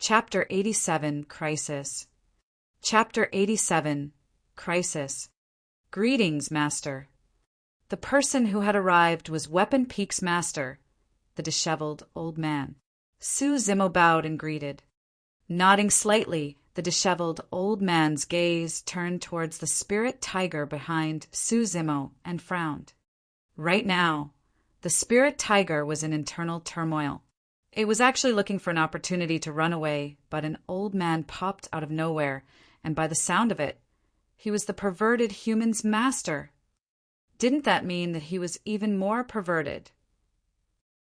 Chapter 87, Crisis. Chapter 87, Crisis. Greetings, Master. The person who had arrived was Weapon Peak's master, the disheveled old man. Su Zimo bowed and greeted. Nodding slightly, the disheveled old man's gaze turned towards the spirit tiger behind Su Zimo and frowned. Right now, the spirit tiger was in internal turmoil. It was actually looking for an opportunity to run away, but an old man popped out of nowhere, and by the sound of it, he was the perverted human's master. Didn't that mean that he was even more perverted?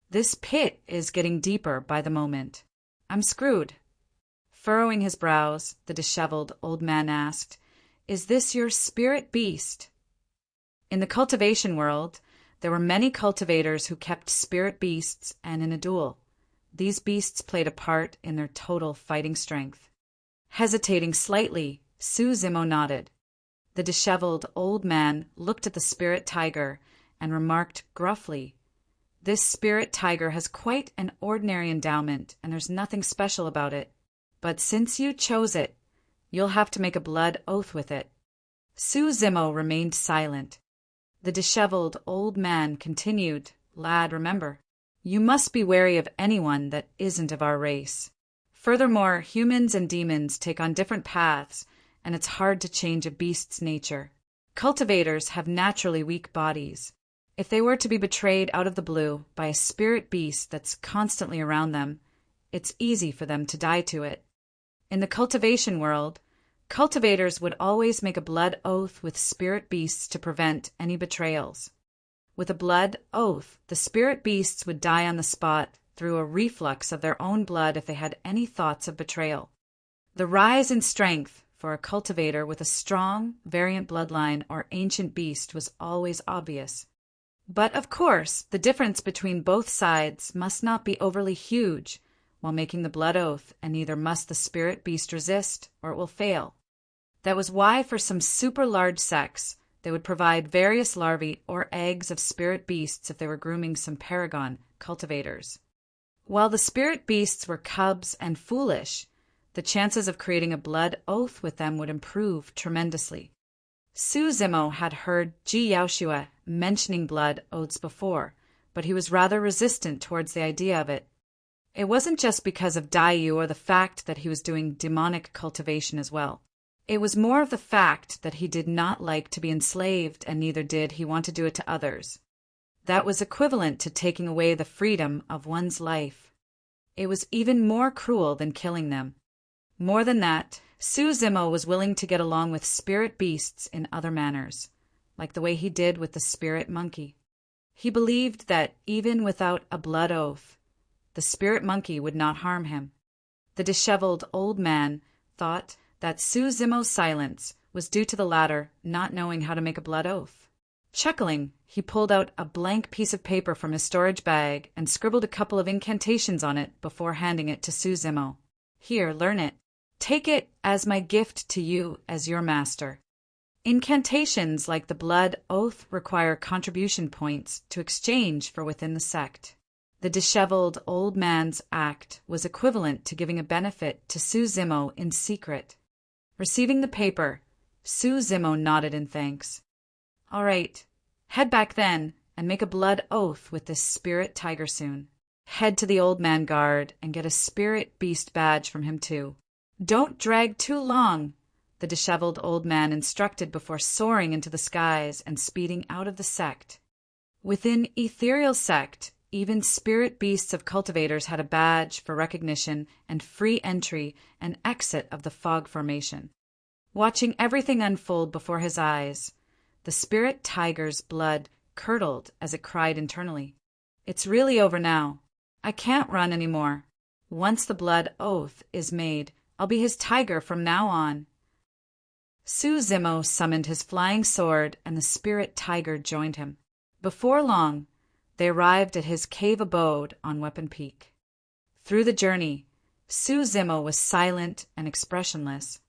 This pit is getting deeper by the moment. I'm screwed. Furrowing his brows, the disheveled old man asked, "Is this your spirit beast?" In the cultivation world, there were many cultivators who kept spirit beasts, and in a duel, these beasts played a part in their total fighting strength. Hesitating slightly, Su Zimo nodded. The disheveled old man looked at the spirit tiger and remarked gruffly, "This spirit tiger has quite an ordinary endowment, and there's nothing special about it. But since you chose it, you'll have to make a blood oath with it." Su Zimo remained silent. The disheveled old man continued, "Lad, remember, you must be wary of anyone that isn't of our race. Furthermore, humans and demons take on different paths, and it's hard to change a beast's nature. Cultivators have naturally weak bodies. If they were to be betrayed out of the blue by a spirit beast that's constantly around them, it's easy for them to die to it. In the cultivation world, cultivators would always make a blood oath with spirit beasts to prevent any betrayals. With a blood oath, the spirit beasts would die on the spot through a reflux of their own blood if they had any thoughts of betrayal. The rise in strength for a cultivator with a strong, variant bloodline or ancient beast was always obvious. But of course, the difference between both sides must not be overly huge while making the blood oath, and neither must the spirit beast resist, or it will fail. That was why for some super large sects, they would provide various larvae or eggs of spirit beasts if they were grooming some paragon cultivators. While the spirit beasts were cubs and foolish, the chances of creating a blood oath with them would improve tremendously. Su Zimo had heard Ji Yaoshua mentioning blood oaths before, but he was rather resistant towards the idea of it. It wasn't just because of Daiyu or the fact that he was doing demonic cultivation as well. It was more of the fact that he did not like to be enslaved, and neither did he want to do it to others. That was equivalent to taking away the freedom of one's life. It was even more cruel than killing them. More than that, Su Zimo was willing to get along with spirit beasts in other manners, like the way he did with the spirit monkey. He believed that even without a blood oath, the spirit monkey would not harm him. The disheveled old man thought that Su Zimo's silence was due to the latter not knowing how to make a blood oath. Chuckling, he pulled out a blank piece of paper from his storage bag and scribbled a couple of incantations on it before handing it to Su Zimo. "Here, learn it. Take it as my gift to you as your master." Incantations like the blood oath require contribution points to exchange for within the sect. The disheveled old man's act was equivalent to giving a benefit to Su Zimo in secret. Receiving the paper, Su Zimo nodded in thanks. "All right, head back then and make a blood oath with this spirit tiger soon. Head to the old man guard and get a spirit beast badge from him too. Don't drag too long," the disheveled old man instructed before soaring into the skies and speeding out of the sect. Within Ethereal Sect, even spirit beasts of cultivators had a badge for recognition and free entry and exit of the fog formation. Watching everything unfold before his eyes, the spirit tiger's blood curdled as it cried internally, "It's really over now. I can't run anymore. Once the blood oath is made, I'll be his tiger from now on." Su Zimo summoned his flying sword, and the spirit tiger joined him. Before long, they arrived at his cave abode on Weapon Peak. Through the journey, Su Zimo was silent and expressionless.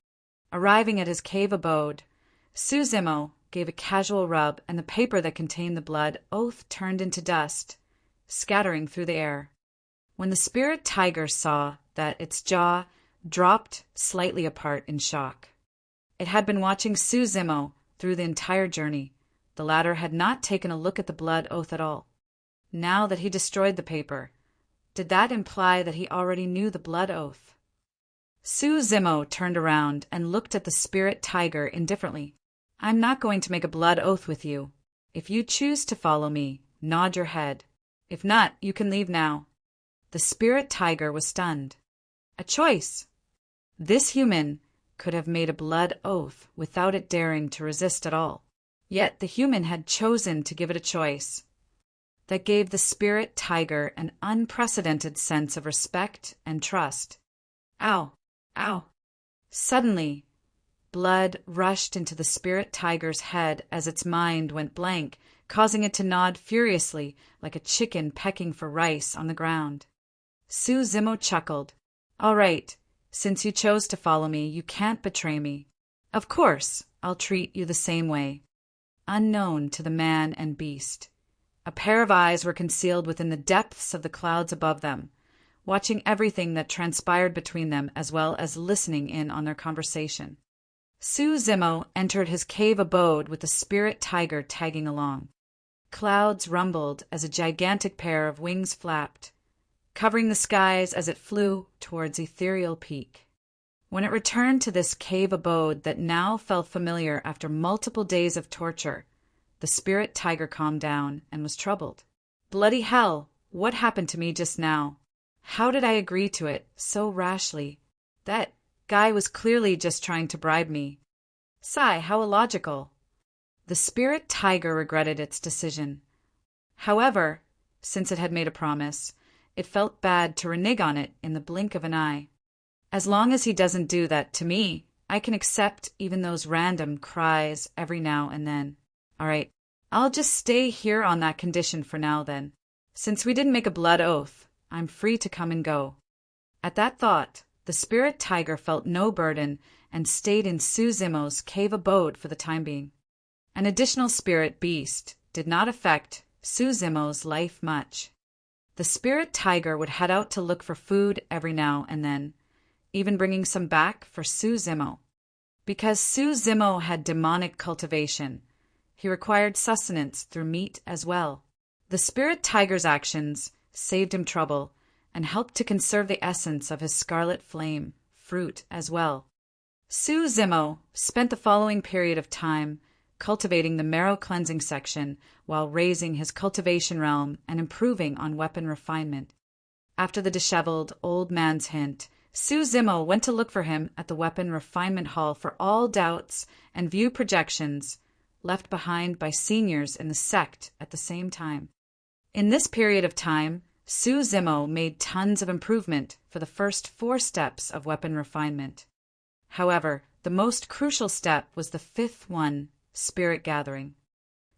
Arriving at his cave abode, Su Zimo gave a casual rub, and the paper that contained the blood oath turned into dust, scattering through the air. when the spirit tiger saw that its jaw dropped slightly apart in shock. It had been watching Suzimo through the entire journey. The latter had not taken a look at the blood oath at all. Now that he destroyed the paper, did that imply that he already knew the blood oath? Suzimo turned around and looked at the spirit tiger indifferently. I'm not going to make a blood oath with you. If you choose to follow me, nod your head. If not, you can leave now. The spirit tiger was stunned. A choice. This human could have made a blood oath without it daring to resist at all. Yet the human had chosen to give it a choice. That gave the spirit tiger an unprecedented sense of respect and trust. Ow! Ow! Suddenly, blood rushed into the spirit tiger's head as its mind went blank, causing it to nod furiously like a chicken pecking for rice on the ground. Suzimo chuckled. All right, since you chose to follow me, you can't betray me. Of course, I'll treat you the same way. Unknown to the man and beast, a pair of eyes were concealed within the depths of the clouds above them, watching everything that transpired between them as well as listening in on their conversation. Suzimo entered his cave abode with the spirit tiger tagging along. Clouds rumbled as a gigantic pair of wings flapped, covering the skies as it flew towards Ethereal Peak. When it returned to this cave abode that now felt familiar after multiple days of torture, the spirit tiger calmed down and was troubled. Bloody hell, what happened to me just now? How did I agree to it so rashly? That guy was clearly just trying to bribe me. Sigh, how illogical. The spirit tiger regretted its decision. However, since it had made a promise, it felt bad to renege on it in the blink of an eye. As long as he doesn't do that to me, I can accept even those random cries every now and then. All right, I'll just stay here on that condition for now then. Since we didn't make a blood oath, I'm free to come and go. At that thought, the spirit tiger felt no burden and stayed in Suzimo's cave abode for the time being. An additional spirit beast did not affect Suzimo's life much. The spirit tiger would head out to look for food every now and then, even bringing some back for Suzimo. Because Suzimo had demonic cultivation, he required sustenance through meat as well. The spirit tiger's actions saved him trouble and helped to conserve the essence of his scarlet flame, fruit as well. Suzimo spent the following period of time cultivating the marrow cleansing section while raising his cultivation realm and improving on weapon refinement. After the disheveled old man's hint, Suzimo went to look for him at the weapon refinement hall for all doubts and view projections left behind by seniors in the sect at the same time. In this period of time, Suzimo made tons of improvement for the first 4 steps of weapon refinement. However, the most crucial step was the 5th one, spirit gathering.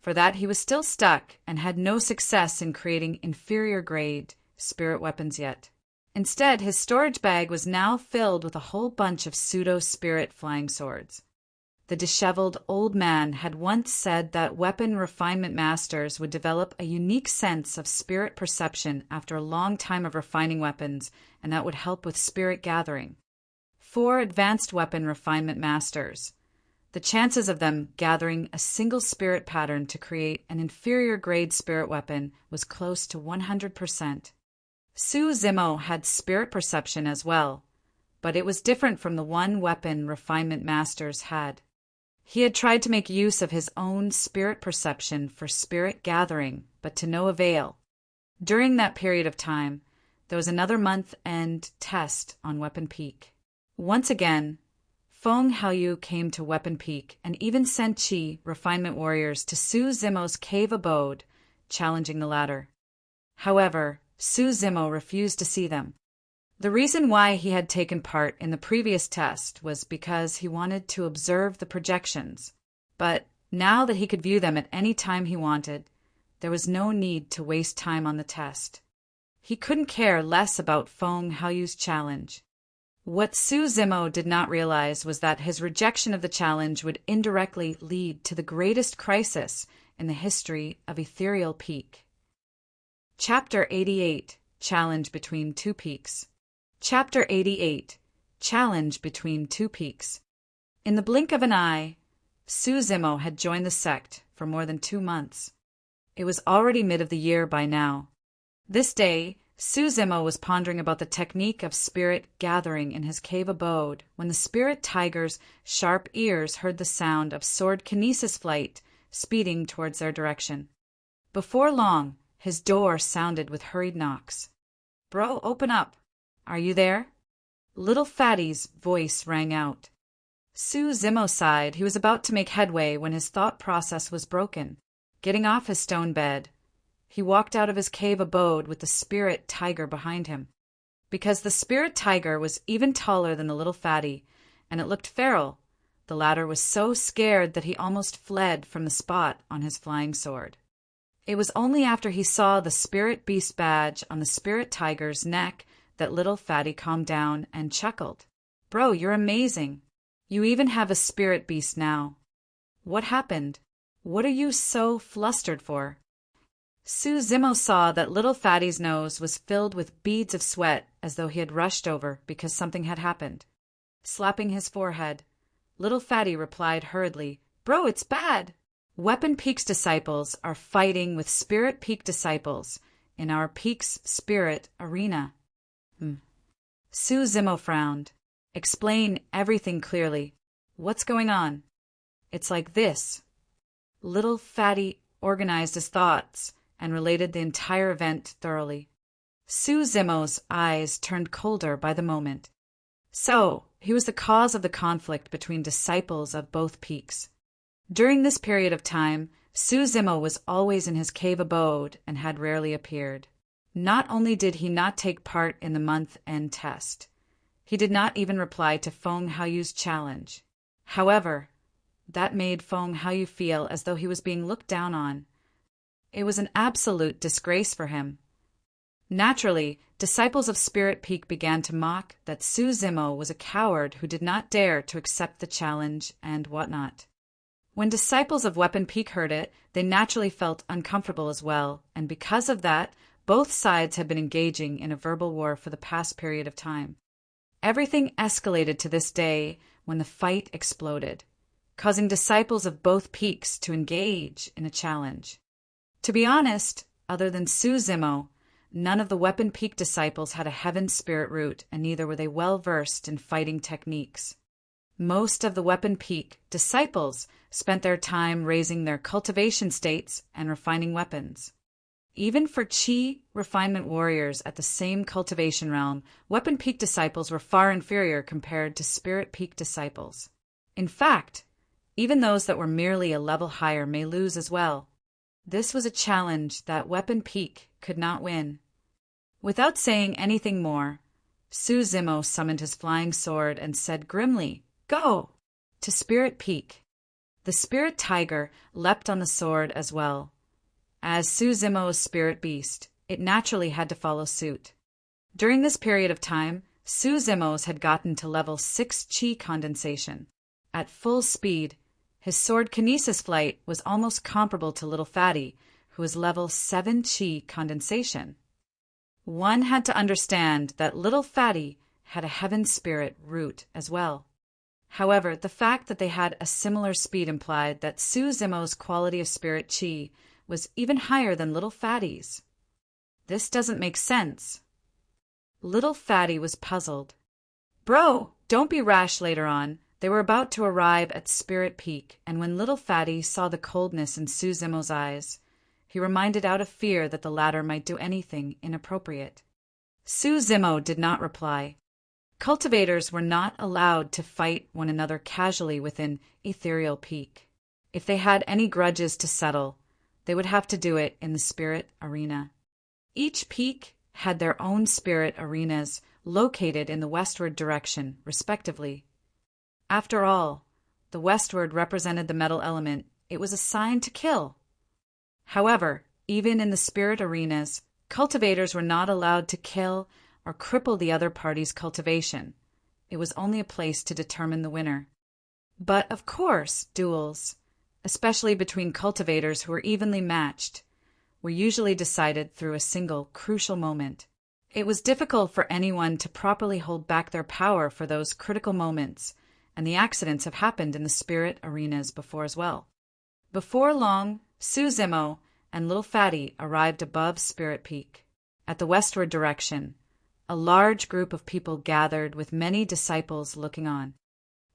For that he was still stuck and had no success in creating inferior grade spirit weapons yet. Instead, his storage bag was now filled with a whole bunch of pseudo-spirit flying swords. The disheveled old man had once said that weapon refinement masters would develop a unique sense of spirit perception after a long time of refining weapons, and that would help with spirit gathering. For advanced weapon refinement masters, the chances of them gathering a single spirit pattern to create an inferior grade spirit weapon was close to 100%. Suzimo had spirit perception as well, but it was different from the one weapon refinement masters had. He had tried to make use of his own spirit perception for spirit gathering, but to no avail. During that period of time, there was another month-end test on Weapon Peak. Once again, Feng Haoyu came to Weapon Peak and even sent Qi refinement warriors to Suzimo's cave abode, challenging the latter. However, Suzimo refused to see them. The reason why he had taken part in the previous test was because he wanted to observe the projections, but now that he could view them at any time he wanted, there was no need to waste time on the test. He couldn't care less about Feng Haoyu's challenge. What Suzimo did not realize was that his rejection of the challenge would indirectly lead to the greatest crisis in the history of Ethereal Peak. Chapter 88, Challenge between two peaks. Chapter 88. Challenge between two peaks. In the blink of an eye, Sue Zimmo had joined the sect for more than 2 months. It was already mid of the year by now. This day, Sue Zimmo was pondering about the technique of spirit gathering in his cave abode when the spirit tiger's sharp ears heard the sound of sword kinesis flight speeding towards their direction. Before long, his door sounded with hurried knocks. "Bro, open up. Are you there?" Little Fatty's voice rang out. Sue Zimmo sighed. He was about to make headway when his thought process was broken. Getting off his stone bed, he walked out of his cave abode with the spirit tiger behind him. Because the spirit tiger was even taller than the little fatty, and it looked feral, the latter was so scared that he almost fled from the spot on his flying sword. It was only after he saw the spirit beast badge on the spirit tiger's neck that little fatty calmed down and chuckled. "Bro, you're amazing. You even have a spirit beast now. What happened? What are you so flustered for?" Sue Zimmo saw that little Fatty's nose was filled with beads of sweat as though he had rushed over because something had happened. Slapping his forehead, little Fatty replied hurriedly, "Bro, it's bad. Weapon Peak's disciples are fighting with Spirit Peak disciples in our Peak's spirit arena." Sue Zimmo frowned. "Explain everything clearly. What's going on?" "It's like this." Little Fatty organized his thoughts and related the entire event thoroughly. Sue Zimmo's eyes turned colder by the moment. So, he was the cause of the conflict between disciples of both peaks. During this period of time, Sue Zimmo was always in his cave abode and had rarely appeared. Not only did he not take part in the month-end test, he did not even reply to Feng Haoyu's challenge. However, that made Feng Haoyu feel as though he was being looked down on. It was an absolute disgrace for him. Naturally, disciples of Spirit Peak began to mock that Sue Zimmo was a coward who did not dare to accept the challenge and whatnot. When disciples of Weapon Peak heard it, they naturally felt uncomfortable as well, and because of that, both sides had been engaging in a verbal war for the past period of time. Everything escalated to this day when the fight exploded, causing disciples of both peaks to engage in a challenge. To be honest, other than Sue Zimmo, none of the Weapon Peak disciples had a heaven spirit root, and neither were they well versed in fighting techniques. Most of the Weapon Peak disciples spent their time raising their cultivation states and refining weapons. Even for Chi refinement warriors at the same cultivation realm, Weapon Peak disciples were far inferior compared to Spirit Peak disciples. In fact, even those that were merely a level higher may lose as well. This was a challenge that Weapon Peak could not win. Without saying anything more, Sue Zimmo summoned his flying sword and said grimly, "Go!" to Spirit Peak. The spirit tiger leapt on the sword as well. As Sue Zimmo's spirit beast, it naturally had to follow suit. During this period of time, Sue Zimmo's had gotten to level 6 chi condensation. At full speed, his sword kinesis flight was almost comparable to Little Fatty, who was level 7 chi condensation. One had to understand that Little Fatty had a heaven spirit root as well. However, the fact that they had a similar speed implied that Sue Zimmo's quality of spirit chi was even higher than Little Fatty's. This doesn't make sense. Little Fatty was puzzled. "Bro, don't be rash later on." They were about to arrive at Spirit Peak, and when Little Fatty saw the coldness in Sue Zimmo's eyes, he reminded out of fear that the latter might do anything inappropriate. Sue Zimmo did not reply. Cultivators were not allowed to fight one another casually within Ethereal Peak. If they had any grudges to settle, they would have to do it in the spirit arena. Each peak had their own spirit arenas located in the westward direction, respectively. After all, the westward represented the metal element it was assigned to kill. However, even in the spirit arenas, cultivators were not allowed to kill or cripple the other party's cultivation. It was only a place to determine the winner. But, of course, duels, especially between cultivators who were evenly matched, were usually decided through a single crucial moment. It was difficult for anyone to properly hold back their power for those critical moments, and the accidents have happened in the spirit arenas before as well. Before long, Suzimo and Little Fatty arrived above Spirit Peak. At the westward direction, a large group of people gathered with many disciples looking on.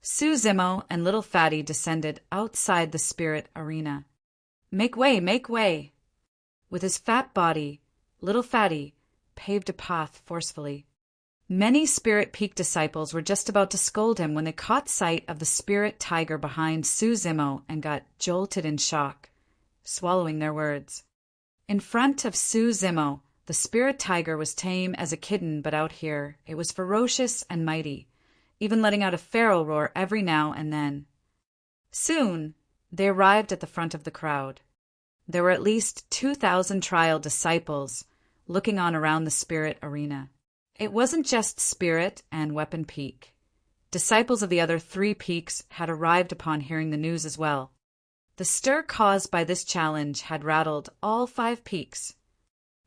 Suzimo and Little Fatty descended outside the spirit arena. "Make way, make way!" With his fat body, Little Fatty paved a path forcefully. Many Spirit Peak disciples were just about to scold him when they caught sight of the spirit tiger behind Suzimo and got jolted in shock, swallowing their words. In front of Suzimo, the spirit tiger was tame as a kitten, but out here it was ferocious and mighty, even letting out a feral roar every now and then. Soon, they arrived at the front of the crowd. There were at least 2,000 trial disciples looking on around the spirit arena. It wasn't just Spirit and Weapon Peak. Disciples of the other 3 peaks had arrived upon hearing the news as well. The stir caused by this challenge had rattled all 5 peaks.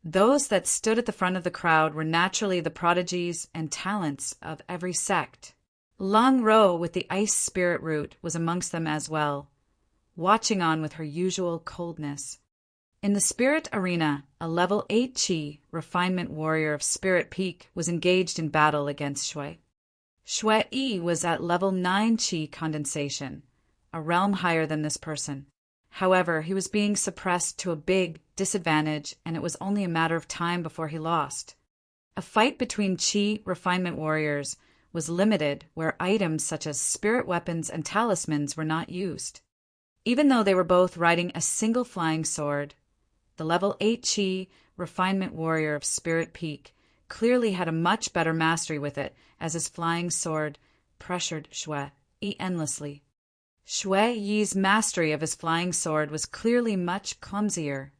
Those that stood at the front of the crowd were naturally the prodigies and talents of every sect. Long Ro with the ice spirit root was amongst them as well, watching on with her usual coldness. In the spirit arena, a level 8 Chi refinement warrior of Spirit Peak was engaged in battle against Shui. Shui was at level 9 Chi condensation, a realm higher than this person. However, he was being suppressed to a big disadvantage, and it was only a matter of time before he lost. A fight between Chi refinement warriors was limited where items such as spirit weapons and talismans were not used. Even though they were both riding a single flying sword, the level 8 Chi refinement warrior of Spirit Peak clearly had a much better mastery with it, as his flying sword pressured Shui endlessly. Shui Yi's mastery of his flying sword was clearly much clumsier.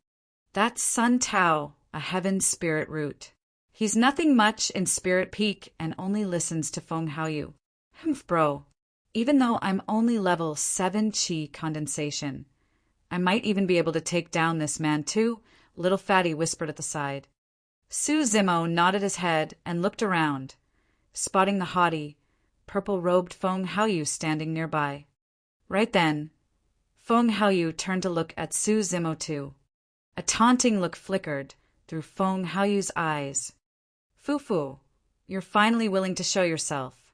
That's Sun Tao, a heaven spirit root. He's nothing much in Spirit Peak and only listens to Feng Haoyu. Bro, even though I'm only level 7 Chi condensation, I might even be able to take down this man too, Little Fatty whispered at the side. Suzimo nodded his head and looked around, spotting the haughty, purple-robed Feng Haoyu standing nearby. Right then, Feng Haoyu turned to look at Suzimo too. A taunting look flickered through Feng Haoyu's eyes. Fufu, you're finally willing to show yourself.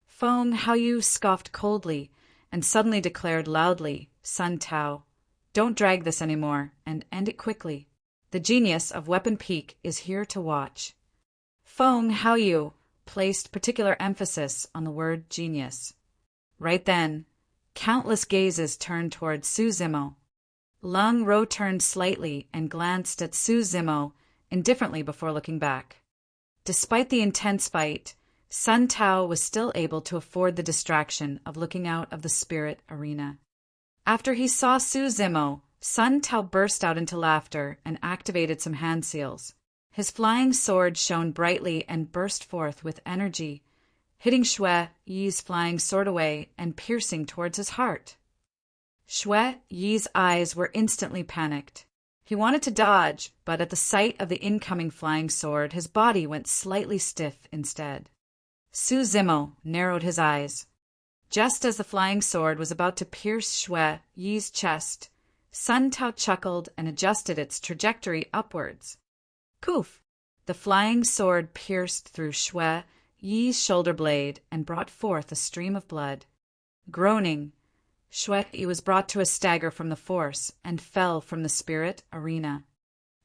Feng Haoyu scoffed coldly and suddenly declared loudly, Sun Tao, don't drag this anymore, and end it quickly. The genius of Weapon Peak is here to watch. Feng Haoyu placed particular emphasis on the word genius. Right then, countless gazes turned toward Suzimo. Lung Ro turned slightly and glanced at Suzimo indifferently before looking back. Despite the intense fight, Sun Tao was still able to afford the distraction of looking out of the spirit arena. After he saw Suzimo, Sun Tao burst out into laughter and activated some hand seals. His flying sword shone brightly and burst forth with energy, hitting Shui Yi's flying sword away and piercing towards his heart. Shui Yi's eyes were instantly panicked. He wanted to dodge, but at the sight of the incoming flying sword, his body went slightly stiff instead. Suzimo narrowed his eyes. Just as the flying sword was about to pierce Shui Yi's chest, Sun Tao chuckled and adjusted its trajectory upwards. Poof! The flying sword pierced through Shui Yi's shoulder blade and brought forth a stream of blood. Groaning, Shui Yi was brought to a stagger from the force and fell from the spirit arena.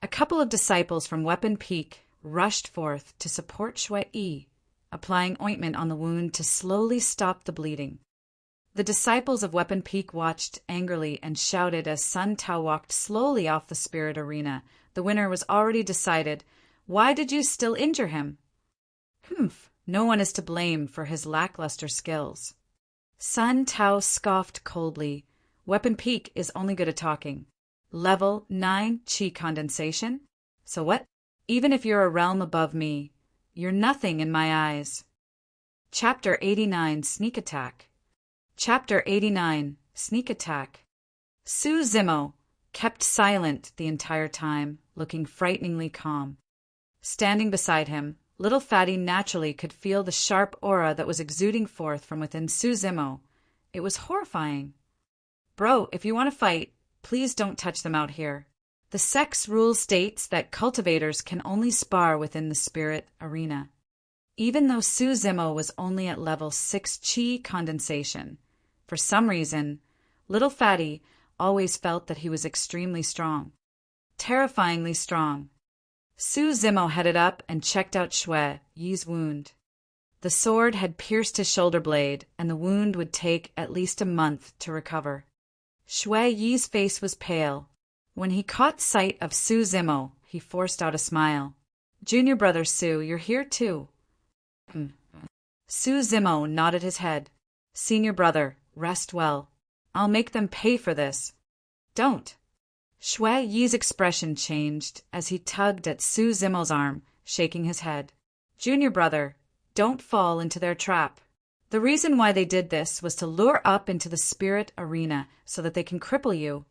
A couple of disciples from Weapon Peak rushed forth to support Shui Yi, applying ointment on the wound to slowly stop the bleeding. The disciples of Weapon Peak watched angrily and shouted as Sun Tao walked slowly off the spirit arena. The winner was already decided. Why did you still injure him? No one is to blame for his lackluster skills. Sun Tao scoffed coldly. Weapon Peak is only good at talking. Level 9 Chi condensation? So what? Even if you're a realm above me, you're nothing in my eyes. Chapter 89 Sneak Attack. Chapter 89 Sneak Attack. Suzimo kept silent the entire time, looking frighteningly calm. Standing beside him, little Fatty naturally could feel the sharp aura that was exuding forth from within Su Zimo. It was horrifying. Bro, if you want to fight, please don't touch them out here. The sex rule states that cultivators can only spar within the spirit arena. Even though Su Zimo was only at level 6 chi condensation, for some reason, little Fatty always felt that he was extremely strong. Terrifyingly strong. Su Zimo headed up and checked out Shui Yi's wound. The sword had pierced his shoulder blade, and the wound would take at least a month to recover. Shui Yi's face was pale. When he caught sight of Su Zimo, he forced out a smile. Junior brother Su, you're here too. Su Zimo nodded his head. Senior brother, rest well. I'll make them pay for this. Don't. Shui Yi's expression changed as he tugged at Su Zimo's arm, shaking his head. Junior brother, don't fall into their trap. The reason why they did this was to lure up into the spirit arena so that they can cripple you,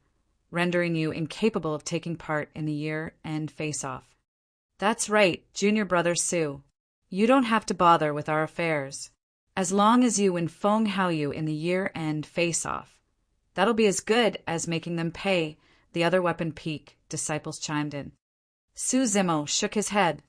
rendering you incapable of taking part in the year-end face-off. That's right, junior brother Su. You don't have to bother with our affairs. As long as you win Feng Haoyu in the year-end face-off. That'll be as good as making them pay, the other weapon peak, disciples chimed in. Su Zimo shook his head.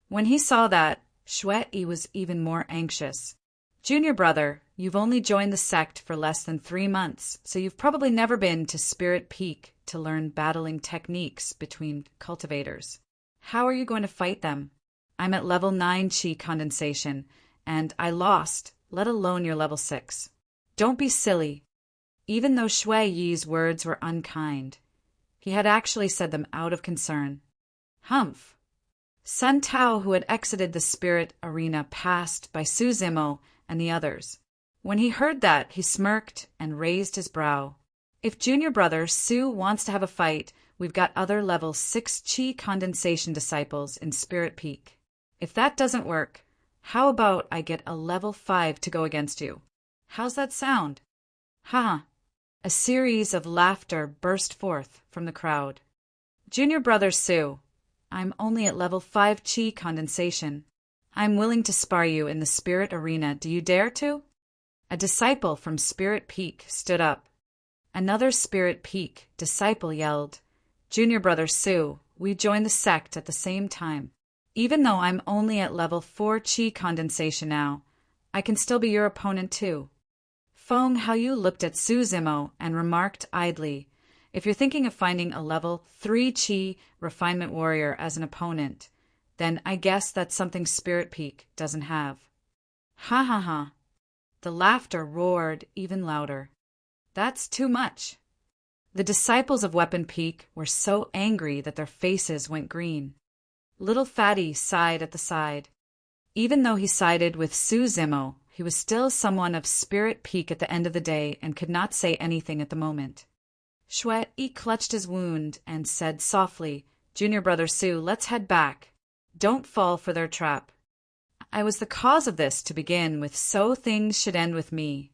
When he saw that, Shui Yi was even more anxious. Junior brother, you've only joined the sect for less than 3 months, so you've probably never been to Spirit Peak to learn battling techniques between cultivators. How are you going to fight them? I'm at level 9 chi condensation, and I lost, let alone your level 6. Don't be silly. Even though Shui Yi's words were unkind, he had actually said them out of concern. Humph. Sun Tao, who had exited the spirit arena, passed by Su Zimo and the others. When he heard that, he smirked and raised his brow. If junior brother Su wants to have a fight, we've got other level 6 chi condensation disciples in Spirit Peak. If that doesn't work, how about I get a level 5 to go against you? How's that sound? Ha! A series of laughter burst forth from the crowd. Junior brother Su, I'm only at level 5 chi condensation. I'm willing to spar you in the spirit arena. Do you dare to? A disciple from Spirit Peak stood up. Another Spirit Peak disciple yelled, Junior brother Su, we joined the sect at the same time. Even though I'm only at level 4 chi condensation now, I can still be your opponent too. Feng Haoyu looked at Su Zimo and remarked idly, if you're thinking of finding a level 3 chi refinement warrior as an opponent, then I guess that's something Spirit Peak doesn't have. Ha ha ha. The laughter roared even louder. That's too much. The disciples of Weapon Peak were so angry that their faces went green. Little Fatty sighed at the side. Even though he sided with Su Zimo, he was still someone of Spirit Peak at the end of the day and could not say anything at the moment. Shui Yi clutched his wound and said softly, Junior brother Su, let's head back. Don't fall for their trap. I was the cause of this to begin with, so things should end with me.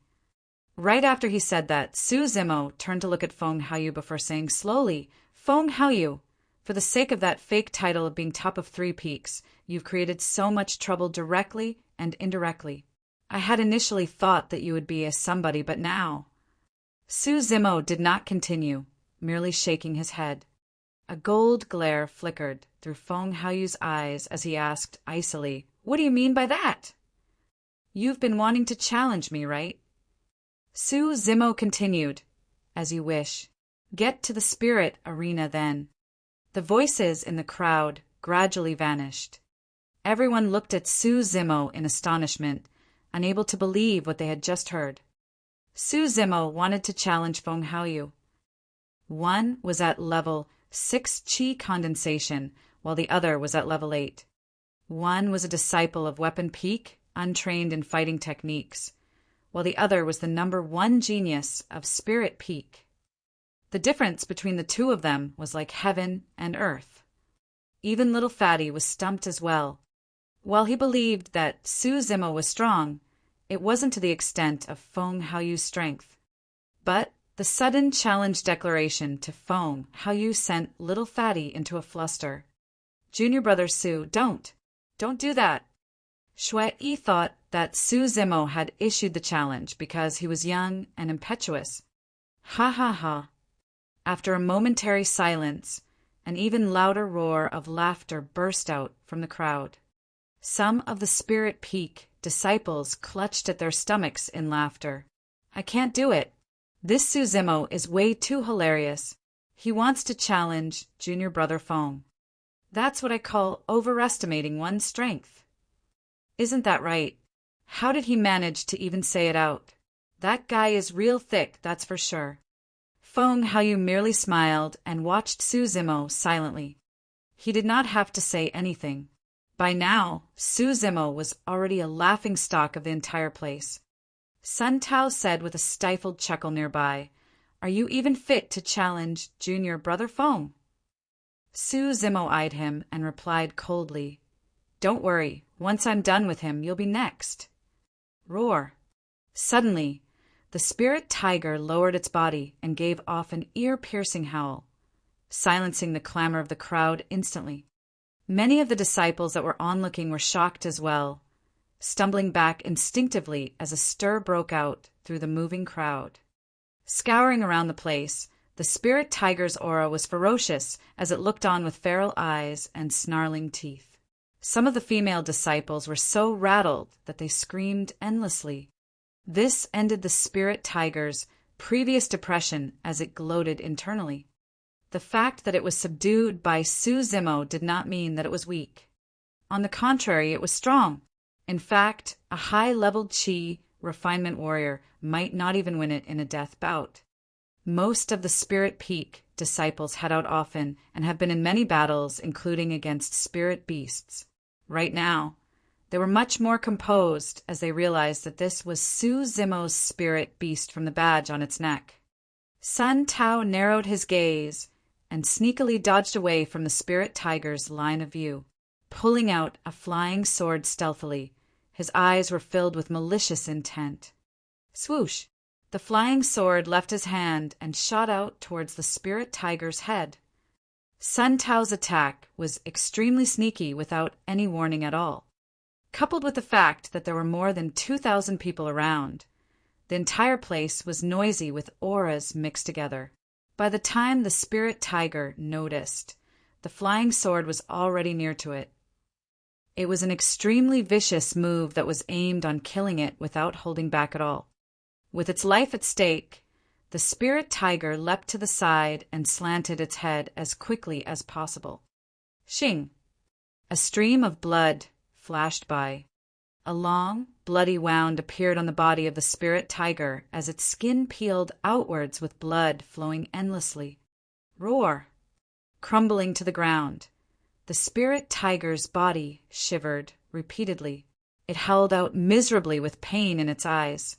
Right after he said that, Su Zimo turned to look at Feng Haoyu before saying slowly, Feng Haoyu, for the sake of that fake title of being top of 3 peaks, you've created so much trouble directly and indirectly. I had initially thought that you would be a somebody, but now... Su Zimo did not continue, merely shaking his head. A gold glare flickered through Feng Haoyu's eyes as he asked icily, What do you mean by that? You've been wanting to challenge me, right? Su Zimo continued, As you wish. Get to the spirit arena then. The voices in the crowd gradually vanished. Everyone looked at Su Zimo in astonishment, unable to believe what they had just heard. Su Zimo wanted to challenge Feng Haoyu. One was at level 6 chi condensation, while the other was at level 8. One was a disciple of Weapon Peak, untrained in fighting techniques, while the other was the #1 genius of Spirit Peak. The difference between the two of them was like heaven and earth. Even little Fatty was stumped as well. While he believed that Su Zimo was strong, it wasn't to the extent of Feng Haoyu's strength. But the sudden challenge declaration to Feng Haoyu sent little Fatty into a fluster. Junior brother Su, don't do that. Shui thought that Su Zimo had issued the challenge because he was young and impetuous. Ha ha ha. After a momentary silence, an even louder roar of laughter burst out from the crowd. Some of the Spirit Peak disciples clutched at their stomachs in laughter. I can't do it. This Su Zimo is way too hilarious. He wants to challenge Junior Brother Fong. That's what I call overestimating one's strength. Isn't that right? How did he manage to even say it out? That guy is real thick, that's for sure. Fong Haoyu merely smiled and watched Su Zimo silently. He did not have to say anything. By now, Su Zimo was already a laughingstock of the entire place. Sun Tao said with a stifled chuckle nearby, "Are you even fit to challenge Junior Brother Fong?" Su Zimo eyed him and replied coldly, "Don't worry, once I'm done with him, you'll be next." Roar. Suddenly, the spirit tiger lowered its body and gave off an ear-piercing howl, silencing the clamor of the crowd instantly. Many of the disciples that were onlooking were shocked as well, stumbling back instinctively as a stir broke out through the moving crowd. Scouring around the place, the spirit tiger's aura was ferocious as it looked on with feral eyes and snarling teeth. Some of the female disciples were so rattled that they screamed endlessly. This ended the spirit tiger's previous depression as it gloated internally. The fact that it was subdued by Su Zimo did not mean that it was weak. On the contrary, it was strong. In fact, a high-leveled Qi refinement warrior might not even win it in a death bout. Most of the Spirit Peak disciples head out often and have been in many battles, including against spirit beasts. Right now, they were much more composed as they realized that this was Su Zimo's spirit beast from the badge on its neck. Sun Tao narrowed his gaze and sneakily dodged away from the spirit tiger's line of view, pulling out a flying sword stealthily. His eyes were filled with malicious intent. Swoosh! The flying sword left his hand and shot out towards the spirit tiger's head. Sun Tao's attack was extremely sneaky without any warning at all. Coupled with the fact that there were more than 2,000 people around, the entire place was noisy with auras mixed together. By the time the spirit tiger noticed, the flying sword was already near to it. It was an extremely vicious move that was aimed on killing it without holding back at all. With its life at stake, the spirit tiger leapt to the side and slanted its head as quickly as possible. Shing! A stream of blood flashed by. A long, bloody wound appeared on the body of the spirit tiger as its skin peeled outwards with blood flowing endlessly. Roar! Crumbling to the ground, the spirit tiger's body shivered repeatedly. It howled out miserably with pain in its eyes.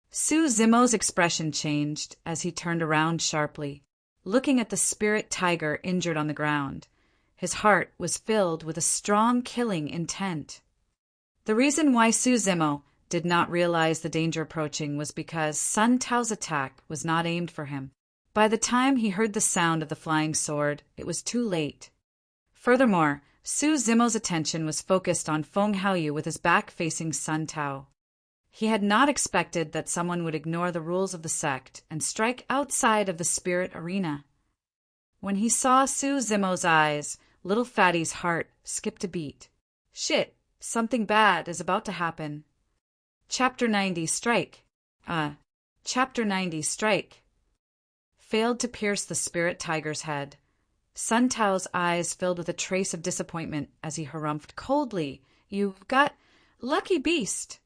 Su Zimo's expression changed as he turned around sharply, looking at the spirit tiger injured on the ground. His heart was filled with a strong killing intent. The reason why Su Zimo did not realize the danger approaching was because Sun Tao's attack was not aimed for him. By the time he heard the sound of the flying sword, it was too late. Furthermore, Su Zimo's attention was focused on Feng Haoyu with his back facing Sun Tao. He had not expected that someone would ignore the rules of the sect and strike outside of the spirit arena. When he saw Su Zimo's eyes, little Fatty's heart skipped a beat. Shit, something bad is about to happen. Chapter 90 Strike. Chapter 90 Strike. Failed to pierce the spirit tiger's head. Sun Tao's eyes filled with a trace of disappointment as he harumphed coldly. You've got lucky beast.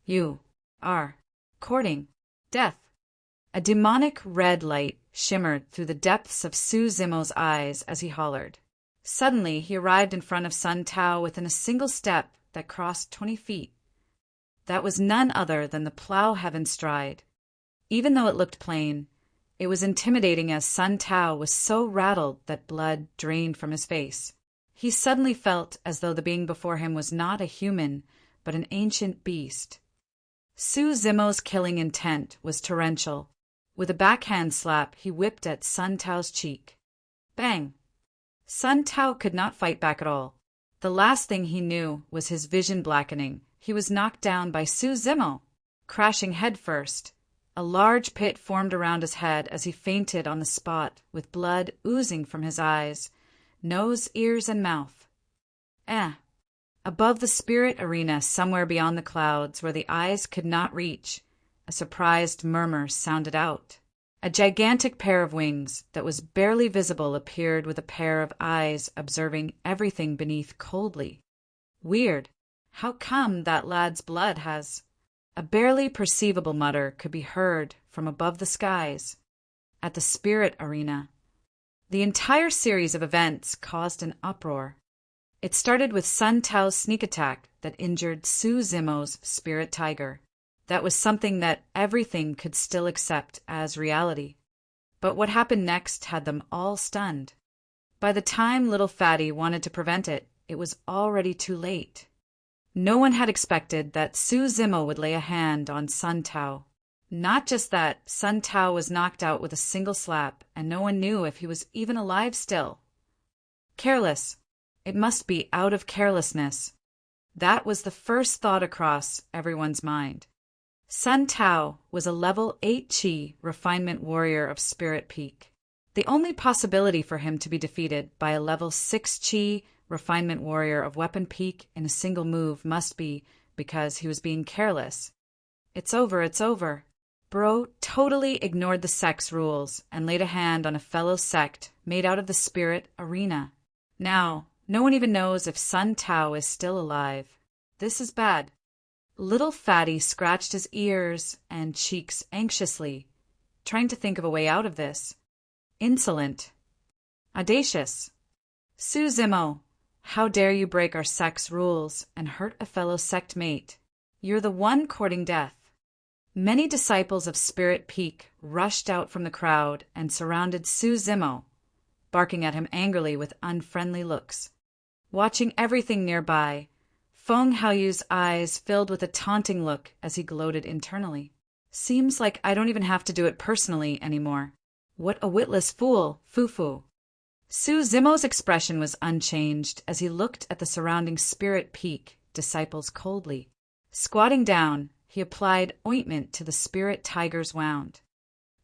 You are courting death. A demonic red light shimmered through the depths of Su Zimo's eyes as he hollered. Suddenly, he arrived in front of Sun Tao within a single step that crossed 20 feet. That was none other than the plow heaven stride. Even though it looked plain, it was intimidating as Sun Tao was so rattled that blood drained from his face. He suddenly felt as though the being before him was not a human, but an ancient beast. Su Zimo's killing intent was torrential. With a backhand slap, he whipped at Sun Tao's cheek. Bang! Sun Tao could not fight back at all. The last thing he knew was his vision blackening. He was knocked down by Su Zimo, crashing headfirst. A large pit formed around his head as he fainted on the spot, with blood oozing from his eyes, nose, ears, and mouth. Above the spirit arena, somewhere beyond the clouds, where the eyes could not reach, a surprised murmur sounded out. A gigantic pair of wings that was barely visible appeared with a pair of eyes observing everything beneath coldly. Weird. How come that lad's blood has... A barely perceivable mutter could be heard from above the skies, at the spirit arena. The entire series of events caused an uproar. It started with Sun Tao's sneak attack that injured Su Zimo's spirit tiger. That was something that everything could still accept as reality. But what happened next had them all stunned. By the time little Fatty wanted to prevent it, it was already too late. No one had expected that Su Zimo would lay a hand on Sun Tao. Not just that, Sun Tao was knocked out with a single slap, and no one knew if he was even alive still. Careless. It must be out of carelessness. That was the first thought across everyone's mind. Sun Tao was a level 8 Qi refinement warrior of Spirit Peak. The only possibility for him to be defeated by a level 6 Qi refinement warrior of Weapon Peak in a single move must be because he was being careless. It's over. Bro totally ignored the sect's rules and laid a hand on a fellow sect made out of the spirit arena. Now, no one even knows if Sun Tao is still alive. This is bad. Little Fatty scratched his ears and cheeks anxiously, trying to think of a way out of this. Insolent. Audacious. Su Zimo, how dare you break our sect's rules and hurt a fellow sect mate? You're the one courting death. Many disciples of Spirit Peak rushed out from the crowd and surrounded Su Zimo, barking at him angrily with unfriendly looks. Watching everything nearby, Feng Haoyu's eyes filled with a taunting look as he gloated internally. Seems like I don't even have to do it personally anymore. What a witless fool, Fufu. Su Zimo's expression was unchanged as he looked at the surrounding Spirit Peak disciples coldly. Squatting down, he applied ointment to the spirit tiger's wound.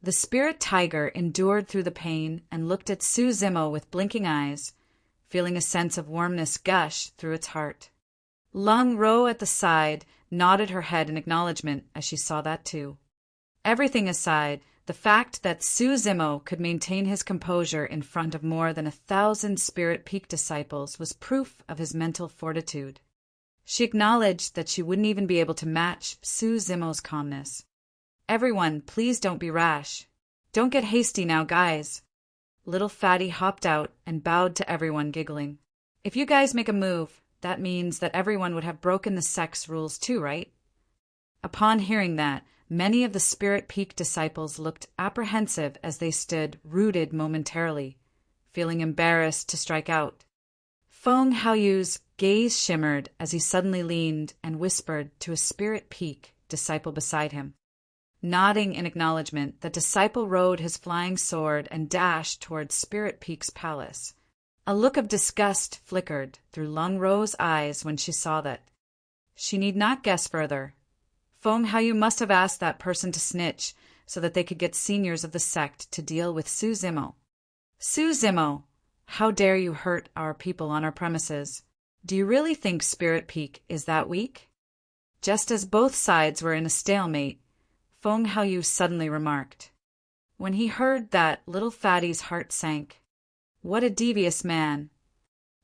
The spirit tiger endured through the pain and looked at Su Zimo with blinking eyes, feeling a sense of warmness gush through its heart. Lung Ro at the side nodded her head in acknowledgement as she saw that too. Everything aside, the fact that Su Zimo could maintain his composure in front of more than 1,000 Spirit Peak disciples was proof of his mental fortitude. She acknowledged that she wouldn't even be able to match Su Zimo's calmness. Everyone, please don't be rash. Don't get hasty now, guys. Little Fatty hopped out and bowed to everyone, giggling. If you guys make a move, that means that everyone would have broken the sect's rules too, right? Upon hearing that, many of the Spirit Peak disciples looked apprehensive as they stood rooted momentarily, feeling embarrassed to strike out. Feng Haoyu's gaze shimmered as he suddenly leaned and whispered to a Spirit Peak disciple beside him. Nodding in acknowledgement, the disciple rode his flying sword and dashed toward Spirit Peak's palace. A look of disgust flickered through Lung Ro's eyes when she saw that. She need not guess further. Feng Haoyu must have asked that person to snitch so that they could get seniors of the sect to deal with Su Zimo. Su Zimo, how dare you hurt our people on our premises? Do you really think Spirit Peak is that weak? Just as both sides were in a stalemate, Feng Haoyu suddenly remarked. When he heard that, little Fatty's heart sank. What a devious man.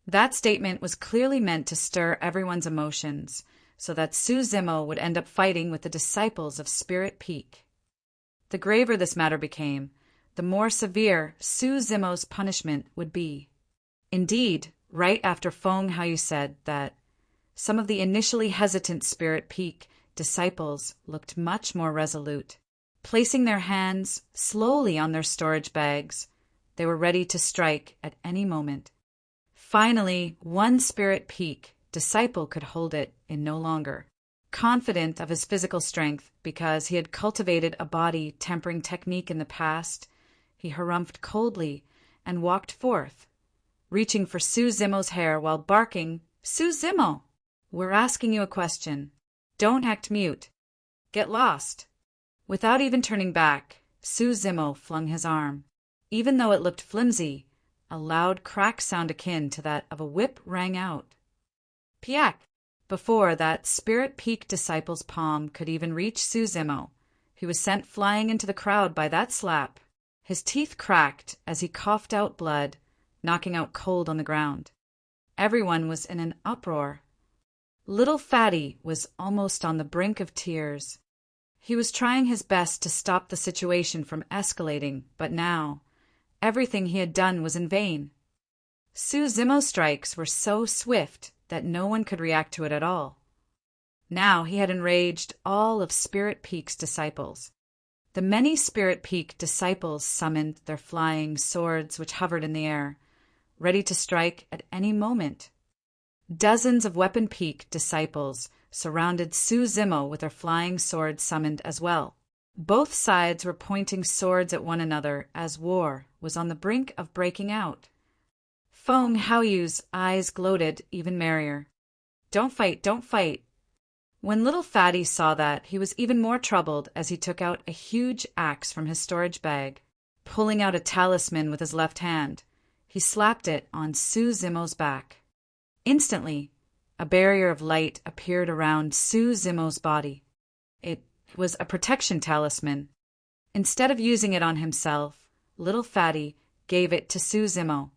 That statement was clearly meant to stir everyone's emotions, so that Su Zimo would end up fighting with the disciples of Spirit Peak. The graver this matter became, the more severe Su Zimo's punishment would be. Indeed, right after Feng Haoyu said that, some of the initially hesitant Spirit Peak disciples looked much more resolute. Placing their hands slowly on their storage bags, they were ready to strike at any moment. Finally, one Spirit Peak disciple could hold it in no longer. Confident of his physical strength because he had cultivated a body tempering technique in the past, he harumphed coldly and walked forth, reaching for Su Zimo's hair while barking, "Su Zimo! We're asking you a question. Don't act mute. Get lost." Without even turning back, Su Zimo flung his arm. Even though it looked flimsy, a loud crack sound akin to that of a whip rang out. Piak! Before that Spirit Peak disciple's palm could even reach Su Zimo, he was sent flying into the crowd by that slap. His teeth cracked as he coughed out blood, knocking out cold on the ground. Everyone was in an uproar. Little Fatty was almost on the brink of tears. He was trying his best to stop the situation from escalating, but now, everything he had done was in vain. Su Zimo's strikes were so swift that no one could react to it at all. Now he had enraged all of Spirit Peak's disciples. The many Spirit Peak disciples summoned their flying swords which hovered in the air, ready to strike at any moment. Dozens of Weapon Peak disciples surrounded Su Zimo with their flying swords summoned as well. Both sides were pointing swords at one another as war was on the brink of breaking out. Feng Haoyu's eyes gloated even merrier. "Don't fight, don't fight." When little Fatty saw that, he was even more troubled as he took out a huge axe from his storage bag. Pulling out a talisman with his left hand, he slapped it on Su Zimo's back. Instantly, a barrier of light appeared around Su Zimo's body. It was a protection talisman. Instead of using it on himself, little Fatty gave it to Su Zimo.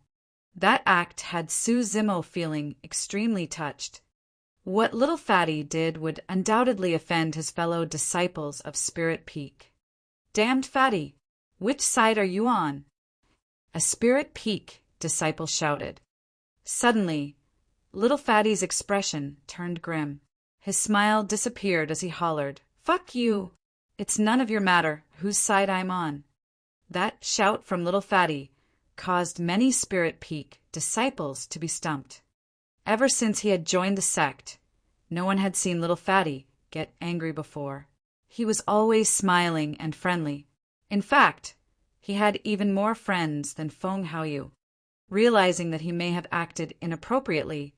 That act had Su Zimo feeling extremely touched. What little Fatty did would undoubtedly offend his fellow disciples of Spirit Peak. "Damned Fatty, which side are you on?" a Spirit Peak disciple shouted. Suddenly, little Fatty's expression turned grim. His smile disappeared as he hollered, "Fuck you! It's none of your matter whose side I'm on." That shout from little Fatty caused many Spirit Peak disciples to be stumped. Ever since he had joined the sect, no one had seen little Fatty get angry before. He was always smiling and friendly. In fact, he had even more friends than Feng Haoyu. Realizing that he may have acted inappropriately,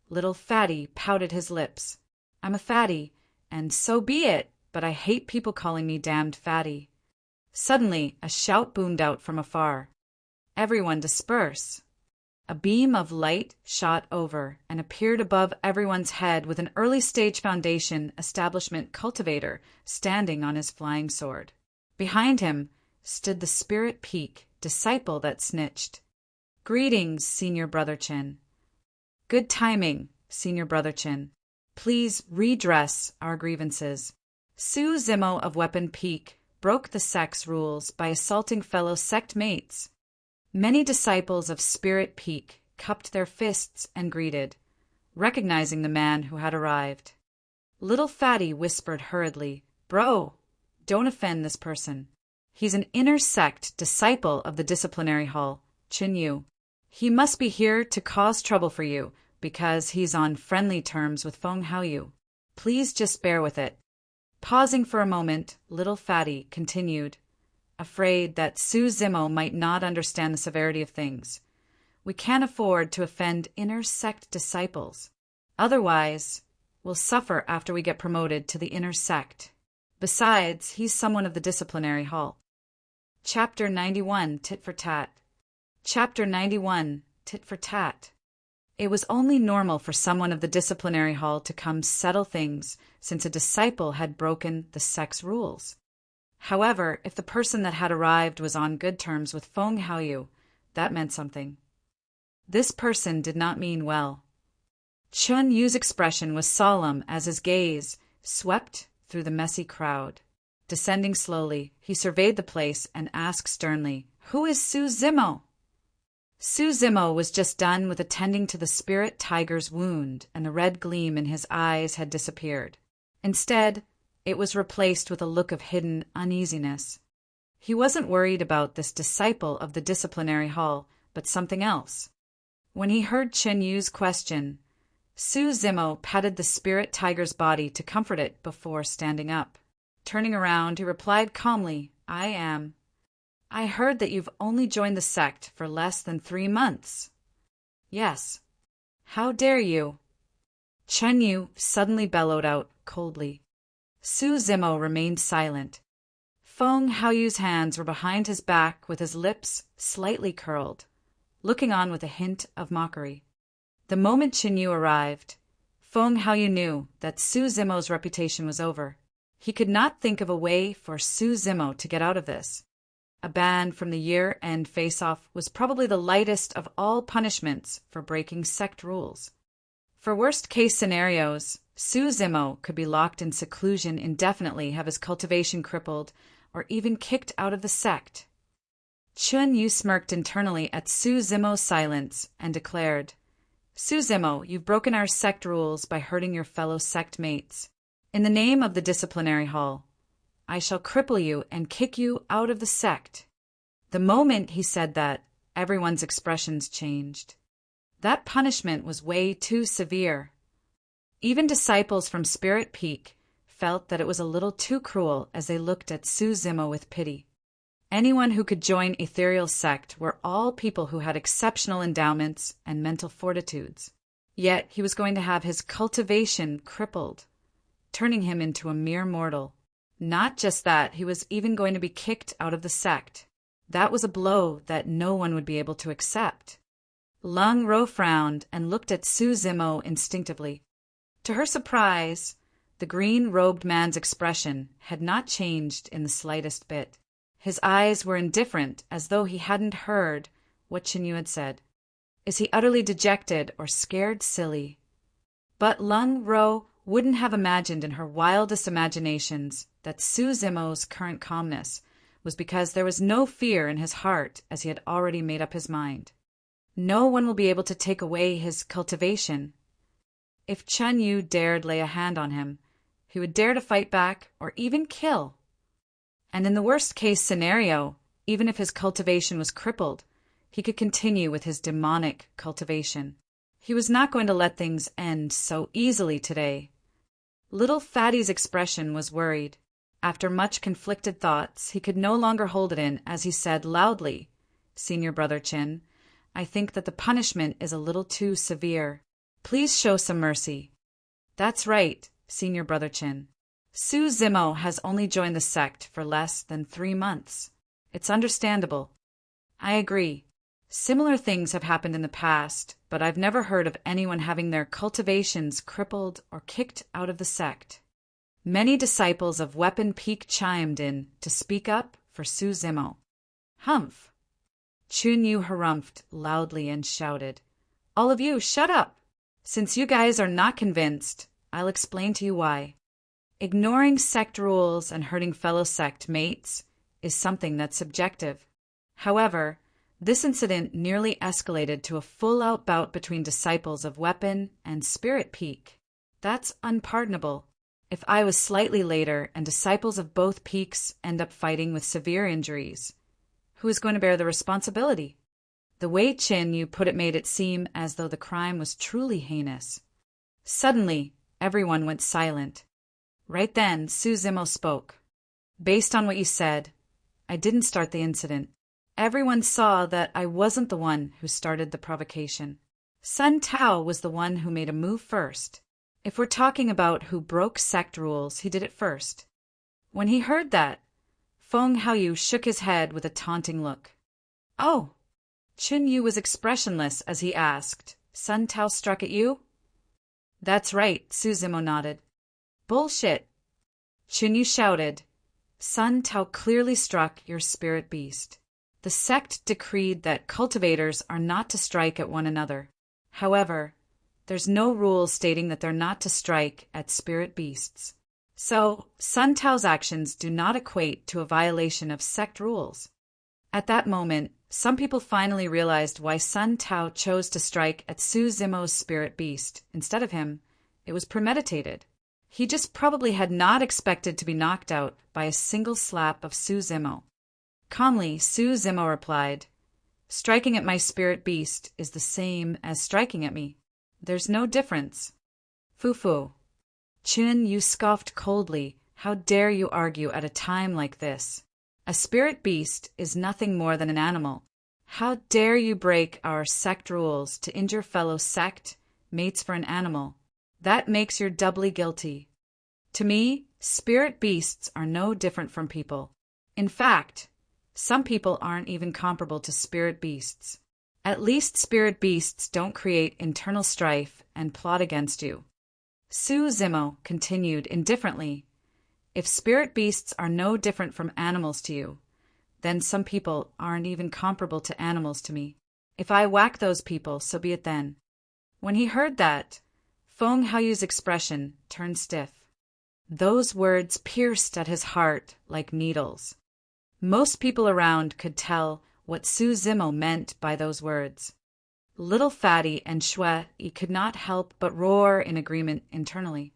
little Fatty pouted his lips. "I'm a fatty, and so be it, but I hate people calling me damned fatty." Suddenly, a shout boomed out from afar. "Everyone disperse." A beam of light shot over and appeared above everyone's head with an early-stage Foundation establishment cultivator standing on his flying sword. Behind him stood the Spirit Peak disciple that snitched. "Greetings, Senior Brother Chin." "Good timing, Senior Brother Chin. Please redress our grievances." Su Zimo of Weapon Peak broke the sect's rules by assaulting fellow sect mates. Many disciples of Spirit Peak cupped their fists and greeted, recognizing the man who had arrived. Little Fatty whispered hurriedly, "Bro, don't offend this person. He's an inner sect disciple of the disciplinary hall, Chin Yu. He must be here to cause trouble for you because he's on friendly terms with Feng Haoyu. Please just bear with it." Pausing for a moment, little Fatty continued, afraid that Su Zimo might not understand the severity of things. "We can't afford to offend inner sect disciples. Otherwise, we'll suffer after we get promoted to the inner sect. Besides, he's someone of the disciplinary hall." Chapter 91, Tit for Tat. Chapter 91, Tit for Tat. It was only normal for someone of the disciplinary hall to come settle things, since a disciple had broken the sect's rules. However, if the person that had arrived was on good terms with Feng Haoyu, that meant something. This person did not mean well. Chun Yu's expression was solemn as his gaze swept through the messy crowd. Descending slowly, he surveyed the place and asked sternly, "Who is Su Zimo?" Su Zimo was just done with attending to the spirit tiger's wound, and the red gleam in his eyes had disappeared. Instead, it was replaced with a look of hidden uneasiness. He wasn't worried about this disciple of the disciplinary hall, but something else. When he heard Chin Yu's question, Su Zimo patted the spirit tiger's body to comfort it before standing up. Turning around, he replied calmly, "I am. I heard that you've only joined the sect for less than 3 months." Yes. How dare you? Chen Yu suddenly bellowed out coldly. Su Zimo remained silent. Feng Haoyu's hands were behind his back with his lips slightly curled, looking on with a hint of mockery. The moment Chen Yu arrived, Feng Haoyu knew that Su Zimo's reputation was over. He could not think of a way for Su Zimo to get out of this. A ban from the year-end face-off was probably the lightest of all punishments for breaking sect rules. For worst-case scenarios, Su Zimo could be locked in seclusion indefinitely, have his cultivation crippled, or even kicked out of the sect. Chen Yu smirked internally at Su Zimo's silence and declared, Su Zimo, you've broken our sect rules by hurting your fellow sect mates. In the name of the disciplinary hall, I shall cripple you and kick you out of the sect. The moment he said that, everyone's expressions changed. That punishment was way too severe. Even disciples from Spirit Peak felt that it was a little too cruel as they looked at Su Zimo with pity. Anyone who could join Ethereal Sect were all people who had exceptional endowments and mental fortitudes. Yet he was going to have his cultivation crippled, turning him into a mere mortal. Not just that, he was even going to be kicked out of the sect. That was a blow that no one would be able to accept. Lung Ro frowned and looked at Su Zimo instinctively. To her surprise, the green-robed man's expression had not changed in the slightest bit. His eyes were indifferent, as though he hadn't heard what Chen Yu had said. Is he utterly dejected or scared silly? But Lung Ro wouldn't have imagined in her wildest imaginations that Su Zimo's current calmness was because there was no fear in his heart, as he had already made up his mind. No one will be able to take away his cultivation. If Chen Yu dared lay a hand on him, he would dare to fight back or even kill. And in the worst-case scenario, even if his cultivation was crippled, he could continue with his demonic cultivation. He was not going to let things end so easily today. Little Fatty's expression was worried. After much conflicted thoughts, he could no longer hold it in as he said loudly, Senior Brother Chin, I think that the punishment is a little too severe. Please show some mercy. That's right, Senior Brother Chin. Su Zimo has only joined the sect for less than 3 months. It's understandable. I agree. Similar things have happened in the past, but I've never heard of anyone having their cultivations crippled or kicked out of the sect. Many disciples of Weapon Peak chimed in to speak up for Su Zimo. Humph! Chun Yu harumphed loudly and shouted, All of you, shut up! Since you guys are not convinced, I'll explain to you why. Ignoring sect rules and hurting fellow sect mates is something that's subjective. However, this incident nearly escalated to a full-out bout between disciples of Weapon and Spirit Peak. That's unpardonable. If I was slightly later and disciples of both peaks end up fighting with severe injuries, who is going to bear the responsibility? The way Chin Yu put it made it seem as though the crime was truly heinous. Suddenly, everyone went silent. Right then, Su Zimo spoke. Based on what you said, I didn't start the incident. Everyone saw that I wasn't the one who started the provocation. Sun Tao was the one who made a move first. If we're talking about who broke sect rules, he did it first. When he heard that, Feng Haoyu shook his head with a taunting look. Oh! Chun Yu was expressionless as he asked, Sun Tao struck at you? That's right, Su Zimo nodded. Bullshit! Chun Yu shouted, Sun Tao clearly struck your spirit beast. The sect decreed that cultivators are not to strike at one another. However, there's no rule stating that they're not to strike at spirit beasts. So, Sun Tao's actions do not equate to a violation of sect rules. At that moment, some people finally realized why Sun Tao chose to strike at Su Zimo's spirit beast instead of him. It was premeditated. He just probably had not expected to be knocked out by a single slap of Su Zimo. Calmly, Su Zimo replied, Striking at my spirit beast is the same as striking at me. There's no difference. Fufu. Chun Yu scoffed coldly. How dare you argue at a time like this? A spirit beast is nothing more than an animal. How dare you break our sect rules to injure fellow sect mates for an animal? That makes you doubly guilty. To me, spirit beasts are no different from people. In fact, some people aren't even comparable to spirit beasts. At least spirit beasts don't create internal strife and plot against you. Su Zimo continued indifferently. If spirit beasts are no different from animals to you, then some people aren't even comparable to animals to me. If I whack those people, so be it then. When he heard that, Feng Haoyu's expression turned stiff. Those words pierced at his heart like needles. Most people around could tell what Su Zimo meant by those words. Little Fatty and Shui could not help but roar in agreement internally.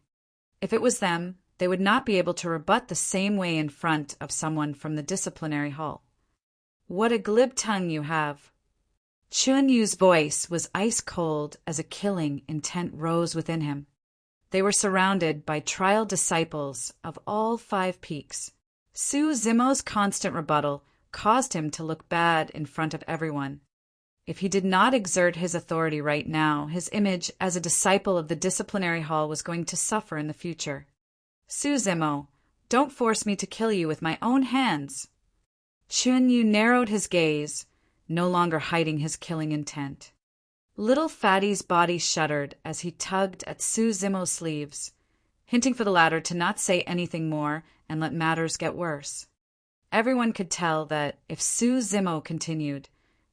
If it was them, they would not be able to rebut the same way in front of someone from the disciplinary hall. What a glib tongue you have! Chun Yu's voice was ice cold as a killing intent rose within him. They were surrounded by trial disciples of all 5 peaks. Su Zimo's constant rebuttal caused him to look bad in front of everyone. If he did not exert his authority right now, his image as a disciple of the disciplinary hall was going to suffer in the future. Su Zimo, don't force me to kill you with my own hands. Chun Yu narrowed his gaze, no longer hiding his killing intent. Little Fatty's body shuddered as he tugged at Su Zimo's sleeves, hinting for the latter to not say anything more and let matters get worse. Everyone could tell that if Su Zimo continued,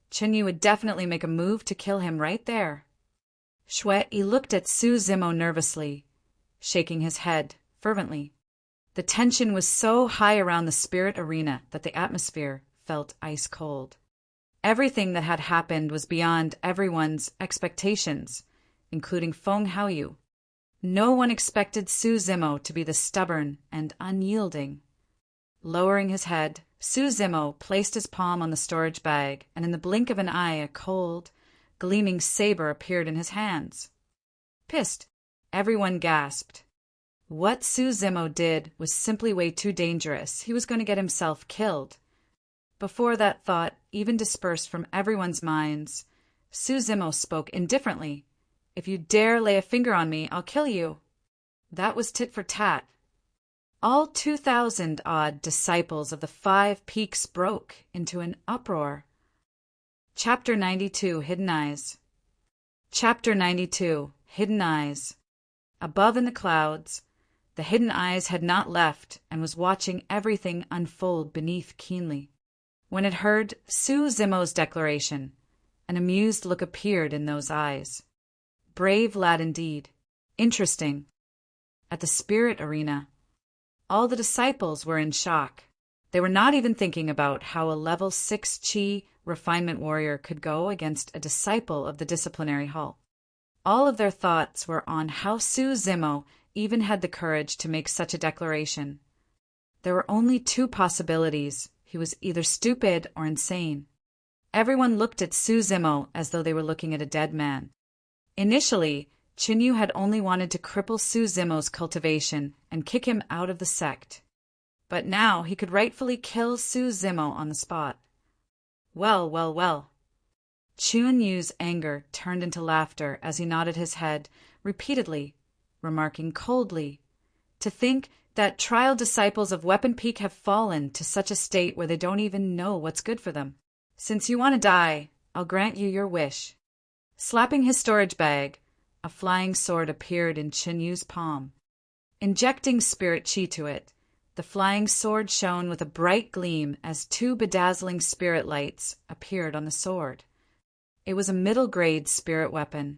Chun Yu would definitely make a move to kill him right there. Shui looked at Su Zimo nervously, shaking his head fervently. The tension was so high around the spirit arena that the atmosphere felt ice cold. Everything that had happened was beyond everyone's expectations, including Feng Haoyu. No one expected Su Zimo to be the stubborn and unyielding. Lowering his head, Su Zimo placed his palm on the storage bag, and in the blink of an eye a cold, gleaming saber appeared in his hands. Pissed, everyone gasped. What Su Zimo did was simply way too dangerous. He was going to get himself killed. Before that thought even dispersed from everyone's minds, Su Zimo spoke indifferently. If you dare lay a finger on me, I'll kill you. That was tit for tat. All 2,000-odd disciples of the 5 peaks broke into an uproar. Chapter 92, Hidden Eyes. Chapter 92, Hidden Eyes. Above in the clouds, the Hidden Eyes had not left and was watching everything unfold beneath keenly. When it heard Su Zimo's declaration, an amused look appeared in those eyes. Brave lad indeed. Interesting. At the spirit arena, all the disciples were in shock. They were not even thinking about how a level 6 Qi refinement warrior could go against a disciple of the disciplinary hall. All of their thoughts were on how Su Zimo even had the courage to make such a declaration. There were only 2 possibilities. He was either stupid or insane. Everyone looked at Su Zimo as though they were looking at a dead man. Initially, Chun Yu had only wanted to cripple Su Zimo's cultivation and kick him out of the sect. But now he could rightfully kill Su Zimo on the spot. Well, well, well. Chun Yu's anger turned into laughter as he nodded his head repeatedly, remarking coldly, "To think that trial disciples of Weapon Peak have fallen to such a state where they don't even know what's good for them. Since you want to die, I'll grant you your wish." Slapping his storage bag, a flying sword appeared in Chun Yu's palm. Injecting spirit chi to it, the flying sword shone with a bright gleam as 2 bedazzling spirit lights appeared on the sword. It was a middle-grade spirit weapon.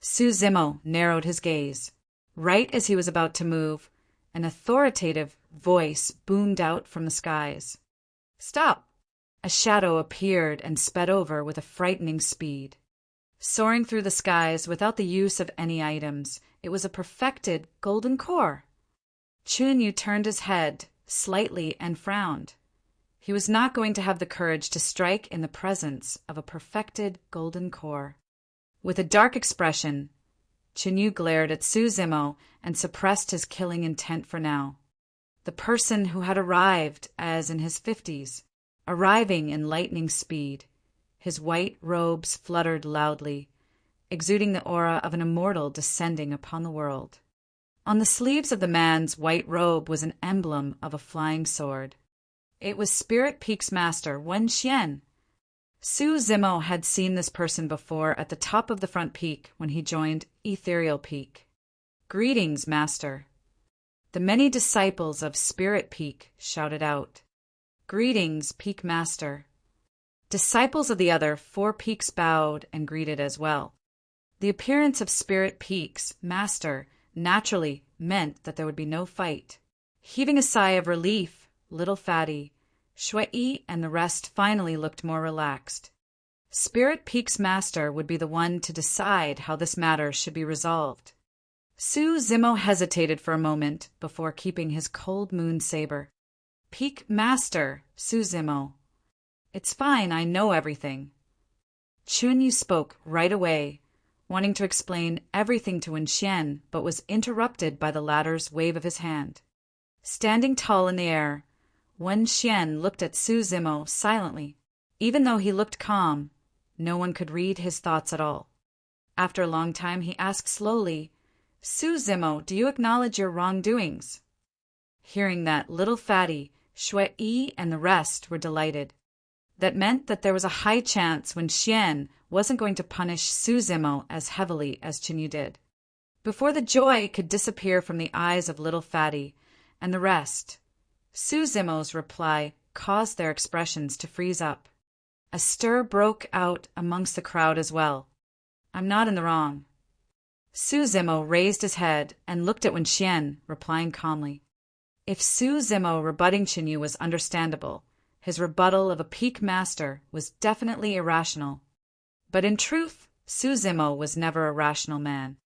Su Zimo narrowed his gaze. Right as he was about to move, an authoritative voice boomed out from the skies. "Stop!" A shadow appeared and sped over with a frightening speed. Soaring through the skies without the use of any items, it was a perfected golden core. Chun Yu turned his head slightly and frowned. He was not going to have the courage to strike in the presence of a perfected golden core. With a dark expression, Chun Yu glared at Su Zimo and suppressed his killing intent for now. The person who had arrived as in his 50s, arriving in lightning speed, His white robes fluttered loudly, exuding the aura of an immortal descending upon the world. On the sleeves of the man's white robe was an emblem of a flying sword. It was Spirit Peak's master, Wen Xian. Su Zimo had seen this person before at the top of the front peak when he joined Ethereal Peak. "Greetings, master." The many disciples of Spirit Peak shouted out. "Greetings, Peak Master." Disciples of the other 4 peaks bowed and greeted as well. The appearance of Spirit Peak's master naturally meant that there would be no fight. Heaving a sigh of relief, Little Fatty, Shui, and the rest finally looked more relaxed. Spirit Peak's master would be the one to decide how this matter should be resolved. Su Zimo hesitated for a moment before keeping his cold moon saber. "Peak Master, Su Zimo. It's fine, I know everything." Chunyu spoke right away, wanting to explain everything to Wen Xian, but was interrupted by the latter's wave of his hand. Standing tall in the air, Wen Xian looked at Su Zimo silently. Even though he looked calm, no one could read his thoughts at all. After a long time, he asked slowly, "Su Zimo, do you acknowledge your wrongdoings?" Hearing that, Little Fatty, Shui, and the rest were delighted. That meant that there was a high chance Wen Xian wasn't going to punish Su Zimo as heavily as Chinyu did. Before the joy could disappear from the eyes of Little Fatty and the rest, Su Zimo's reply caused their expressions to freeze up. A stir broke out amongst the crowd as well. "I'm not in the wrong." Su Zimo raised his head and looked at Wen Xian, replying calmly. If Su Zimo rebutting Chinyu was understandable, his rebuttal of a peak master was definitely irrational. But in truth, Su Zimo was never a rational man.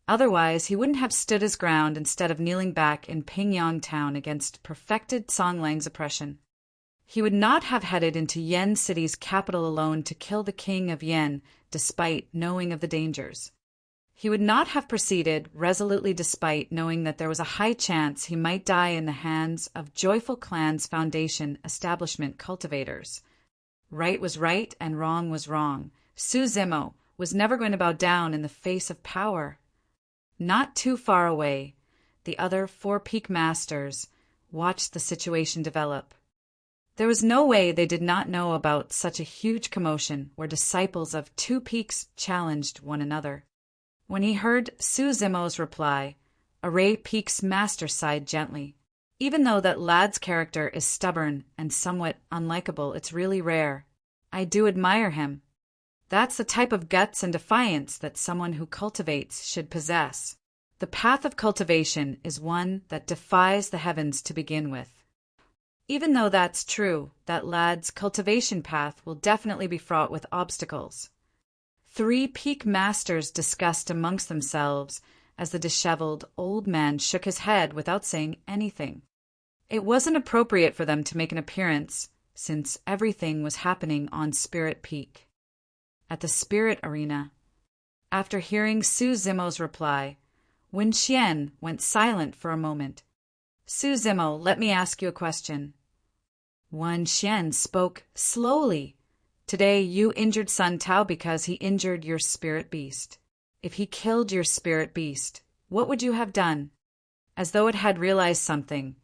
Otherwise, he wouldn't have stood his ground instead of kneeling back in Pingyang town against perfected Songlang's oppression. He would not have headed into Yen City's capital alone to kill the king of Yen, despite knowing of the dangers. He would not have proceeded resolutely despite knowing that there was a high chance he might die in the hands of Joyful Clan's Foundation establishment cultivators. Right was right and wrong was wrong. Su Zimo was never going to bow down in the face of power. Not too far away, the other 4 peak masters watched the situation develop. There was no way they did not know about such a huge commotion where disciples of 2 peaks challenged one another. When he heard Su Zimo's reply, Array Peak's master sighed gently. "Even though that lad's character is stubborn and somewhat unlikable, it's really rare. I do admire him. That's the type of guts and defiance that someone who cultivates should possess. The path of cultivation is one that defies the heavens to begin with." Even though that's true, that lad's cultivation path will definitely be fraught with obstacles. 3 peak masters discussed amongst themselves as the disheveled old man shook his head without saying anything. It wasn't appropriate for them to make an appearance, since everything was happening on Spirit Peak. At the Spirit Arena, after hearing Su Zimo's reply, Wen Xian went silent for a moment. "Su Zimo, let me ask you a question." Wen Xian spoke slowly. "Today you injured Sun Tao because he injured your spirit beast. If he killed your spirit beast, what would you have done?" As though it had realized something,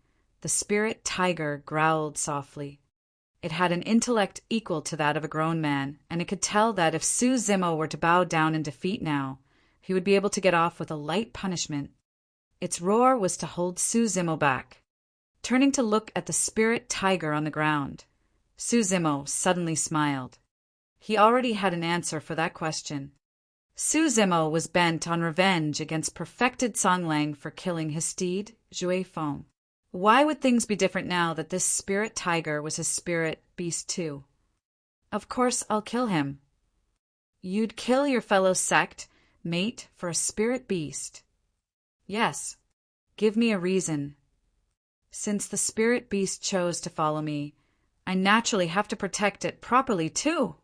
the spirit tiger growled softly. It had an intellect equal to that of a grown man, and it could tell that if Su Zimo were to bow down in defeat now, he would be able to get off with a light punishment. Its roar was to hold Su Zimo back. Turning to look at the spirit tiger on the ground, Su Zimo suddenly smiled. He already had an answer for that question. Su Zimo was bent on revenge against perfected Songlang for killing his steed, Jue Feng. Why would things be different now that this spirit tiger was his spirit beast too? "Of course I'll kill him." "You'd kill your fellow sect mate for a spirit beast?" "Yes." "Give me a reason." "Since the spirit beast chose to follow me, I naturally have to protect it properly too."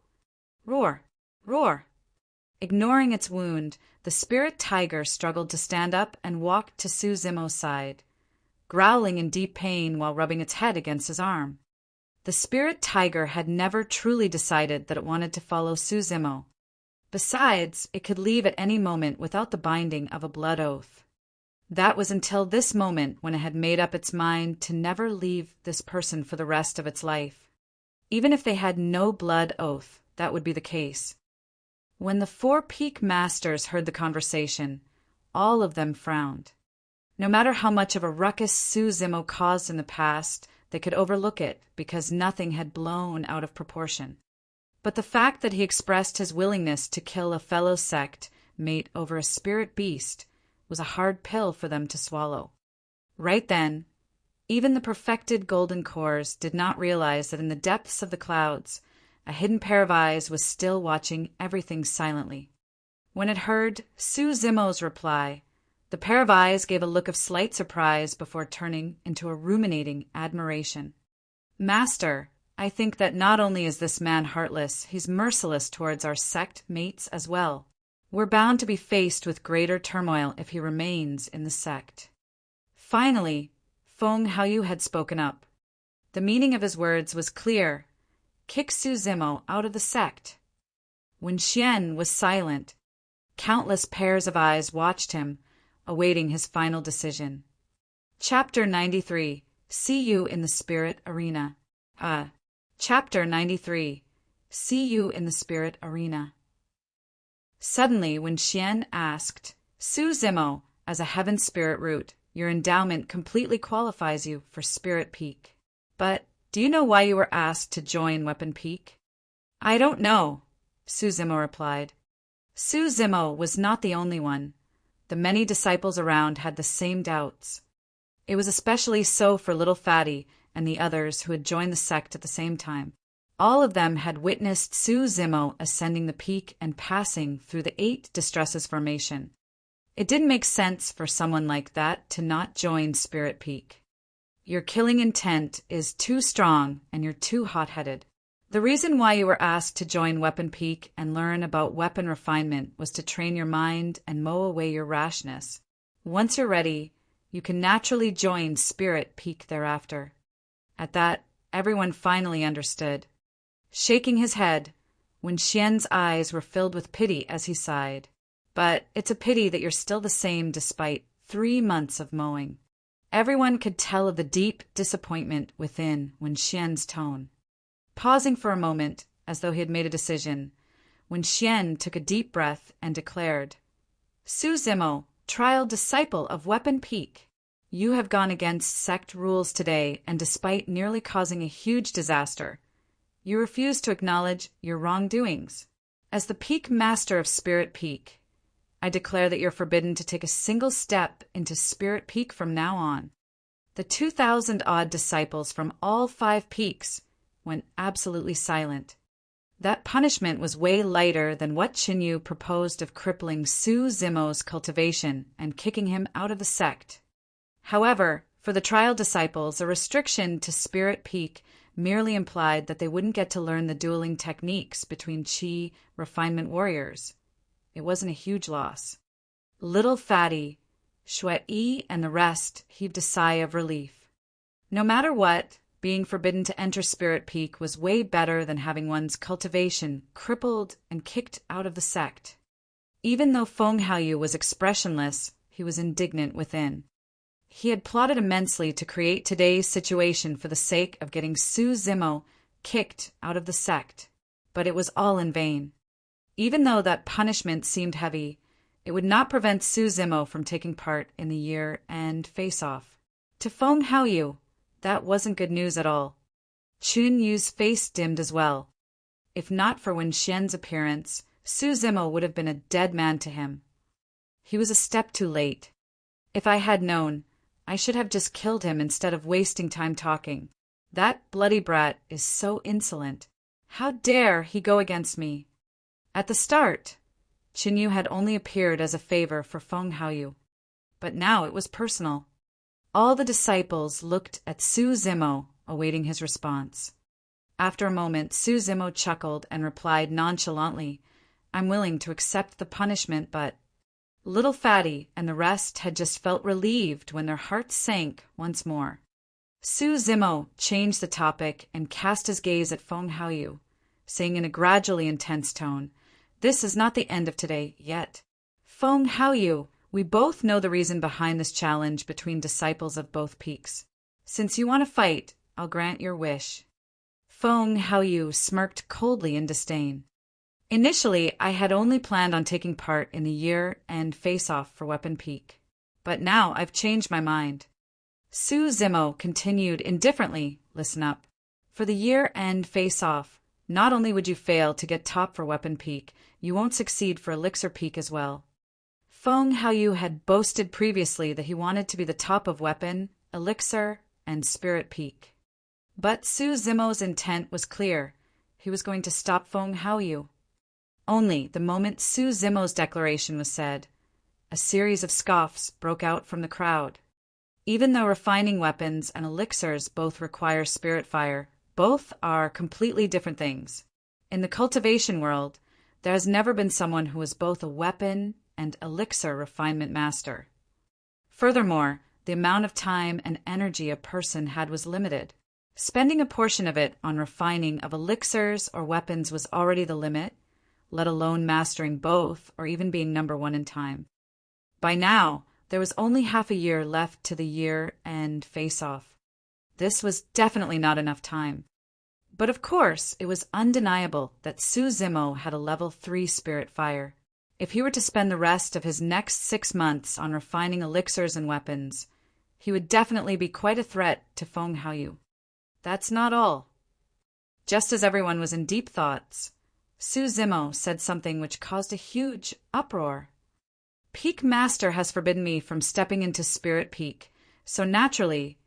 Roar! Roar! Ignoring its wound, the spirit tiger struggled to stand up and walked to Su Zimo's side, growling in deep pain while rubbing its head against his arm. The spirit tiger had never truly decided that it wanted to follow Suzimo. Besides, it could leave at any moment without the binding of a blood oath. That was until this moment when it had made up its mind to never leave this person for the rest of its life. Even if they had no blood oath, that would be the case. When the 4 peak masters heard the conversation, all of them frowned. No matter how much of a ruckus Suzimo caused in the past, they could overlook it because nothing had blown out of proportion. But the fact that he expressed his willingness to kill a fellow sect mate over a spirit beast was a hard pill for them to swallow. Right then, even the perfected golden cores did not realize that in the depths of the clouds, a hidden pair of eyes was still watching everything silently. When it heard Suzimo's reply, the pair of eyes gave a look of slight surprise before turning into a ruminating admiration. "Master, I think that not only is this man heartless, he's merciless towards our sect mates as well. We're bound to be faced with greater turmoil if he remains in the sect." Finally, Feng Haoyu had spoken up. The meaning of his words was clear. Kick Suzimo out of the sect. When Xian was silent, countless pairs of eyes watched him, awaiting his final decision. Chapter 93. See you in the spirit arena. Chapter 93. See you in the spirit arena. Suddenly, when Xian asked, "Suzimo, as a heaven spirit root, your endowment completely qualifies you for Spirit Peak. But do you know why you were asked to join Weapon Peak?" "I don't know," Suzimo replied. Suzimo was not the only one. The many disciples around had the same doubts. It was especially so for Little Fatty and the others who had joined the sect at the same time. All of them had witnessed Suzimo ascending the peak and passing through the 8 distresses formation. It didn't make sense for someone like that to not join Spirit Peak. Your killing intent is too strong and you're too hot-headed. The reason why you were asked to join Weapon Peak and learn about weapon refinement was to train your mind and mow away your rashness. Once you're ready, you can naturally join Spirit Peak thereafter. At that, everyone finally understood. Shaking his head, when Xian's eyes were filled with pity as he sighed. "But it's a pity that you're still the same despite 3 months of mowing." Everyone could tell of the deep disappointment within when Xian's tone. Pausing for a moment, as though he had made a decision, when Xian took a deep breath and declared, "Suzimo, trial disciple of Weapon Peak, you have gone against sect rules today, and despite nearly causing a huge disaster, you refuse to acknowledge your wrongdoings. As the Peak Master of Spirit Peak, I declare that you're forbidden to take a single step into Spirit Peak from now on." The 2,000-odd disciples from all 5 peaks went absolutely silent. That punishment was way lighter than what Qinyu proposed of crippling Suzimo's cultivation and kicking him out of the sect. However, for the trial disciples, a restriction to Spirit Peak merely implied that they wouldn't get to learn the dueling techniques between Qi refinement warriors. It wasn't a huge loss. Little Fatty, Shui, and the rest heaved a sigh of relief. No matter what, being forbidden to enter Spirit Peak was way better than having one's cultivation crippled and kicked out of the sect. Even though Feng Haoyu was expressionless, he was indignant within. He had plotted immensely to create today's situation for the sake of getting Suzimo kicked out of the sect, but it was all in vain. Even though that punishment seemed heavy, it would not prevent Suzimo from taking part in the year-end face-off. To Feng Haoyu, that wasn't good news at all. Chun Yu's face dimmed as well. If not for Wen Xian's appearance, Suzimo would have been a dead man to him. He was a step too late. If I had known, I should have just killed him instead of wasting time talking. That bloody brat is so insolent. How dare he go against me? At the start, Qinyu had only appeared as a favor for Feng Haoyu, but now it was personal. All the disciples looked at Suzimo, awaiting his response. After a moment, Suzimo chuckled and replied nonchalantly, "I'm willing to accept the punishment, but—" Little Fatty and the rest had just felt relieved when their hearts sank once more. Su Zimo changed the topic and cast his gaze at Feng Haoyu, saying in a gradually intense tone, "This is not the end of today yet. Feng Haoyu, we both know the reason behind this challenge between disciples of both peaks. Since you want to fight, I'll grant your wish." Feng Haoyu smirked coldly in disdain. "Initially, I had only planned on taking part in the year-end face-off for Weapon Peak. But now I've changed my mind." Su Zimo continued indifferently, "Listen up. For the year-end face-off, not only would you fail to get top for Weapon Peak, you won't succeed for Elixir Peak as well." Feng Haoyu had boasted previously that he wanted to be the top of Weapon, Elixir, and Spirit Peak. But Su Zimo's intent was clear. He was going to stop Feng Haoyu. Only the moment Su Zimo's declaration was said, a series of scoffs broke out from the crowd. Even though refining weapons and elixirs both require spirit fire, both are completely different things. In the cultivation world, there has never been someone who was both a weapon and elixir refinement master. Furthermore, the amount of time and energy a person had was limited. Spending a portion of it on refining of elixirs or weapons was already the limit, let alone mastering both or even being number one in time. By now, there was only half a year left to the year-end face-off. This was definitely not enough time. But of course, it was undeniable that Su Zimo had a level 3 spirit fire. If he were to spend the rest of his next 6 months on refining elixirs and weapons, he would definitely be quite a threat to Feng Haoyu. That's not all. Just as everyone was in deep thoughts, Su Zimo said something which caused a huge uproar. "Peak Master has forbidden me from stepping into Spirit Peak, so naturally,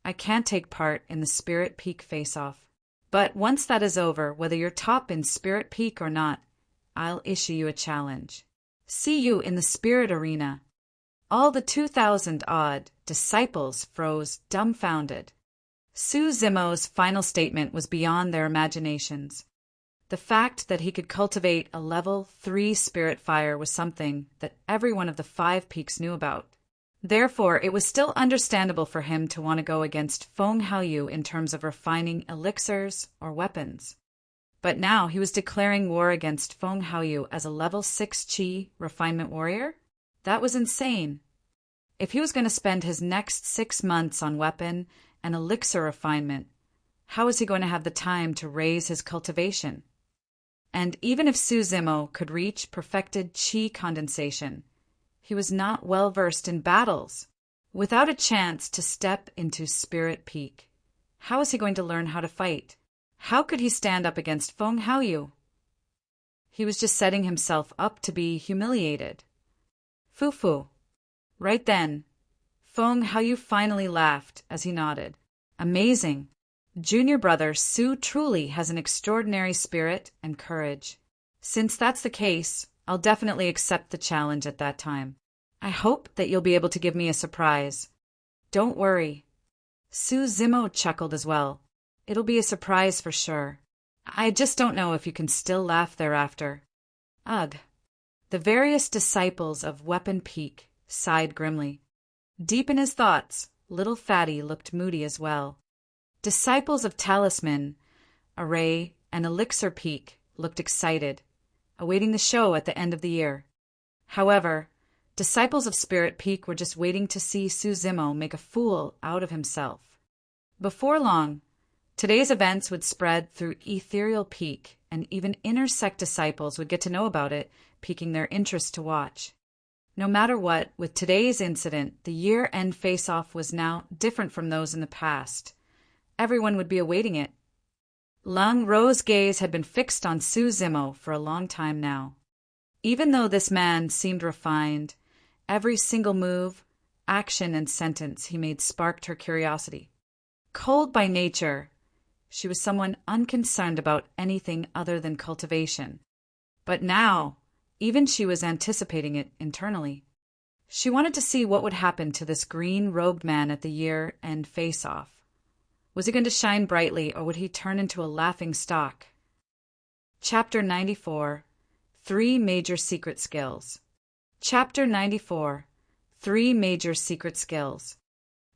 I can't take part in the Spirit Peak face-off. But once that is over, whether you're top in Spirit Peak or not, I'll issue you a challenge. See you in the Spirit Arena." All the 2,000-odd disciples froze dumbfounded. Su Zimo's final statement was beyond their imaginations. The fact that he could cultivate a level 3 spirit fire was something that every one of the 5 peaks knew about. Therefore, it was still understandable for him to want to go against Feng Haoyu in terms of refining elixirs or weapons. But now he was declaring war against Feng Haoyu as a level 6 Qi refinement warrior? That was insane. If he was going to spend his next 6 months on weapon and elixir refinement, how was he going to have the time to raise his cultivation? And even if Su Zimo could reach perfected Qi condensation, he was not well versed in battles. Without a chance to step into Spirit Peak, how was he going to learn how to fight? How could he stand up against Feng Haoyu? He was just setting himself up to be humiliated. Fufu. Right then, Feng Haoyu finally laughed as he nodded. "Amazing. Junior brother Su truly has an extraordinary spirit and courage. Since that's the case, I'll definitely accept the challenge at that time. I hope that you'll be able to give me a surprise." "Don't worry." Su Zimo chuckled as well. "It'll be a surprise for sure. I just don't know if you can still laugh thereafter." Ugh. The various disciples of Weapon Peak sighed grimly. Deep in his thoughts, little Fatty looked moody as well. Disciples of Talisman, Array, and Elixir Peak looked excited, awaiting the show at the end of the year. However, disciples of Spirit Peak were just waiting to see Su Zimo make a fool out of himself. Before long, today's events would spread through Ethereal Peak, and even inner sect disciples would get to know about it, piquing their interest to watch. No matter what, with today's incident, the year-end face-off was now different from those in the past. Everyone would be awaiting it. Lung Ro's gaze had been fixed on Su Zimo for a long time now. Even though this man seemed refined, every single move, action, and sentence he made sparked her curiosity. Cold by nature, she was someone unconcerned about anything other than cultivation. But now, even she was anticipating it internally. She wanted to see what would happen to this green-robed man at the year-end face-off. Was he going to shine brightly, or would he turn into a laughing stock? Chapter 94. 3 Major Secret Skills. Chapter 94. 3 Major Secret Skills.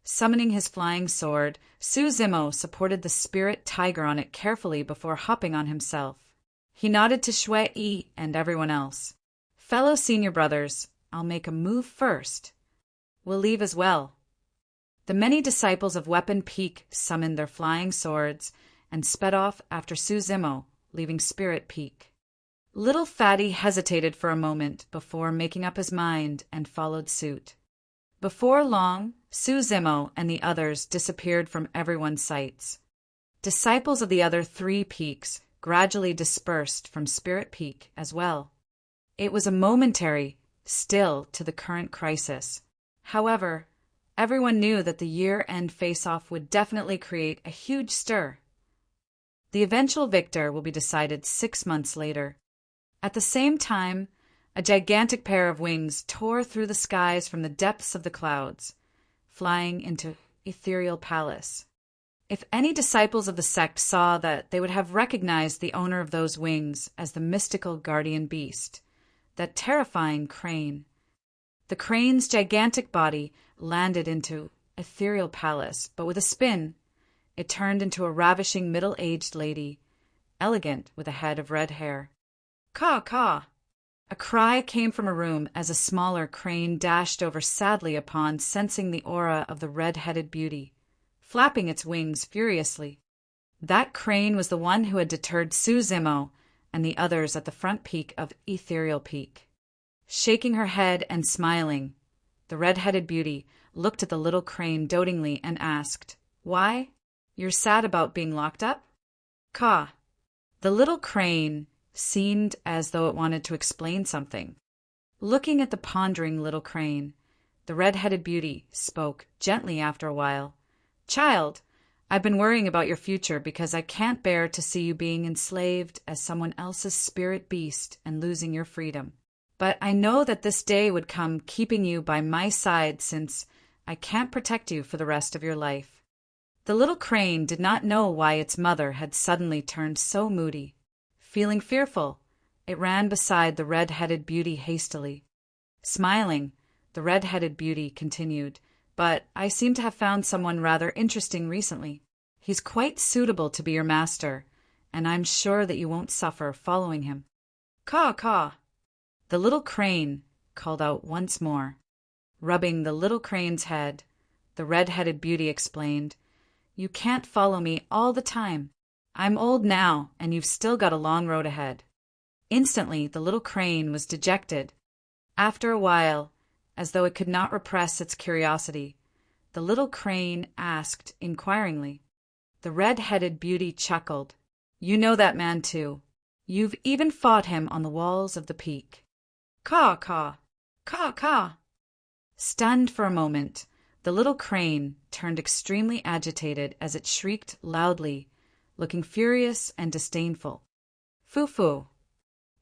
Summoning his flying sword, Su Zimo supported the spirit tiger on it carefully before hopping on himself. He nodded to Shui Yi and everyone else. Fellow senior brothers, I'll make a move first. We'll leave as well. The many disciples of Weapon Peak summoned their flying swords and sped off after Su Zimo, leaving Spirit Peak. Little Fatty hesitated for a moment before making up his mind and followed suit. Before long, Su Zimo and the others disappeared from everyone's sights. Disciples of the other 3 peaks gradually dispersed from Spirit Peak as well. It was a momentary still to the current crisis. However, everyone knew that the year-end face-off would definitely create a huge stir. The eventual victor will be decided 6 months later. At the same time, a gigantic pair of wings tore through the skies from the depths of the clouds, flying into Ethereal Palace. If any disciples of the sect saw that, they would have recognized the owner of those wings as the mystical guardian beast, that terrifying crane. The crane's gigantic body landed into Ethereal Palace, but with a spin, it turned into a ravishing middle-aged lady, elegant with a head of red hair. Caw, caw! A cry came from a room as a smaller crane dashed over sadly upon sensing the aura of the red-headed beauty, flapping its wings furiously. That crane was the one who had deterred Su Zimo and the others at the front peak of Ethereal Peak. Shaking her head and smiling, the red-headed beauty looked at the little crane dotingly and asked, "Why? You're sad about being locked up?" Caw. The little crane seemed as though it wanted to explain something. Looking at the pondering little crane, the red-headed beauty spoke gently after a while. "Child, I've been worrying about your future because I can't bear to see you being enslaved as someone else's spirit beast and losing your freedom. But I know that this day would come keeping you by my side since I can't protect you for the rest of your life." The little crane did not know why its mother had suddenly turned so moody. Feeling fearful, it ran beside the red-headed beauty hastily. Smiling, the red-headed beauty continued, "But I seem to have found someone rather interesting recently. He's quite suitable to be your master, and I'm sure that you won't suffer following him." "Caw, caw!" The little crane called out once more. Rubbing the little crane's head, the red-headed beauty explained, "You can't follow me all the time. I'm old now, and you've still got a long road ahead." Instantly, the little crane was dejected. After a while, as though it could not repress its curiosity, the little crane asked inquiringly. The red-headed beauty chuckled. "You know that man too. You've even fought him on the walls of the peak." "Caw, caw! Caw, caw!" Stunned for a moment, the little crane turned extremely agitated as it shrieked loudly, looking furious and disdainful. "Foo-foo!"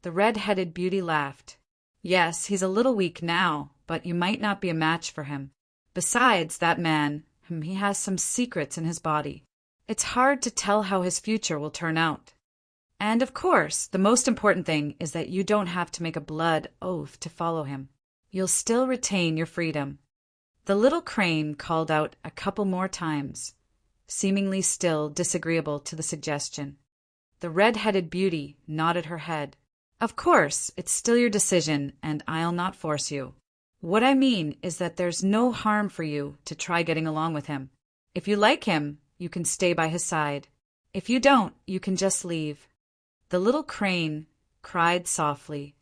The red-headed beauty laughed. "Yes, he's a little weak now, but you might not be a match for him. Besides, that man, he has some secrets in his body. It's hard to tell how his future will turn out. And of course, the most important thing is that you don't have to make a blood oath to follow him. You'll still retain your freedom." The little crane called out a couple more times, seemingly still disagreeable to the suggestion. The red-headed beauty nodded her head. "Of course, it's still your decision, and I'll not force you. What I mean is that there's no harm for you to try getting along with him. If you like him, you can stay by his side. If you don't, you can just leave." The little crane cried softly.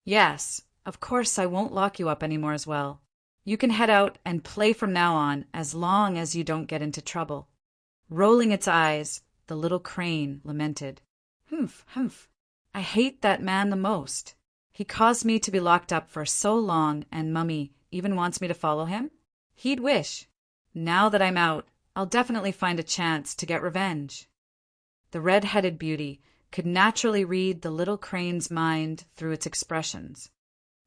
"Yes, of course I won't lock you up anymore as well. You can head out and play from now on as long as you don't get into trouble." Rolling its eyes, the little crane lamented. "Humph, humph. I hate that man the most. He caused me to be locked up for so long, and Mummy even wants me to follow him? He'd wish. Now that I'm out, I'll definitely find a chance to get revenge." The red-headed beauty could naturally read the little crane's mind through its expressions.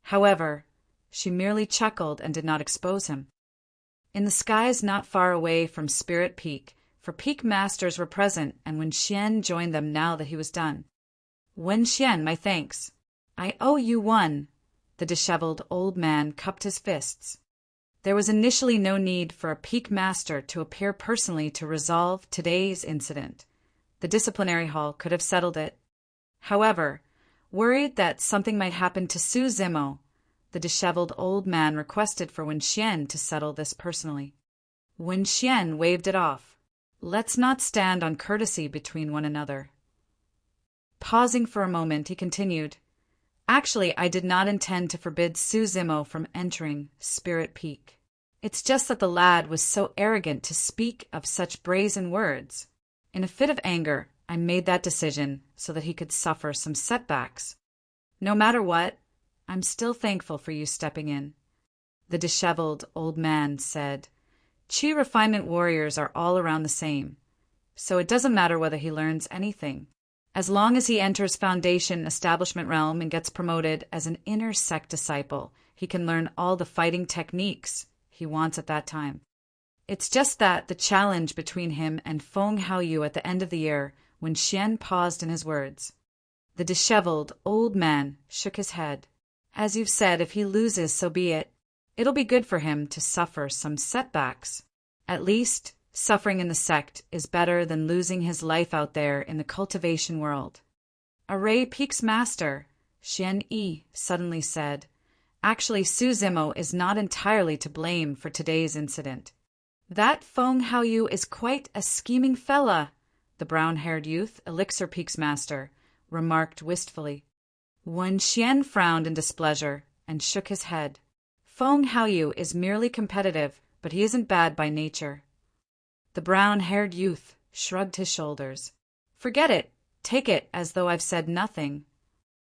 However, she merely chuckled and did not expose him. In the skies not far away from Spirit Peak, for Peak Masters were present, and Wen Xian joined them now that he was done. "Wen Xian, my thanks. I owe you one." The disheveled old man cupped his fists. There was initially no need for a peak master to appear personally to resolve today's incident. The disciplinary hall could have settled it. However, worried that something might happen to Su Zimo, the disheveled old man requested for Wen Xian to settle this personally. Wen Xian waved it off. Let's not stand on courtesy between one another. Pausing for a moment, he continued, Actually, I did not intend to forbid Su Zimo from entering Spirit Peak. It's just that the lad was so arrogant to speak of such brazen words. In a fit of anger, I made that decision so that he could suffer some setbacks. No matter what, I'm still thankful for you stepping in. The disheveled old man said, Qi refinement warriors are all around the same, so it doesn't matter whether he learns anything. As long as he enters Foundation Establishment Realm and gets promoted as an inner sect disciple, he can learn all the fighting techniques he wants at that time. It's just that the challenge between him and Feng Haoyu at the end of the year, when Xian paused in his words. The disheveled old man shook his head. As you've said, if he loses, so be it. It'll be good for him to suffer some setbacks. At least, suffering in the sect is better than losing his life out there in the cultivation world. Array Peak's master, Xian Yi, suddenly said, Actually, Su Zimo is not entirely to blame for today's incident. That Feng Haoyu is quite a scheming fella, the brown-haired youth, Elixir Peak's master, remarked wistfully. Wen Xian frowned in displeasure and shook his head. Feng Haoyu is merely competitive, but he isn't bad by nature. The brown-haired youth shrugged his shoulders. Forget it. Take it as though I've said nothing.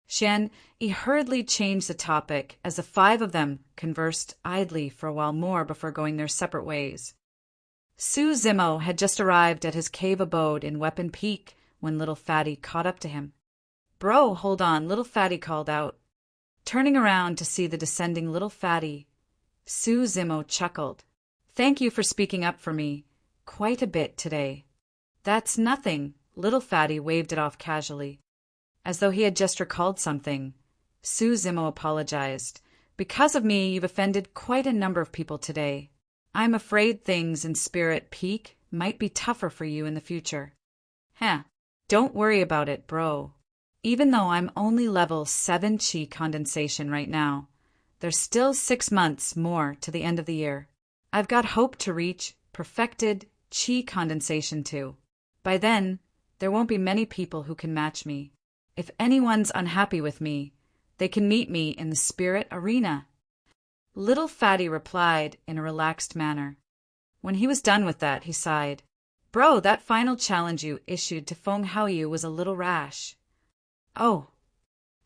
Xian Yi hurriedly changed the topic as the five of them conversed idly for a while more before going their separate ways. Su Zimo had just arrived at his cave abode in Weapon Peak when Little Fatty caught up to him. Bro, hold on, Little Fatty called out. Turning around to see the descending Little Fatty, Su Zimo chuckled. Thank you for speaking up for me. Quite a bit today. That's nothing, Little Fatty waved it off casually. As though he had just recalled something, Su Zimo apologized. Because of me, you've offended quite a number of people today. I'm afraid things in Spirit Peak might be tougher for you in the future. Don't worry about it, bro. Even though I'm only level 7 Qi condensation right now, there's still 6 months more to the end of the year. I've got hope to reach perfected Qi condensation too. By then, there won't be many people who can match me. If anyone's unhappy with me, they can meet me in the spirit arena. Little Fatty replied in a relaxed manner. When he was done with that, he sighed. Bro, that final challenge you issued to Feng Haoyu was a little rash. Oh.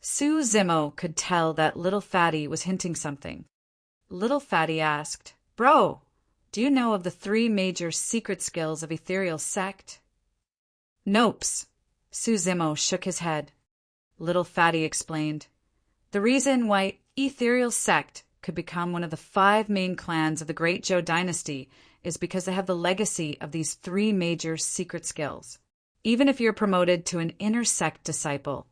Su Zimo could tell that Little Fatty was hinting something. Little Fatty asked, Bro, do you know of the 3 major secret skills of Ethereal Sect? Nopes. Su Zimo shook his head. Little Fatty explained. The reason why Ethereal Sect could become one of the 5 main clans of the Great Zhou dynasty is because they have the legacy of these 3 major secret skills. Even if you're promoted to an inner sect disciple,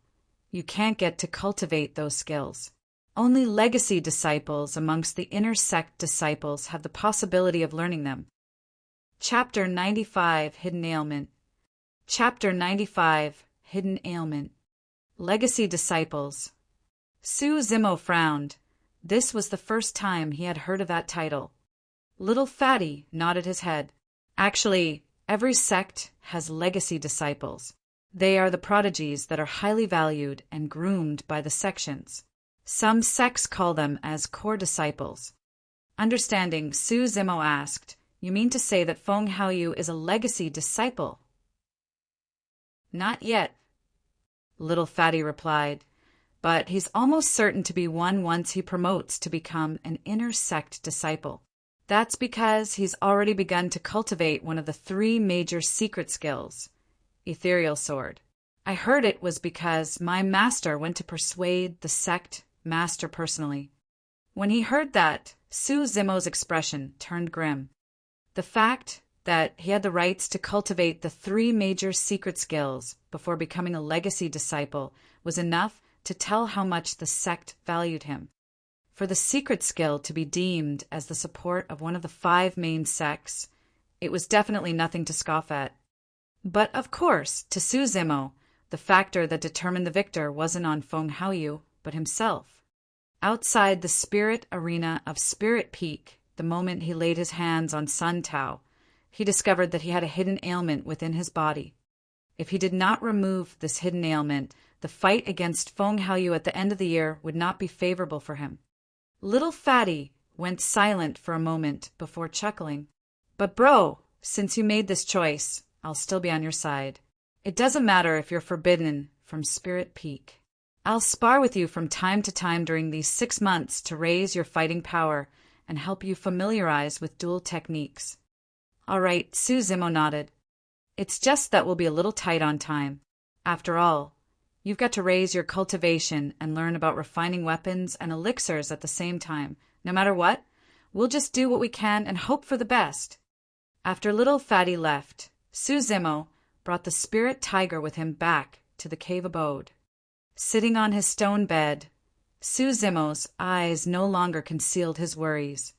you can't get to cultivate those skills. Only legacy disciples amongst the inner sect disciples have the possibility of learning them. Chapter 95, Hidden Ailment. Chapter 95, Hidden Ailment. Legacy Disciples. Su Zimo frowned. This was the first time he had heard of that title. Little Fatty nodded his head. Actually, every sect has legacy disciples. They are the prodigies that are highly valued and groomed by the sections. Some sects call them as core disciples. Understanding, Su Zimo asked, You mean to say that Feng Haoyu is a legacy disciple? Not yet, Little Fatty replied, but he's almost certain to be one once he promotes to become an inner sect disciple. That's because he's already begun to cultivate one of the 3 major secret skills, Ethereal Sword. I heard it was because my master went to persuade the sect master personally. When he heard that, Su Zimo's expression turned grim. The fact that he had the rights to cultivate the 3 major secret skills before becoming a legacy disciple was enough to tell how much the sect valued him. For the secret skill to be deemed as the support of one of the 5 main sects, it was definitely nothing to scoff at. But of course, to Su Zimo, the factor that determined the victor wasn't on Feng Haoyu, but himself. Outside the spirit arena of Spirit Peak, the moment he laid his hands on Sun Tao, he discovered that he had a hidden ailment within his body. If he did not remove this hidden ailment, the fight against Feng Haoyu at the end of the year would not be favorable for him. Little Fatty went silent for a moment before chuckling. But bro, since you made this choice, I'll still be on your side. It doesn't matter if you're forbidden from Spirit Peak. I'll spar with you from time to time during these 6 months to raise your fighting power and help you familiarize with dual techniques. All right, Su Zimo nodded. It's just that we'll be a little tight on time. After all, you've got to raise your cultivation and learn about refining weapons and elixirs at the same time. No matter what, we'll just do what we can and hope for the best. After little Fatty left, Su Zimo brought the spirit tiger with him back to the cave abode. Sitting on his stone bed, Su Zimo's eyes no longer concealed his worries.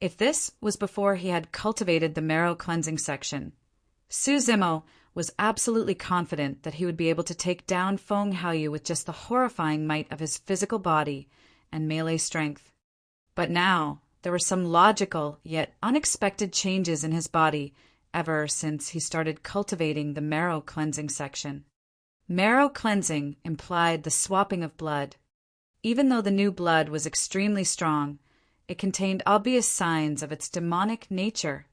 If this was before he had cultivated the marrow cleansing section, Su Zimo was absolutely confident that he would be able to take down Feng Haoyu with just the horrifying might of his physical body and melee strength. But now, there were some logical yet unexpected changes in his body ever since he started cultivating the marrow cleansing section. Marrow cleansing implied the swapping of blood. Even though the new blood was extremely strong, it contained obvious signs of its demonic nature.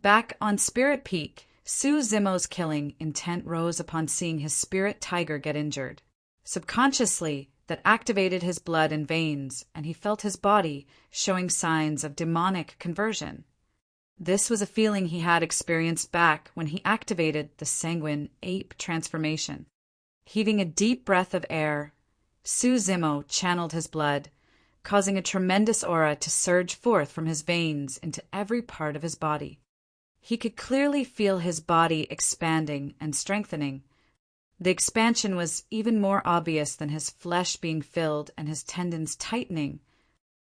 Back on Spirit Peak, Su Zimo's killing intent rose upon seeing his spirit tiger get injured. Subconsciously, that activated his blood and veins, and he felt his body showing signs of demonic conversion. This was a feeling he had experienced back when he activated the sanguine ape transformation. Heaving a deep breath of air, Su Zimo channeled his blood, causing a tremendous aura to surge forth from his veins into every part of his body. He could clearly feel his body expanding and strengthening. The expansion was even more obvious than his flesh being filled and his tendons tightening.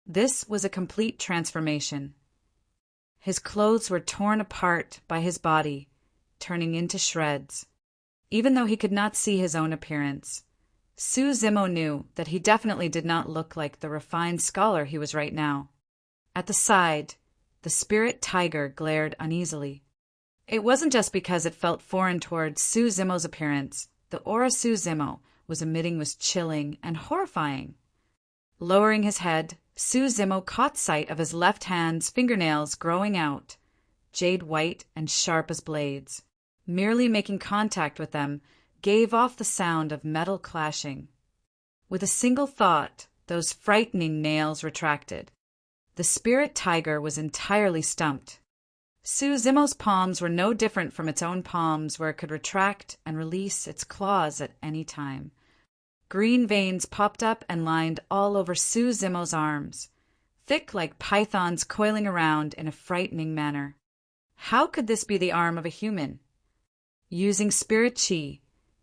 This was a complete transformation. His clothes were torn apart by his body, turning into shreds. Even though he could not see his own appearance, Su Zimo knew that he definitely did not look like the refined scholar he was right now. At the side, the spirit tiger glared uneasily. It wasn't just because it felt foreign towards Su Zimo's appearance. The aura Su Zimo was emitting was chilling and horrifying. Lowering his head, Su Zimo caught sight of his left hand's fingernails growing out, jade white and sharp as blades. Merely making contact with them gave off the sound of metal clashing. With a single thought, those frightening nails retracted. The spirit tiger was entirely stumped. Su Zimo's palms were no different from its own palms, where it could retract and release its claws at any time. Green veins popped up and lined all over Su Zimo's arms, thick like pythons coiling around in a frightening manner. How could this be the arm of a human? Using spirit chi,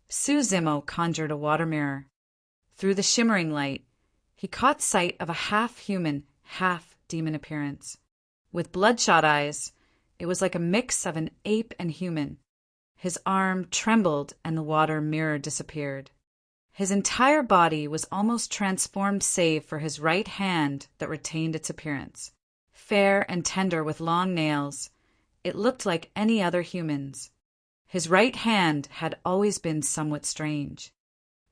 Su Zimo conjured a water mirror. Through the shimmering light, he caught sight of a half-human, half-demon appearance. With bloodshot eyes, it was like a mix of an ape and human. His arm trembled and the water mirror disappeared. His entire body was almost transformed save for his right hand that retained its appearance. Fair and tender with long nails, it looked like any other human's. His right hand had always been somewhat strange.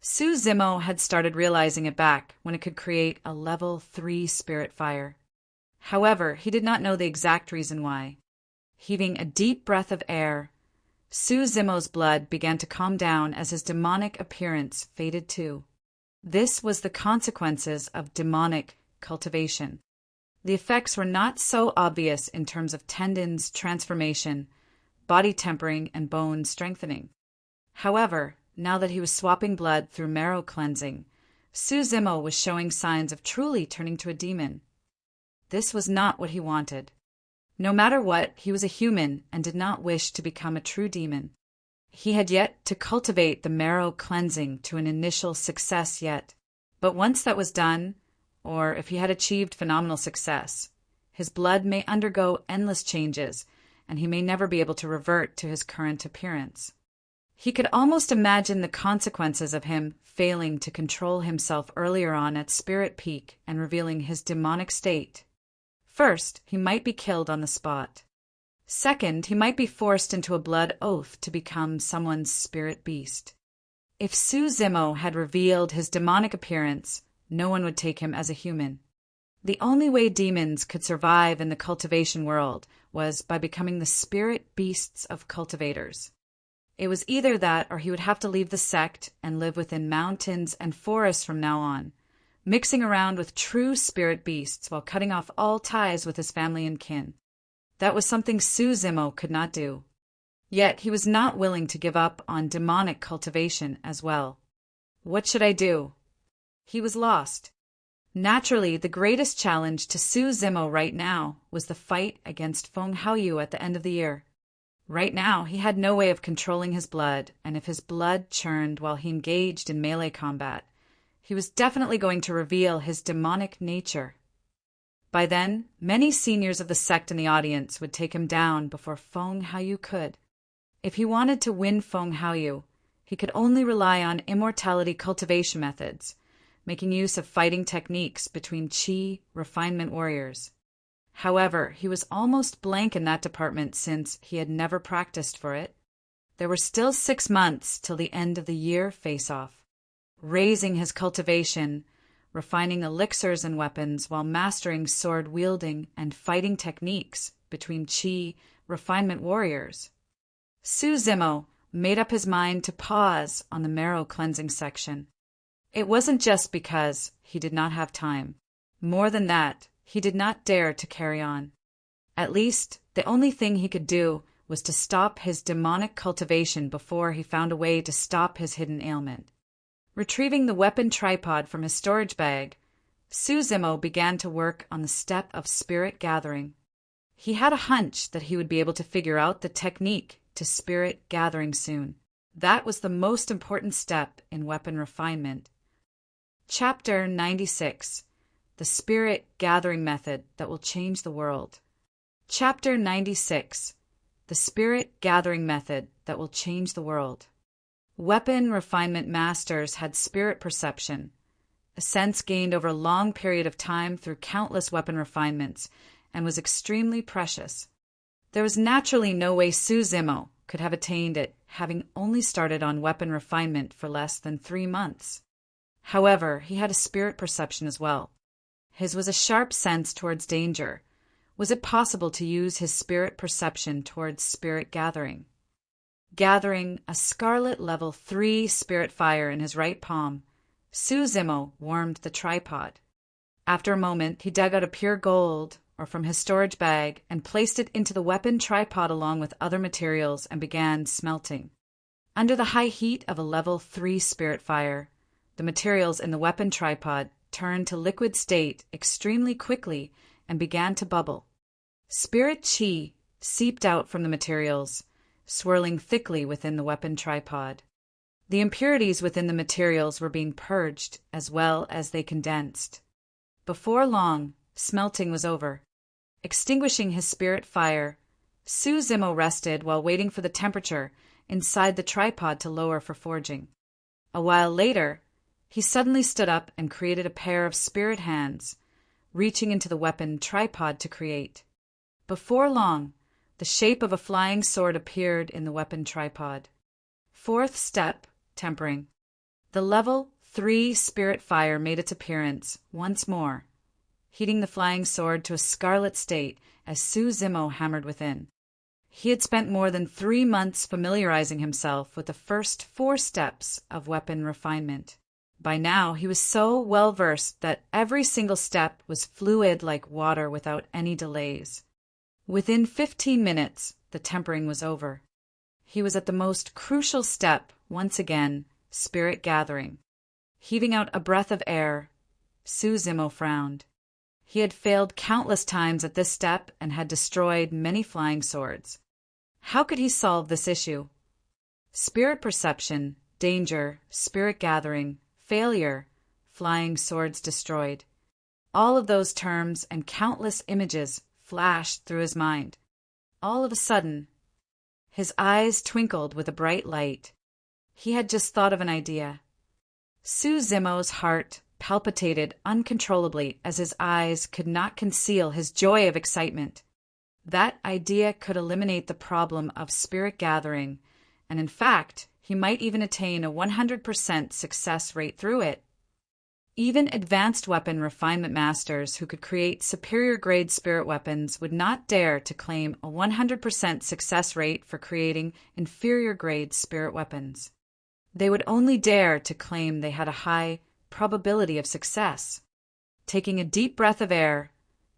Su Zimo had started realizing it back when it could create a level 3 spirit fire. However, he did not know the exact reason why. Heaving a deep breath of air, Su Zimo's blood began to calm down as his demonic appearance faded too. This was the consequences of demonic cultivation. The effects were not so obvious in terms of tendons transformation, body tempering, and bone strengthening. However, now that he was swapping blood through marrow cleansing, Su Zimo was showing signs of truly turning to a demon. This was not what he wanted. No matter what, he was a human and did not wish to become a true demon. He had yet to cultivate the marrow cleansing to an initial success yet. But once that was done, or if he had achieved phenomenal success. His blood may undergo endless changes, and he may never be able to revert to his current appearance. He could almost imagine the consequences of him failing to control himself earlier on at spirit peak and revealing his demonic state. First, he might be killed on the spot. Second, he might be forced into a blood oath to become someone's spirit beast. If Su Zimo had revealed his demonic appearance, no one would take him as a human. The only way demons could survive in the cultivation world was by becoming the spirit beasts of cultivators. It was either that or he would have to leave the sect and live within mountains and forests from now on, mixing around with true spirit beasts while cutting off all ties with his family and kin. That was something Su Zimo could not do. Yet he was not willing to give up on demonic cultivation as well. What should I do? He was lost. Naturally, the greatest challenge to Su Zimo right now was the fight against Feng Haoyu at the end of the year. Right now, he had no way of controlling his blood, and if his blood churned while he engaged in melee combat, he was definitely going to reveal his demonic nature. By then, many seniors of the sect in the audience would take him down before Feng Haoyu could. If he wanted to win Feng Haoyu, he could only rely on immortality cultivation methods, making use of fighting techniques between Qi refinement warriors. However, he was almost blank in that department since he had never practiced for it. There were still 6 months till the end of the year face-off. Raising his cultivation, refining elixirs and weapons while mastering sword-wielding and fighting techniques between Qi refinement warriors. Su Zimo made up his mind to pause on the marrow cleansing section. It wasn't just because he did not have time. More than that, he did not dare to carry on. At least, the only thing he could do was to stop his demonic cultivation before he found a way to stop his hidden ailment. Retrieving the weapon tripod from his storage bag, Su Zimo began to work on the step of spirit gathering. He had a hunch that he would be able to figure out the technique to spirit gathering soon. That was the most important step in weapon refinement. Chapter 96. The Spirit Gathering Method That Will Change the World. Chapter 96. The Spirit Gathering Method That Will Change the World. Weapon refinement masters had spirit perception, a sense gained over a long period of time through countless weapon refinements, and was extremely precious. There was naturally no way Su Zimo could have attained it, having only started on weapon refinement for less than 3 months. However, he had a spirit perception as well. His was a sharp sense towards danger. Was it possible to use his spirit perception towards spirit gathering? Gathering a scarlet level 3 spirit fire in his right palm, Su Zimo warmed the tripod. After a moment, he dug out a pure gold or from his storage bag and placed it into the weapon tripod along with other materials and began smelting. Under the high heat of a level 3 spirit fire, the materials in the weapon tripod turned to liquid state extremely quickly and began to bubble. Spirit Qi seeped out from the materials, swirling thickly within the weapon tripod. The impurities within the materials were being purged as well as they condensed. Before long, smelting was over. Extinguishing his spirit fire, Su Zimo rested while waiting for the temperature inside the tripod to lower for forging. A while later, he suddenly stood up and created a pair of spirit hands, reaching into the weapon tripod to create. Before long, the shape of a flying sword appeared in the weapon tripod. 4th step, tempering. The level 3 spirit fire made its appearance once more, heating the flying sword to a scarlet state as Su Zimo hammered within. He had spent more than 3 months familiarizing himself with the first 4 steps of weapon refinement. By now, he was so well-versed that every single step was fluid like water without any delays. Within 15 minutes, the tempering was over. He was at the most crucial step, once again, spirit gathering. Heaving out a breath of air, Su Zimo frowned. He had failed countless times at this step and had destroyed many flying swords. How could he solve this issue? Spirit perception, danger, spirit gathering, failure, flying swords destroyed. All of those terms and countless images flashed through his mind. All of a sudden, his eyes twinkled with a bright light. He had just thought of an idea. Suzumo's heart palpitated uncontrollably as his eyes could not conceal his joy of excitement. That idea could eliminate the problem of spirit gathering, and in fact, he might even attain a 100% success rate through it. Even advanced weapon refinement masters who could create superior-grade spirit weapons would not dare to claim a 100% success rate for creating inferior-grade spirit weapons. They would only dare to claim they had a high probability of success. Taking a deep breath of air,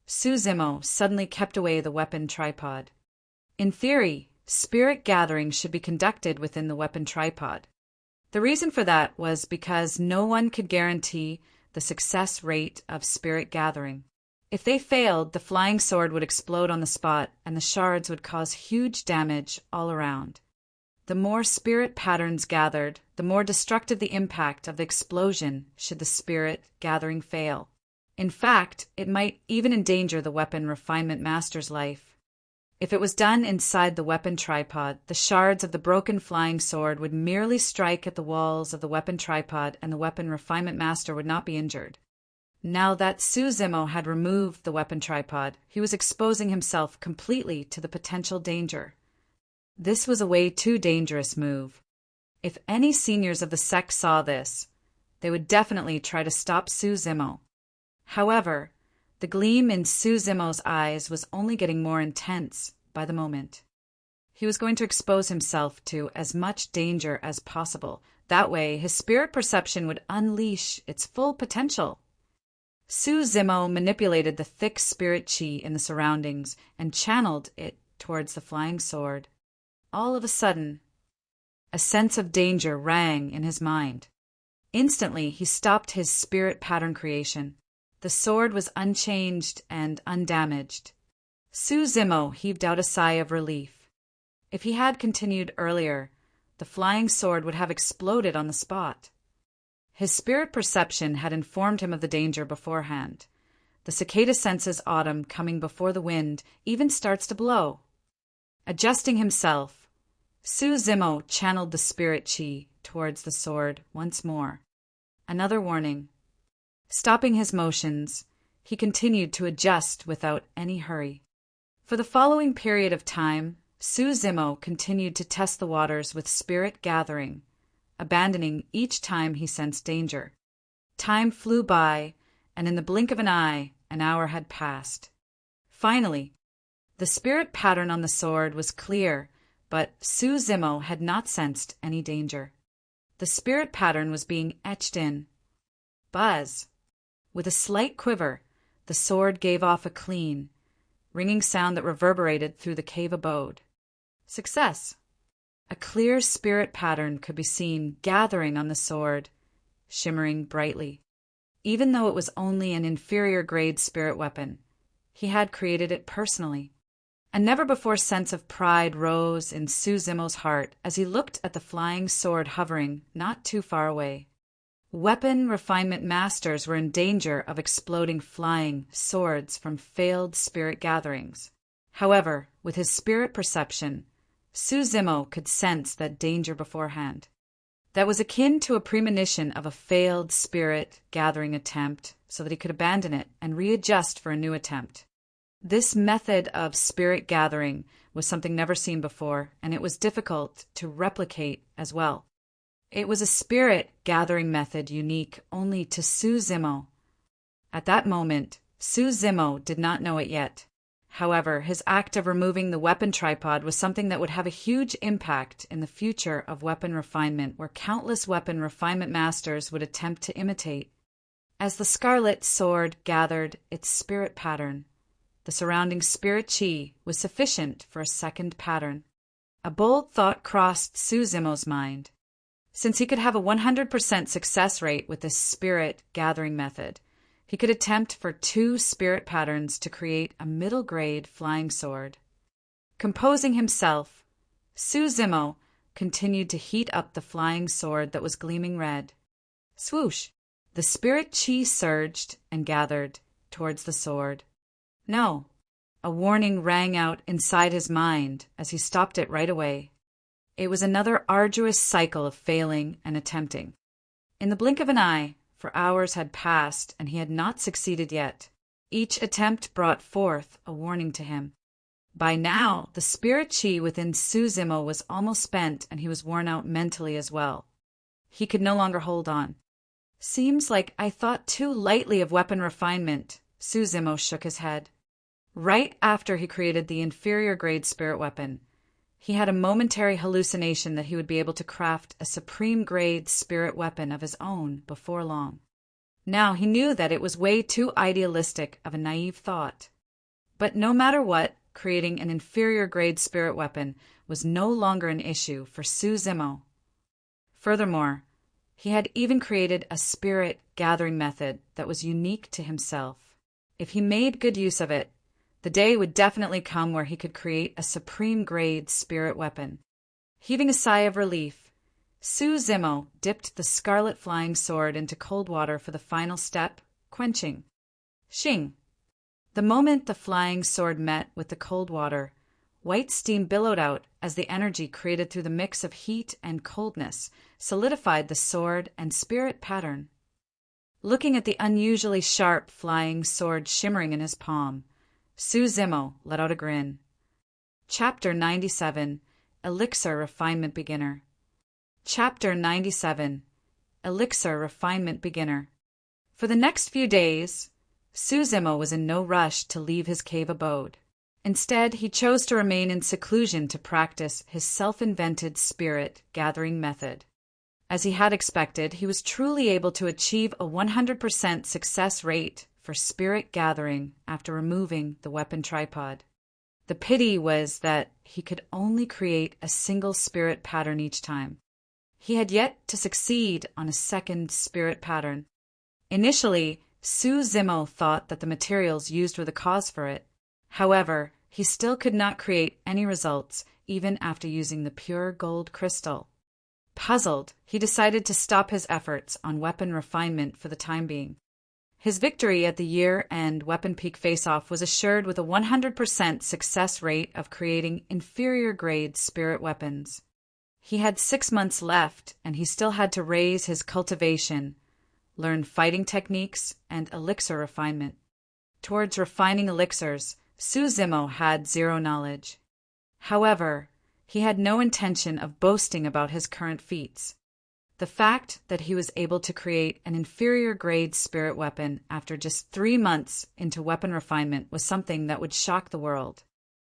Suzumo suddenly kept away the weapon tripod. In theory, spirit gathering should be conducted within the weapon tripod. The reason for that was because no one could guarantee the success rate of spirit gathering. If they failed, the flying sword would explode on the spot, and the shards would cause huge damage all around. The more spirit patterns gathered, the more destructive the impact of the explosion should the spirit gathering fail. In fact, it might even endanger the weapon refinement master's life. If it was done inside the weapon tripod, the shards of the broken flying sword would merely strike at the walls of the weapon tripod and the weapon refinement master would not be injured. Now that Suzumo had removed the weapon tripod, he was exposing himself completely to the potential danger. This was a way too dangerous move. If any seniors of the sect saw this, they would definitely try to stop Suzumo. However, the gleam in Suzumo's eyes was only getting more intense by the moment. He was going to expose himself to as much danger as possible. That way, his spirit perception would unleash its full potential. Suzumo manipulated the thick spirit chi in the surroundings and channeled it towards the flying sword. All of a sudden, a sense of danger rang in his mind. Instantly, he stopped his spirit pattern creation. The sword was unchanged and undamaged. Suzumo heaved out a sigh of relief. If he had continued earlier, the flying sword would have exploded on the spot. His spirit perception had informed him of the danger beforehand. The cicada senses autumn coming before the wind even starts to blow. Adjusting himself, Suzumo channeled the spirit chi towards the sword once more. Another warning. Stopping his motions, he continued to adjust without any hurry. For the following period of time, Suzumo continued to test the waters with spirit gathering, abandoning each time he sensed danger. Time flew by, and in the blink of an eye, an hour had passed. Finally, the spirit pattern on the sword was clear, but Suzumo had not sensed any danger. The spirit pattern was being etched in. Buzz! With a slight quiver, the sword gave off a clean, ringing sound that reverberated through the cave abode. Success! A clear spirit pattern could be seen gathering on the sword, shimmering brightly. Even though it was only an inferior-grade spirit weapon, he had created it personally. A never-before sense of pride rose in Suzumo's heart as he looked at the flying sword hovering not too far away. Weapon refinement masters were in danger of exploding flying swords from failed spirit gatherings. However, with his spirit perception, Suzumo could sense that danger beforehand. That was akin to a premonition of a failed spirit gathering attempt, so that he could abandon it and readjust for a new attempt. This method of spirit gathering was something never seen before, and it was difficult to replicate as well. It was a spirit gathering method unique only to Suzumo. At that moment, Suzumo did not know it yet. However, his act of removing the weapon tripod was something that would have a huge impact in the future of weapon refinement, where countless weapon refinement masters would attempt to imitate. As the scarlet sword gathered its spirit pattern, the surrounding spirit chi was sufficient for a second pattern. A bold thought crossed Suzumo's mind. Since he could have a 100% success rate with this spirit gathering method, he could attempt for 2 spirit patterns to create a middle-grade flying sword. Composing himself, Suzumo continued to heat up the flying sword that was gleaming red. Swoosh! The spirit chi surged and gathered, towards the sword. No. A warning rang out inside his mind as he stopped it right away. It was another arduous cycle of failing and attempting. In the blink of an eye, for hours had passed and he had not succeeded yet. Each attempt brought forth a warning to him. By now, the spirit chi within Suzumo was almost spent and he was worn out mentally as well. He could no longer hold on. Seems like I thought too lightly of weapon refinement, Suzumo shook his head. Right after he created the inferior grade spirit weapon, he had a momentary hallucination that he would be able to craft a supreme grade spirit weapon of his own before long. Now he knew that it was way too idealistic of a naive thought. But no matter what, creating an inferior grade spirit weapon was no longer an issue for Suzumo. Furthermore, he had even created a spirit gathering method that was unique to himself. If he made good use of it, the day would definitely come where he could create a supreme grade spirit weapon. Heaving a sigh of relief, Suzumo dipped the scarlet flying sword into cold water for the final step, quenching. Shing! The moment the flying sword met with the cold water, white steam billowed out as the energy created through the mix of heat and coldness solidified the sword and spirit pattern. Looking at the unusually sharp flying sword shimmering in his palm, Suzumo let out a grin. Chapter 97, Elixir Refinement Beginner. Chapter 97, Elixir Refinement Beginner. For the next few days, Suzumo was in no rush to leave his cave abode. Instead, he chose to remain in seclusion to practice his self-invented spirit gathering method. As he had expected, he was truly able to achieve a 100% success rate for spirit gathering after removing the weapon tripod. The pity was that he could only create a single spirit pattern each time. He had yet to succeed on a second spirit pattern. Initially, Suzumo thought that the materials used were the cause for it. However, he still could not create any results even after using the pure gold crystal. Puzzled, he decided to stop his efforts on weapon refinement for the time being. His victory at the year-end Weapon Peak Face-Off was assured with a 100% success rate of creating inferior-grade spirit weapons. He had 6 months left, and he still had to raise his cultivation, learn fighting techniques, and elixir refinement. Towards refining elixirs, Suzumo had zero knowledge. However, he had no intention of boasting about his current feats. The fact that he was able to create an inferior-grade spirit weapon after just 3 months into weapon refinement was something that would shock the world.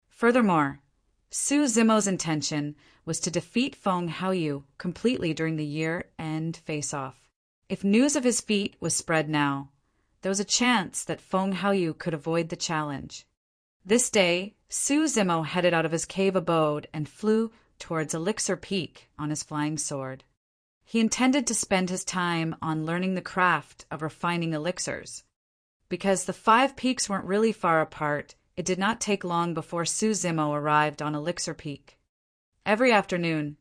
Furthermore, Suzumo's intention was to defeat Feng Haoyu completely during the year-end face-off. If news of his feat was spread now, there was a chance that Feng Haoyu could avoid the challenge. This day, Suzumo headed out of his cave abode and flew towards Elixir Peak on his flying sword. He intended to spend his time on learning the craft of refining elixirs. Because the 5 peaks weren't really far apart, it did not take long before Suzumo arrived on Elixir Peak. Every afternoon,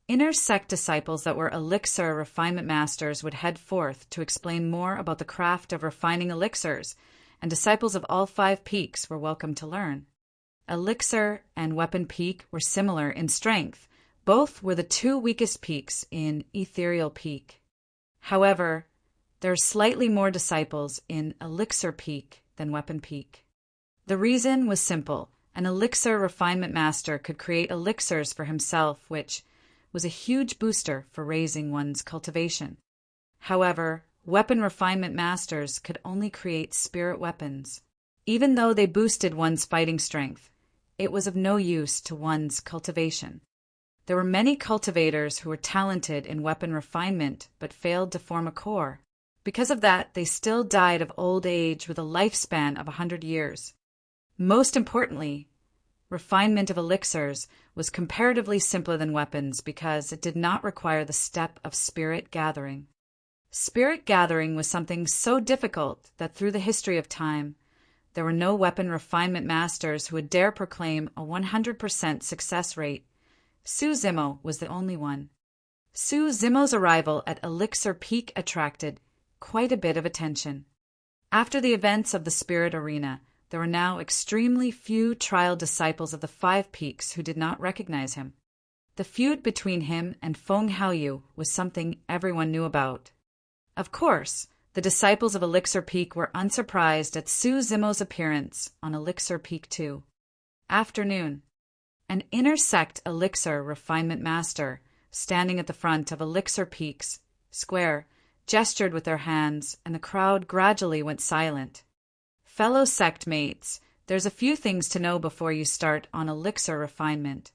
inner sect disciples that were elixir refinement masters would head forth to explain more about the craft of refining elixirs, and disciples of all 5 peaks were welcome to learn. Elixir and Weapon Peak were similar in strength. Both were the 2 weakest peaks in Ethereal Peak. However, there are slightly more disciples in Elixir Peak than Weapon Peak. The reason was simple. An elixir refinement master could create elixirs for himself, which was a huge booster for raising one's cultivation. However, weapon refinement masters could only create spirit weapons. Even though they boosted one's fighting strength, it was of no use to one's cultivation. There were many cultivators who were talented in weapon refinement but failed to form a core. Because of that, they still died of old age with a lifespan of 100 years. Most importantly, refinement of elixirs was comparatively simpler than weapons because it did not require the step of spirit gathering. Spirit gathering was something so difficult that through the history of time, there were no weapon refinement masters who would dare proclaim a 100% success rate. Suzumo was the only one. Suzumo's arrival at Elixir Peak attracted quite a bit of attention. After the events of the spirit arena, there were now extremely few trial disciples of the Five Peaks who did not recognize him. The feud between him and Feng Haoyu was something everyone knew about. Of course, the disciples of Elixir Peak were unsurprised at Su Zimo's appearance on Elixir Peak 2. Afternoon. An inner sect Elixir refinement master, standing at the front of Elixir Peak's square, gestured with their hands, and the crowd gradually went silent. Fellow sect mates, there's a few things to know before you start on Elixir refinement.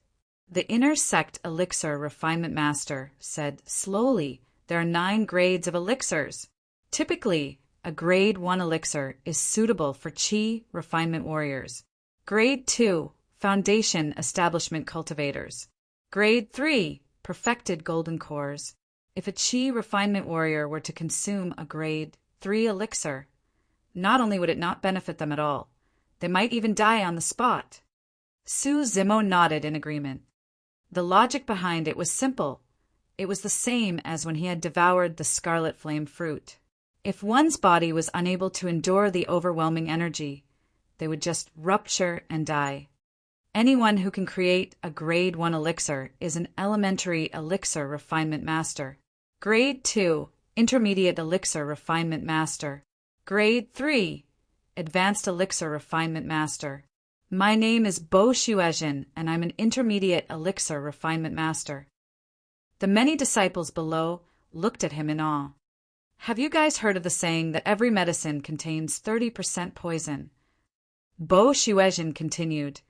The inner sect Elixir refinement master said slowly, there are 9 grades of elixirs. Typically, a grade 1 elixir is suitable for Qi refinement warriors. Grade 2, foundation establishment cultivators. Grade 3, perfected golden cores. If a Qi refinement warrior were to consume a grade 3 elixir, not only would it not benefit them at all, they might even die on the spot. Su Zimo nodded in agreement. The logic behind it was simple. It was the same as when he had devoured the scarlet flame fruit. If one's body was unable to endure the overwhelming energy, they would just rupture and die. Anyone who can create a grade 1 elixir is an elementary elixir refinement master. Grade 2, intermediate elixir refinement master. Grade 3, advanced elixir refinement master. My name is Bo Shuezhen, and I'm an intermediate elixir refinement master. The many disciples below looked at him in awe. Have you guys heard of the saying that every medicine contains 30% poison? Bo Shuezhen continued.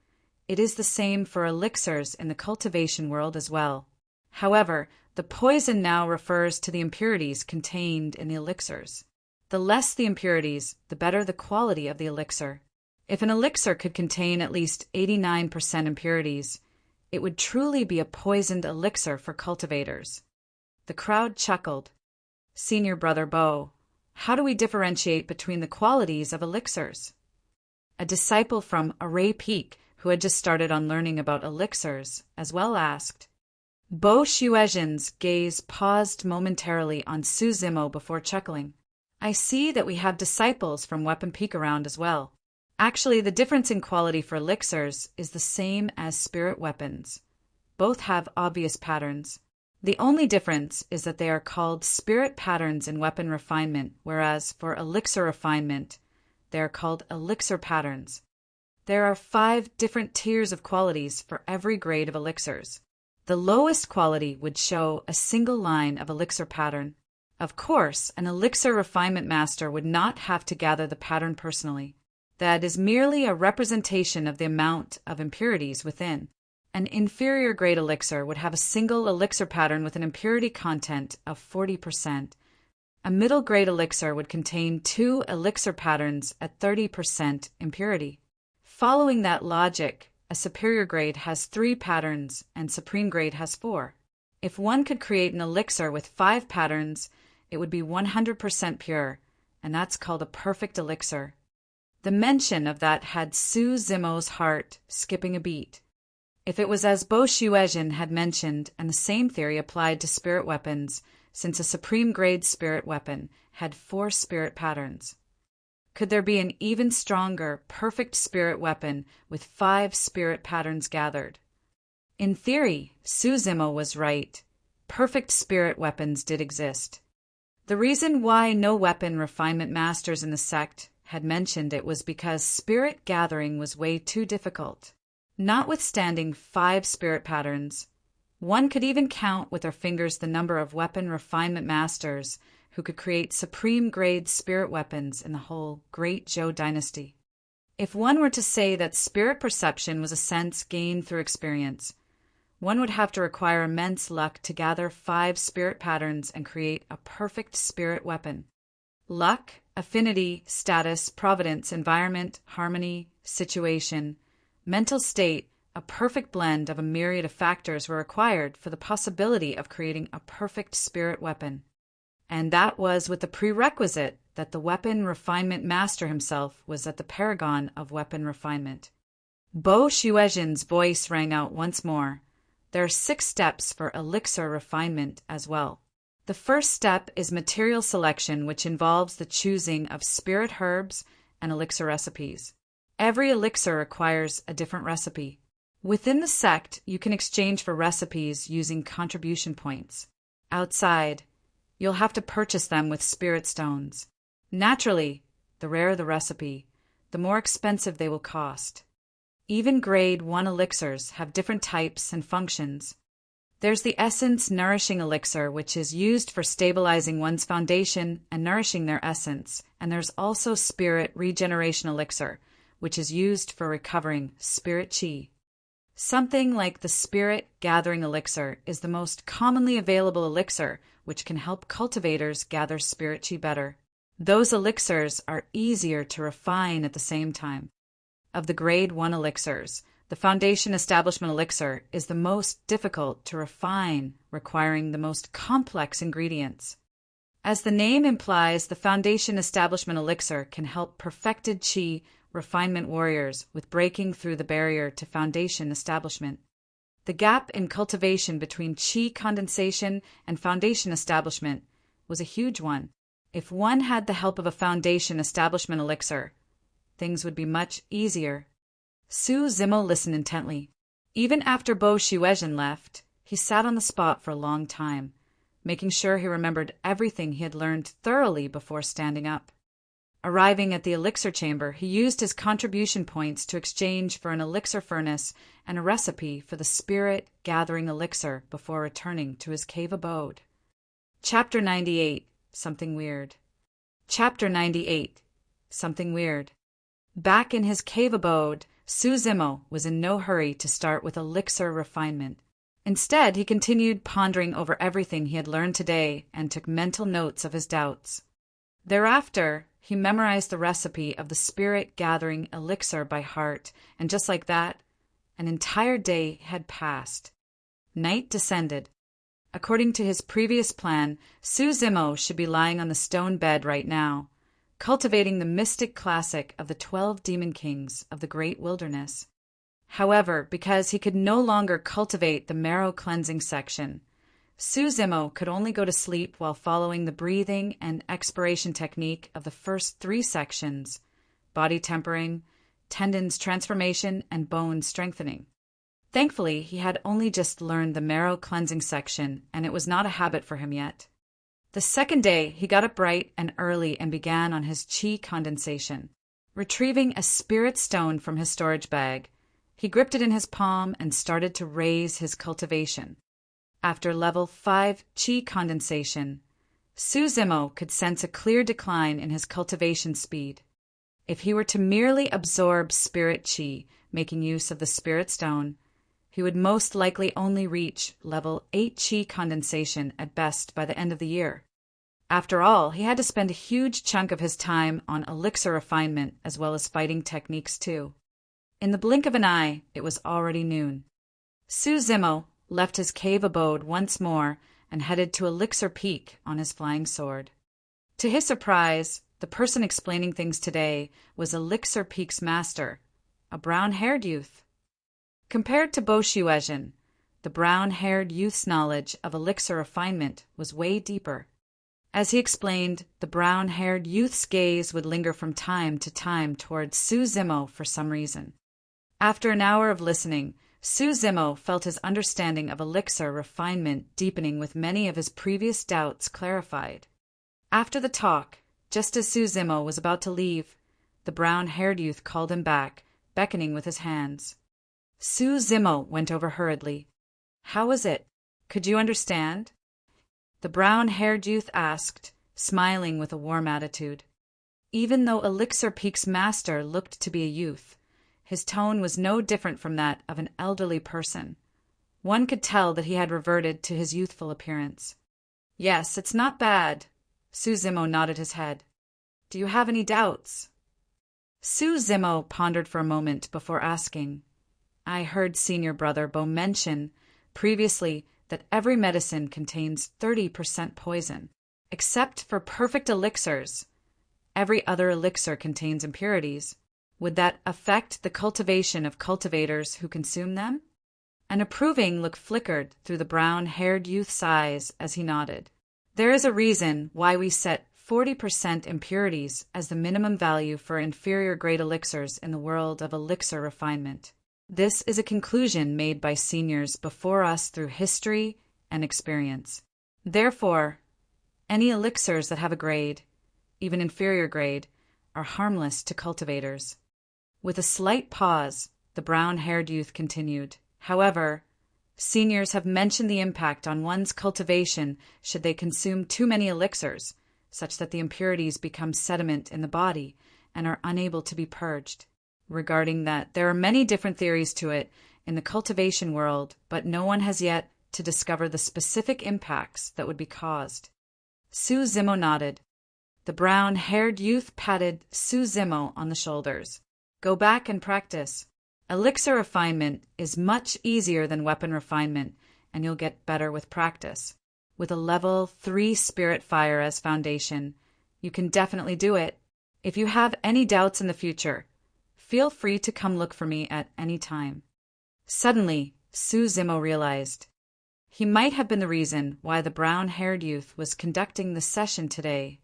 It is the same for elixirs in the cultivation world as well. However, the poison now refers to the impurities contained in the elixirs. The less the impurities, the better the quality of the elixir. If an elixir could contain at least 89% impurities, it would truly be a poisoned elixir for cultivators. The crowd chuckled. Senior Brother Bo, how do we differentiate between the qualities of elixirs? A disciple from Array Peak, who had just started on learning about elixirs, as well asked. Bo Shuezhen's gaze paused momentarily on Su Zimo before chuckling. I see that we have disciples from Weapon Peak around as well. Actually, the difference in quality for elixirs is the same as spirit weapons. Both have obvious patterns. The only difference is that they are called spirit patterns in weapon refinement, whereas for elixir refinement, they are called elixir patterns. There are 5 different tiers of qualities for every grade of elixirs. The lowest quality would show a single line of elixir pattern. Of course, an elixir refinement master would not have to gather the pattern personally. That is merely a representation of the amount of impurities within. An inferior grade elixir would have a single elixir pattern with an impurity content of 40%. A middle grade elixir would contain 2 elixir patterns at 30% impurity. Following that logic, a superior grade has 3 patterns and supreme grade has 4. If one could create an elixir with 5 patterns, it would be 100% pure, and that's called a perfect elixir. The mention of that had Su Zimo's heart skipping a beat. If it was as Bo Shuezhen had mentioned, and the same theory applied to spirit weapons, since a supreme grade spirit weapon had 4 spirit patterns. Could there be an even stronger, perfect spirit weapon with 5 spirit patterns gathered? In theory, Su Zimo was right. Perfect spirit weapons did exist. The reason why no weapon refinement masters in the sect had mentioned it was because spirit gathering was way too difficult. Notwithstanding 5 spirit patterns, one could even count with their fingers the number of weapon refinement masters who could create supreme grade spirit weapons in the whole Great Zhou dynasty. If one were to say that spirit perception was a sense gained through experience, one would have to require immense luck to gather 5 spirit patterns and create a perfect spirit weapon. Luck, affinity, status, providence, environment, harmony, situation, mental state, a perfect blend of a myriad of factors were required for the possibility of creating a perfect spirit weapon. And that was with the prerequisite that the weapon refinement master himself was at the paragon of weapon refinement. Bo Shuezhen's voice rang out once more. There are 6 steps for elixir refinement as well. The first step is material selection, which involves the choosing of spirit herbs and elixir recipes. Every elixir requires a different recipe. Within the sect, you can exchange for recipes using contribution points. Outside, you'll have to purchase them with spirit stones. Naturally, the rarer the recipe, the more expensive they will cost. Even grade 1 elixirs have different types and functions. There's the essence nourishing elixir, which is used for stabilizing one's foundation and nourishing their essence, and there's also spirit regeneration elixir, which is used for recovering spirit chi. Something like the spirit gathering elixir is the most commonly available elixir, which can help cultivators gather spirit chi better. Those elixirs are easier to refine at the same time. Of the grade 1 elixirs, the foundation establishment elixir is the most difficult to refine, requiring the most complex ingredients. As the name implies, the foundation establishment elixir can help perfected chi refinement warriors with breaking through the barrier to foundation establishment. The gap in cultivation between chi condensation and foundation establishment was a huge one. If one had the help of a foundation establishment elixir, things would be much easier. Su Zimo listened intently. Even after Bo Shiwezhen left, he sat on the spot for a long time, making sure he remembered everything he had learned thoroughly before standing up. Arriving at the elixir chamber, he used his contribution points to exchange for an elixir furnace and a recipe for the spirit gathering elixir before returning to his cave abode. Chapter 98. Something Weird. Chapter 98. Something Weird. Back in his cave abode, Su Zimo was in no hurry to start with elixir refinement. Instead, he continued pondering over everything he had learned today and took mental notes of his doubts. Thereafter, he memorized the recipe of the spirit-gathering elixir by heart, and just like that, an entire day had passed. Night descended. According to his previous plan, Su Zimo should be lying on the stone bed right now, cultivating the mystic classic of the 12 demon kings of the great wilderness. However, because he could no longer cultivate the marrow cleansing section, Su Zimo could only go to sleep while following the breathing and expiration technique of the first 3 sections: body tempering, tendons transformation, and bone strengthening. Thankfully, he had only just learned the marrow cleansing section, and it was not a habit for him yet. The second day, he got up bright and early and began on his chi condensation. Retrieving a spirit stone from his storage bag, he gripped it in his palm and started to raise his cultivation. After level 5 chi condensation, Su Zimo could sense a clear decline in his cultivation speed. If he were to merely absorb spirit chi, making use of the spirit stone, he would most likely only reach level 8 chi condensation at best by the end of the year. After all, he had to spend a huge chunk of his time on elixir refinement as well as fighting techniques too. In the blink of an eye, it was already noon. Su Zimo left his cave abode once more and headed to Elixir Peak on his flying sword. To his surprise, the person explaining things today was Elixir Peak's master, a brown-haired youth. Compared to Bo Shiwezhen, the brown-haired youth's knowledge of elixir refinement was way deeper. As he explained, the brown-haired youth's gaze would linger from time to time towards Su Zimo for some reason. After an hour of listening, Su Zimo felt his understanding of elixir refinement deepening with many of his previous doubts clarified. After the talk, just as Su Zimo was about to leave, the brown-haired youth called him back, beckoning with his hands. Su Zimo went over hurriedly. "How was it? Could you understand?" The brown-haired youth asked, smiling with a warm attitude. Even though Elixir Peak's master looked to be a youth, his tone was no different from that of an elderly person. One could tell that he had reverted to his youthful appearance. "Yes, it's not bad." Su Zimo nodded his head. "Do you have any doubts?" Su Zimo pondered for a moment before asking, "I heard Senior Brother Bo mention previously that every medicine contains 30% poison. Except for perfect elixirs, every other elixir contains impurities. Would that affect the cultivation of cultivators who consume them?" An approving look flickered through the brown-haired youth's eyes as he nodded. There is a reason why we set 40% impurities as the minimum value for inferior grade elixirs in the world of elixir refinement. This is a conclusion made by seniors before us through history and experience. Therefore, any elixirs that have a grade, even inferior grade, are harmless to cultivators. With a slight pause, the brown-haired youth continued. However, seniors have mentioned the impact on one's cultivation should they consume too many elixirs, such that the impurities become sediment in the body and are unable to be purged. Regarding that, there are many different theories to it in the cultivation world, but no one has yet to discover the specific impacts that would be caused. Su Zimo nodded. The brown-haired youth patted Su Zimo on the shoulders. Go back and practice. Elixir refinement is much easier than weapon refinement, and you'll get better with practice. With a level 3 spirit fire as foundation, you can definitely do it. If you have any doubts in the future, feel free to come look for me at any time. Suddenly, Su Zimo realized. He might have been the reason why the brown-haired youth was conducting the session today.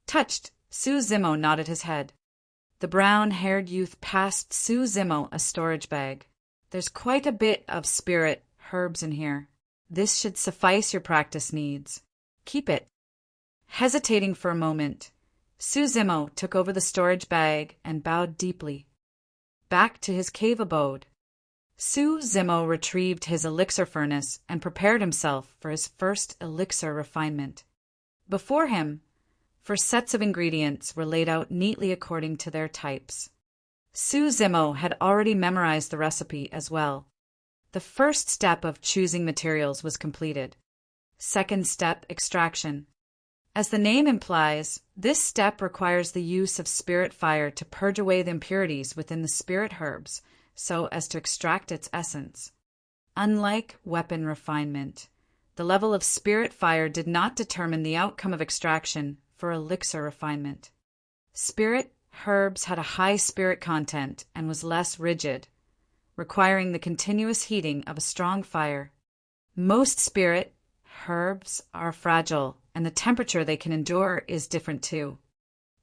Touched, Su Zimo nodded his head. The brown-haired youth passed Su Zimo a storage bag. There's quite a bit of spirit herbs in here. This should suffice your practice needs. Keep it. Hesitating for a moment, Su Zimo took over the storage bag and bowed deeply. Back to his cave abode. Su Zimo retrieved his elixir furnace and prepared himself for his first elixir refinement. Before him, 4 sets of ingredients were laid out neatly according to their types. Su Zimo had already memorized the recipe as well. The first step of choosing materials was completed. Second step, extraction. As the name implies, this step requires the use of spirit fire to purge away the impurities within the spirit herbs so as to extract its essence. Unlike weapon refinement, the level of spirit fire did not determine the outcome of extraction for elixir refinement. Spirit herbs had a high spirit content and was less rigid, requiring the continuous heating of a strong fire. Most spirit herbs are fragile, and the temperature they can endure is different too.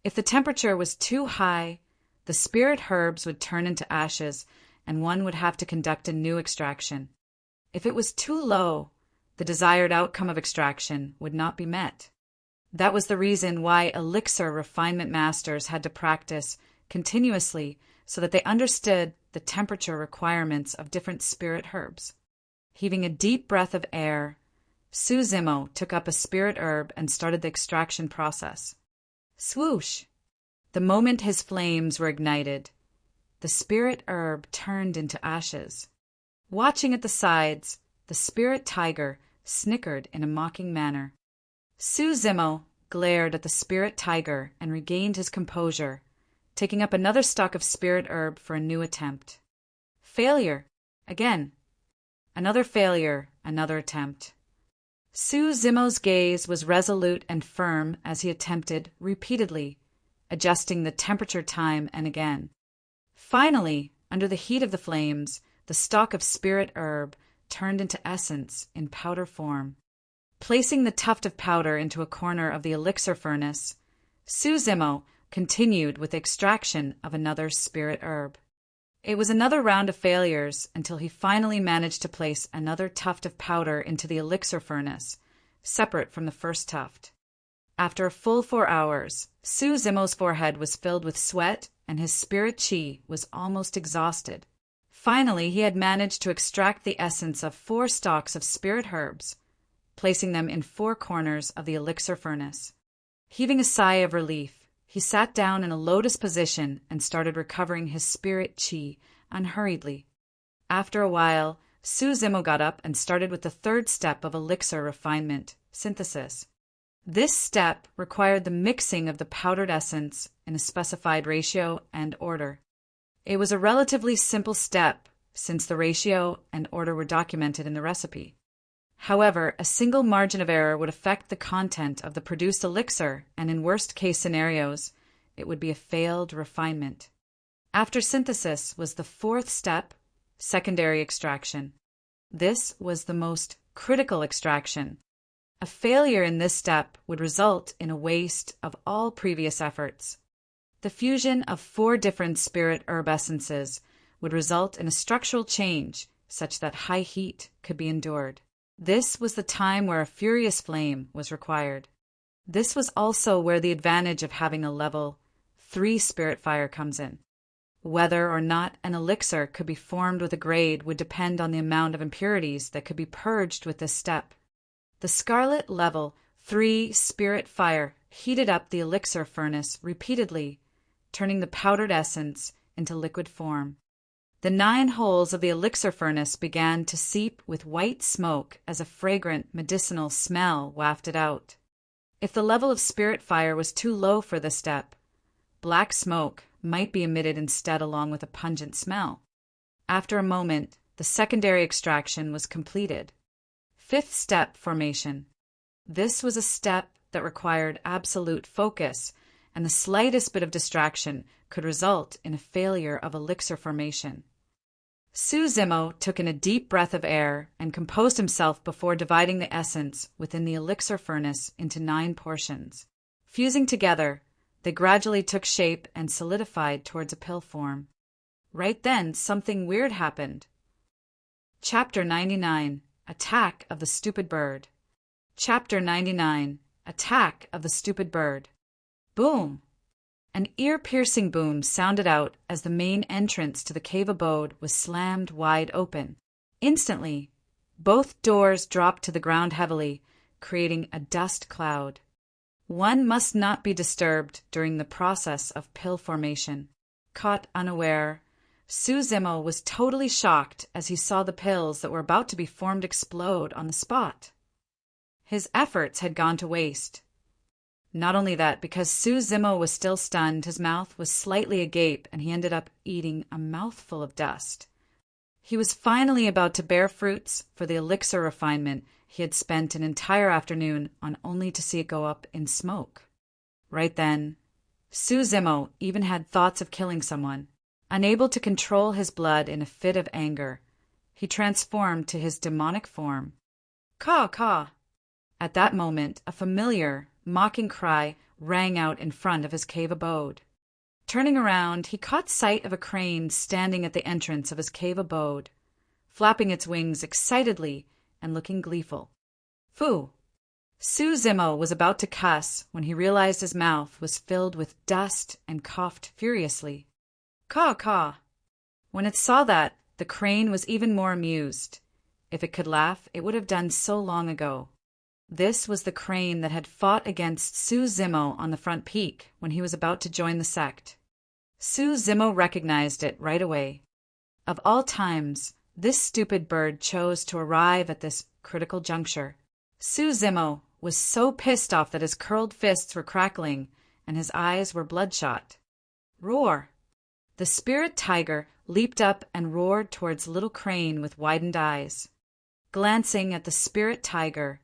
If the temperature was too high, the spirit herbs would turn into ashes, and one would have to conduct a new extraction. If it was too low, the desired outcome of extraction would not be met. That was the reason why elixir refinement masters had to practice continuously so that they understood the temperature requirements of different spirit herbs. Heaving a deep breath of air, Su Zimo took up a spirit herb and started the extraction process. Swoosh! The moment his flames were ignited, the spirit herb turned into ashes. Watching at the sides, the spirit tiger snickered in a mocking manner. Su Zimo glared at the spirit tiger and regained his composure, taking up another stalk of spirit herb for a new attempt. Failure. Again. Another failure, another attempt. Su Zimo's gaze was resolute and firm as he attempted repeatedly, adjusting the temperature time and again. Finally, under the heat of the flames, the stalk of spirit herb turned into essence in powder form. Placing the tuft of powder into a corner of the elixir furnace, Su Zimo continued with the extraction of another spirit herb. It was another round of failures until he finally managed to place another tuft of powder into the elixir furnace, separate from the first tuft. After a full 4 hours, Su Zimo's forehead was filled with sweat and his spirit chi was almost exhausted. Finally, he had managed to extract the essence of 4 stalks of spirit herbs, placing them in 4 corners of the elixir furnace. Heaving a sigh of relief, he sat down in a lotus position and started recovering his spirit chi unhurriedly. After a while, Su Zimo got up and started with the 3rd step of elixir refinement, synthesis. This step required the mixing of the powdered essence in a specified ratio and order. It was a relatively simple step since the ratio and order were documented in the recipe. However, a single margin of error would affect the content of the produced elixir, and in worst-case scenarios, it would be a failed refinement. After synthesis was the 4th step, secondary extraction. This was the most critical extraction. A failure in this step would result in a waste of all previous efforts. The fusion of 4 different spirit herb essences would result in a structural change such that high heat could be endured. This was the time where a furious flame was required. This was also where the advantage of having a level 3 spirit fire comes in. Whether or not an elixir could be formed with a grade would depend on the amount of impurities that could be purged with this step. The scarlet level 3 spirit fire heated up the elixir furnace repeatedly, turning the powdered essence into liquid form. The 9 holes of the elixir furnace began to seep with white smoke as a fragrant medicinal smell wafted out. If the level of spirit fire was too low for this step, black smoke might be emitted instead along with a pungent smell. After a moment, the secondary extraction was completed. 5th step, formation. This was a step that required absolute focus, and the slightest bit of distraction could result in a failure of elixir formation. Su Zimo took in a deep breath of air and composed himself before dividing the essence within the elixir furnace into 9 portions. Fusing together, they gradually took shape and solidified towards a pill form. Right then, something weird happened. Chapter 99. Attack of the Stupid Bird. Chapter 99. Attack of the Stupid Bird. Boom! An ear-piercing boom sounded out as the main entrance to the cave abode was slammed wide open. Instantly, both doors dropped to the ground heavily, creating a dust cloud. One must not be disturbed during the process of pill formation. Caught unaware, Su Zimo was totally shocked as he saw the pills that were about to be formed explode on the spot. His efforts had gone to waste. Not only that, because Su Zimo was still stunned, his mouth was slightly agape and he ended up eating a mouthful of dust. He was finally about to bear fruits for the elixir refinement he had spent an entire afternoon on, only to see it go up in smoke. Right then, Su Zimo even had thoughts of killing someone. Unable to control his blood in a fit of anger, he transformed to his demonic form. Caw, caw! At that moment, a familiar, mocking cry rang out in front of his cave abode. Turning around, he caught sight of a crane standing at the entrance of his cave abode, flapping its wings excitedly and looking gleeful. Phoo! Su Zimo was about to cuss when he realized his mouth was filled with dust and coughed furiously. Caw, caw! When it saw that, the crane was even more amused. If it could laugh, it would have done so long ago. This was the crane that had fought against Su Zimo on the front peak when he was about to join the sect. Su Zimo recognized it right away. Of all times, this stupid bird chose to arrive at this critical juncture. Su Zimo was so pissed off that his curled fists were crackling and his eyes were bloodshot. Roar! The spirit tiger leaped up and roared towards Little Crane with widened eyes. Glancing at the spirit tiger,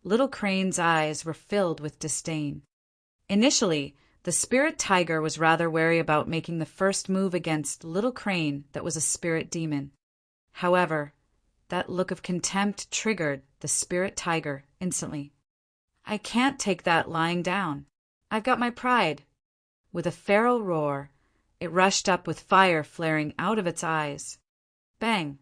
Little Crane's eyes were filled with disdain. Initially, the spirit tiger was rather wary about making the first move against Little Crane that was a spirit demon. However, that look of contempt triggered the spirit tiger instantly. I can't take that lying down. I've got my pride. With a feral roar, it rushed up with fire flaring out of its eyes. Bang!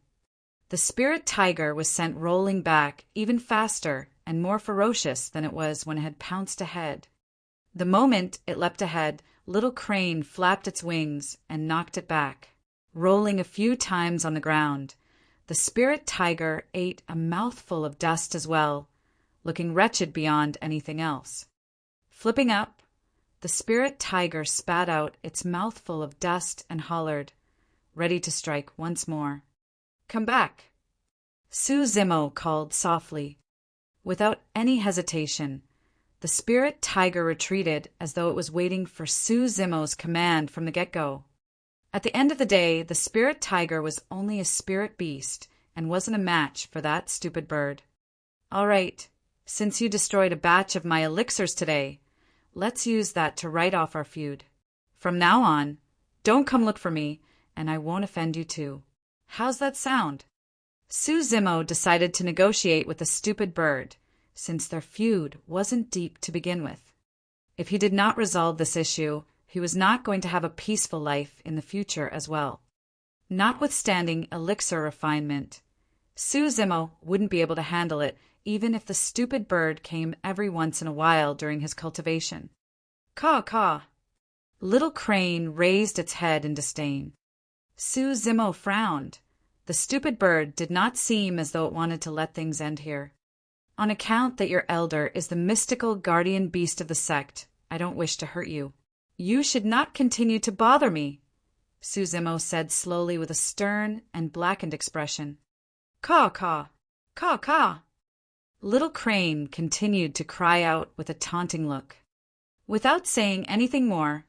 The spirit tiger was sent rolling back even faster and more ferocious than it was when it had pounced ahead. The moment it leapt ahead, Little Crane flapped its wings and knocked it back. Rolling a few times on the ground, the spirit tiger ate a mouthful of dust as well, looking wretched beyond anything else. Flipping up, the spirit tiger spat out its mouthful of dust and hollered, ready to strike once more. Come back! Su Zimo called softly. Without any hesitation, the spirit tiger retreated as though it was waiting for Su Zimo's command from the get-go. At the end of the day, the spirit tiger was only a spirit beast and wasn't a match for that stupid bird. All right, since you destroyed a batch of my elixirs today, let's use that to write off our feud. From now on, don't come look for me, and I won't offend you too. How's that sound? Su Zimo decided to negotiate with the stupid bird, since their feud wasn't deep to begin with. If he did not resolve this issue, he was not going to have a peaceful life in the future as well. Notwithstanding elixir refinement, Suzumo wouldn't be able to handle it even if the stupid bird came every once in a while during his cultivation. Caw, caw. Little Crane raised its head in disdain. Suzumo frowned. The stupid bird did not seem as though it wanted to let things end here. On account that your elder is the mystical guardian beast of the sect, I don't wish to hurt you. You should not continue to bother me, Suzumo said slowly with a stern and blackened expression. Caw, caw, caw, caw. Little Crane continued to cry out with a taunting look. Without saying anything more,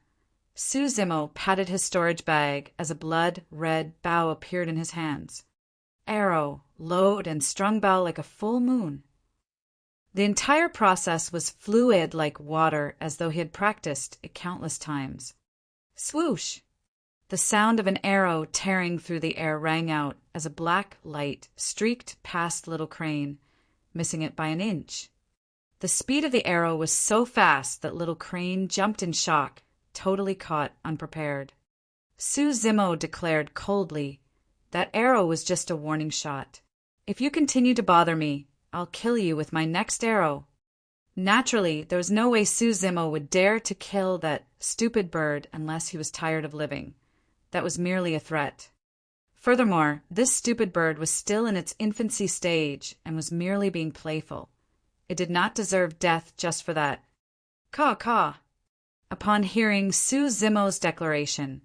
Suzumo patted his storage bag as a blood-red bow appeared in his hands. Arrow, load, and strung bow like a full moon. The entire process was fluid like water, as though he had practiced it countless times. Swoosh! The sound of an arrow tearing through the air rang out as a black light streaked past Little Crane, missing it by an inch. The speed of the arrow was so fast that Little Crane jumped in shock, totally caught unprepared. Suzumo declared coldly, "That arrow was just a warning shot. If you continue to bother me, I'll kill you with my next arrow." Naturally, there was no way Suzumo would dare to kill that stupid bird unless he was tired of living. That was merely a threat. Furthermore, this stupid bird was still in its infancy stage and was merely being playful. It did not deserve death just for that. Caw, caw. Upon hearing Suzumo's declaration,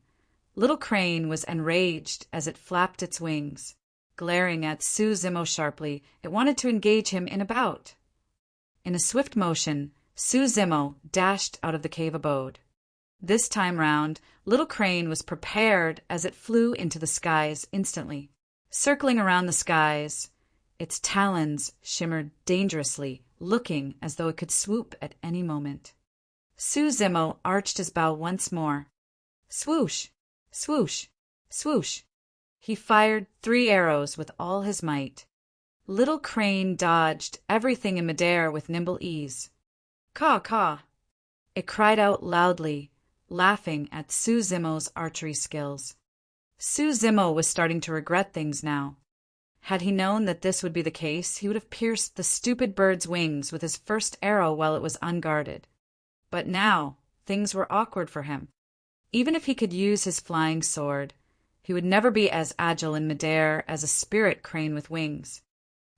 Little Crane was enraged as it flapped its wings. Glaring at Suzumo sharply, it wanted to engage him in a bout. In a swift motion, Suzumo dashed out of the cave abode. This time round, Little Crane was prepared as it flew into the skies instantly. Circling around the skies, its talons shimmered dangerously, looking as though it could swoop at any moment. Suzumo arched his bow once more. Swoosh! Swoosh! Swoosh! He fired 3 arrows with all his might. Little Crane dodged everything in midair with nimble ease. Caw, caw! It cried out loudly, laughing at Suzumo's archery skills. Suzumo was starting to regret things now. Had he known that this would be the case, he would have pierced the stupid bird's wings with his first arrow while it was unguarded. But now, things were awkward for him. Even if he could use his flying sword, he would never be as agile in midair as a spirit crane with wings.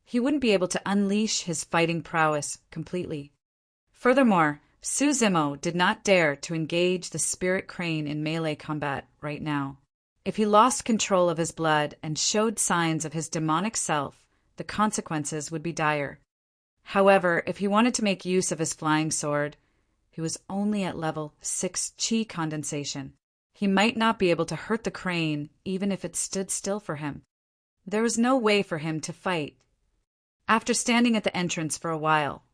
He wouldn't be able to unleash his fighting prowess completely. Furthermore, Suzumo did not dare to engage the spirit crane in melee combat right now. If he lost control of his blood and showed signs of his demonic self, the consequences would be dire. However, if he wanted to make use of his flying sword, he was only at level 6 chi condensation. He might not be able to hurt the crane even if it stood still for him. There was no way for him to fight. After standing at the entrance for a while,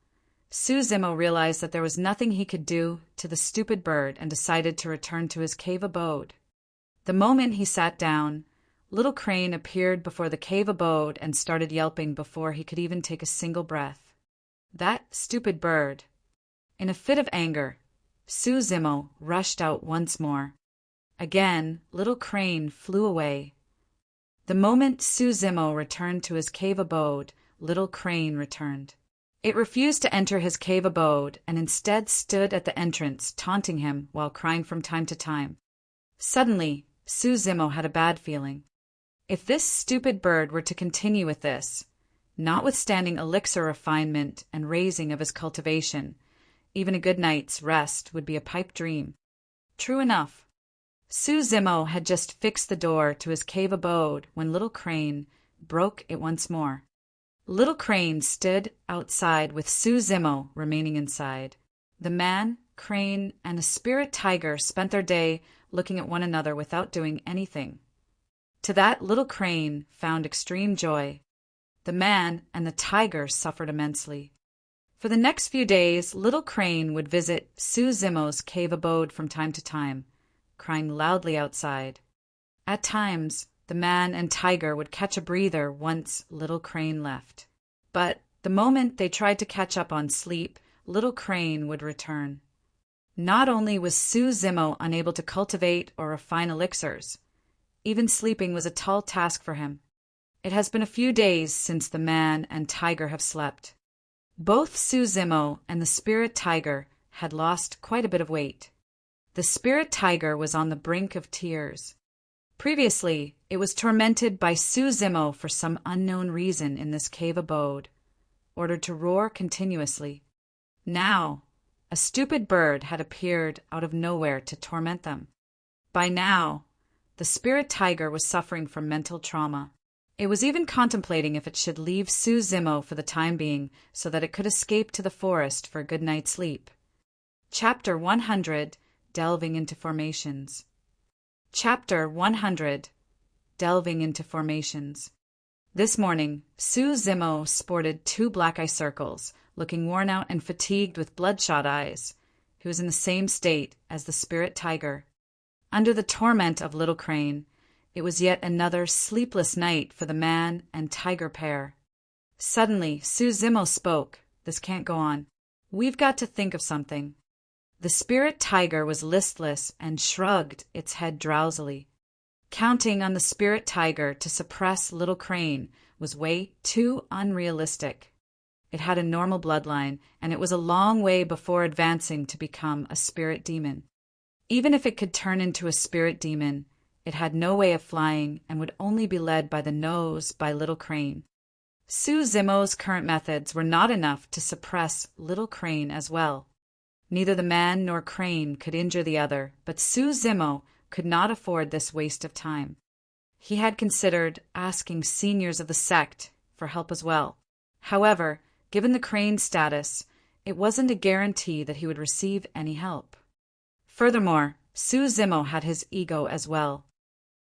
Suzumo realized that there was nothing he could do to the stupid bird and decided to return to his cave abode. The moment he sat down, Little Crane appeared before the cave abode and started yelping before he could even take a single breath. That stupid bird. In a fit of anger, Suzumo rushed out once more. Again, Little Crane flew away. The moment Suzumo returned to his cave abode, Little Crane returned. It refused to enter his cave abode and instead stood at the entrance, taunting him while crying from time to time. Suddenly, Suzumo had a bad feeling. If this stupid bird were to continue with this, notwithstanding elixir refinement and raising of his cultivation, even a good night's rest would be a pipe dream. True enough. Suzumo had just fixed the door to his cave abode when Little Crane broke it once more. Little Crane stood outside with Suzumo remaining inside. The man, Crane, and a spirit tiger spent their day looking at one another without doing anything. To that, Little Crane found extreme joy. The man and the tiger suffered immensely. For the next few days, Little Crane would visit Suzumo's cave abode from time to time, crying loudly outside. At times, the man and tiger would catch a breather once Little Crane left. But The moment they tried to catch up on sleep, Little Crane would return. Not only was Su Zimo unable to cultivate or refine elixirs, even sleeping was a tall task for him. It has been a few days since the man and tiger have slept. Both Su Zimo and the spirit tiger had lost quite a bit of weight. The spirit tiger was on the brink of tears. Previously, it was tormented by Su Zimo for some unknown reason in this cave abode, ordered to roar continuously. Now, a stupid bird had appeared out of nowhere to torment them. By now, the spirit tiger was suffering from mental trauma. It was even contemplating if it should leave Su Zimo for the time being so that it could escape to the forest for a good night's sleep. Chapter 100, Delving into Formations. Chapter 100, Delving into Formations. This morning, Su Zimo sported 2 black eye circles, looking worn out and fatigued with bloodshot eyes. He was in the same state as the spirit tiger. Under the torment of Little Crane, it was yet another sleepless night for the man and tiger pair. Suddenly, Su Zimo spoke. "This can't go on. We've got to think of something." The spirit tiger was listless and shrugged its head drowsily. Counting on the spirit tiger to suppress Little Crane was way too unrealistic. It had a normal bloodline, and it was a long way before advancing to become a spirit demon. Even if it could turn into a spirit demon, it had no way of flying and would only be led by the nose by Little Crane. Su Zimo's current methods were not enough to suppress Little Crane as well. Neither the man nor Crane could injure the other, but Su Zimo could not afford this waste of time. He had considered asking seniors of the sect for help as well. However, given the Crane status, it wasn't a guarantee that he would receive any help. Furthermore, Su Zimo had his ego as well.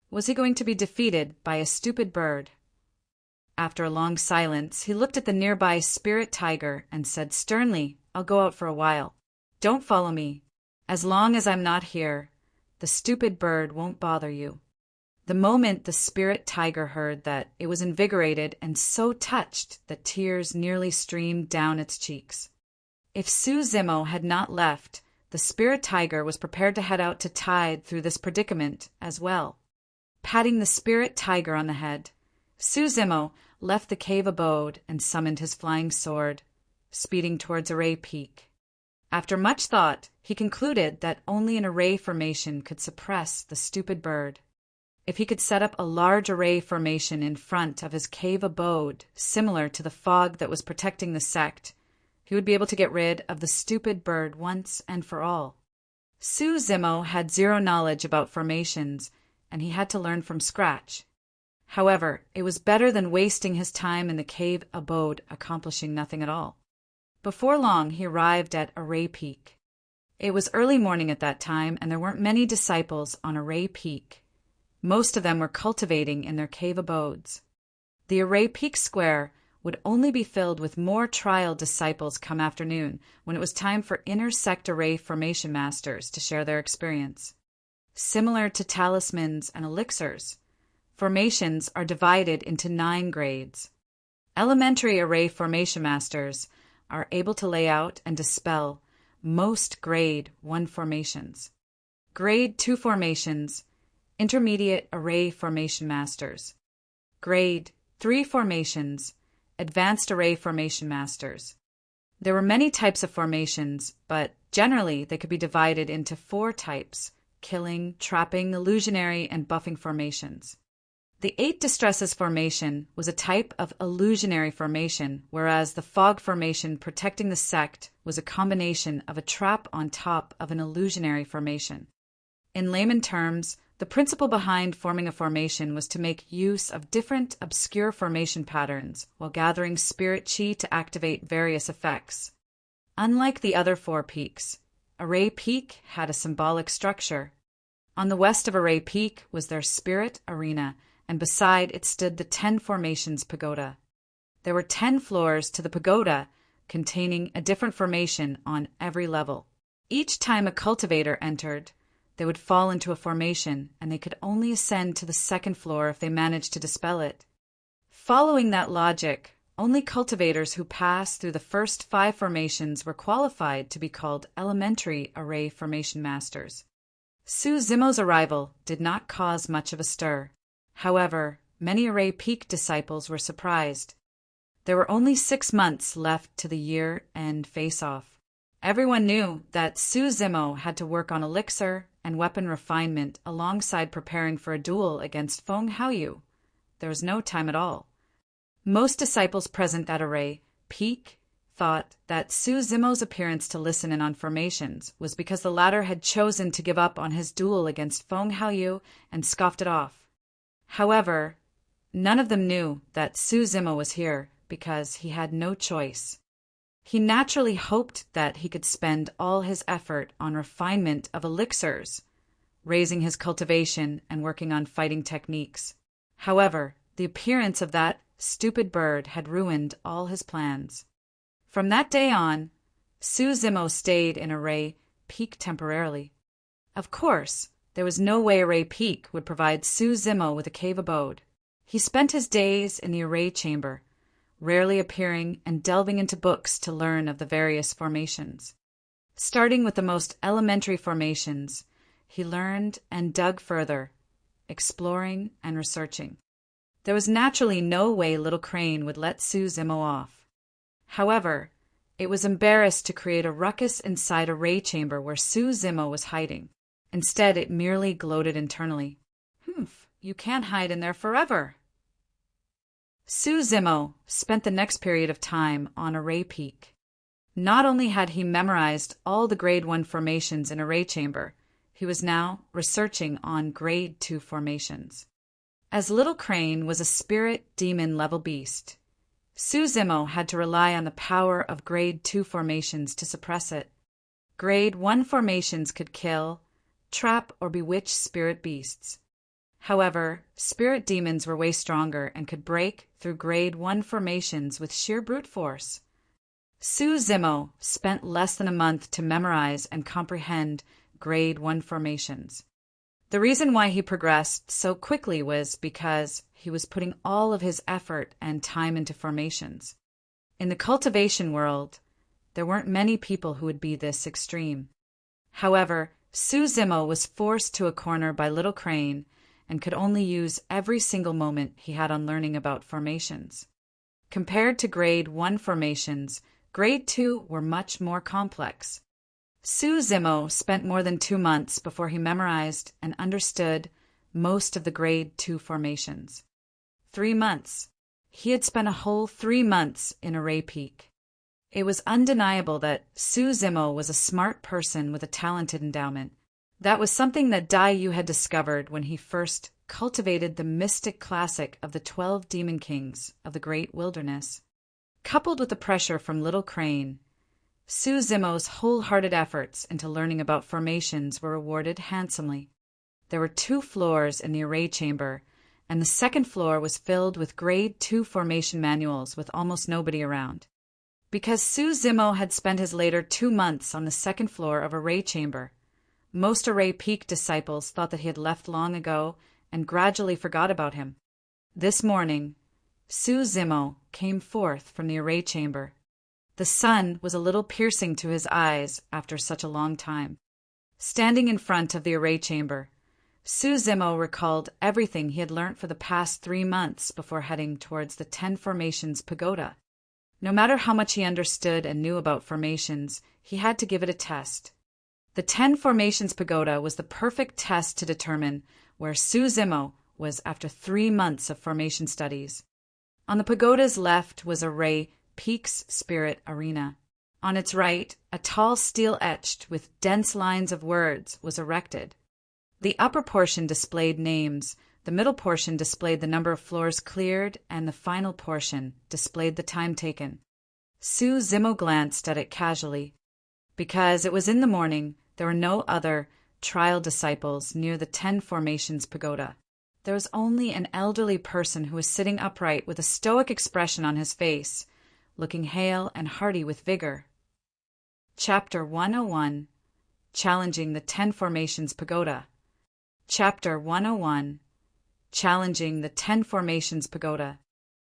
Was he going to be defeated by a stupid bird? After a long silence, he looked at the nearby spirit tiger and said sternly, "I'll go out for a while. Don't follow me. As long as I'm not here, the stupid bird won't bother you." The moment the spirit tiger heard that, it was invigorated and so touched that tears nearly streamed down its cheeks. If Su Zimo had not left, the spirit tiger was prepared to head out to tide through this predicament as well. Patting the spirit tiger on the head, Su Zimo left the cave abode and summoned his flying sword, speeding towards Array Peak. After much thought, he concluded that only an array formation could suppress the stupid bird. If he could set up a large array formation in front of his cave abode, similar to the fog that was protecting the sect, he would be able to get rid of the stupid bird once and for all. Su Zimo had zero knowledge about formations, and he had to learn from scratch. However, it was better than wasting his time in the cave abode accomplishing nothing at all. Before long, he arrived at Array Peak. It was early morning at that time, and there weren't many disciples on Array Peak. Most of them were cultivating in their cave abodes. The Array Peak Square would only be filled with more trial disciples come afternoon, when it was time for inner sect array formation masters to share their experience. Similar to talismans and elixirs, formations are divided into 9 grades. Elementary array formation masters are able to lay out and dispel most Grade 1 formations. Grade 2 formations, intermediate array formation masters. Grade 3 formations, advanced array formation masters. There were many types of formations, but generally they could be divided into 4 types: killing, trapping, illusionary, and buffing formations. The 8 Distresses formation was a type of illusionary formation, whereas the fog formation protecting the sect was a combination of a trap on top of an illusionary formation. In layman terms, the principle behind forming a formation was to make use of different obscure formation patterns while gathering spirit chi to activate various effects. Unlike the other 4 peaks, Array Peak had a symbolic structure. On the west of Array Peak was their spirit arena, and beside it stood the 10 Formations Pagoda. There were 10 floors to the pagoda, containing a different formation on every level. Each time a cultivator entered, they would fall into a formation, and they could only ascend to the 2nd floor if they managed to dispel it. Following that logic, only cultivators who passed through the first 5 formations were qualified to be called elementary array formation masters. Su Zimo's arrival did not cause much of a stir. However, many array peak disciples were surprised. There were only 6 months left to the year-end face-off. Everyone knew that Su Zimo had to work on elixir and weapon refinement alongside preparing for a duel against Feng Haoyu. There was no time at all. Most disciples present at array peak thought that Su Zimo's appearance to listen in on formations was because the latter had chosen to give up on his duel against Feng Haoyu and scoffed it off. However, none of them knew that Su Zimo was here because he had no choice. He naturally hoped that he could spend all his effort on refinement of elixirs, raising his cultivation and working on fighting techniques. However, the appearance of that stupid bird had ruined all his plans. From that day on, Su Zimo stayed in Array Peak temporarily. Of course, there was no way Array Peak would provide Su Zimo with a cave abode. He spent his days in the Array Chamber, rarely appearing and delving into books to learn of the various formations. Starting with the most elementary formations, he learned and dug further, exploring and researching. There was naturally no way Little Crane would let Su Zimo off. However, it was embarrassed to create a ruckus inside a ray chamber where Su Zimo was hiding. Instead, it merely gloated internally. You can't hide in there forever. Su Zimo spent the next period of time on Array Peak. Not only had he memorized all the Grade 1 formations in Array Chamber, he was now researching on Grade 2 formations. As Little Crane was a spirit demon level beast, Su Zimo had to rely on the power of Grade 2 formations to suppress it. Grade 1 formations could kill, trap, or bewitch spirit beasts. However, spirit demons were way stronger and could break through Grade 1 formations with sheer brute force. Su Zimo spent less than a month to memorize and comprehend Grade 1 formations. The reason why he progressed so quickly was because he was putting all of his effort and time into formations. In the cultivation world, there weren't many people who would be this extreme. However, Su Zimo was forced to a corner by Little Crane and could only use every single moment he had on learning about formations. Compared to Grade 1 formations, Grade 2 were much more complex. Su Zimo spent more than 2 months before he memorized and understood most of the Grade 2 formations. 3 months. He had spent a whole 3 months in Array Peak. It was undeniable that Su Zimo was a smart person with a talented endowment. That was something that Dai Yu had discovered when he first cultivated the mystic classic of the 12 demon kings of the Great Wilderness. Coupled with the pressure from Little Crane, Su Zimo's wholehearted efforts into learning about formations were rewarded handsomely. There were 2 floors in the Array Chamber, and the second floor was filled with Grade 2 formation manuals with almost nobody around. Because Su Zimo had spent his later 2 months on the second floor of Array Chamber, most Array Peak disciples thought that he had left long ago and gradually forgot about him. This morning, Su Zimo came forth from the Array Chamber. The sun was a little piercing to his eyes after such a long time. Standing in front of the Array Chamber, Su Zimo recalled everything he had learnt for the past 3 months before heading towards the 10 Formations Pagoda. No matter how much he understood and knew about formations, he had to give it a test. The 10 Formations Pagoda was the perfect test to determine where Su Zimo was after 3 months of formation studies. On the pagoda's left was Array Peak's Spirit Arena. On its right, a tall stele etched with dense lines of words was erected. The upper portion displayed names, the middle portion displayed the number of floors cleared, and the final portion displayed the time taken. Su Zimo glanced at it casually. Because it was in the morning, there were no other trial disciples near the 10 Formations Pagoda. There was only an elderly person who was sitting upright with a stoic expression on his face, looking hale and hearty with vigor. Chapter 101 Challenging the 10 Formations Pagoda. Chapter 101 Challenging the 10 Formations Pagoda.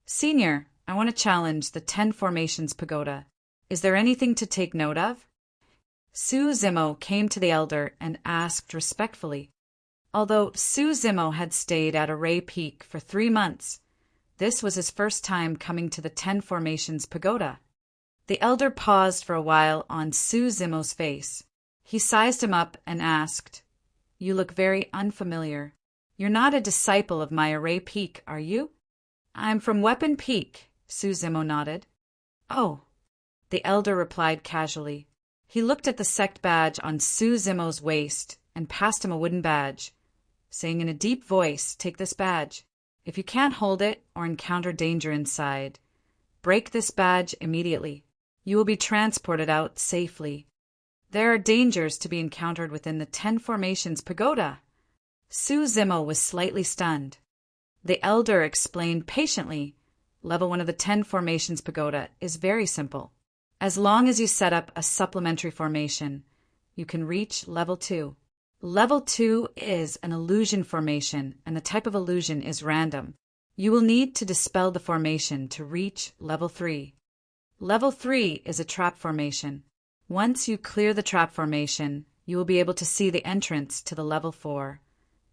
Senior, I want to challenge the 10 Formations Pagoda. Is there anything to take note of? Su Zimo came to the elder and asked respectfully. Although Su Zimo had stayed at Array Peak for 3 months, this was his first time coming to the 10 Formations Pagoda. The elder paused for a while on Su Zimo's face. He sized him up and asked, "You look very unfamiliar. You're not a disciple of my Array Peak, are you?" "I'm from Weapon Peak," Su Zimo nodded. "Oh," the elder replied casually. He looked at the sect badge on Su Zimo's waist and passed him a wooden badge, saying in a deep voice, "Take this badge. If you can't hold it or encounter danger inside, break this badge immediately. You will be transported out safely. There are dangers to be encountered within the 10 Formations Pagoda." Su Zimo was slightly stunned. The elder explained patiently, "Level 1 of the 10 Formations Pagoda is very simple. As long as you set up a supplementary formation, you can reach Level 2. Level 2 is an illusion formation, and the type of illusion is random. You will need to dispel the formation to reach Level 3. Level 3 is a trap formation. Once you clear the trap formation, you will be able to see the entrance to the Level 4,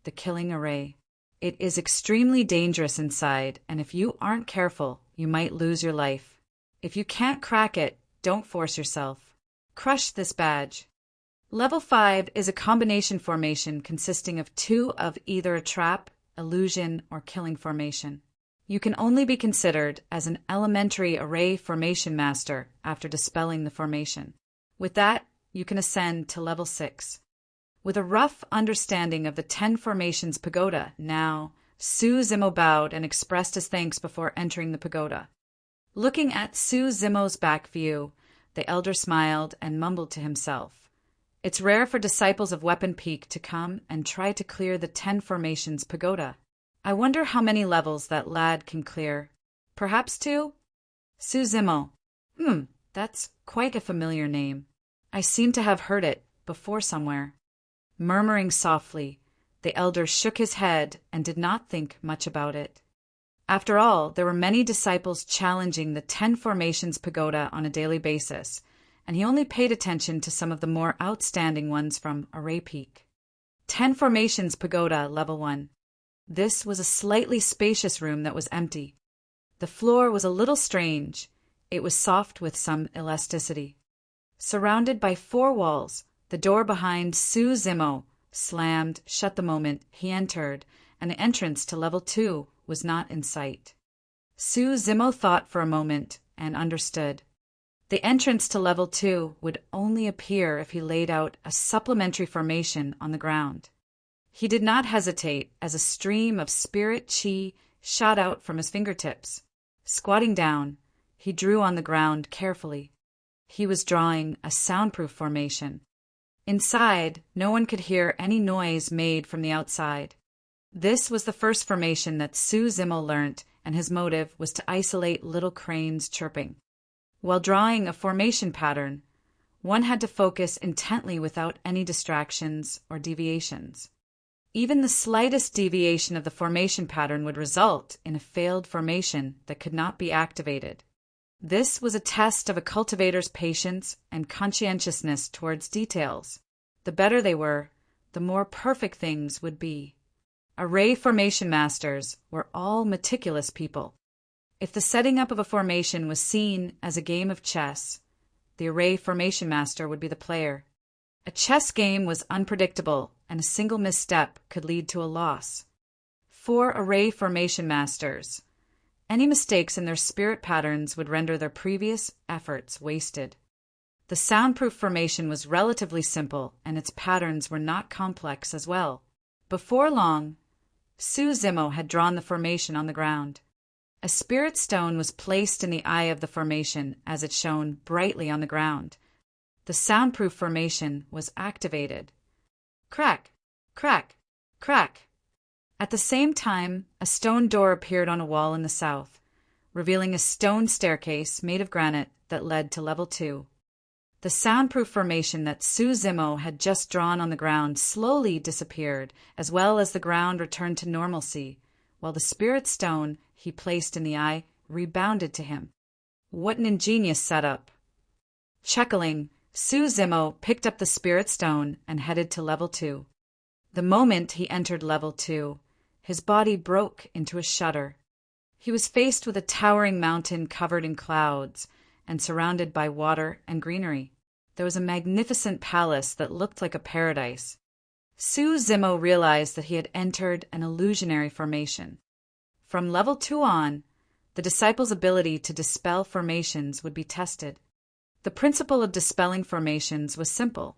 the Killing Array. It is extremely dangerous inside, and if you aren't careful, you might lose your life. If you can't crack it, don't force yourself. Crush this badge." Level 5 is a combination formation consisting of 2 of either a trap, illusion, or killing formation. You can only be considered as an elementary array formation master after dispelling the formation. With that, you can ascend to Level 6. With a rough understanding of the 10 Formations Pagoda now, Su Zimo bowed and expressed his thanks before entering the pagoda. Looking at Su Zimo's back view, the elder smiled and mumbled to himself. It's rare for disciples of Weapon Peak to come and try to clear the 10 Formations Pagoda. I wonder how many levels that lad can clear. Perhaps 2? Su Zimo. That's quite a familiar name. I seem to have heard it before somewhere. Murmuring softly, the elder shook his head and did not think much about it. After all, there were many disciples challenging the 10 Formations Pagoda on a daily basis, and he only paid attention to some of the more outstanding ones from Array Peak. 10 Formations Pagoda Level 1. This was a slightly spacious room that was empty. The floor was a little strange. It was soft with some elasticity. Surrounded by 4 walls, the door behind Su Zimo slammed shut the moment he entered, and the entrance to Level 2 was not in sight. Su Zimo thought for a moment and understood. The entrance to Level 2 would only appear if he laid out a supplementary formation on the ground. He did not hesitate as a stream of spirit chi shot out from his fingertips. Squatting down, he drew on the ground carefully. He was drawing a soundproof formation. Inside, no one could hear any noise made from the outside. This was the first formation that Su Zimo learnt, and his motive was to isolate little cranes chirping. While drawing a formation pattern, one had to focus intently without any distractions or deviations. Even the slightest deviation of the formation pattern would result in a failed formation that could not be activated. This was a test of a cultivator's patience and conscientiousness towards details. The better they were, the more perfect things would be. Array formation masters were all meticulous people. If the setting up of a formation was seen as a game of chess, the array formation master would be the player. A chess game was unpredictable, and a single misstep could lead to a loss. For array formation masters, any mistakes in their spirit patterns would render their previous efforts wasted. The soundproof formation was relatively simple, and its patterns were not complex as well. Before long, Su Zimo had drawn the formation on the ground. A spirit stone was placed in the eye of the formation as it shone brightly on the ground. The soundproof formation was activated. Crack, crack, crack. At the same time, a stone door appeared on a wall in the south, revealing a stone staircase made of granite that led to Level 2. The soundproof formation that Su Zimo had just drawn on the ground slowly disappeared, as well as the ground returned to normalcy, while the spirit stone he placed in the eye rebounded to him. What an ingenious setup. Chuckling, Suzimo picked up the spirit stone and headed to level 2. The moment he entered level 2, his body broke into a shudder. He was faced with a towering mountain covered in clouds and surrounded by water and greenery. There was a magnificent palace that looked like a paradise. Suzimo realized that he had entered an illusionary formation. From level 2 on, the disciple's ability to dispel formations would be tested. The principle of dispelling formations was simple.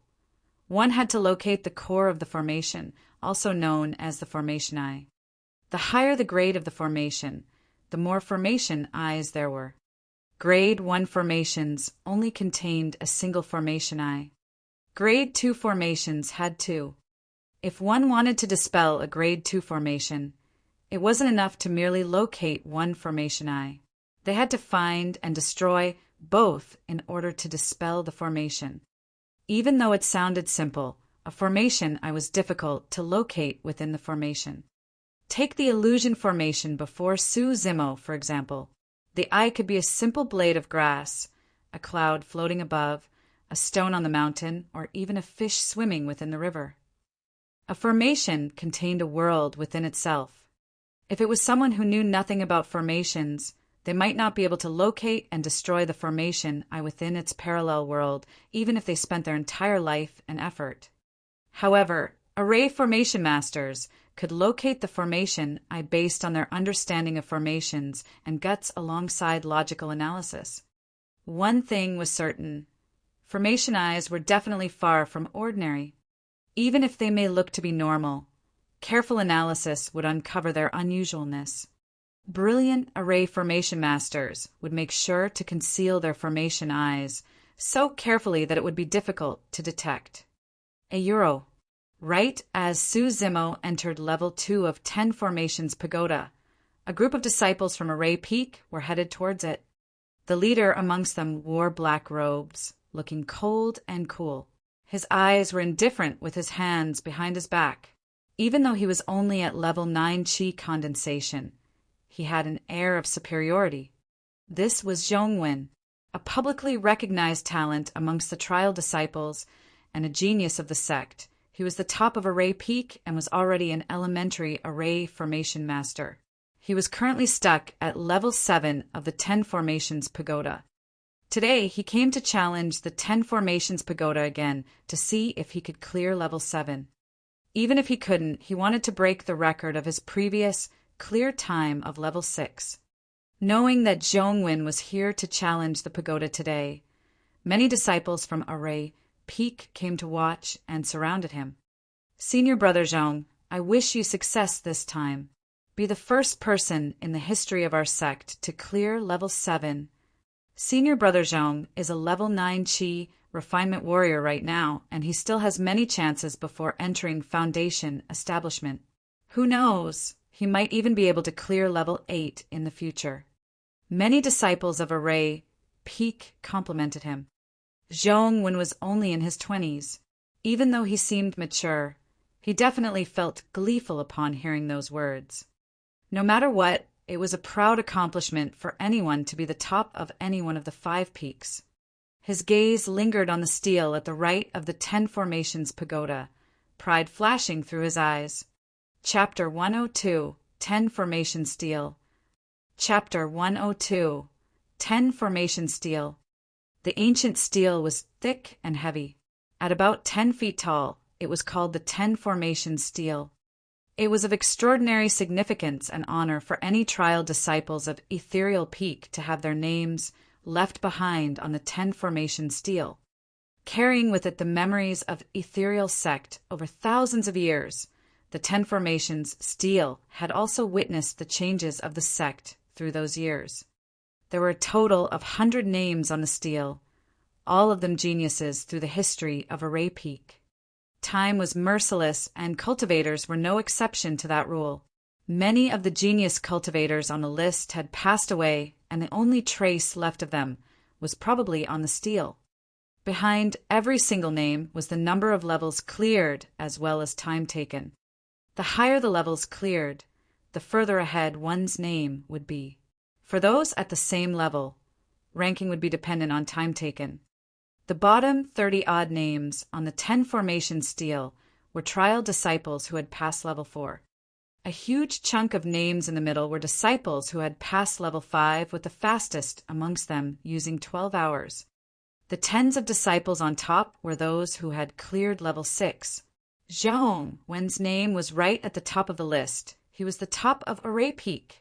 One had to locate the core of the formation, also known as the formation eye. The higher the grade of the formation, the more formation eyes there were. Grade 1 formations only contained a single formation eye. Grade 2 formations had 2. If one wanted to dispel a Grade 2 formation, it wasn't enough to merely locate one formation eye. They had to find and destroy both in order to dispel the formation. Even though it sounded simple, a formation eye was difficult to locate within the formation. Take the illusion formation before Suzimo, for example. The eye could be a simple blade of grass, a cloud floating above, a stone on the mountain, or even a fish swimming within the river. A formation contained a world within itself. If it was someone who knew nothing about formations, they might not be able to locate and destroy the formation eye within its parallel world, even if they spent their entire life and effort. However, array formation masters could locate the formation eye based on their understanding of formations and guts alongside logical analysis. One thing was certain: formation eyes were definitely far from ordinary. Even if they may look to be normal, careful analysis would uncover their unusualness. Brilliant array formation masters would make sure to conceal their formation eyes so carefully that it would be difficult to detect. A euro. Right as Suzimo entered level 2 of 10 Formations Pagoda, a group of disciples from Array Peak were headed towards it. The leader amongst them wore black robes, looking cold and cool. His eyes were indifferent with his hands behind his back. Even though he was only at level 9 Qi condensation, he had an air of superiority. This was Zhongwen, a publicly recognized talent amongst the trial disciples and a genius of the sect. He was the top of Array Peak and was already an elementary array formation master. He was currently stuck at level 7 of the 10 Formations Pagoda. Today, he came to challenge the 10 Formations Pagoda again to see if he could clear level 7. Even if he couldn't, he wanted to break the record of his previous clear time of level 6. Knowing that Zhongwen was here to challenge the pagoda today, many disciples from Array Peak came to watch and surrounded him. Senior Brother Zhong, I wish you success this time. Be the first person in the history of our sect to clear level 7. Senior Brother Zhong is a level 9 Qi refinement warrior right now, and he still has many chances before entering Foundation establishment. Who knows? He might even be able to clear level 8 in the future. Many disciples of Array Peak complimented him. Zhongwen was only in his 20s. Even though he seemed mature, he definitely felt gleeful upon hearing those words. No matter what, it was a proud accomplishment for anyone to be the top of any one of the 5 peaks. His gaze lingered on the stele at the right of the 10 Formations Pagoda, pride flashing through his eyes. Chapter 102, 10 Formation Stele. Chapter 102, 10 Formation Stele. The ancient stele was thick and heavy. At about 10 feet tall, it was called the 10 Formation Stele. It was of extraordinary significance and honor for any trial disciples of Ethereal Peak to have their names left behind on the 10 Formation Stele. Carrying with it the memories of Ethereal Sect over thousands of years, the 10 Formations Stele had also witnessed the changes of the sect through those years. There were a total of 100 names on the stele, all of them geniuses through the history of Array Peak. Time was merciless, and cultivators were no exception to that rule. Many of the genius cultivators on the list had passed away, and the only trace left of them was probably on the stele. Behind every single name was the number of levels cleared as well as time taken. The higher the levels cleared, the further ahead one's name would be. For those at the same level, ranking would be dependent on time taken. The bottom 30-odd names on the 10 formation stele were trial disciples who had passed level 4. A huge chunk of names in the middle were disciples who had passed level 5, with the fastest amongst them using 12 hours. The tens of disciples on top were those who had cleared level 6. Zhong Wen's name was right at the top of the list. He was the top of Array Peak.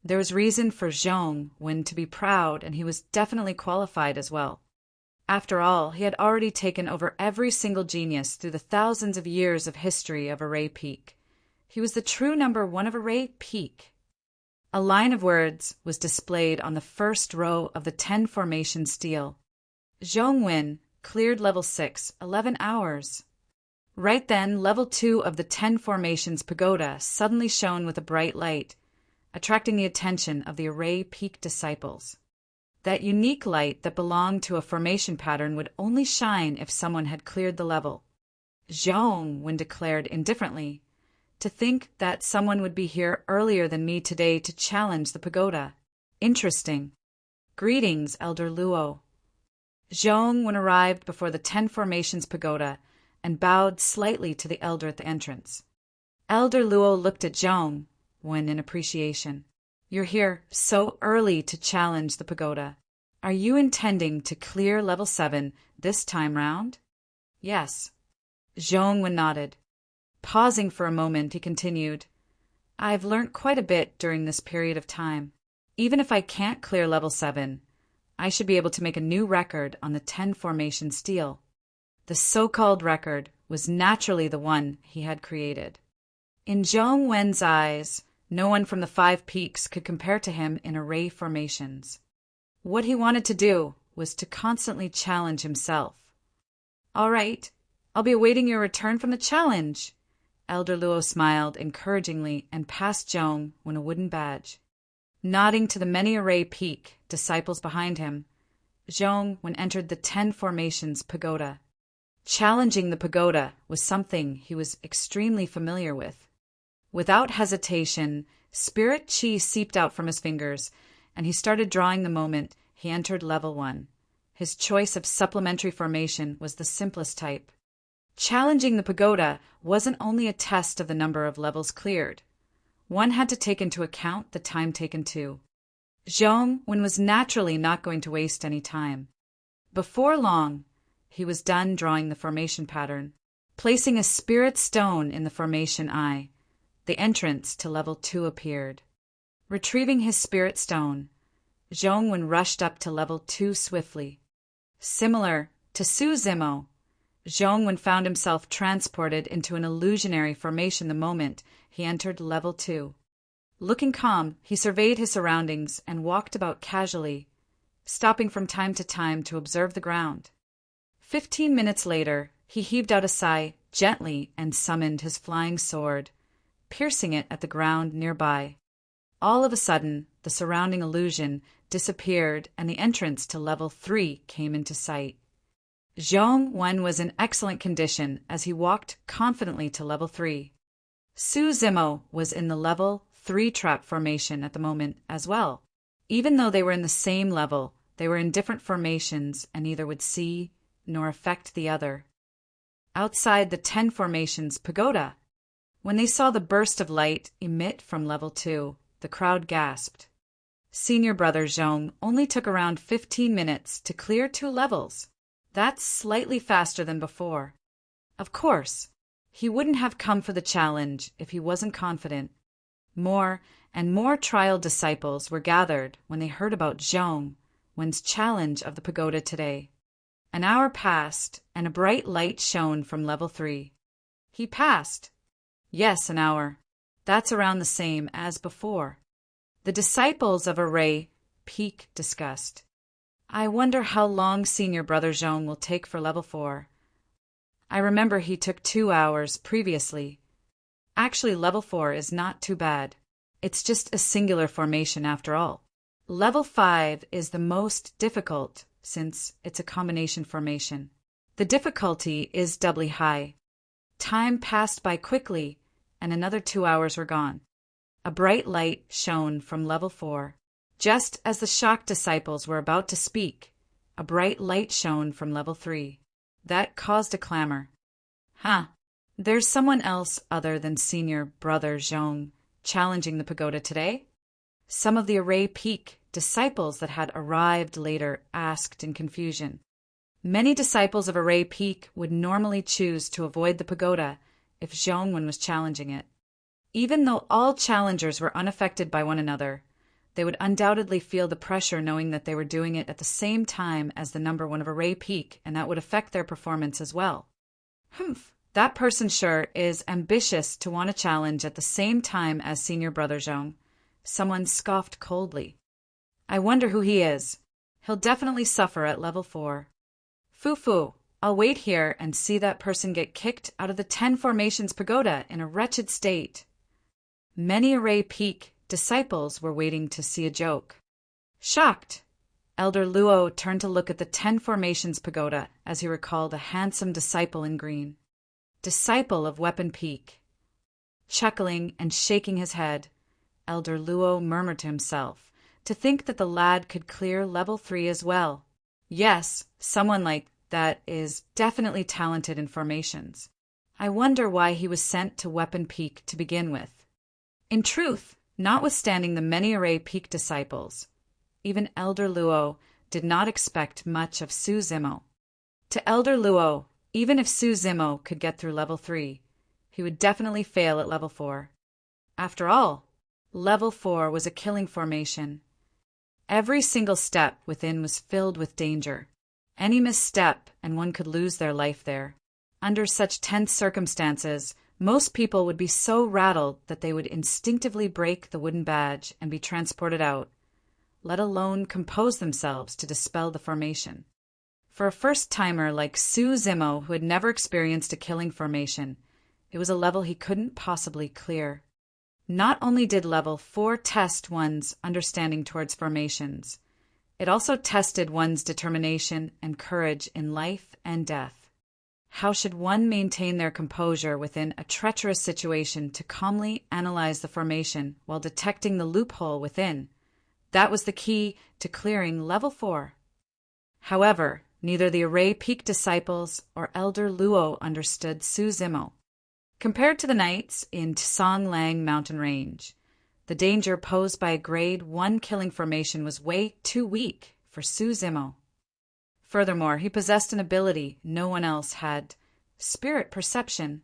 There was reason for Zhong Wen to be proud, and he was definitely qualified as well. After all, he had already taken over every single genius through the thousands of years of history of Array Peak. He was the true number 1 of Array Peak. A line of words was displayed on the first row of the 10 formation stele. Zhong Wen cleared level 6, 11 hours. Right then, level 2 of the 10 formations pagoda suddenly shone with a bright light, attracting the attention of the Array Peak disciples. That unique light that belonged to a formation pattern would only shine if someone had cleared the level. Zhong Wen declared indifferently, "To think that someone would be here earlier than me today to challenge the pagoda. Interesting. Greetings, Elder Luo." Zhong Wen arrived before the 10 formations pagoda and bowed slightly to the elder at the entrance. Elder Luo looked at Zhong Wen in appreciation. "You're here so early to challenge the pagoda. Are you intending to clear level 7 this time round?" "Yes." Zhong Wen nodded. Pausing for a moment, he continued, "I've learnt quite a bit during this period of time. Even if I can't clear level 7, I should be able to make a new record on the 10 formation stele." The so-called record was naturally the one he had created. In Zhong Wen's eyes, no one from the 5 peaks could compare to him in array formations. What he wanted to do was to constantly challenge himself. "All right, I'll be awaiting your return from the challenge." Elder Luo smiled encouragingly and passed Zhong Wen a wooden badge. Nodding to the many Array Peak disciples behind him, Zhong Wen entered the 10 formations pagoda. Challenging the pagoda was something he was extremely familiar with. Without hesitation, spirit chi seeped out from his fingers, and he started drawing the moment he entered level 1. His choice of supplementary formation was the simplest type. Challenging the pagoda wasn't only a test of the number of levels cleared. One had to take into account the time taken too. Zhong Wen was naturally not going to waste any time. Before long, he was done drawing the formation pattern. Placing a spirit stone in the formation eye, the entrance to level 2 appeared. Retrieving his spirit stone, Zhong Wen rushed up to level 2 swiftly. Similar to Su Zimo, Zhong Wen found himself transported into an illusionary formation the moment he entered level 2. Looking calm, he surveyed his surroundings and walked about casually, stopping from time to time to observe the ground. 15 minutes later, he heaved out a sigh gently and summoned his flying sword, piercing it at the ground nearby. All of a sudden, the surrounding illusion disappeared and the entrance to level 3 came into sight. Zhong Wen was in excellent condition as he walked confidently to level 3. Su Zimo was in the level 3 trap formation at the moment as well. Even though they were in the same level, they were in different formations and neither would see nor affect the other. Outside the 10 formations pagoda, when they saw the burst of light emit from level 2, the crowd gasped. Senior brother Zhong only took around 15 minutes to clear 2 levels. That's slightly faster than before. Of course, he wouldn't have come for the challenge if he wasn't confident. More and more trial disciples were gathered when they heard about Zhong Wen's challenge of the pagoda today. An hour passed, and a bright light shone from level 3. He passed. Yes, an hour. That's around the same as before. The disciples of Array Peak discussed. I wonder how long senior brother Zhong will take for level 4. I remember he took 2 hours previously. Actually, level 4 is not too bad. It's just a singular formation after all. Level 5 is the most difficult since it's a combination formation. The difficulty is doubly high. Time passed by quickly, and another 2 hours were gone. A bright light shone from level 4. Just as the shocked disciples were about to speak, a bright light shone from level 3. That caused a clamor. There's someone else other than Senior Brother Zhong challenging the pagoda today? Some of the Array Peak disciples that had arrived later asked in confusion. Many disciples of Array Peak would normally choose to avoid the pagoda if Zhongwen was challenging it. Even though all challengers were unaffected by one another, they would undoubtedly feel the pressure knowing that they were doing it at the same time as the number 1 of Array Peak, and that would affect their performance as well. That person sure is ambitious to want a challenge at the same time as Senior Brother Zhong. Someone scoffed coldly. I wonder who he is. He'll definitely suffer at level 4. Foo, I'll wait here and see that person get kicked out of the 10 Formations Pagoda in a wretched state. Many Array Peak disciples were waiting to see a joke. Shocked, Elder Luo turned to look at the 10 Formations Pagoda as he recalled a handsome disciple in green. Disciple of Weapon Peak. Chuckling and shaking his head, Elder Luo murmured to himself, to think that the lad could clear level 3 as well. Yes, someone like that is definitely talented in formations. I wonder why he was sent to Weapon Peak to begin with. In truth, notwithstanding the many Array Peak disciples, even Elder Luo did not expect much of Su Zimo. To Elder Luo, even if Su Zimo could get through level 3, he would definitely fail at level 4. After all, level 4 was a killing formation. Every single step within was filled with danger. Any misstep and one could lose their life there. Under such tense circumstances, most people would be so rattled that they would instinctively break the wooden badge and be transported out, let alone compose themselves to dispel the formation. For a first-timer like Su Zimo, who had never experienced a killing formation, it was a level he couldn't possibly clear. Not only did level 4 test one's understanding towards formations, it also tested one's determination and courage in life and death. How should one maintain their composure within a treacherous situation to calmly analyze the formation while detecting the loophole within? That was the key to clearing level 4. However, neither the Array Peak disciples or Elder Luo understood Su Zimo. Compared to the knights in Tsonglang Mountain Range, the danger posed by a Grade 1 killing formation was way too weak for Su Zimo. Furthermore, he possessed an ability no one else had: spirit perception.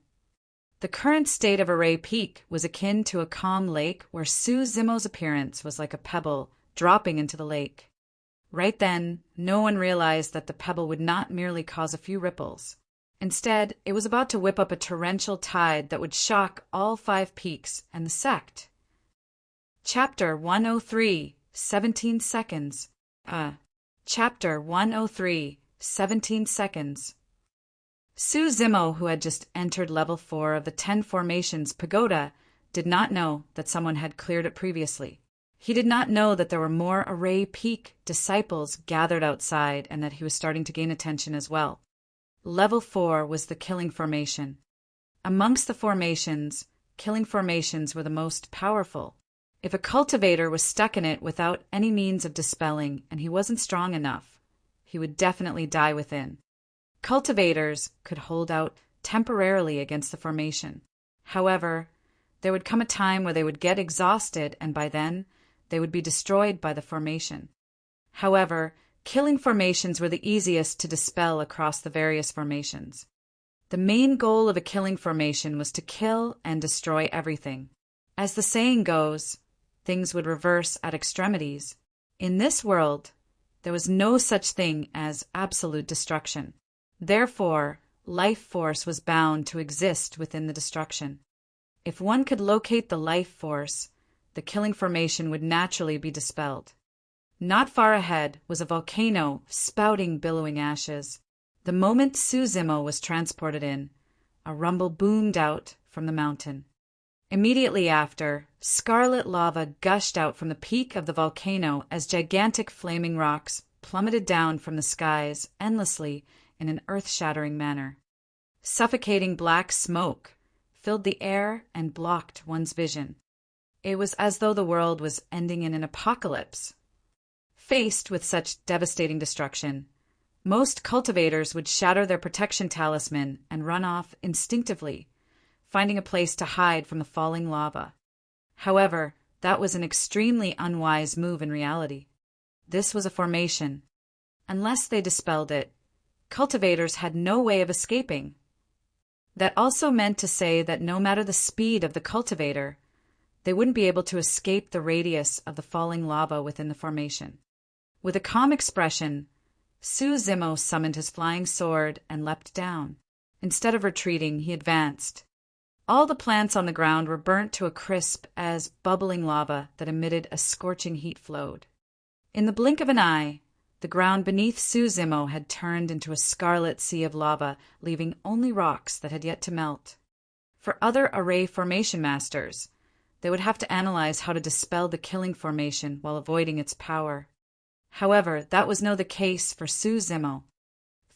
The current state of Array Peak was akin to a calm lake where Su Zimo's appearance was like a pebble dropping into the lake. Right then, no one realized that the pebble would not merely cause a few ripples. Instead, it was about to whip up a torrential tide that would shock all 5 peaks and the sect. Chapter 103, 17 seconds. Chapter 103, 17 seconds. Su Zimo, who had just entered level 4 of the 10 Formations Pagoda, did not know that someone had cleared it previously. He did not know that there were more Array Peak disciples gathered outside and that he was starting to gain attention as well. Level 4 was the killing formation. Amongst the formations, killing formations were the most powerful. If a cultivator was stuck in it without any means of dispelling and he wasn't strong enough, he would definitely die within. Cultivators could hold out temporarily against the formation. However, there would come a time where they would get exhausted and by then, they would be destroyed by the formation. However, killing formations were the easiest to dispel across the various formations. The main goal of a killing formation was to kill and destroy everything. As the saying goes, things would reverse at extremities. In this world, there was no such thing as absolute destruction. Therefore, life force was bound to exist within the destruction. If one could locate the life force, the killing formation would naturally be dispelled. Not far ahead was a volcano spouting billowing ashes. The moment Su Zimo was transported in, a rumble boomed out from the mountain. Immediately after, scarlet lava gushed out from the peak of the volcano as gigantic flaming rocks plummeted down from the skies endlessly in an earth-shattering manner. Suffocating black smoke filled the air and blocked one's vision. It was as though the world was ending in an apocalypse, Faced with such devastating destruction, most cultivators would shatter their protection talisman and run off instinctively, finding a place to hide from the falling lava. However, that was an extremely unwise move in reality. This was a formation. Unless they dispelled it, cultivators had no way of escaping. That also meant to say that no matter the speed of the cultivator, they wouldn't be able to escape the radius of the falling lava within the formation. With a calm expression, Su Zimo summoned his flying sword and leapt down. Instead of retreating, he advanced. All the plants on the ground were burnt to a crisp as bubbling lava that emitted a scorching heat flowed. In the blink of an eye, the ground beneath Su Zimo had turned into a scarlet sea of lava, leaving only rocks that had yet to melt. For other array formation masters, they would have to analyze how to dispel the killing formation while avoiding its power. However, that was no the case for Su Zimo.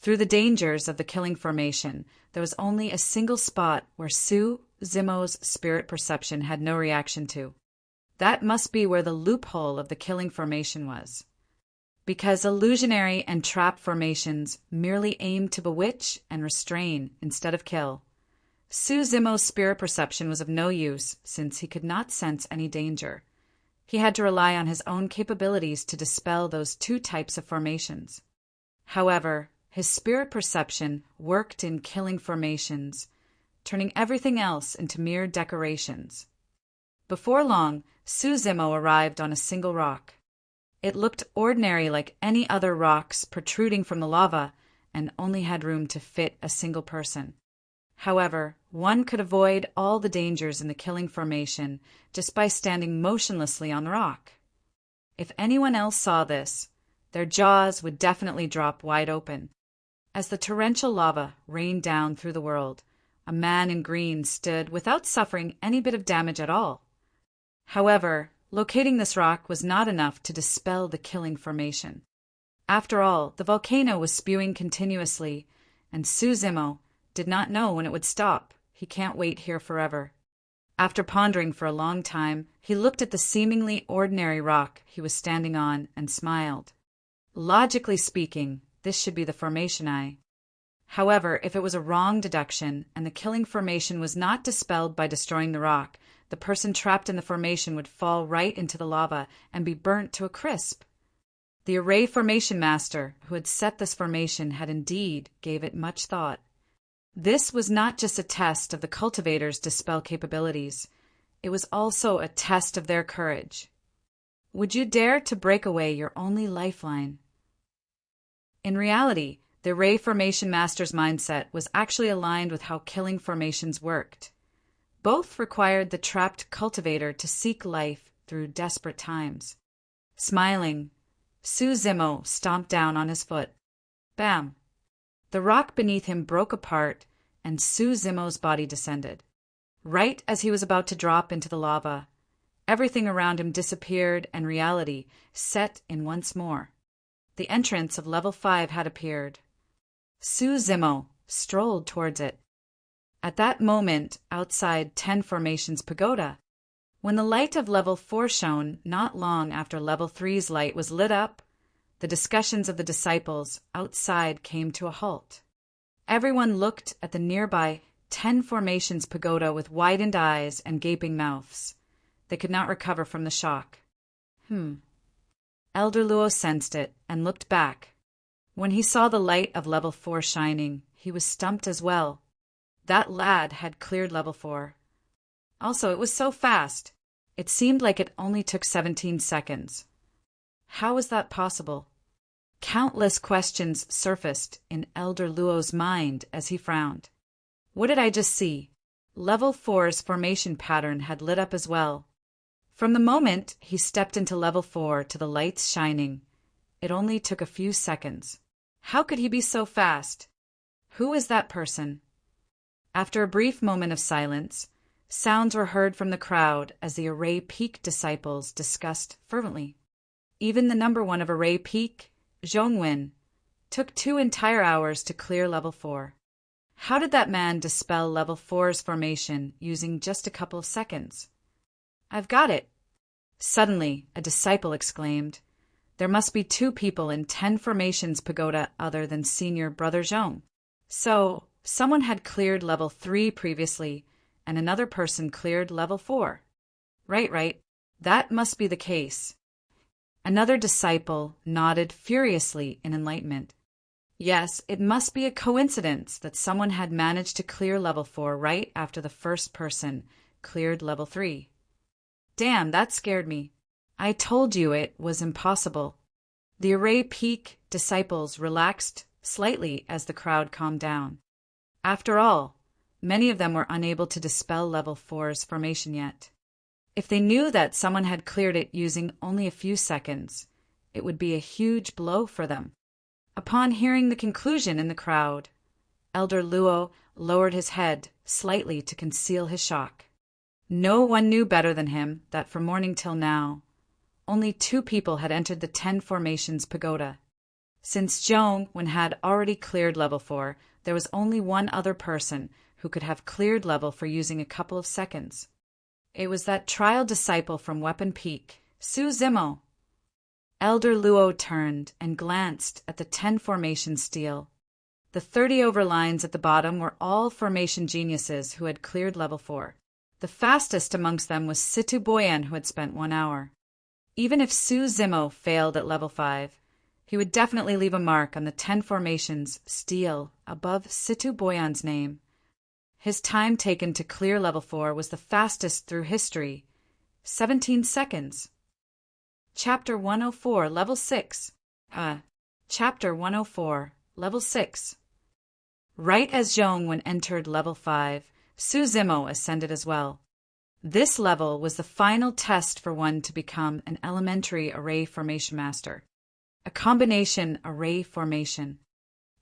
Through the dangers of the killing formation, there was only a single spot where Su Zimo's spirit perception had no reaction to. That must be where the loophole of the killing formation was. Because illusionary and trap formations merely aim to bewitch and restrain instead of kill, Su Zimo's spirit perception was of no use since he could not sense any danger. He had to rely on his own capabilities to dispel those two types of formations. However, his spirit perception worked in killing formations, turning everything else into mere decorations. Before long, Su Zimo arrived on a single rock. It looked ordinary like any other rocks protruding from the lava and only had room to fit a single person. However, one could avoid all the dangers in the killing formation just by standing motionlessly on the rock. If anyone else saw this, their jaws would definitely drop wide open. As the torrential lava rained down through the world, a man in green stood without suffering any bit of damage at all. However, locating this rock was not enough to dispel the killing formation. After all, the volcano was spewing continuously, and Su Zimo did not know when it would stop. He can't wait here forever. After pondering for a long time, he looked at the seemingly ordinary rock he was standing on and smiled. Logically speaking, this should be the formation eye. However, if it was a wrong deduction and the killing formation was not dispelled by destroying the rock, the person trapped in the formation would fall right into the lava and be burnt to a crisp. The array formation master who had set this formation had indeed gave it much thought. This was not just a test of the cultivator's dispel capabilities. It was also a test of their courage. Would you dare to break away your only lifeline? In reality, the array formation master's mindset was actually aligned with how killing formations worked. Both required the trapped cultivator to seek life through desperate times. Smiling, Su Zimo stomped down on his foot. Bam! The rock beneath him broke apart, and Su Zimo's body descended. Right as he was about to drop into the lava, everything around him disappeared and reality set in once more. The entrance of level 5 had appeared. Su Zimo strolled towards it. At that moment, outside 10 Formation's pagoda, when the light of level 4 shone not long after level 3's light was lit up, the discussions of the disciples outside came to a halt. Everyone looked at the nearby 10 Formation's pagoda with widened eyes and gaping mouths. They could not recover from the shock. Elder Luo sensed it and looked back. When he saw the light of level 4 shining, he was stumped as well. That lad had cleared level 4. Also, it was so fast. It seemed like it only took 17 seconds. How was that possible? Countless questions surfaced in Elder Luo's mind as he frowned. What did I just see? Level 4's formation pattern had lit up as well. From the moment he stepped into level 4 to the lights shining, it only took a few seconds. How could he be so fast? Who is that person? After a brief moment of silence, sounds were heard from the crowd as the Array Peak disciples discussed fervently. Even the number 1 of Array Peak, Zhongwen, took 2 entire hours to clear level 4. How did that man dispel level 4's formation using just a couple of seconds? I've got it! Suddenly, a disciple exclaimed. There must be 2 people in 10 formations pagoda other than Senior Brother Zhong. So, someone had cleared level 3 previously, and another person cleared level 4. Right. That must be the case. Another disciple nodded furiously in enlightenment. Yes, it must be a coincidence that someone had managed to clear level 4 right after the first person cleared level 3. Damn, that scared me. I told you it was impossible. The Array Peak disciples relaxed slightly as the crowd calmed down. After all, many of them were unable to dispel level 4's formation yet. If they knew that someone had cleared it using only a few seconds, it would be a huge blow for them. Upon hearing the conclusion in the crowd, Elder Luo lowered his head slightly to conceal his shock. No one knew better than him that from morning till now, only 2 people had entered the 10 formations pagoda. Since Zhong had already cleared level 4, there was only one other person who could have cleared level for using a couple of seconds. It was that trial disciple from Weapon Peak, Su Zimo. Elder Luo turned and glanced at the 10 formation stele. The 30 overlines at the bottom were all formation geniuses who had cleared level 4. The fastest amongst them was Situ Boyan, who had spent 1 hour. Even if Su Zimo failed at level 5, he would definitely leave a mark on the 10 formations stele above Situ Boyan's name. His time taken to clear level 4 was the fastest through history, 17 seconds. Chapter 104, Level 6. Chapter 104, Level 6. Right as Zhong entered level 5, Su Zimo ascended as well. This level was the final test for one to become an elementary array formation master. A combination array formation.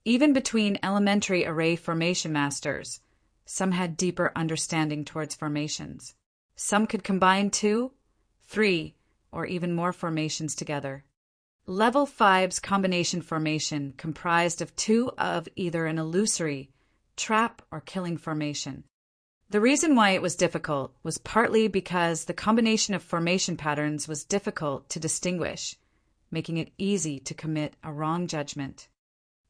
Even between elementary array formation masters, some had deeper understanding towards formations. Some could combine 2, 3, or even more formations together. Level 5's combination formation comprised of 2 of either an illusory, trap, or killing formation. The reason why it was difficult was partly because the combination of formation patterns was difficult to distinguish, making it easy to commit a wrong judgment.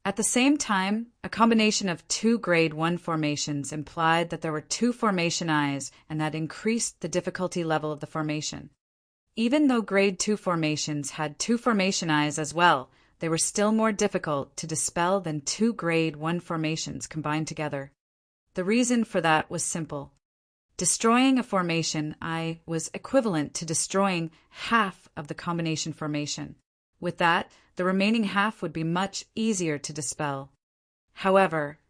At the same time, a combination of 2 grade 1 formations implied that there were 2 formation eyes, and that increased the difficulty level of the formation. Even though grade 2 formations had 2 formation eyes as well, they were still more difficult to dispel than 2 grade 1 formations combined together. The reason for that was simple. Destroying a formation eye was equivalent to destroying half of the combination formation. With that, the remaining half would be much easier to dispel. However,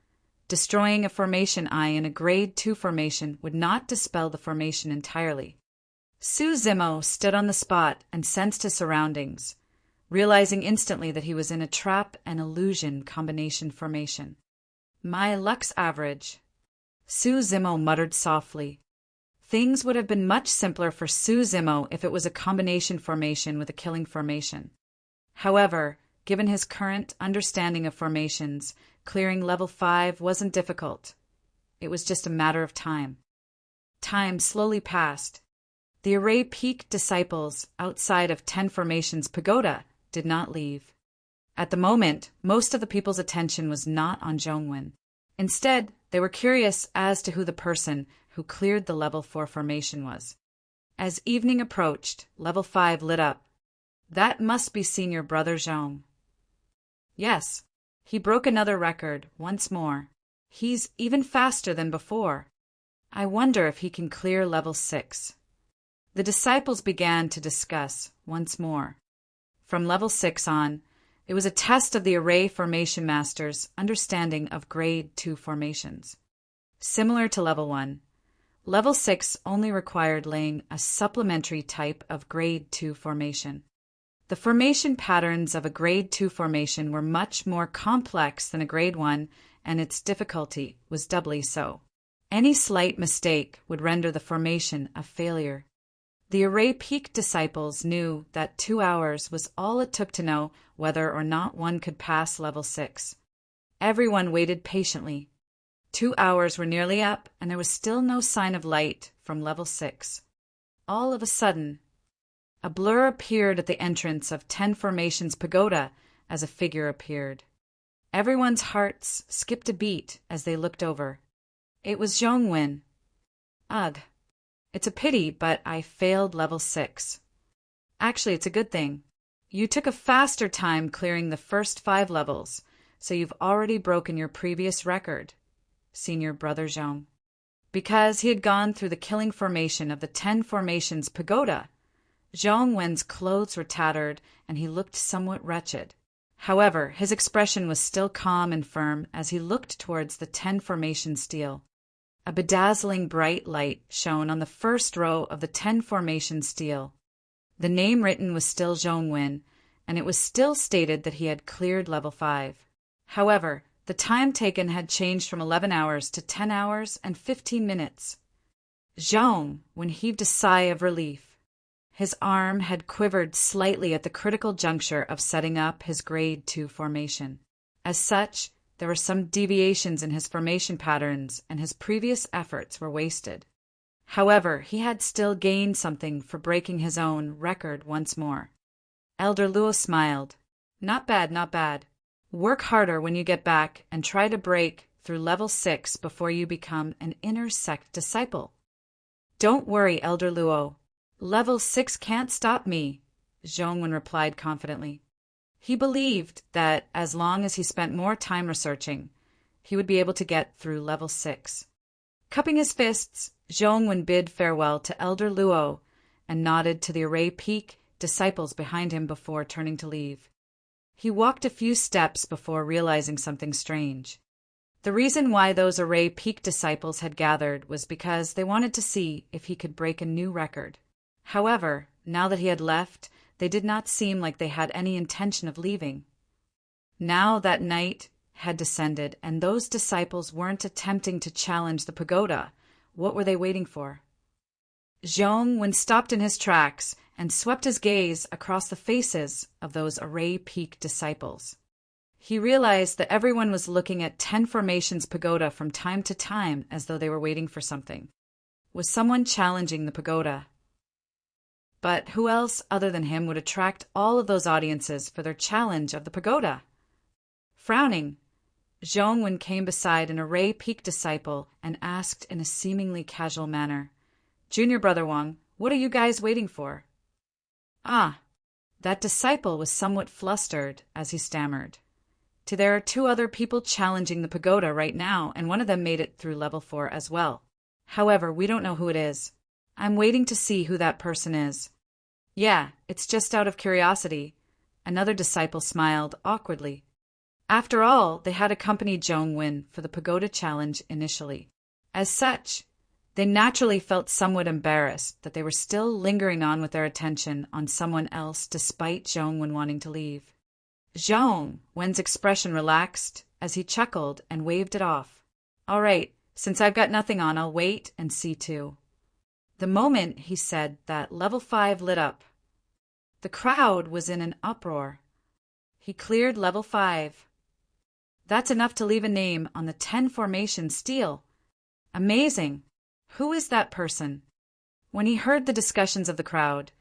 destroying a formation eye in a grade 2 formation would not dispel the formation entirely. Su Zimo stood on the spot and sensed his surroundings, realizing instantly that he was in a trap and illusion combination formation. My luck's average. Su Zimo muttered softly. Things would have been much simpler for Su Zimo if it was a combination formation with a killing formation. However, given his current understanding of formations, clearing level 5 wasn't difficult. It was just a matter of time. Time slowly passed. The Array Peak disciples outside of 10 Formations Pagoda did not leave. At the moment, most of the people's attention was not on Zhongwen. Instead, they were curious as to who the person who cleared the level 4 formation was. As evening approached, level 5 lit up. That must be Senior Brother Zhong. Yes, he broke another record once more. He's even faster than before. I wonder if he can clear level 6. The disciples began to discuss once more. From level 6 on, it was a test of the Array Formation Master's understanding of grade 2 formations. Similar to level 1, level 6 only required laying a supplementary type of grade 2 formation. The formation patterns of a grade 2 formation were much more complex than a grade 1, and its difficulty was doubly so. Any slight mistake would render the formation a failure. The Array Peak disciples knew that 2 hours was all it took to know whether or not one could pass level 6. Everyone waited patiently. 2 hours were nearly up, and there was still no sign of light from level 6. All of a sudden, A blur appeared at the entrance of 10 Formations Pagoda as a figure appeared. Everyone's hearts skipped a beat as they looked over. It was Zhongwen. Ugh. It's a pity, but I failed level 6. Actually, it's a good thing. You took a faster time clearing the first 5 levels, so you've already broken your previous record, Senior Brother Zhong. Because he had gone through the killing formation of the 10 Formations Pagoda, Zhongwen's clothes were tattered and he looked somewhat wretched. However, his expression was still calm and firm as he looked towards the 10 Formation stele. A bedazzling bright light shone on the first row of the 10 Formation stele. The name written was still Zhongwen, and it was still stated that he had cleared level 5. However, the time taken had changed from 11 hours to 10 hours and 15 minutes. Zhongwen heaved a sigh of relief. His arm had quivered slightly at the critical juncture of setting up his Grade 2 formation. As such, there were some deviations in his formation patterns and his previous efforts were wasted. However, he had still gained something for breaking his own record once more. Elder Luo smiled. Not bad, not bad. Work harder when you get back and try to break through level 6 before you become an inner sect disciple. Don't worry, Elder Luo. Level 6 can't stop me, Zhongwen replied confidently. He believed that as long as he spent more time researching, he would be able to get through level 6. Cupping his fists, Zhongwen bid farewell to Elder Luo and nodded to the Array Peak disciples behind him before turning to leave. He walked a few steps before realizing something strange. The reason why those Array Peak disciples had gathered was because they wanted to see if he could break a new record. However, now that he had left, they did not seem like they had any intention of leaving. Now that night had descended and those disciples weren't attempting to challenge the pagoda, what were they waiting for? Zhongwen stopped in his tracks and swept his gaze across the faces of those Array Peak disciples. He realized that everyone was looking at 10 Formations Pagoda from time to time as though they were waiting for something. Was someone challenging the pagoda? But who else other than him would attract all of those audiences for their challenge of the pagoda? Frowning, Zhongwen came beside an Array Peak disciple and asked in a seemingly casual manner, Junior Brother Wang, what are you guys waiting for? Ah, that disciple was somewhat flustered as he stammered. There are 2 other people challenging the pagoda right now, and one of them made it through level 4 as well. However, we don't know who it is. I'm waiting to see who that person is. Yeah, it's just out of curiosity. Another disciple smiled awkwardly. After all, they had accompanied Zhongwen for the pagoda challenge initially. As such, they naturally felt somewhat embarrassed that they were still lingering on with their attention on someone else despite Zhongwen wanting to leave. Zhongwen's expression relaxed as he chuckled and waved it off. All right, since I've got nothing on, I'll wait and see too. The moment he said that, level 5 lit up. The crowd was in an uproar. He cleared level 5. That's enough to leave a name on the 10 Formation stele. Amazing. Who is that person? When he heard the discussions of the crowd,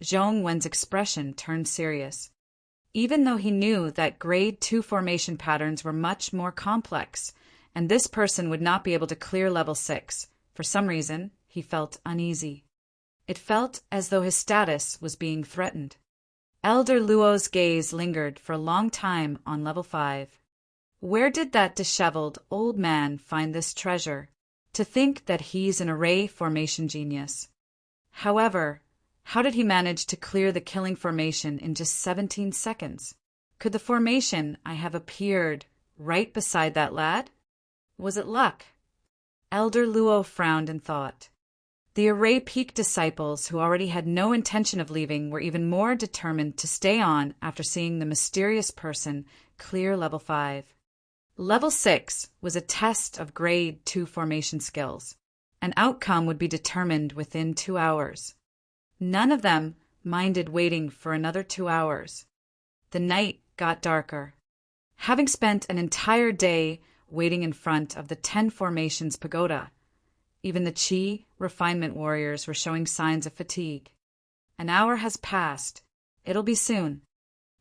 Zhongwen's expression turned serious. Even though he knew that Grade 2 formation patterns were much more complex, and this person would not be able to clear level 6, for some reason, he felt uneasy. It felt as though his status was being threatened. Elder Luo's gaze lingered for a long time on level 5. Where did that disheveled old man find this treasure? To think that he's an Array formation genius. However, how did he manage to clear the killing formation in just 17 seconds? Could the formation I have appeared right beside that lad? Was it luck? Elder Luo frowned in thought. The Array Peak disciples, who already had no intention of leaving, were even more determined to stay on after seeing the mysterious person clear level 5. Level 6 was a test of Grade 2 formation skills. An outcome would be determined within 2 hours. None of them minded waiting for another 2 hours. The night got darker. Having spent an entire day waiting in front of the 10 Formations Pagoda, even the Qi refinement warriors were showing signs of fatigue. An hour has passed. It'll be soon.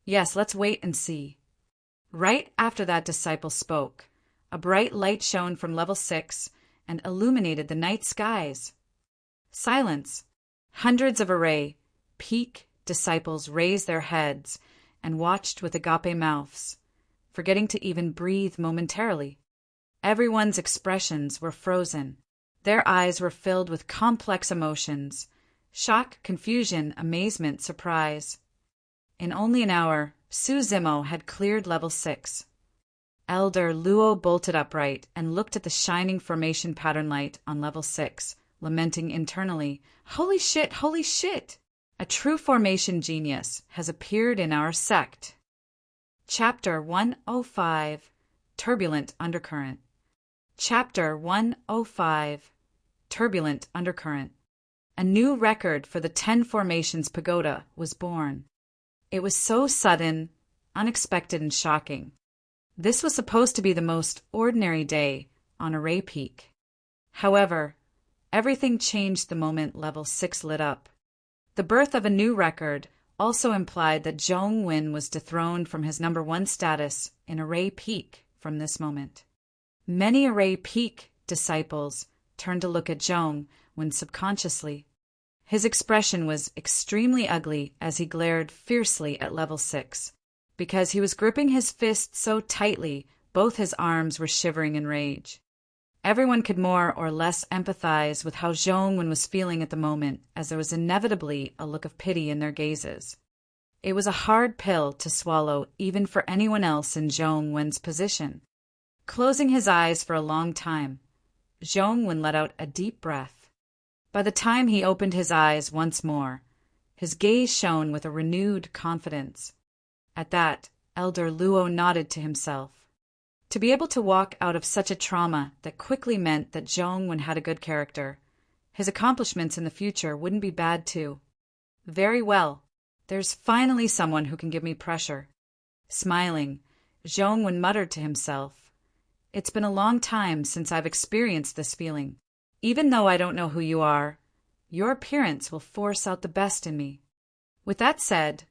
Yes, let's wait and see. Right after that disciple spoke, a bright light shone from level 6 and illuminated the night skies. Silence. Hundreds of array peak disciples raised their heads and watched with agape mouths, forgetting to even breathe momentarily. Everyone's expressions were frozen. Their eyes were filled with complex emotions: shock, confusion, amazement, surprise. In only an hour, Su Zimo had cleared level 6. Elder Luo bolted upright and looked at the shining formation pattern light on level 6, lamenting internally, "Holy shit, holy shit! A true formation genius has appeared in our sect." Chapter 105, Turbulent Undercurrent. Chapter 105, Turbulent Undercurrent. A new record for the 10 Formations Pagoda was born. It was so sudden, unexpected, and shocking. This was supposed to be the most ordinary day on Array Peak. However, everything changed the moment level 6 lit up. The birth of a new record also implied that Zhong Wen was dethroned from his number 1 status in Array Peak from this moment. Many Array Peak disciples turned to look at Zhong Wen subconsciously. His expression was extremely ugly as he glared fiercely at level 6. Because he was gripping his fist so tightly, both his arms were shivering in rage. Everyone could more or less empathize with how Zhong Wen was feeling at the moment, as there was inevitably a look of pity in their gazes. It was a hard pill to swallow even for anyone else in Zhong Wen's position. Closing his eyes for a long time, Zhong Wen let out a deep breath. By the time he opened his eyes once more, his gaze shone with a renewed confidence. At that, Elder Luo nodded to himself. To be able to walk out of such a trauma that quickly meant that Zhong Wen had a good character. His accomplishments in the future wouldn't be bad too. Very well. There's finally someone who can give me pressure. Smiling, Zhong Wen muttered to himself, "It's been a long time since I've experienced this feeling. Even though I don't know who you are, your appearance will force out the best in me." With that said,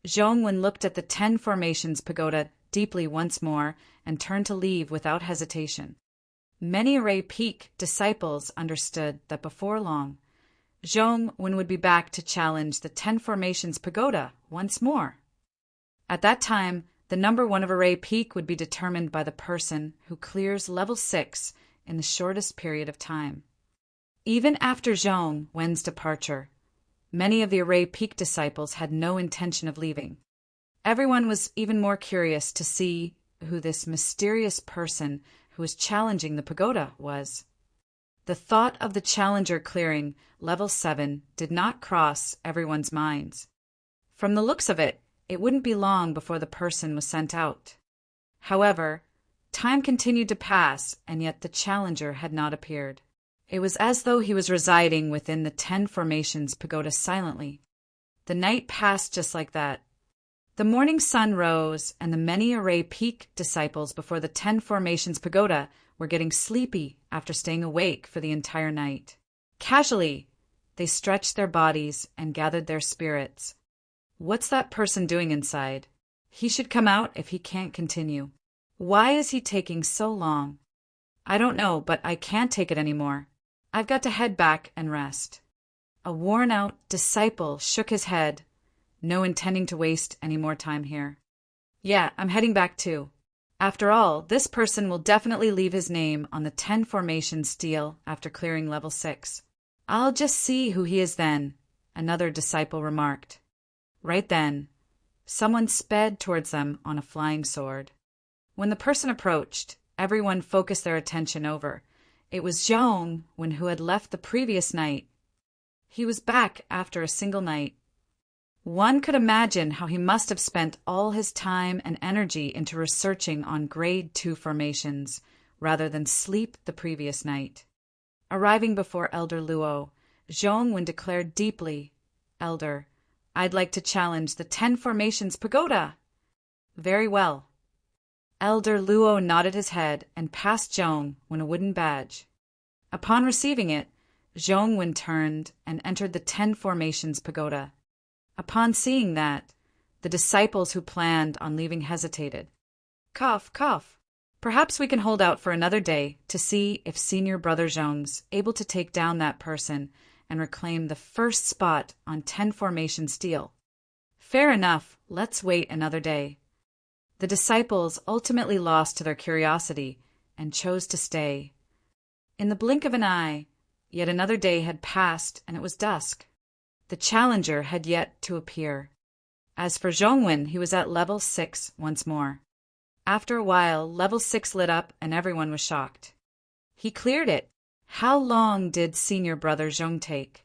Zhong Wen looked at the 10 Formations Pagoda deeply once more and turned to leave without hesitation. Many Array Peak disciples understood that before long, Zhong Wen would be back to challenge the 10 Formations Pagoda once more. At that time, the number 1 of Array Peak would be determined by the person who clears level 6 in the shortest period of time. Even after Zhong Wen's departure, many of the Array Peak disciples had no intention of leaving. Everyone was even more curious to see who this mysterious person who was challenging the pagoda was. The thought of the challenger clearing level 7 did not cross everyone's minds. From the looks of it, it wouldn't be long before the person was sent out. However, time continued to pass, and yet the challenger had not appeared. It was as though he was residing within the 10 Formations Pagoda silently. The night passed just like that. The morning sun rose, and the many Array Peak disciples before the 10 Formations Pagoda were getting sleepy after staying awake for the entire night. Casually, they stretched their bodies and gathered their spirits. What's that person doing inside? He should come out if he can't continue. Why is he taking so long? I don't know, but I can't take it anymore. I've got to head back and rest. A worn-out disciple shook his head, no intending to waste any more time here. Yeah, I'm heading back too. After all, this person will definitely leave his name on the 10 Formation stele after clearing level 6. I'll just see who he is then, another disciple remarked. Right then, someone sped towards them on a flying sword. When the person approached, everyone focused their attention over. It was Zhong Wen, who had left the previous night. He was back after a single night. One could imagine how he must have spent all his time and energy into researching on Grade 2 formations, rather than sleep the previous night. Arriving before Elder Luo, Zhong Wen declared deeply, "Elder, I'd like to challenge the 10 Formations Pagoda." "Very well." Elder Luo nodded his head and passed Zhong Wen a wooden badge. Upon receiving it, Zhong Wen turned and entered the 10 Formations Pagoda. Upon seeing that, the disciples who planned on leaving hesitated. Cough, cough. Perhaps we can hold out for another day to see if Senior Brother Zhong's able to take down that person and reclaim the first spot on 10 formation steel. Fair enough, let's wait another day. The disciples ultimately lost to their curiosity and chose to stay. In the blink of an eye, yet another day had passed and it was dusk. The challenger had yet to appear. As for Zhongwen, he was at level 6 once more. After a while, level 6 lit up and everyone was shocked. He cleared it. How long did Senior Brother Zhong take?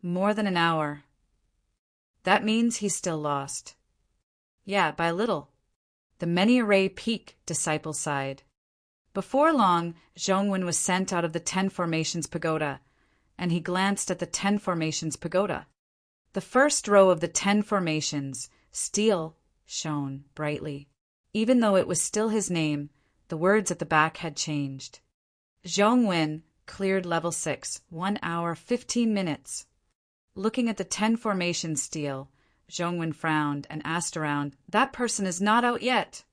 More than an hour. That means he's still lost. Yeah, by a little. The many-array peak, disciples sighed. Before long, Zhongwen was sent out of the 10 formations pagoda, and he glanced at the 10 formations pagoda. The first row of the 10 formations, steel, shone brightly. Even though it was still his name, the words at the back had changed. Zhongwen cleared level 6, 1 hour, 15 minutes. Looking at the 10 formation steel, Zhongwen frowned and asked around, "That person is not out yet."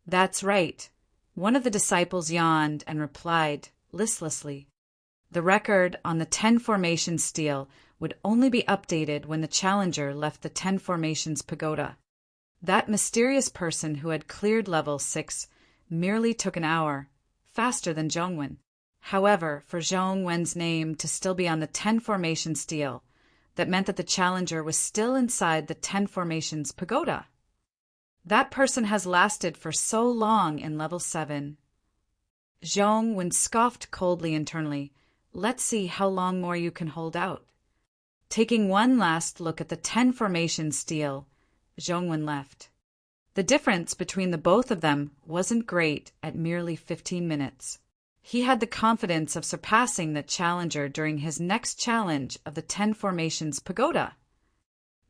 "That's right." One of the disciples yawned and replied, listlessly. The record on the 10 formation steel would only be updated when the challenger left the 10 formations pagoda. That mysterious person who had cleared level 6 merely took an hour, faster than Zhongwen. However, for Zhongwen's name to still be on the 10 formation steel, that meant that the challenger was still inside the 10 formations pagoda. That person has lasted for so long in level 7. Zhongwen scoffed coldly internally. Let's see how long more you can hold out. Taking one last look at the 10 formation steel, Zhongwen left. The difference between the both of them wasn't great at merely 15 minutes. He had the confidence of surpassing the challenger during his next challenge of the 10 formations pagoda.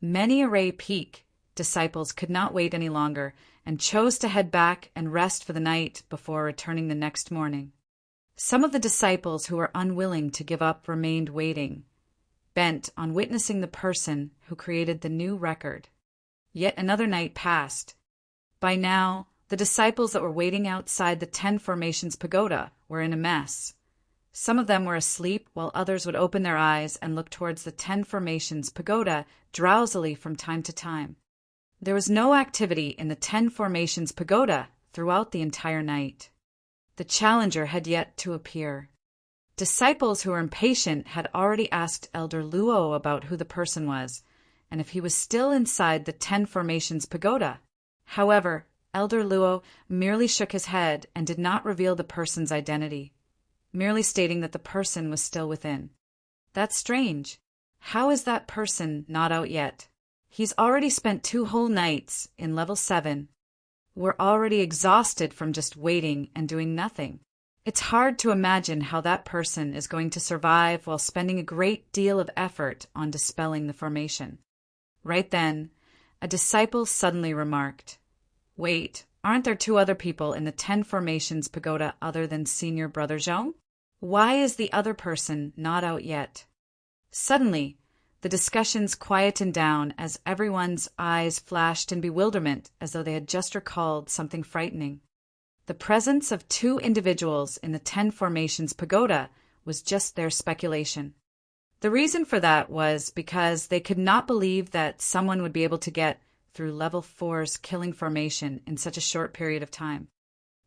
Many-array peak, disciples could not wait any longer and chose to head back and rest for the night before returning the next morning. Some of the disciples who were unwilling to give up remained waiting, bent on witnessing the person who created the new record. Yet another night passed. By now, the disciples that were waiting outside the 10 formations pagoda were in a mess. Some of them were asleep, while others would open their eyes and look towards the 10 formations pagoda drowsily from time to time. There was no activity in the 10 formations pagoda throughout the entire night. The challenger had yet to appear. Disciples who were impatient had already asked Elder Luo about who the person was, and if he was still inside the 10 formations pagoda. However, Elder Luo merely shook his head and did not reveal the person's identity, merely stating that the person was still within. That's strange. How is that person not out yet? He's already spent 2 whole nights in level 7. We're already exhausted from just waiting and doing nothing. It's hard to imagine how that person is going to survive while spending a great deal of effort on dispelling the formation. Right then, a disciple suddenly remarked, "Wait, aren't there 2 other people in the 10 formations pagoda other than Senior Brother Zhong? Why is the other person not out yet?" Suddenly, the discussions quietened down as everyone's eyes flashed in bewilderment as though they had just recalled something frightening. The presence of 2 individuals in the 10 formations pagoda was just their speculation. The reason for that was because they could not believe that someone would be able to get through level 4's killing formation in such a short period of time.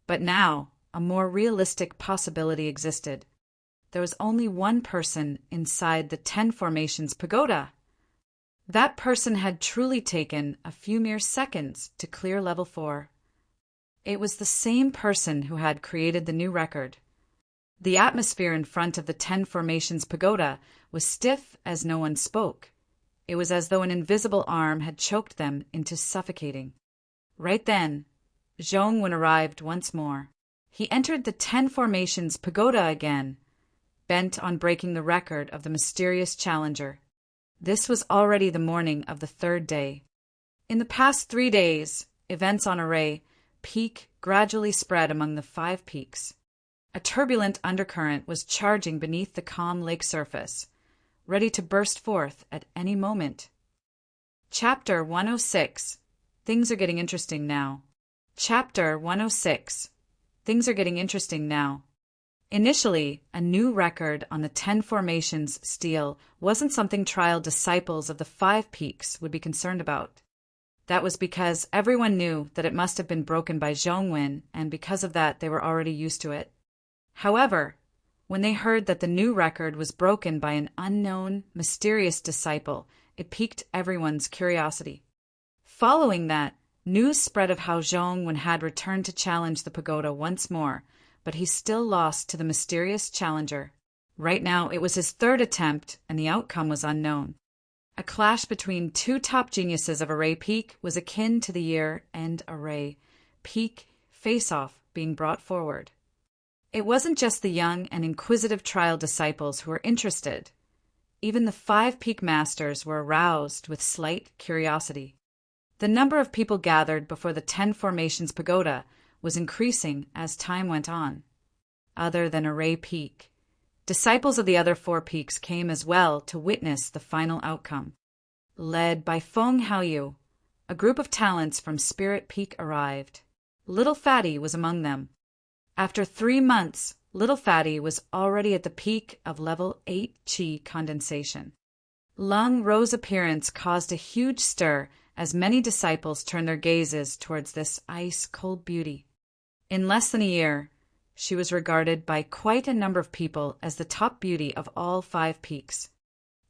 But now, a more realistic possibility existed. There was only one person inside the 10 formations pagoda. That person had truly taken a few mere seconds to clear level 4. It was the same person who had created the new record. The atmosphere in front of the 10 formations pagoda was stiff as no one spoke. It was as though an invisible arm had choked them into suffocating. Right then, Zhongwen arrived once more. He entered the 10 formations pagoda again, bent on breaking the record of the mysterious challenger. This was already the morning of the 3rd day. In the past 3 days, events on array peak gradually spread among the 5 peaks. A turbulent undercurrent was charging beneath the calm lake surface, ready to burst forth at any moment. Chapter 106. Things are getting interesting now. Chapter 106. Things are getting interesting now. Initially, a new record on the 10 formations stele wasn't something trial disciples of the 5 peaks would be concerned about. That was because everyone knew that it must have been broken by Zhongwen, and because of that they were already used to it. However, when they heard that the new record was broken by an unknown, mysterious disciple, it piqued everyone's curiosity. Following that, news spread of how Zhongwen had returned to challenge the pagoda once more, but he still lost to the mysterious challenger. Right now, it was his 3rd attempt, and the outcome was unknown. A clash between 2 top geniuses of Array Peak was akin to the year-end Array Peak face-off being brought forward. It wasn't just the young and inquisitive trial disciples who were interested. Even the 5 peak masters were aroused with slight curiosity. The number of people gathered before the 10 formations pagoda was increasing as time went on. Other than Array Peak, disciples of the other 4 peaks came as well to witness the final outcome. Led by Feng Haoyu, a group of talents from Spirit Peak arrived. Little Fatty was among them. After 3 months, Little Fatty was already at the peak of level 8 Qi condensation. Lung Ro's appearance caused a huge stir as many disciples turned their gazes towards this ice-cold beauty. In less than a year, she was regarded by quite a number of people as the top beauty of all 5 peaks.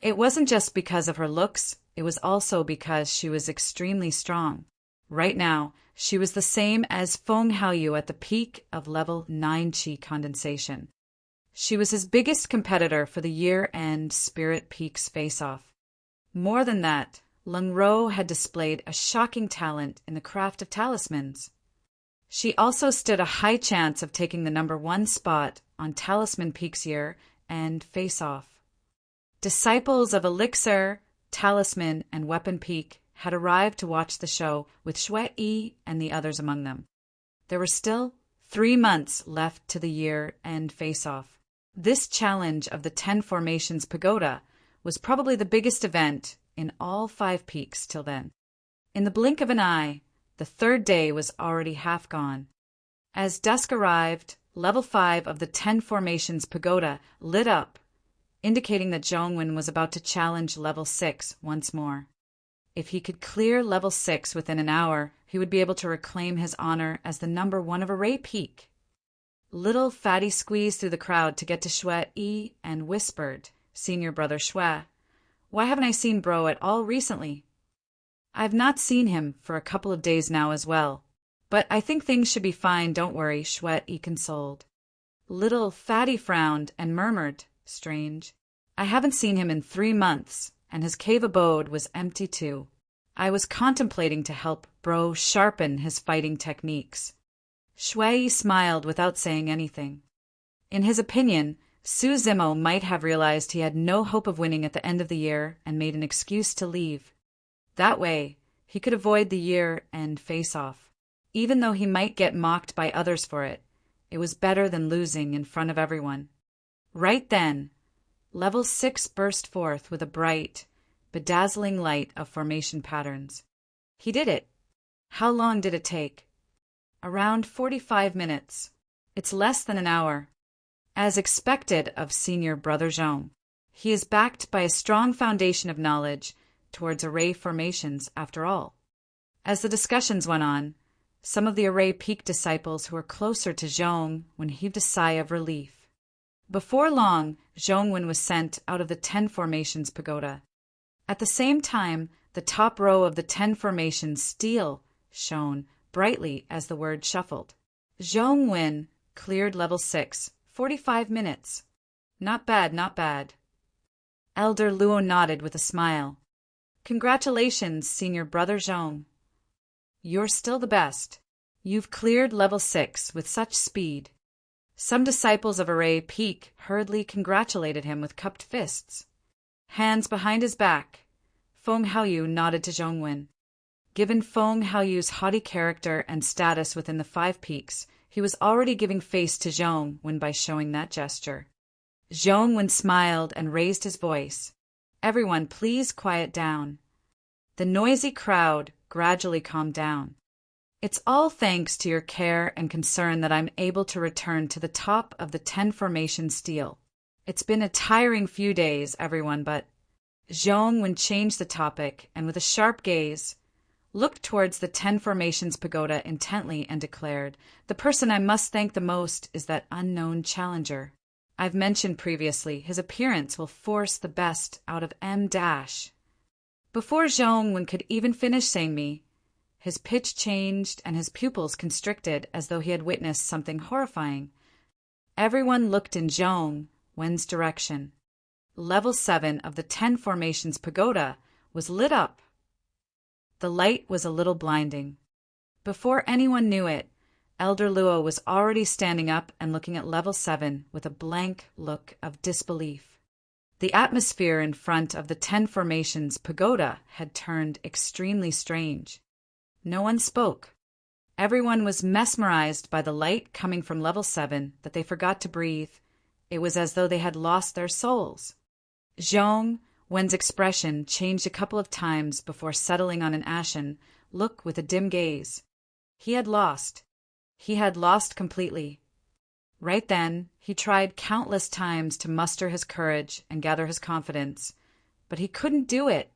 It wasn't just because of her looks, it was also because she was extremely strong. Right now, she was the same as Feng Haoyu at the peak of level 9 Qi condensation. She was his biggest competitor for the year-end Spirit Peaks face-off. More than that, Lung Ro had displayed a shocking talent in the craft of talismans. She also stood a high chance of taking the number 1 spot on Talisman Peak's year-end face-off. Disciples of Elixir, Talisman, and Weapon Peak had arrived to watch the show, with Xue Yi and the others among them. There were still 3 months left to the year-end face-off. This challenge of the 10 formations pagoda was probably the biggest event in all 5 peaks till then. In the blink of an eye, the 3rd day was already half gone. As dusk arrived, level 5 of the 10 formations pagoda lit up, indicating that Zhongwen was about to challenge level 6 once more. If he could clear level 6 within an hour, he would be able to reclaim his honor as the number 1 of Array Peak. Little Fatty squeezed through the crowd to get to Xue Yi and whispered, "Senior brother Xue, why haven't I seen bro at all recently?" "I've not seen him for a couple of days now as well. But I think things should be fine, don't worry," Xue Yi consoled. Little Fatty frowned and murmured, "Strange. I haven't seen him in 3 months. And his cave abode was empty too. I was contemplating to help bro sharpen his fighting techniques." Xue Yi smiled without saying anything. In his opinion, Su Zimo might have realized he had no hope of winning at the end of the year and made an excuse to leave. That way, he could avoid the year-end face-off. Even though he might get mocked by others for it, it was better than losing in front of everyone. Right then, level 6 burst forth with a bright, bedazzling light of formation patterns. He did it. How long did it take? Around 45 minutes. It's less than an hour. As expected of senior brother Zhong, he is backed by a strong foundation of knowledge towards array formations after all. As the discussions went on, some of the Array Peak disciples who were closer to Zhong heaved a sigh of relief. Before long, Zhongwen was sent out of the 10 formations pagoda. At the same time, the top row of the 10 formations stele shone brightly as the word shuffled. Zhongwen cleared level 6, 45 minutes. Not bad, not bad. Elder Luo nodded with a smile. Congratulations, senior brother Zhong. You're still the best. You've cleared level 6 with such speed. Some disciples of Array Peak hurriedly congratulated him with cupped fists. Hands behind his back, Feng Haoyu nodded to Zhongwen. Given Feng Haoyu's haughty character and status within the 5 peaks, he was already giving face to Zhongwen by showing that gesture. Zhongwen smiled and raised his voice. "Everyone, please quiet down. The noisy crowd gradually calmed down. It's all thanks to your care and concern that I'm able to return to the top of the 10 formation stele. It's been a tiring few days, everyone, but Zhong changed the topic and with a sharp gaze, looked towards the 10 formations pagoda intently and declared, "The person I must thank the most is that unknown challenger. I've mentioned previously, his appearance will force the best out of M-." Before Zhong could even finish saying me, his pitch changed and his pupils constricted as though he had witnessed something horrifying. Everyone looked in Zhong Wen's direction. Level 7 of the 10 formations pagoda was lit up. The light was a little blinding. Before anyone knew it, Elder Luo was already standing up and looking at level 7 with a blank look of disbelief. The atmosphere in front of the 10 formations pagoda had turned extremely strange. No one spoke. Everyone was mesmerized by the light coming from level 7 that they forgot to breathe. It was as though they had lost their souls. Zhong Wen's expression changed a couple of times before settling on an ashen look with a dim gaze. He had lost. He had lost completely. Right then, he tried countless times to muster his courage and gather his confidence, but he couldn't do it.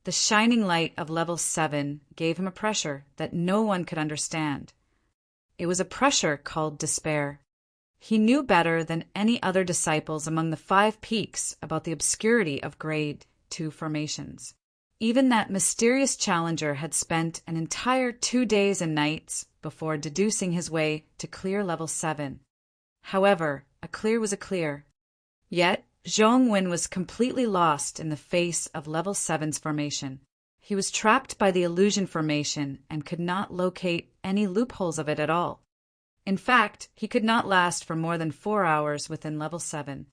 The shining light of level 7 gave him a pressure that no one could understand. It was a pressure called despair. He knew better than any other disciples among the 5 peaks about the obscurity of grade 2 formations. Even that mysterious challenger had spent an entire 2 days and nights before deducing his way to clear level 7. However, a clear was a clear. Yet, Zhong Wen was completely lost in the face of level 7's formation. He was trapped by the illusion formation and could not locate any loopholes of it at all. In fact, he could not last for more than 4 hours within level 7.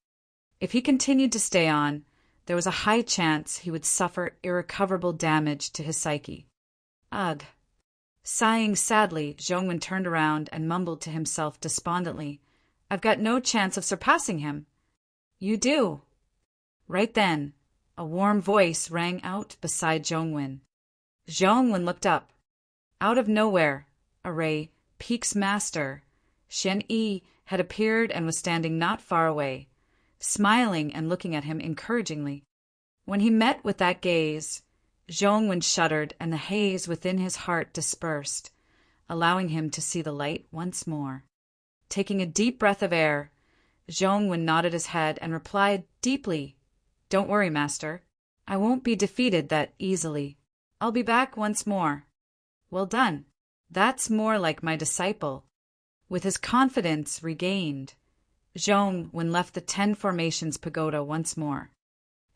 If he continued to stay on, there was a high chance he would suffer irrecoverable damage to his psyche. Ugh. Sighing sadly, Zhongwen turned around and mumbled to himself despondently, "I've got no chance of surpassing him." "You do." Right then, a warm voice rang out beside Zhongwen. Zhongwen looked up. Out of nowhere, Array, Peak's master, Shen Yi, had appeared and was standing not far away, smiling and looking at him encouragingly. When he met with that gaze, Zhongwen shuddered and the haze within his heart dispersed, allowing him to see the light once more. Taking a deep breath of air, Zhongwen nodded his head and replied deeply, "Don't worry, master. I won't be defeated that easily. I'll be back once more." "Well done. That's more like my disciple." With his confidence regained, Zhongwen left the 10 formations pagoda once more.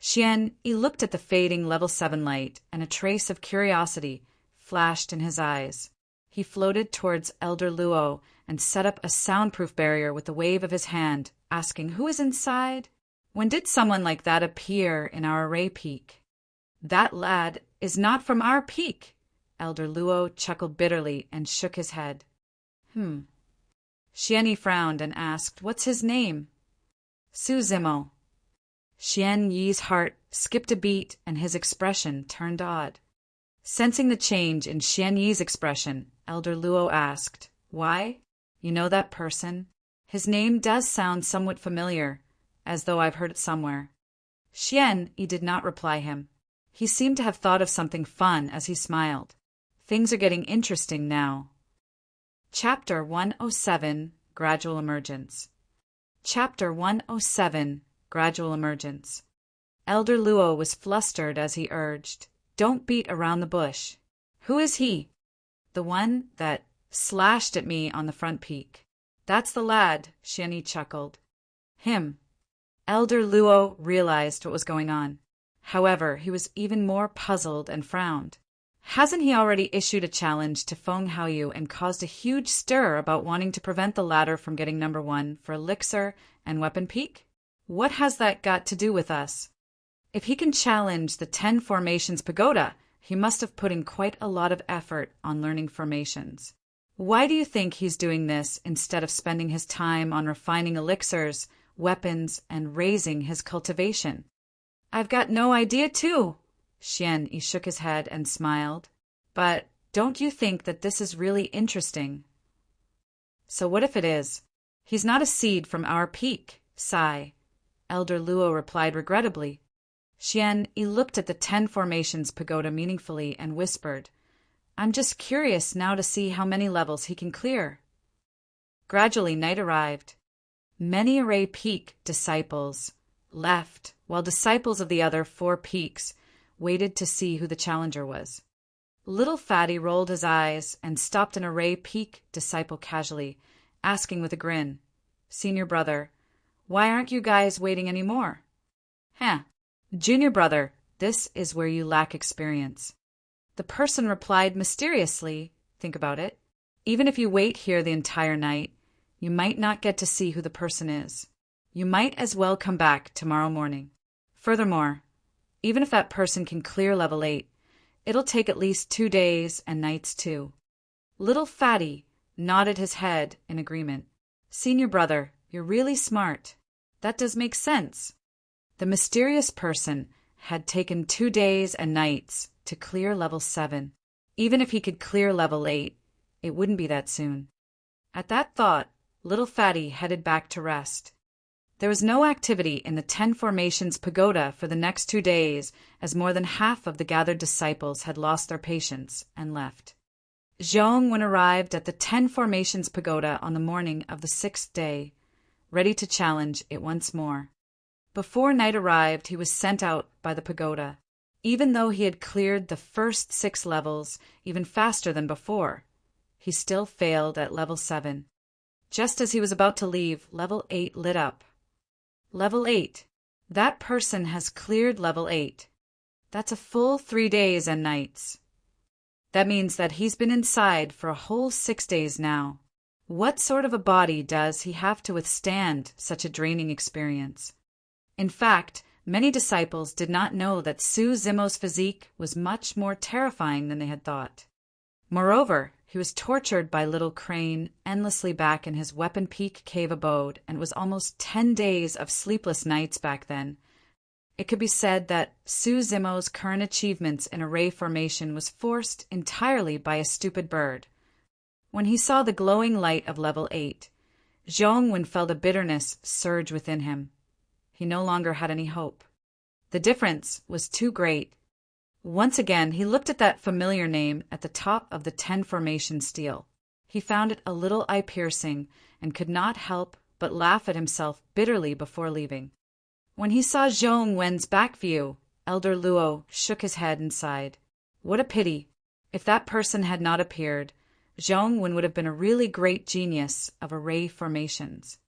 Xian Yi looked at the fading level 7 light, and a trace of curiosity flashed in his eyes. He floated towards Elder Luo and set up a soundproof barrier with a wave of his hand, asking, "Who is inside? When did someone like that appear in our array peak?" "That lad is not from our peak." Elder Luo chuckled bitterly and shook his head. Xian Yi frowned and asked, "What's his name?" "Su Zimo." Xian Yi's heart skipped a beat and his expression turned odd. Sensing the change in Xian Yi's expression, Elder Luo asked, "Why? You know that person? His name does sound somewhat familiar, as though I've heard it somewhere." Xian Yi did not reply him. He seemed to have thought of something fun as he smiled. Things are getting interesting now. Chapter 107, Gradual Emergence. Chapter 107, Gradual Emergence. Elder Luo was flustered as he urged, "Don't beat around the bush. Who is he?" "The one that slashed at me on the front peak." "That's the lad," Xian Yi chuckled. "Him." Elder Luo realized what was going on. However, he was even more puzzled and frowned. Hasn't he already issued a challenge to Feng Haoyu and caused a huge stir about wanting to prevent the latter from getting number 1 for Elixir and Weapon Peak? What has that got to do with us? If he can challenge the 10 formations pagoda, he must have put in quite a lot of effort on learning formations. Why do you think he's doing this instead of spending his time on refining elixirs, weapons, and raising his cultivation? "I've got no idea too," Xian Yi shook his head and smiled. But don't you think that this is really interesting? So what if it is? He's not a seed from our peak, sigh. Elder Luo replied regrettably. Xian Yi looked at the 10 formations pagoda meaningfully and whispered, I'm just curious now to see how many levels he can clear. Gradually night arrived. Many array peak disciples left, while disciples of the other 4 peaks waited to see who the challenger was. Little Fatty rolled his eyes and stopped an array peak disciple casually, asking with a grin, Senior brother, why aren't you guys waiting any more? Junior brother, this is where you lack experience. The person replied mysteriously, think about it. Even if you wait here the entire night, you might not get to see who the person is. You might as well come back tomorrow morning. Furthermore, even if that person can clear level 8, it'll take at least 2 days and nights too. Little Fatty nodded his head in agreement. Senior brother, you're really smart. That does make sense. The mysterious person had taken 2 days and nights to clear level 7. Even if he could clear level 8, it wouldn't be that soon. At that thought, Little Fatty headed back to rest. There was no activity in the 10 formations pagoda for the next 2 days, as more than half of the gathered disciples had lost their patience and left. Zhongwen arrived at the 10 formations pagoda on the morning of the 6th day, ready to challenge it once more. Before night arrived, he was sent out by the pagoda. Even though he had cleared the first 6 levels even faster than before, he still failed at level 7. Just as he was about to leave, level 8 lit up. Level 8. That person has cleared level 8. That's a full 3 days and nights. That means that he's been inside for a whole 6 days now. What sort of a body does he have to withstand such a draining experience? In fact, many disciples did not know that Su Zimo's physique was much more terrifying than they had thought. Moreover, he was tortured by Little Crane endlessly back in his Weapon Peak cave abode, and it was almost 10 days of sleepless nights back then. It could be said that Su Zimo's current achievements in array formation was forced entirely by a stupid bird. When he saw the glowing light of level 8, Zhongwen felt a bitterness surge within him. He no longer had any hope. The difference was too great. Once again, he looked at that familiar name at the top of the 10 formation stele. He found it a little eye-piercing and could not help but laugh at himself bitterly before leaving. When he saw Zhongwen's back view, Elder Luo shook his head and sighed. What a pity. If that person had not appeared, Zhongwen would have been a really great genius of array formations.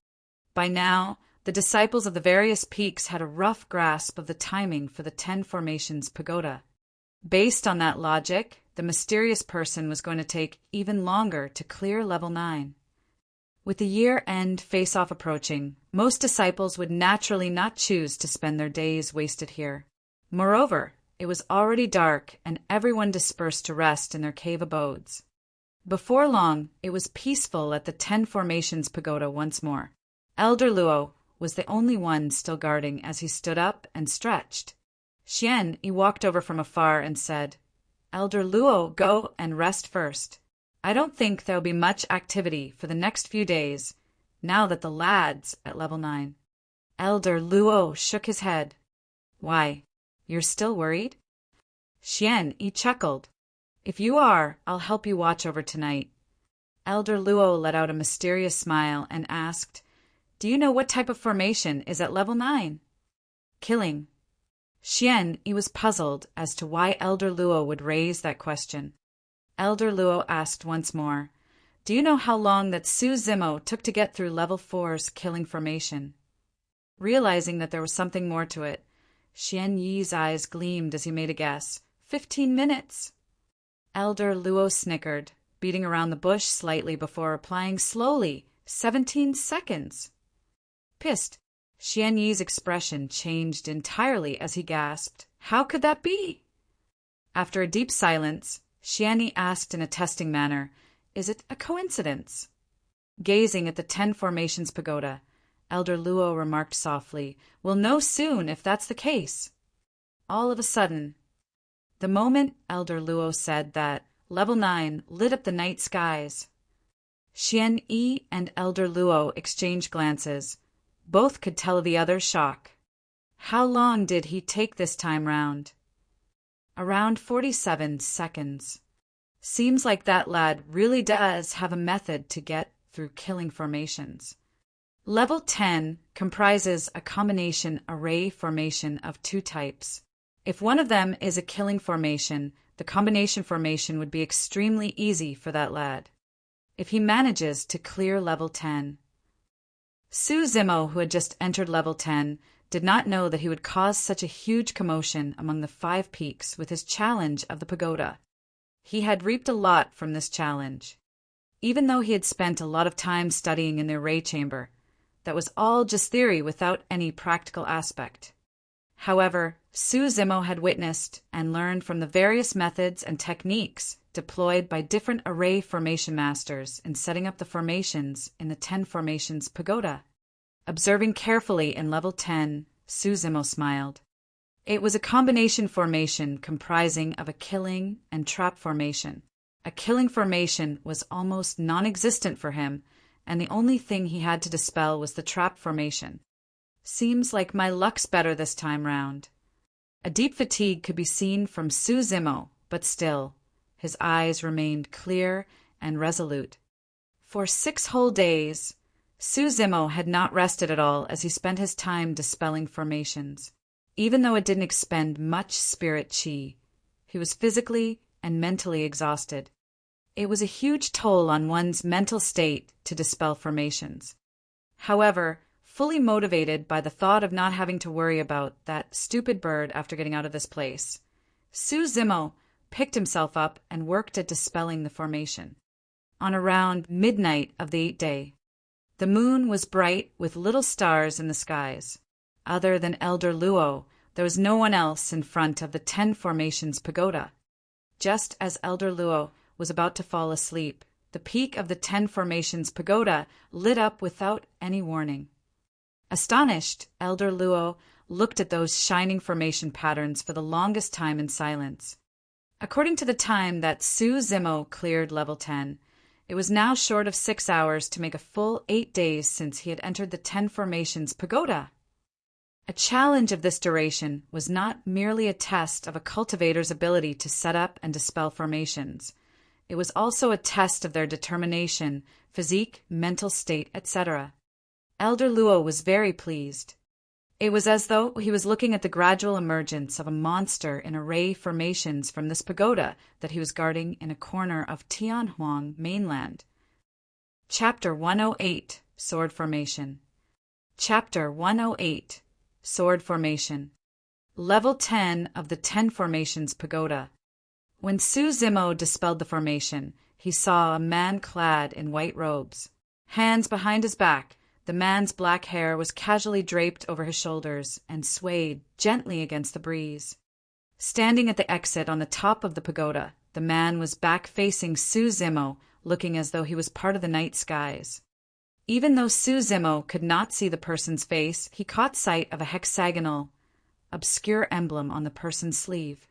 By now, the disciples of the various peaks had a rough grasp of the timing for the 10 formations pagoda. Based on that logic, the mysterious person was going to take even longer to clear level 9. With the year-end face-off approaching, most disciples would naturally not choose to spend their days wasted here. Moreover, it was already dark and everyone dispersed to rest in their cave abodes. Before long, it was peaceful at the 10 formations pagoda once more. Elder Luo was the only one still guarding as he stood up and stretched. Xian Yi walked over from afar and said, Elder Luo, go and rest first. I don't think there'll be much activity for the next few days, now that the lad's at level 9. Elder Luo shook his head. Why, you're still worried? Xian Yi chuckled. If you are, I'll help you watch over tonight. Elder Luo let out a mysterious smile and asked, Do you know what type of formation is at level 9? Killing. Xian Yi was puzzled as to why Elder Luo would raise that question. Elder Luo asked once more, Do you know how long that Su Zimo took to get through level 4's killing formation? Realizing that there was something more to it, Xian Yi's eyes gleamed as he made a guess. 15 minutes. Elder Luo snickered, beating around the bush slightly before replying slowly, 17 seconds. Pissed, Xian Yi's expression changed entirely as he gasped, How could that be? After a deep silence, Xian Yi asked in a testing manner, Is it a coincidence? Gazing at the 10 formations pagoda, Elder Luo remarked softly, We'll know soon if that's the case. All of a sudden, The moment Elder Luo said that, Level 9 lit up the night skies. Xian Yi and Elder Luo exchanged glances. Both could tell the other's shock. How long did he take this time round? Around 47 seconds. Seems like that lad really does have a method to get through killing formations. Level 10 comprises a combination array formation of two types. If one of them is a killing formation, the combination formation would be extremely easy for that lad. If he manages to clear level 10. Su Zimo, who had just entered level 10, did not know that he would cause such a huge commotion among the 5 peaks with his challenge of the pagoda. He had reaped a lot from this challenge. Even though he had spent a lot of time studying in the array chamber, that was all just theory without any practical aspect. However, Su Zimo had witnessed and learned from the various methods and techniques deployed by different array formation masters in setting up the formations in the 10 formations pagoda. Observing carefully in level 10, Su Zimo smiled. It was a combination formation comprising of a killing and trap formation. A killing formation was almost non-existent for him, and the only thing he had to dispel was the trap formation. Seems like my luck's better this time round. A deep fatigue could be seen from Su Zimo, but still, his eyes remained clear and resolute. For 6 whole days, Su Zimo had not rested at all as he spent his time dispelling formations. Even though it didn't expend much spirit qi, he was physically and mentally exhausted. It was a huge toll on one's mental state to dispel formations. However, fully motivated by the thought of not having to worry about that stupid bird after getting out of this place, Su Zimo picked himself up and worked at dispelling the formation. On around midnight of the 8th day, the moon was bright with little stars in the skies. Other than Elder Luo, there was no one else in front of the 10 formations pagoda. Just as Elder Luo was about to fall asleep, the peak of the 10 formations pagoda lit up without any warning. Astonished, Elder Luo looked at those shining formation patterns for the longest time in silence. According to the time that Su Zimo cleared level 10, it was now short of 6 hours to make a full 8 days since he had entered the 10 formations pagoda. A challenge of this duration was not merely a test of a cultivator's ability to set up and dispel formations. It was also a test of their determination, physique, mental state, etc. Elder Luo was very pleased. It was as though he was looking at the gradual emergence of a monster in array formations from this pagoda that he was guarding in a corner of Tianhuang mainland. Chapter 108, Sword Formation. Chapter 108, Sword Formation. Level 10 of the 10 formations pagoda. When Su Zimo dispelled the formation, he saw a man clad in white robes. Hands behind his back, the man's black hair was casually draped over his shoulders and swayed gently against the breeze. Standing at the exit on the top of the pagoda, the man was back-facing Su Zimo, looking as though he was part of the night skies. Even though Su Zimo could not see the person's face, he caught sight of a hexagonal, obscure emblem on the person's sleeve.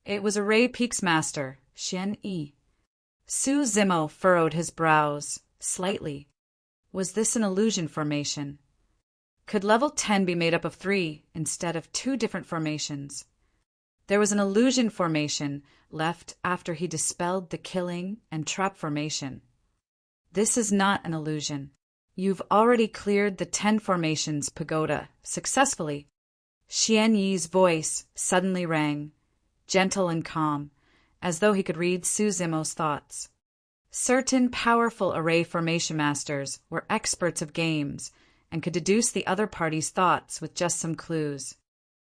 It was Array Peak's master, Xian Yi. Su Zimo furrowed his brows slightly. Was this an illusion formation? Could level 10 be made up of 3 instead of 2 different formations? There was an illusion formation left after he dispelled the killing and trap formation. This is not an illusion. You've already cleared the 10 formations pagoda successfully. Xian Yi's voice suddenly rang, gentle and calm, as though he could read Su Zimo's thoughts. Certain powerful array formation masters were experts of games and could deduce the other party's thoughts with just some clues.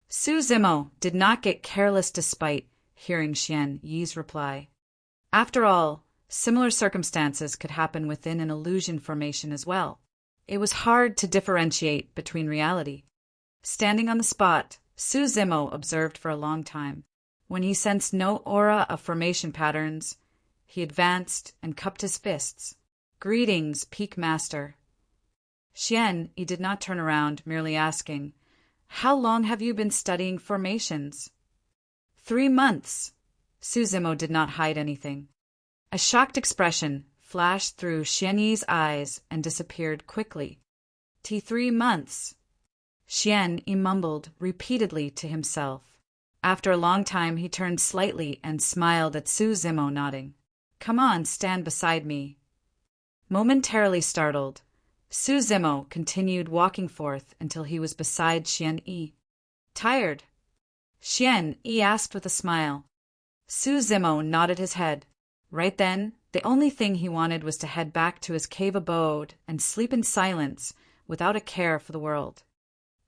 Su Zimo did not get careless despite hearing Xian Yi's reply. After all, similar circumstances could happen within an illusion formation as well. It was hard to differentiate between reality. Standing on the spot, Su Zimo observed for a long time. When he sensed no aura of formation patterns, he advanced and cupped his fists. Greetings, Peak Master. Xian Yi did not turn around, merely asking, How long have you been studying formations? 3 months, Su Zimo did not hide anything. A shocked expression flashed through Xian Yi's eyes and disappeared quickly. 3 months. Xian Yi mumbled repeatedly to himself. After a long time he turned slightly and smiled at Su Zimo, nodding. Come on, stand beside me. Momentarily startled, Su Zimo continued walking forth until he was beside Xian Yi. Tired? Xian Yi asked with a smile. Su Zimo nodded his head. Right then, the only thing he wanted was to head back to his cave abode and sleep in silence without a care for the world.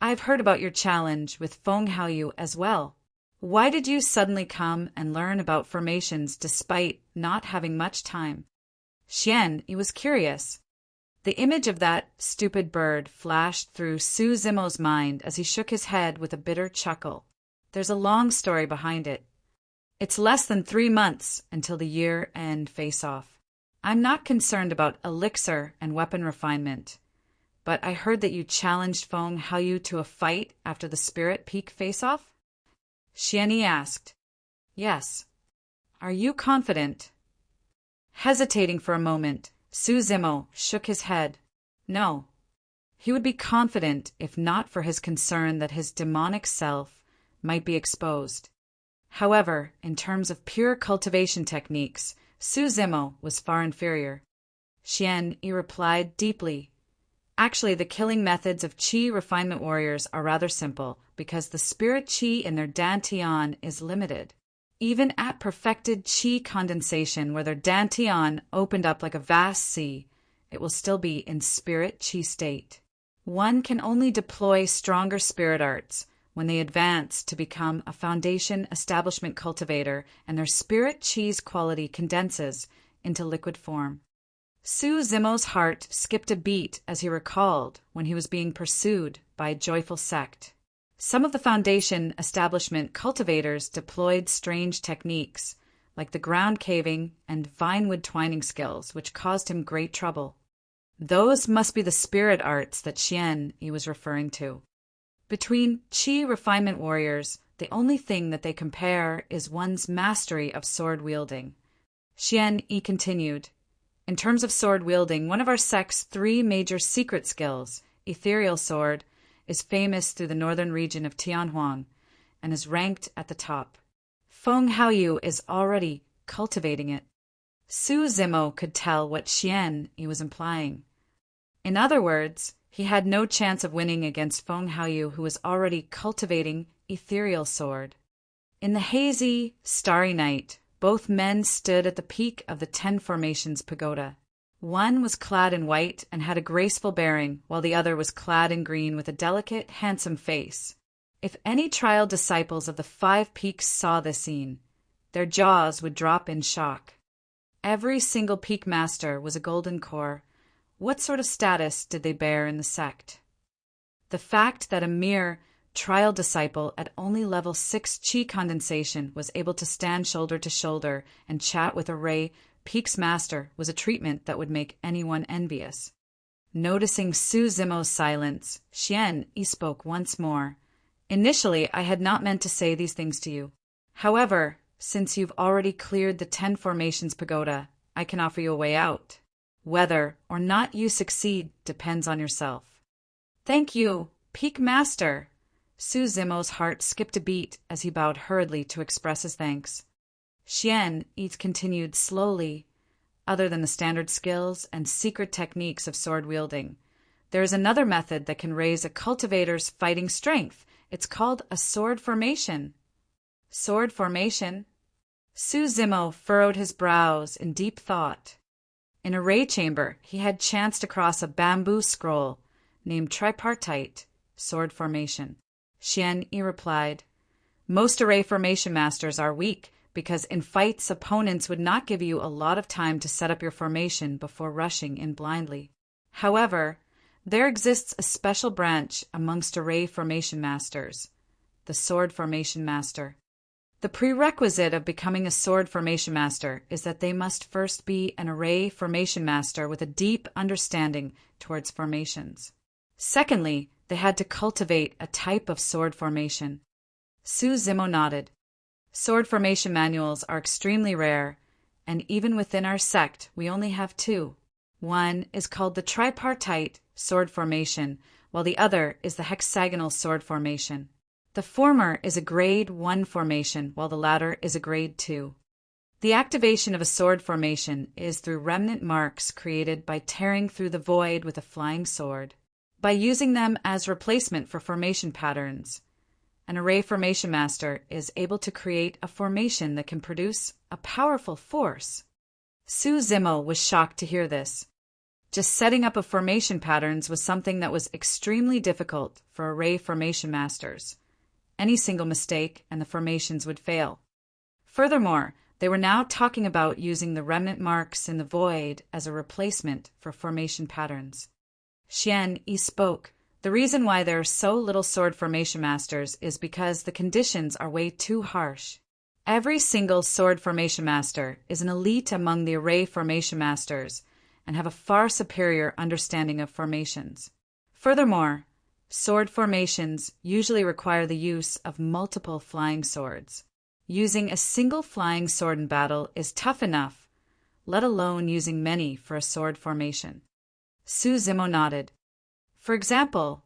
I've heard about your challenge with Feng Haoyu as well. Why did you suddenly come and learn about formations despite not having much time? Xian Yi was curious. The image of that stupid bird flashed through Su Zimo's mind as he shook his head with a bitter chuckle. There's a long story behind it. It's less than 3 months until the year-end face-off. I'm not concerned about elixir and weapon refinement, but I heard that you challenged Feng Haoyu to a fight after the Spirit Peak face-off? Xian Yi asked. Yes. Are you confident? Hesitating for a moment, Su Zimo shook his head. No. He would be confident if not for his concern that his demonic self might be exposed. However, in terms of pure cultivation techniques, Su Zimo was far inferior. Xian Yi replied deeply. Actually, the killing methods of Qi refinement warriors are rather simple because the spirit Qi in their dantian is limited. Even at perfected Qi condensation where their dantian opened up like a vast sea, it will still be in spirit Qi state. One can only deploy stronger spirit arts when they advance to become a foundation establishment cultivator and their spirit Qi's quality condenses into liquid form. Su Zimo's heart skipped a beat as he recalled when he was being pursued by a joyful sect. Some of the foundation establishment cultivators deployed strange techniques, like the ground caving and vinewood twining skills, which caused him great trouble. Those must be the spirit arts that Xian Yi was referring to. Between Qi refinement warriors, the only thing that they compare is one's mastery of sword wielding. Xian Yi continued. In terms of sword wielding, one of our sect's 3 major secret skills, ethereal sword, is famous through the northern region of Tianhuang and is ranked at the top. Feng Haoyu is already cultivating it. Su Zimo could tell what Xian Yi was implying. In other words, he had no chance of winning against Feng Haoyu, who was already cultivating ethereal sword. In the hazy, starry night, both men stood at the peak of the 10 Formations Pagoda. One was clad in white and had a graceful bearing, while the other was clad in green with a delicate, handsome face. If any trial disciples of the 5 peaks saw this scene, their jaws would drop in shock. Every single peak master was a golden core. What sort of status did they bear in the sect? The fact that a mere trial disciple at only level 6 Qi condensation was able to stand shoulder to shoulder and chat with a Ray Peak's master was a treatment that would make anyone envious. Noticing Su Zimo's silence, Xian Yi spoke once more. Initially, I had not meant to say these things to you. However, since you've already cleared the 10 Formations Pagoda, I can offer you a way out. Whether or not you succeed depends on yourself. Thank you, Peak Master. Su Zimo's heart skipped a beat as he bowed hurriedly to express his thanks. Xian Yi continued slowly. Other than the standard skills and secret techniques of sword wielding, there is another method that can raise a cultivator's fighting strength. It's called a sword formation. Sword formation? Su Zimo furrowed his brows in deep thought. In a ray chamber, he had chanced across a bamboo scroll named tripartite sword formation. Xian Yi replied, Most array formation masters are weak, because in fights opponents would not give you a lot of time to set up your formation before rushing in blindly. However, there exists a special branch amongst array formation masters, the sword formation master. The prerequisite of becoming a sword formation master is that they must first be an array formation master with a deep understanding towards formations. Secondly, they had to cultivate a type of sword formation. Su Zimo nodded. Sword formation manuals are extremely rare, and even within our sect, we only have two. One is called the tripartite sword formation, while the other is the hexagonal sword formation. The former is a grade 1 formation, while the latter is a grade 2. The activation of a sword formation is through remnant marks created by tearing through the void with a flying sword. By using them as replacement for formation patterns, an array formation master is able to create a formation that can produce a powerful force. Su Zimo was shocked to hear this. Just setting up a formation patterns was something that was extremely difficult for array formation masters. Any single mistake and the formations would fail. Furthermore, they were now talking about using the remnant marks in the void as a replacement for formation patterns. Xian Yi spoke. The reason why there are so little sword formation masters is because the conditions are way too harsh. Every single sword formation master is an elite among the array formation masters and have a far superior understanding of formations. Furthermore, sword formations usually require the use of multiple flying swords. Using a single flying sword in battle is tough enough, let alone using many for a sword formation. Su Zimo nodded. For example,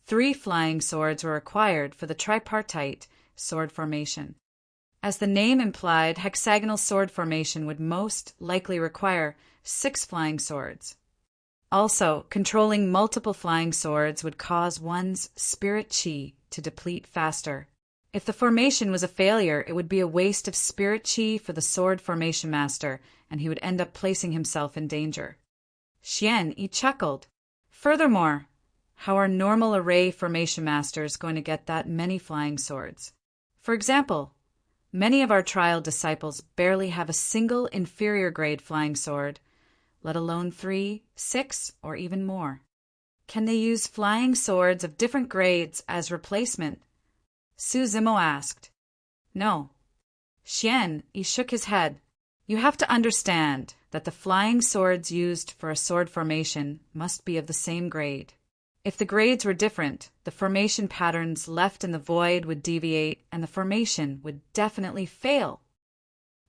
3 flying swords were required for the tripartite sword formation. As the name implied, hexagonal sword formation would most likely require 6 flying swords. Also, controlling multiple flying swords would cause one's spirit chi to deplete faster. If the formation was a failure, it would be a waste of spirit chi for the sword formation master, and he would end up placing himself in danger. Xian Yi chuckled. Furthermore, how are normal array formation masters going to get that many flying swords? For example, many of our trial disciples barely have a single inferior grade flying sword, let alone 3, 6, or even more. Can they use flying swords of different grades as replacement? Su Zimo asked. No. Xian Yi shook his head. You have to understand that the flying swords used for a sword formation must be of the same grade. If the grades were different, the formation patterns left in the void would deviate and the formation would definitely fail.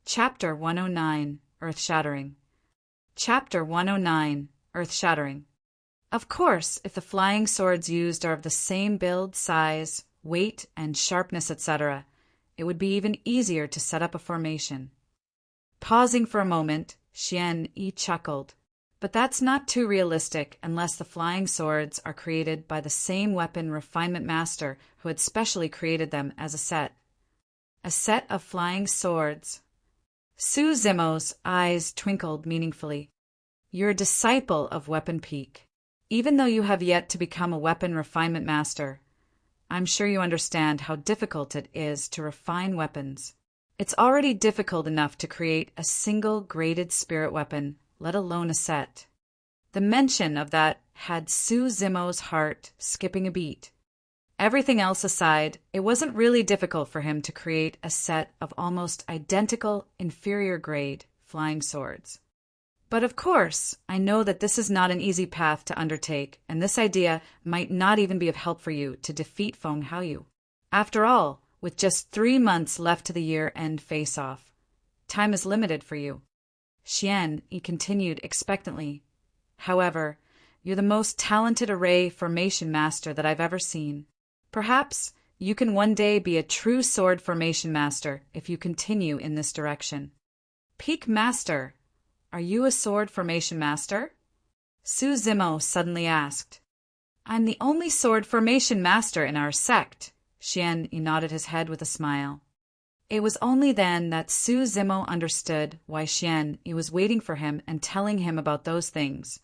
Chapter 109, Earth-Shattering. Chapter 109, Earth-Shattering. Of course, if the flying swords used are of the same build, size, weight, and sharpness, etc., it would be even easier to set up a formation. Pausing for a moment, Xian Yi chuckled. But that's not too realistic unless the flying swords are created by the same weapon refinement master who had specially created them as a set. A set of flying swords. Su Zimo's eyes twinkled meaningfully. You're a disciple of Weapon Peak. Even though you have yet to become a weapon refinement master, I'm sure you understand how difficult it is to refine weapons. It's already difficult enough to create a single graded spirit weapon, let alone a set. The mention of that had Su Zimo's heart skipping a beat. Everything else aside, it wasn't really difficult for him to create a set of almost identical inferior grade flying swords. But of course, I know that this is not an easy path to undertake, and this idea might not even be of help for you to defeat Feng Haoyu. After all, with just 3 months left to the year-end face-off, time is limited for you. Xian Yi continued expectantly. However, you're the most talented array formation master that I've ever seen. Perhaps you can one day be a true sword formation master if you continue in this direction. Peak Master, are you a sword formation master? Su Zimo suddenly asked. I'm the only sword formation master in our sect. Xian Yi nodded his head with a smile. It was only then that Su Zimo understood why Xian Yi was waiting for him and telling him about those things.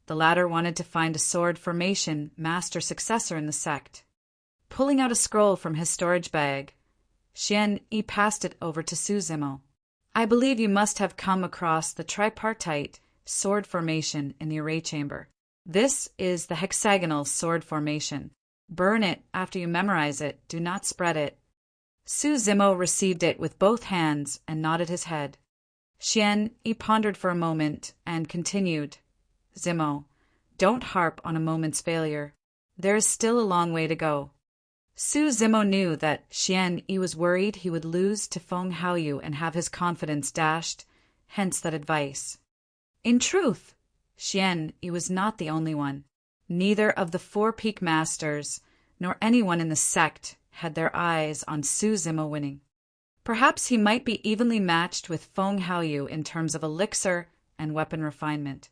The latter wanted to find a sword formation master successor in the sect. Pulling out a scroll from his storage bag, Xian Yi passed it over to Su Zimo. I believe you must have come across the tripartite sword formation in the array chamber. This is the hexagonal sword formation. Burn it after you memorize it. Do not spread it. Su Zimo received it with both hands and nodded his head. Xian Yi pondered for a moment and continued. Zimo, don't harp on a moment's failure. There is still a long way to go. Su Zimo knew that Xian Yi was worried he would lose to Feng Haoyu and have his confidence dashed, hence that advice. In truth, Xian Yi was not the only one. Neither of the 4 peak masters, nor anyone in the sect, had their eyes on Su Zimo winning. Perhaps he might be evenly matched with Feng Haoyu in terms of elixir and weapon refinement.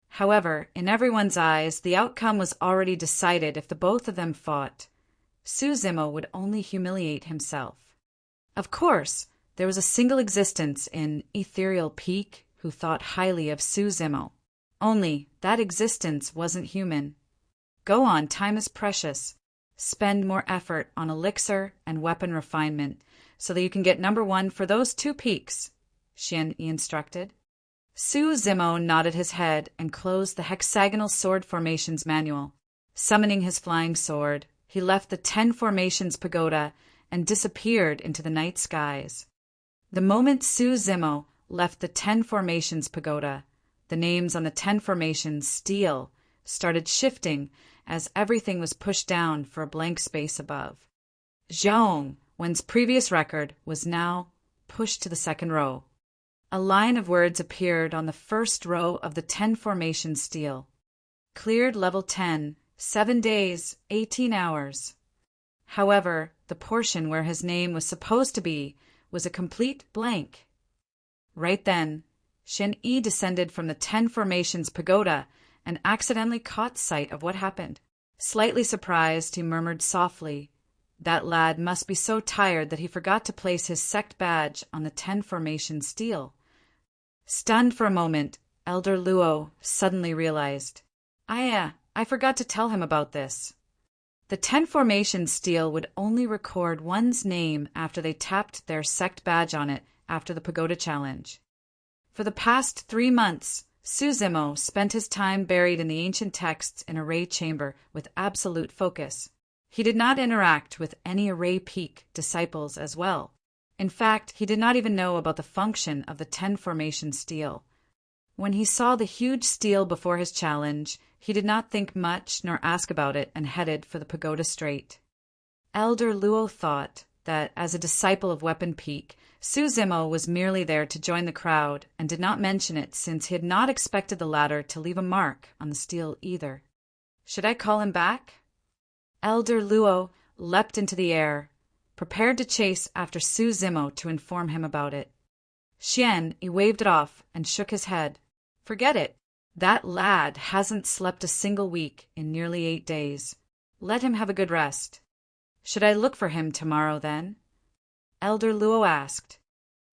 However, in everyone's eyes, the outcome was already decided. If the both of them fought, Su Zimo would only humiliate himself. Of course, there was a single existence in Ethereal Peak who thought highly of Su Zimo. Only that existence wasn't human. Go on, time is precious. Spend more effort on elixir and weapon refinement so that you can get number 1 for those 2 peaks, Xian Yi instructed. Su Zimo nodded his head and closed the hexagonal sword formations manual. Summoning his flying sword, he left the 10 formations pagoda and disappeared into the night skies. The moment Su Zimo left the 10 formations pagoda, the names on the 10 formations steel started shifting as everything was pushed down for a blank space above. Zhang Wen's previous record was now pushed to the 2nd row. A line of words appeared on the 1st row of the 10 formation steel. Cleared level 10, 7 days, 18 hours. However, the portion where his name was supposed to be was a complete blank. Right then, Xian Yi descended from the 10 formations pagoda and accidentally caught sight of what happened. Slightly surprised, he murmured softly, "That lad must be so tired that he forgot to place his sect badge on the 10 formation steel." Stunned for a moment, Elder Luo suddenly realized, I forgot to tell him about this. The 10 formation steel would only record one's name after they tapped their sect badge on it after the pagoda challenge. For the past 3 months, Su Zimo spent his time buried in the ancient texts in Array Chamber with absolute focus. He did not interact with any Array Peak disciples as well. In fact, he did not even know about the function of the 10 formation steel. When he saw the huge steel before his challenge, he did not think much nor ask about it and headed for the pagoda straight. Elder Luo thought that, as a disciple of Weapon Peak, Su Zimo was merely there to join the crowd and did not mention it since he had not expected the latter to leave a mark on the steel either. Should I call him back? Elder Luo leapt into the air, prepared to chase after Su Zimo to inform him about it. Xian Yi waved it off and shook his head. Forget it. That lad hasn't slept a single week in nearly 8 days. Let him have a good rest. Should I look for him tomorrow, then? Elder Luo asked.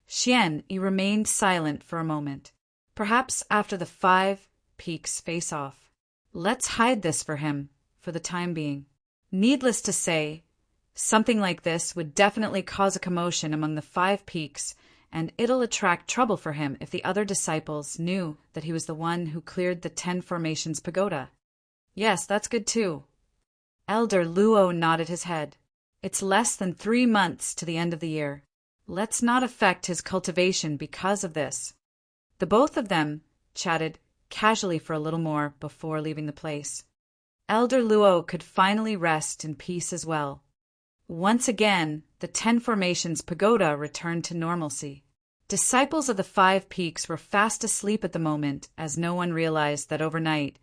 Xian Yi remained silent for a moment. Perhaps after the 5 peaks face-off. Let's hide this for him, for the time being. Needless to say, something like this would definitely cause a commotion among the 5 peaks, and it'll attract trouble for him if the other disciples knew that he was the one who cleared the 10 formations pagoda. Yes, that's good too. Elder Luo nodded his head. It's less than 3 months to the end of the year. Let's not affect his cultivation because of this. The both of them chatted casually for a little more before leaving the place. Elder Luo could finally rest in peace as well. Once again, the 10 formations pagoda returned to normalcy. Disciples of the 5 peaks were fast asleep at the moment, as no one realized that overnight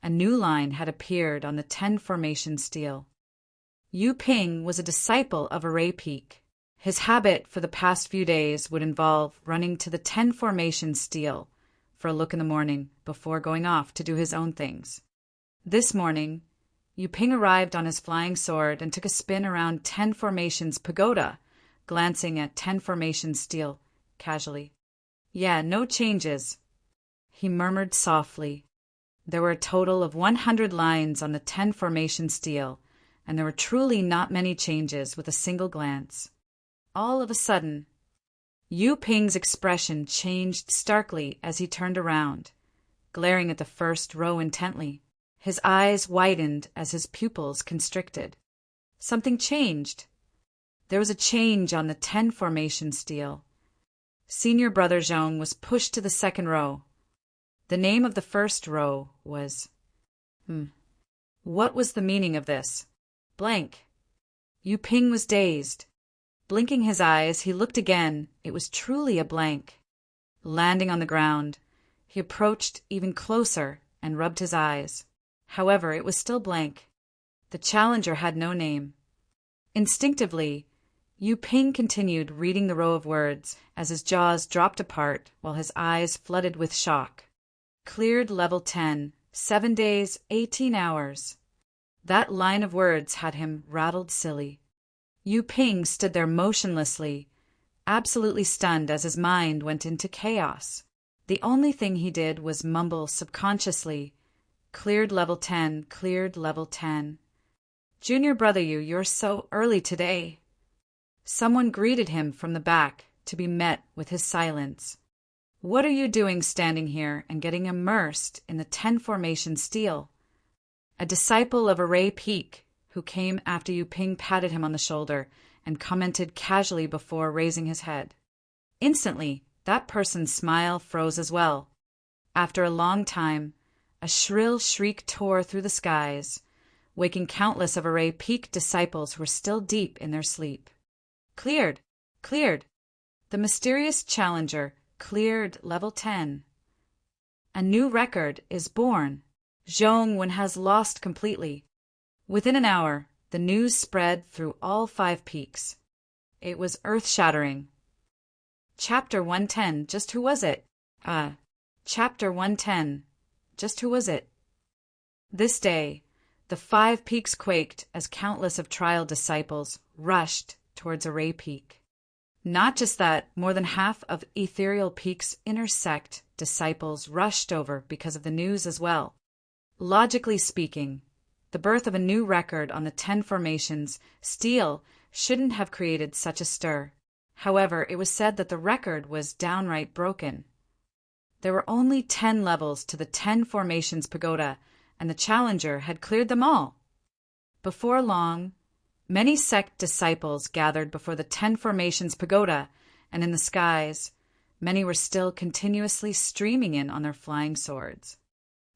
a new line had appeared on the 10 formation steel. Yu Ping was a disciple of Array Peak. His habit for the past few days would involve running to the 10 formation steel for a look in the morning before going off to do his own things. This morning, Yu Ping arrived on his flying sword and took a spin around 10 formations pagoda, glancing at 10 formations steel casually. Yeah, no changes, he murmured softly. There were a total of 100 lines on the 10 formation steel, and there were truly not many changes with a single glance. All of a sudden, Yu Ping's expression changed starkly as he turned around, glaring at the first row intently. His eyes widened as his pupils constricted. Something changed. There was a change on the 10 formation steel. Senior Brother Zhong was pushed to the 2nd row. The name of the 1st row was... What was the meaning of this? Blank. Yu Ping was dazed. Blinking his eyes, he looked again. It was truly a blank. Landing on the ground, he approached even closer and rubbed his eyes. However, it was still blank. The challenger had no name. Instinctively, Yu Ping continued reading the row of words as his jaws dropped apart while his eyes flooded with shock. Cleared level 10, 7 days, 18 hours. That line of words had him rattled silly. Yu Ping stood there motionlessly, absolutely stunned as his mind went into chaos. The only thing he did was mumble subconsciously, "Cleared level 10, cleared level 10. Junior brother Yu, you're so early today." Someone greeted him from the back, to be met with his silence. "What are you doing standing here and getting immersed in the 10 formation steel?" A disciple of Array Peak, who came after Yu Ping patted him on the shoulder and commented casually before raising his head. Instantly, that person's smile froze as well. After a long time, a shrill shriek tore through the skies, waking countless of Array Peak disciples who were still deep in their sleep. "Cleared! Cleared! The mysterious challenger cleared level 10. A new record is born. Zhongwen has lost completely." Within an hour, the news spread through all 5 peaks. It was earth-shattering. Chapter 110, just who was it? Chapter 110, just who was it? This day, the 5 peaks quaked as countless of trial disciples rushed towards Array Peak. Not just that, more than half of Ethereal Peak's inner sect disciples rushed over because of the news as well. Logically speaking, the birth of a new record on the 10 formations steel shouldn't have created such a stir. However, it was said that the record was downright broken. There were only 10 levels to the 10 formations pagoda, and the challenger had cleared them all. Before long, many sect disciples gathered before the 10 formations pagoda, and in the skies, many were still continuously streaming in on their flying swords.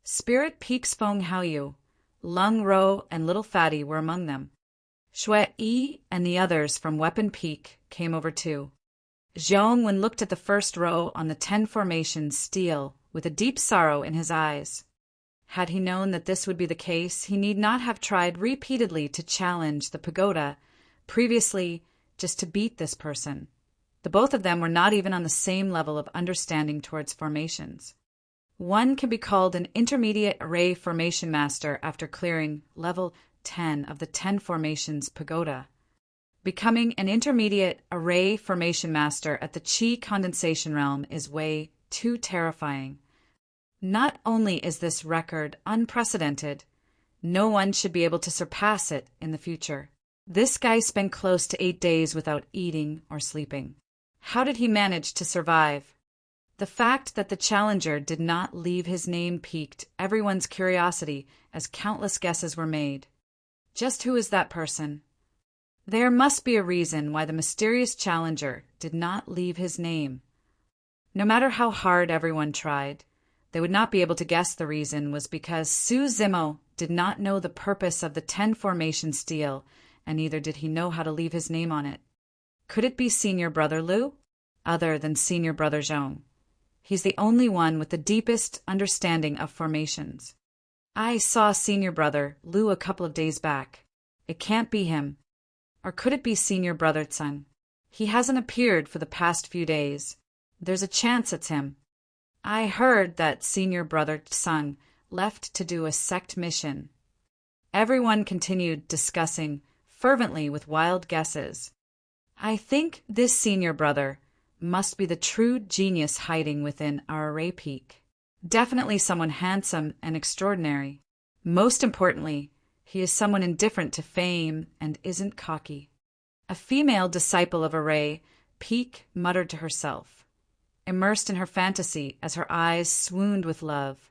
Spirit Peak's Feng Haoyu, Lung Ro, and Little Fatty were among them. Shui Yi and the others from Weapon Peak came over too. Zhongwen looked at the first row on the 10 formations steel with a deep sorrow in his eyes. Had he known that this would be the case, he need not have tried repeatedly to challenge the pagoda previously just to beat this person. The both of them were not even on the same level of understanding towards formations. One can be called an intermediate array formation master after clearing level 10 of the 10 formations pagoda. Becoming an intermediate array formation master at the Qi condensation realm is way too terrifying. Not only is this record unprecedented, no one should be able to surpass it in the future. This guy spent close to 8 days without eating or sleeping. How did he manage to survive? The fact that the challenger did not leave his name piqued everyone's curiosity as countless guesses were made. Just who is that person? There must be a reason why the mysterious challenger did not leave his name. No matter how hard everyone tried, they would not be able to guess the reason was because Su Zimo did not know the purpose of the 10 formation steel, and neither did he know how to leave his name on it. Could it be Senior Brother Lu? Other than Senior Brother Zhong. He's the only one with the deepest understanding of formations. I saw Senior Brother Lu a couple of days back. It can't be him. Or could it be Senior Brother Tsung? He hasn't appeared for the past few days. There's a chance it's him. I heard that Senior Brother Tsung left to do a sect mission. Everyone continued discussing fervently with wild guesses. I think this Senior Brother must be the true genius hiding within our Array Peak. Definitely someone handsome and extraordinary. Most importantly, he is someone indifferent to fame and isn't cocky. A female disciple of Array Peak muttered to herself, immersed in her fantasy as her eyes swooned with love.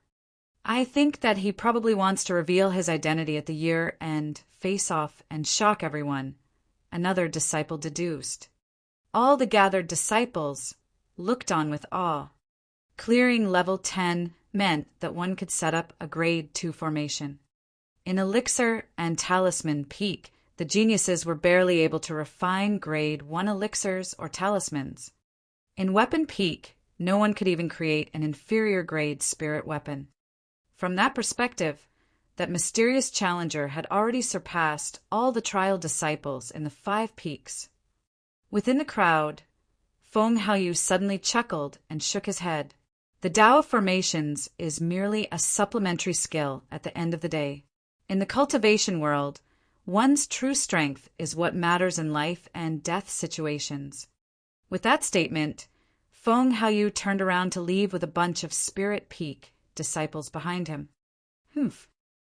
I think that he probably wants to reveal his identity at the year-end face-off and shock everyone, another disciple deduced. All the gathered disciples looked on with awe. Clearing level 10 meant that one could set up a grade 2 formation. In Elixir and Talisman Peak, The geniuses were barely able to refine grade 1 elixirs or talismans. In Weapon Peak, no one could even create an inferior grade spirit weapon. From that perspective, that mysterious challenger had already surpassed all the trial disciples in the 5 peaks. Within the crowd, Feng Haoyu suddenly chuckled and shook his head. The Tao of Formations is merely a supplementary skill at the end of the day. In the cultivation world, one's true strength is what matters in life and death situations. With that statement, Feng Haoyu turned around to leave with a bunch of Spirit Peak disciples behind him.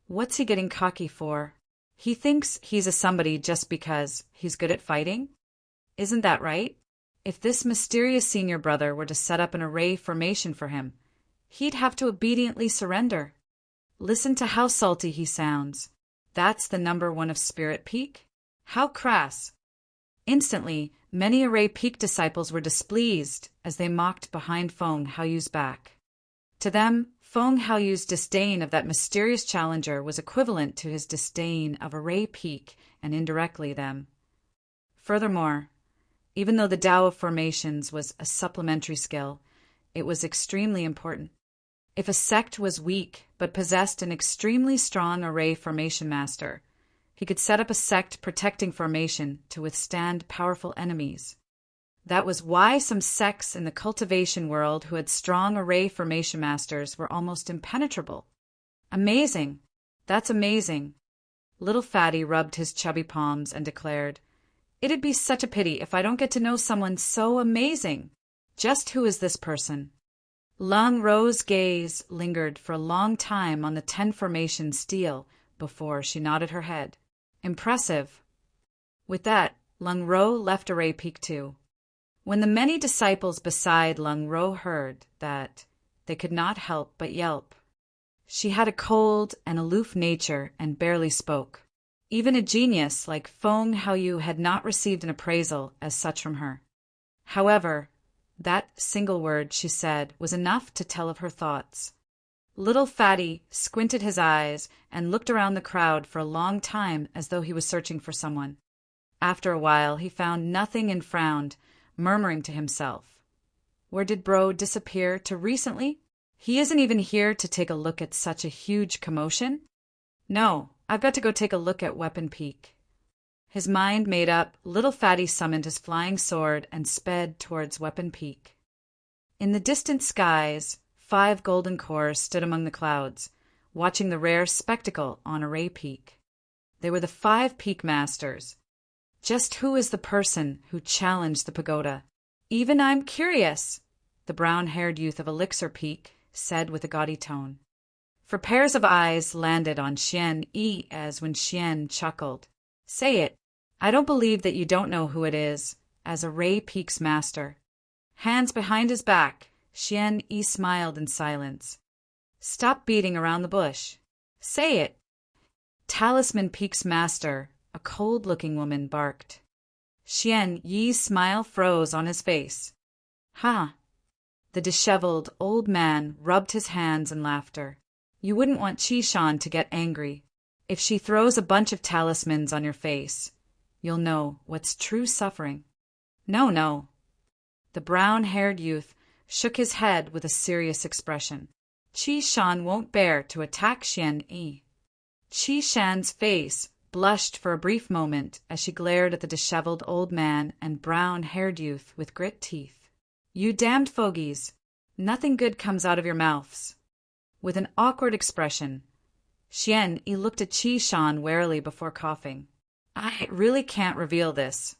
What's he getting cocky for? He thinks he's a somebody just because he's good at fighting? Isn't that right? If this mysterious senior brother were to set up an array formation for him, he'd have to obediently surrender. Listen to how salty he sounds. That's the number 1 of Spirit Peak? How crass! Instantly, many Array Peak disciples were displeased as they mocked behind Feng Haoyu's back. To them, Feng Haoyu's disdain of that mysterious challenger was equivalent to his disdain of Array Peak and indirectly them. Furthermore, even though the Tao of Formations was a supplementary skill, it was extremely important. If a sect was weak but possessed an extremely strong Array Formation Master, he could set up a sect protecting formation to withstand powerful enemies. That was why some sects in the cultivation world who had strong Array Formation Masters were almost impenetrable. Amazing! That's amazing! Little Fatty rubbed his chubby palms and declared, "It'd be such a pity if I don't get to know someone so amazing. Just who is this person?" Lung Ro's gaze lingered for a long time on the 10 formation stele before she nodded her head. Impressive. With that, Lung Ro left Array Peak too. When the many disciples beside Lung Ro heard that, they could not help but yelp. She had a cold and aloof nature and barely spoke. Even a genius like Feng Haoyu had not received an appraisal as such from her. However, that single word she said was enough to tell of her thoughts. Little Fatty squinted his eyes and looked around the crowd for a long time as though he was searching for someone. After a while, he found nothing and frowned, murmuring to himself, "Where did Bro disappear to recently? He isn't even here to take a look at such a huge commotion? No, I've got to go take a look at Weapon Peak." His mind made up, Little Fatty summoned his flying sword and sped towards Weapon Peak. In the distant skies, 5 golden cores stood among the clouds, watching the rare spectacle on Array Peak. They were the 5 Peak Masters. Just who is the person who challenged the pagoda? "Even I'm curious," the brown-haired youth of Elixir Peak said with a gaudy tone. For pairs of eyes landed on Xian Yi as when Xian chuckled. "Say it. I don't believe that you don't know who it is, as Array Peak's master." Hands behind his back, Xian Yi smiled in silence. "Stop beating around the bush. Say it." Talisman Peak's master, a cold-looking woman, barked. Xian Yi's smile froze on his face. "Huh." The disheveled old man rubbed his hands in laughter. "You wouldn't want Qishan to get angry. If she throws a bunch of talismans on your face, you'll know what's true suffering." No. The brown-haired youth shook his head with a serious expression. "Qishan won't bear to attack Xian Yi." Qishan's face blushed for a brief moment as she glared at the disheveled old man and brown-haired youth with grit teeth. "You damned fogies! Nothing good comes out of your mouths." With an awkward expression, Xian Yi looked at Qishan warily before coughing. "I really can't reveal this."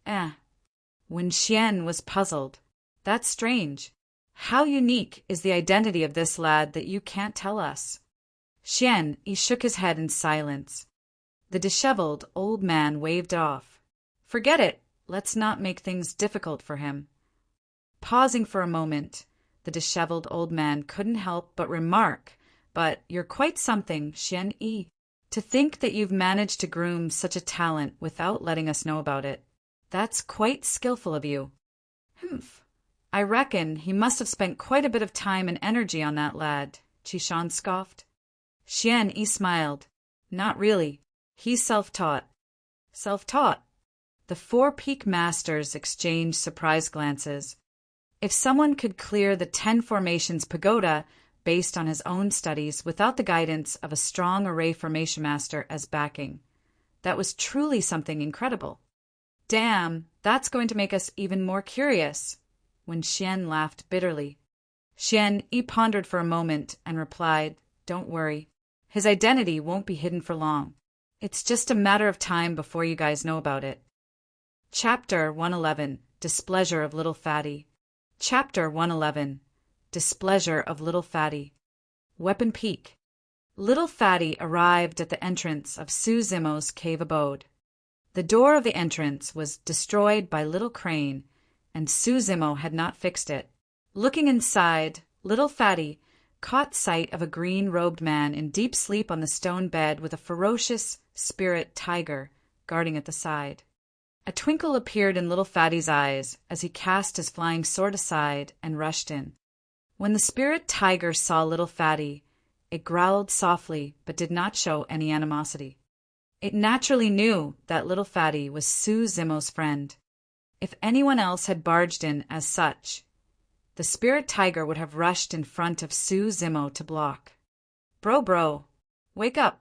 When Xian was puzzled. "That's strange. How unique is the identity of this lad that you can't tell us?" Xian Yi shook his head in silence. The disheveled old man waved off. "Forget it. Let's not make things difficult for him." Pausing for a moment, the disheveled old man couldn't help but remark, "But you're quite something, Xian Yi. To think that you've managed to groom such a talent without letting us know about it. That's quite skillful of you." "Humph. I reckon he must have spent quite a bit of time and energy on that lad," Qishan scoffed. Xian Yi smiled. "Not really. He's self-taught. Self-taught. The 4 peak masters exchanged surprised glances. If someone could clear the 10 formations pagoda based on his own studies without the guidance of a strong array formation master as backing, that was truly something incredible. Damn, that's going to make us even more curious. When Xian laughed bitterly. Xian pondered for a moment and replied, "Don't worry. His identity won't be hidden for long. It's just a matter of time before you guys know about it." Chapter 111, Displeasure of Little Fatty. Chapter 111, Displeasure of Little Fatty. Weapon Peak. Little Fatty arrived at the entrance of Su Zimo's cave abode. The door of the entrance was destroyed by Little Crane, and Su Zimo had not fixed it. Looking inside, Little Fatty caught sight of a green-robed man in deep sleep on the stone bed with a ferocious spirit tiger guarding at the side. A twinkle appeared in Little Fatty's eyes as he cast his flying sword aside and rushed in. When the spirit tiger saw Little Fatty, it growled softly but did not show any animosity. It naturally knew that Little Fatty was Su Zimo's friend. If anyone else had barged in as such, the spirit tiger would have rushed in front of Su Zimo to block. Bro, wake up.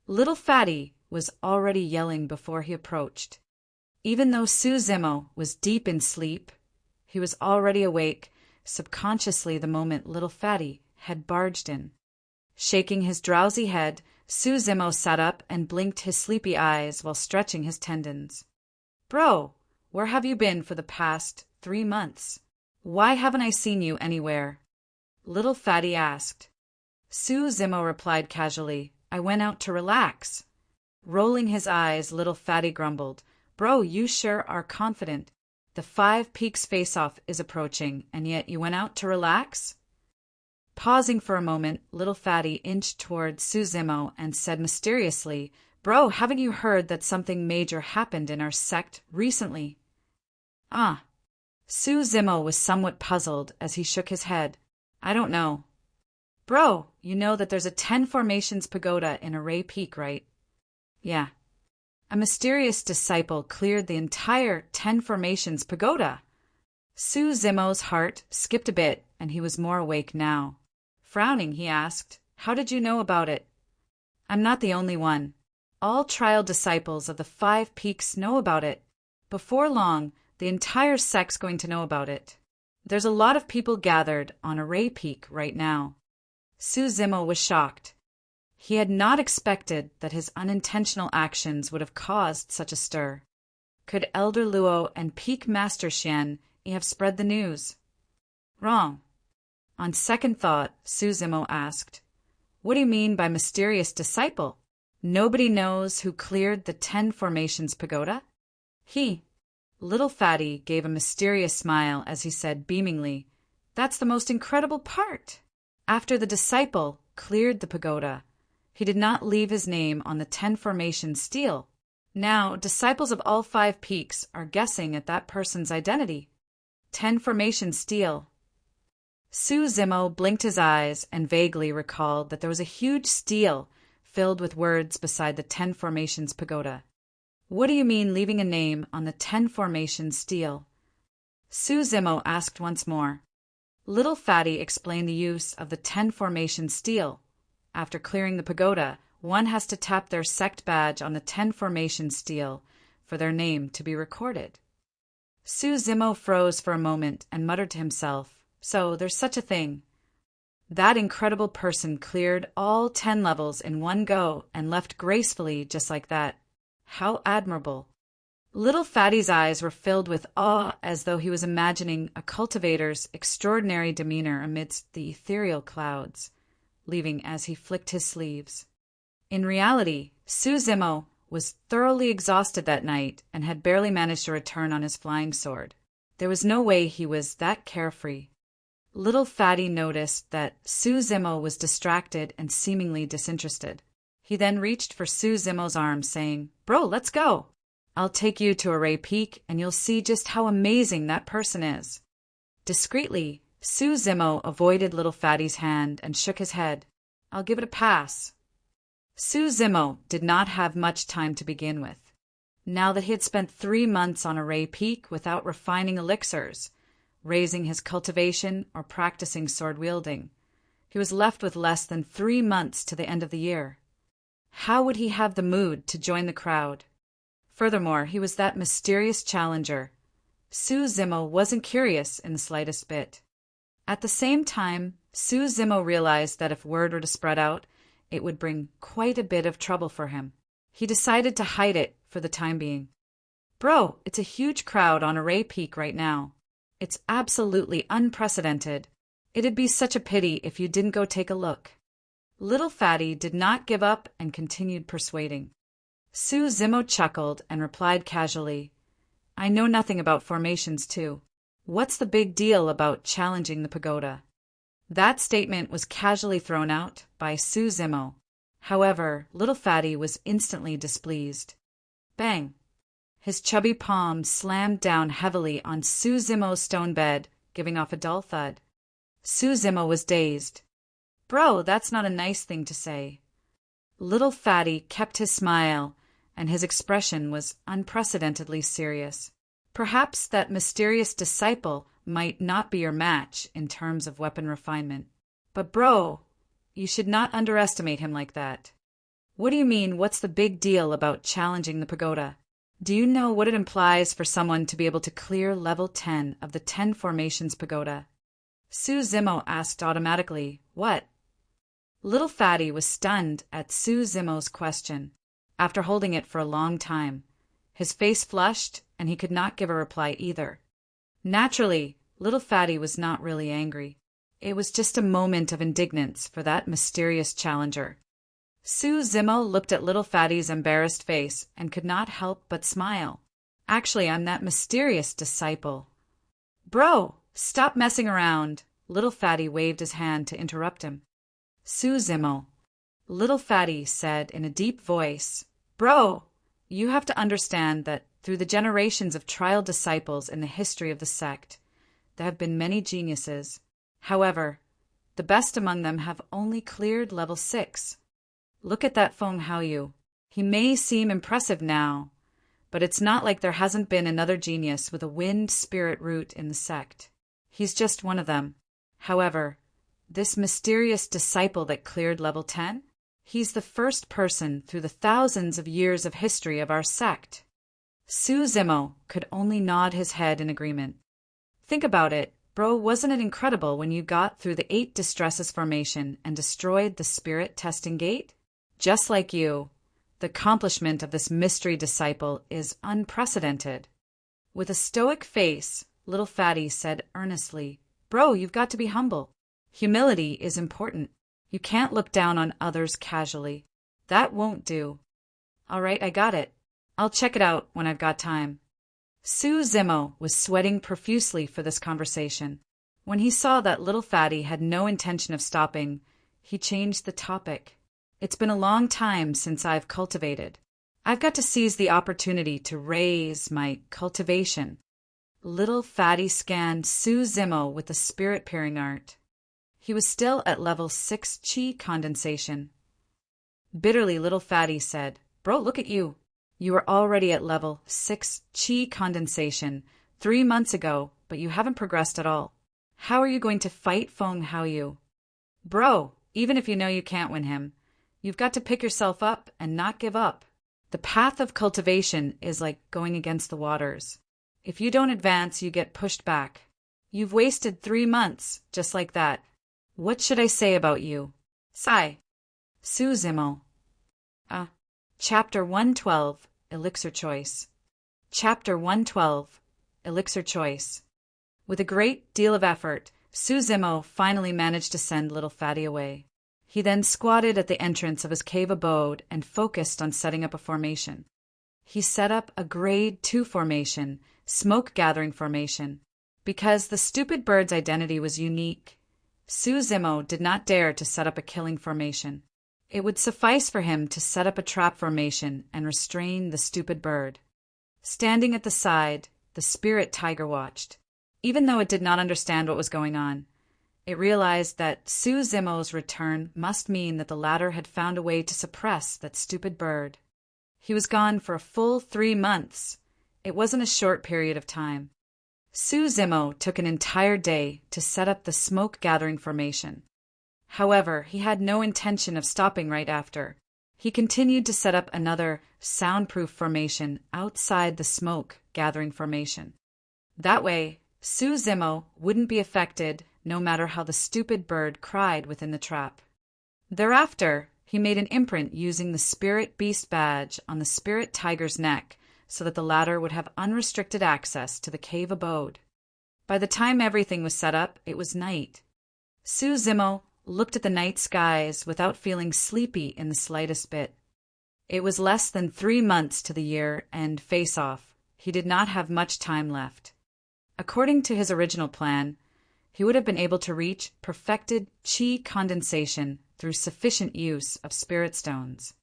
Little Fatty was already yelling before he approached. Even though Su Zimo was deep in sleep, he was already awake subconsciously the moment Little Fatty had barged in. Shaking his drowsy head, Su Zimo sat up and blinked his sleepy eyes while stretching his tendons. "Bro, where have you been for the past 3 months? Why haven't I seen you anywhere?" Little Fatty asked. Su Zimo replied casually, "I went out to relax." Rolling his eyes, Little Fatty grumbled, "Bro, you sure are confident. The 5 Peaks face-off is approaching, and yet you went out to relax?" Pausing for a moment, Little Fatty inched toward Su Zimo and said mysteriously, "Bro, haven't you heard that something major happened in our sect recently?" "Ah." Su Zimo was somewhat puzzled as he shook his head. "I don't know." "Bro, you know that there's a 10 formations pagoda in Array Peak, right?" "Yeah." "A mysterious disciple cleared the entire 10 formations pagoda." Su Zimo's heart skipped a bit, and he was more awake now. Frowning, he asked, "How did you know about it?" "I'm not the only one. All trial disciples of the 5 Peaks know about it. Before long, the entire sect's going to know about it. There's a lot of people gathered on Array Peak right now." Su Zimo was shocked. He had not expected that his unintentional actions would have caused such a stir. Could Elder Luo and Peak Master Xian have spread the news? Wrong. On second thought, Su Zimo asked, "What do you mean by mysterious disciple? Nobody knows who cleared the 10 formations pagoda?" Little Fatty gave a mysterious smile as he said beamingly, "That's the most incredible part. After the disciple cleared the pagoda, he did not leave his name on the 10 formation stele. Now, disciples of all 5 peaks are guessing at that person's identity. 10 formation stele." Su Zimo blinked his eyes and vaguely recalled that there was a huge stele filled with words beside the 10 formations pagoda. "What do you mean leaving a name on the 10 formation stele?" Su Zimo asked once more. Little Fatty explained the use of the 10 formation stele. After clearing the pagoda, one has to tap their sect badge on the 10 formation stele for their name to be recorded. Su Zimo froze for a moment and muttered to himself, "So there's such a thing. That incredible person cleared all 10 levels in one go and left gracefully just like that. How admirable." Little Fatty's eyes were filled with awe as though he was imagining a cultivator's extraordinary demeanor amidst the ethereal clouds, leaving as he flicked his sleeves. In reality, Su Zimo was thoroughly exhausted that night and had barely managed to return on his flying sword. There was no way he was that carefree. Little Fatty noticed that Su Zimo was distracted and seemingly disinterested. He then reached for Su Zimo's arm, saying, "Bro, let's go. I'll take you to Array Peak, and you'll see just how amazing that person is." Discreetly, Su Zimo avoided Little Fatty's hand and shook his head. "I'll give it a pass." Su Zimo did not have much time to begin with. now that he had spent 3 months on Array Peak without refining elixirs, raising his cultivation, or practicing sword-wielding. He was left with less than 3 months to the end of the year. How would he have the mood to join the crowd? Furthermore, he was that mysterious challenger. Sue Zimmo wasn't curious in the slightest bit. At the same time, Sue Zimmo realized that if word were to spread out, it would bring quite a bit of trouble for him. He decided to hide it for the time being. Bro, it's a huge crowd on Array Peak right now. It's absolutely unprecedented. It'd be such a pity if you didn't go take a look. Little Fatty did not give up and continued persuading. Sue Zimmo chuckled and replied casually, I know nothing about formations too. What's the big deal about challenging the pagoda? That statement was casually thrown out by Sue Zimmo. However, Little Fatty was instantly displeased. Bang! His chubby palm slammed down heavily on Sue Zimmo's stone bed, giving off a dull thud. Sue Zimmo was dazed. Bro, that's not a nice thing to say. Little Fatty kept his smile, and his expression was unprecedentedly serious. Perhaps that mysterious disciple might not be your match in terms of weapon refinement. But bro, you should not underestimate him like that. What do you mean, what's the big deal about challenging the pagoda? Do you know what it implies for someone to be able to clear level 10 of the 10 Formations pagoda? Sue Zimmo asked automatically, what? Little Fatty was stunned at Sue Zimmo's question. After holding it for a long time, his face flushed and he could not give a reply either. Naturally, Little Fatty was not really angry. It was just a moment of indignance for that mysterious challenger. Sue Zimmo looked at Little Fatty's embarrassed face and could not help but smile. Actually, I'm that mysterious disciple. Bro, stop messing around. Little Fatty waved his hand to interrupt him. Sue Zimmo. Little Fatty said in a deep voice, Bro, you have to understand that through the generations of trial disciples in the history of the sect, there have been many geniuses. However, the best among them have only cleared level 6. Look at that Feng Haoyu. He may seem impressive now, but it's not like there hasn't been another genius with a wind spirit root in the sect. He's just one of them. However, this mysterious disciple that cleared level 10? He's the first person through the thousands of years of history of our sect. Sue Zimmo could only nod his head in agreement. Think about it, bro, wasn't it incredible when you got through the 8 Distresses formation and destroyed the spirit testing gate? Just like you, the accomplishment of this mystery disciple is unprecedented. With a stoic face, Little Fatty said earnestly, Bro, you've got to be humble. Humility is important. You can't look down on others casually. That won't do. All right, I got it. I'll check it out when I've got time. Sue Zimmo was sweating profusely for this conversation. When he saw that Little Fatty had no intention of stopping, he changed the topic. It's been a long time since I've cultivated. I've got to seize the opportunity to raise my cultivation. Little Fatty scanned Sue Zimmo with the spirit-peering art. He was still at level 6 chi condensation. Bitterly, Little Fatty said, Bro, look at you. You are already at level 6 chi condensation 3 months ago, but you haven't progressed at all. How are you going to fight Feng Haoyu? Bro, even if you know you can't win him, you've got to pick yourself up and not give up. The path of cultivation is like going against the waters. If you don't advance, you get pushed back. You've wasted 3 months, just like that. What should I say about you? Sigh. Sue Zimmo. Chapter 112, Elixir Choice. Chapter 112, Elixir Choice. With a great deal of effort, Sue Zimmo finally managed to send Little Fatty away. He then squatted at the entrance of his cave abode and focused on setting up a formation. He set up a grade 2 formation, smoke-gathering formation. Because the stupid bird's identity was unique, Sue Zimmo did not dare to set up a killing formation. It would suffice for him to set up a trap formation and restrain the stupid bird. Standing at the side, the spirit tiger watched. Even though it did not understand what was going on, it realized that Sue Zimmo's return must mean that the latter had found a way to suppress that stupid bird. He was gone for a full 3 months. It wasn't a short period of time. Zimo took an entire day to set up the smoke-gathering formation. However, he had no intention of stopping right after. He continued to set up another soundproof formation outside the smoke-gathering formation. That way, Zimo wouldn't be affected no matter how the stupid bird cried within the trap. Thereafter, he made an imprint using the Spirit Beast badge on the Spirit Tiger's neck so that the latter would have unrestricted access to the cave abode. By the time everything was set up, it was night. Zimo looked at the night skies without feeling sleepy in the slightest bit. It was less than 3 months to the year-end face-off. He did not have much time left. According to his original plan, he would have been able to reach perfected chi condensation through sufficient use of spirit stones.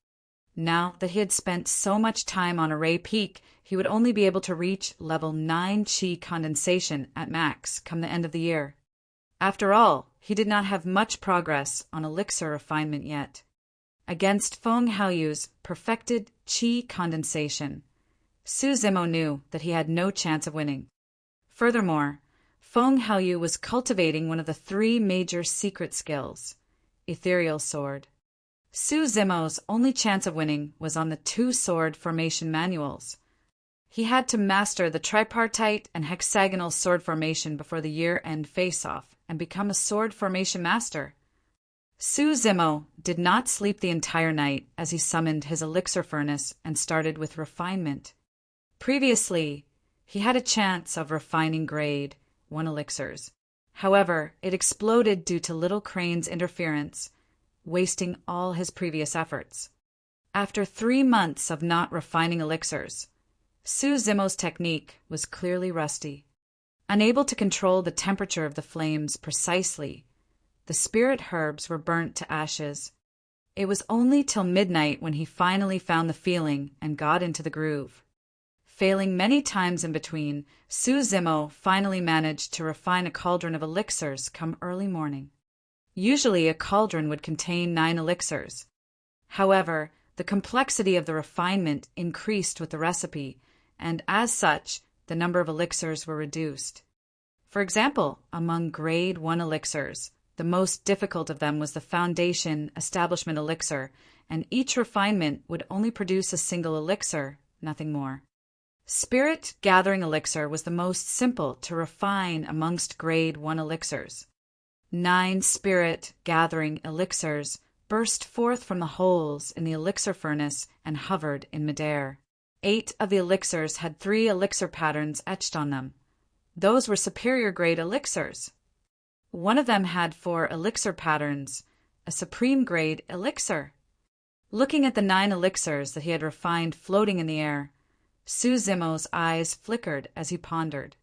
Now that he had spent so much time on Array Peak, he would only be able to reach level 9 chi condensation at max come the end of the year. After all, he did not have much progress on elixir refinement yet. Against Feng Haoyu's perfected chi condensation, Zimo knew that he had no chance of winning. Furthermore, Feng Haoyu was cultivating one of the 3 major secret skills, Ethereal Sword. Zimo's only chance of winning was on the 2-sword formation manuals. He had to master the tripartite and hexagonal sword formation before the year-end face-off and become a sword formation master. Zimo did not sleep the entire night as he summoned his elixir furnace and started with refinement. Previously, he had a chance of refining grade 1 elixirs. However, it exploded due to Little Crane's interference, wasting all his previous efforts. After 3 months of not refining elixirs, Zimo's technique was clearly rusty. Unable to control the temperature of the flames precisely, the spirit herbs were burnt to ashes. It was only till midnight when he finally found the feeling and got into the groove. Failing many times in between, Zimo finally managed to refine a cauldron of elixirs come early morning. Usually a cauldron would contain 9 elixirs. However, the complexity of the refinement increased with the recipe, and as such, the number of elixirs were reduced. For example, among grade 1 elixirs, the most difficult of them was the Foundation Establishment Elixir, and each refinement would only produce a single elixir, nothing more. Spirit Gathering Elixir was the most simple to refine amongst grade 1 elixirs. 9 Spirit Gathering Elixirs burst forth from the holes in the elixir furnace and hovered in midair. 8 of the elixirs had 3 elixir patterns etched on them. Those were superior grade elixirs. One of them had 4 elixir patterns, a supreme grade elixir. Looking at the 9 elixirs that he had refined floating in the air, Zimo's eyes flickered as he pondered.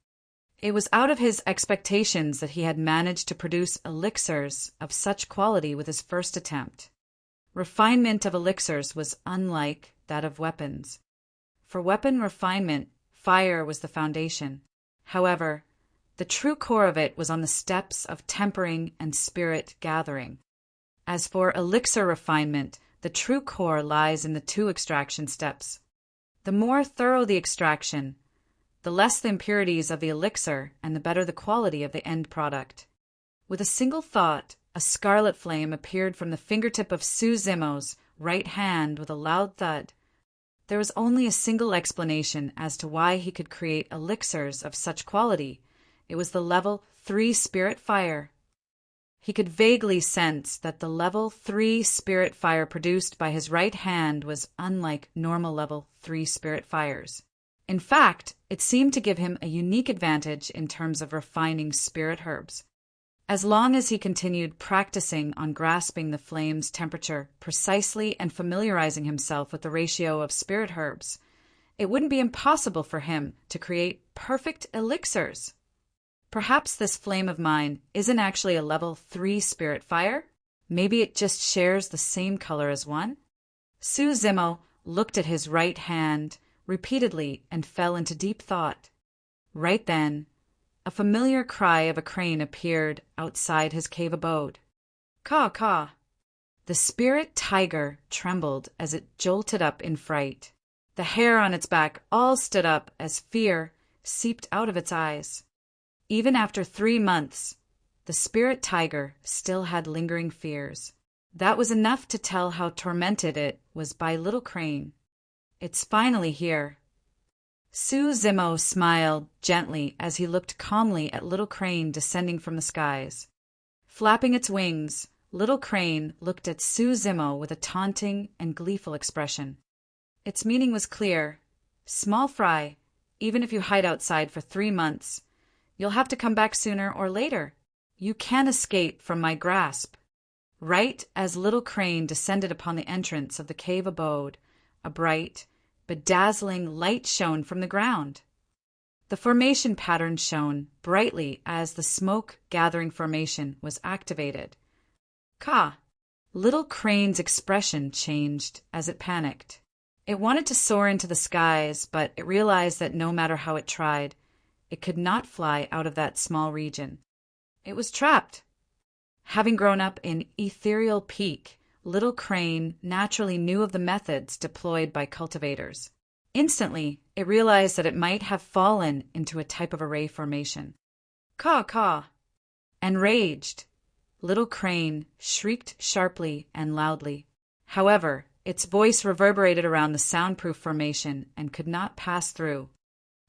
It was out of his expectations that he had managed to produce elixirs of such quality with his first attempt. Refinement of elixirs was unlike that of weapons. For weapon refinement, fire was the foundation. However, the true core of it was on the steps of tempering and spirit gathering. As for elixir refinement, the true core lies in the 2 extraction steps. The more thorough the extraction, the less the impurities of the elixir and the better the quality of the end product. With a single thought, a scarlet flame appeared from the fingertip of Zimo's right hand with a loud thud. There was only a single explanation as to why he could create elixirs of such quality. It was the level 3 spirit fire. He could vaguely sense that the level 3 spirit fire produced by his right hand was unlike normal level 3 spirit fires. In fact, it seemed to give him a unique advantage in terms of refining spirit herbs. As long as he continued practicing on grasping the flame's temperature precisely and familiarizing himself with the ratio of spirit herbs, it wouldn't be impossible for him to create perfect elixirs. Perhaps this flame of mine isn't actually a level 3 spirit fire? Maybe it just shares the same color as one? Zimo looked at his right hand repeatedly and fell into deep thought. Right then, a familiar cry of a crane appeared outside his cave abode. Caw, caw. The spirit tiger trembled as it jolted up in fright. The hair on its back all stood up as fear seeped out of its eyes. Even after 3 months, the spirit tiger still had lingering fears. That was enough to tell how tormented it was by Little Crane. It's finally here. Suzimo smiled gently as he looked calmly at Little Crane descending from the skies. Flapping its wings, Little Crane looked at Suzimo with a taunting and gleeful expression. Its meaning was clear. Small fry, even if you hide outside for 3 months, you'll have to come back sooner or later. You can't escape from my grasp. Right as Little Crane descended upon the entrance of the cave abode, a bright, bedazzling light shone from the ground. The formation pattern shone brightly as the smoke-gathering formation was activated. Ka! Little Crane's expression changed as it panicked. It wanted to soar into the skies, but it realized that no matter how it tried, it could not fly out of that small region. It was trapped. Having grown up in Ethereal Peak, Little Crane naturally knew of the methods deployed by cultivators. Instantly, it realized that it might have fallen into a type of array formation. Caw, caw! Enraged, Little Crane shrieked sharply and loudly. However, its voice reverberated around the soundproof formation and could not pass through.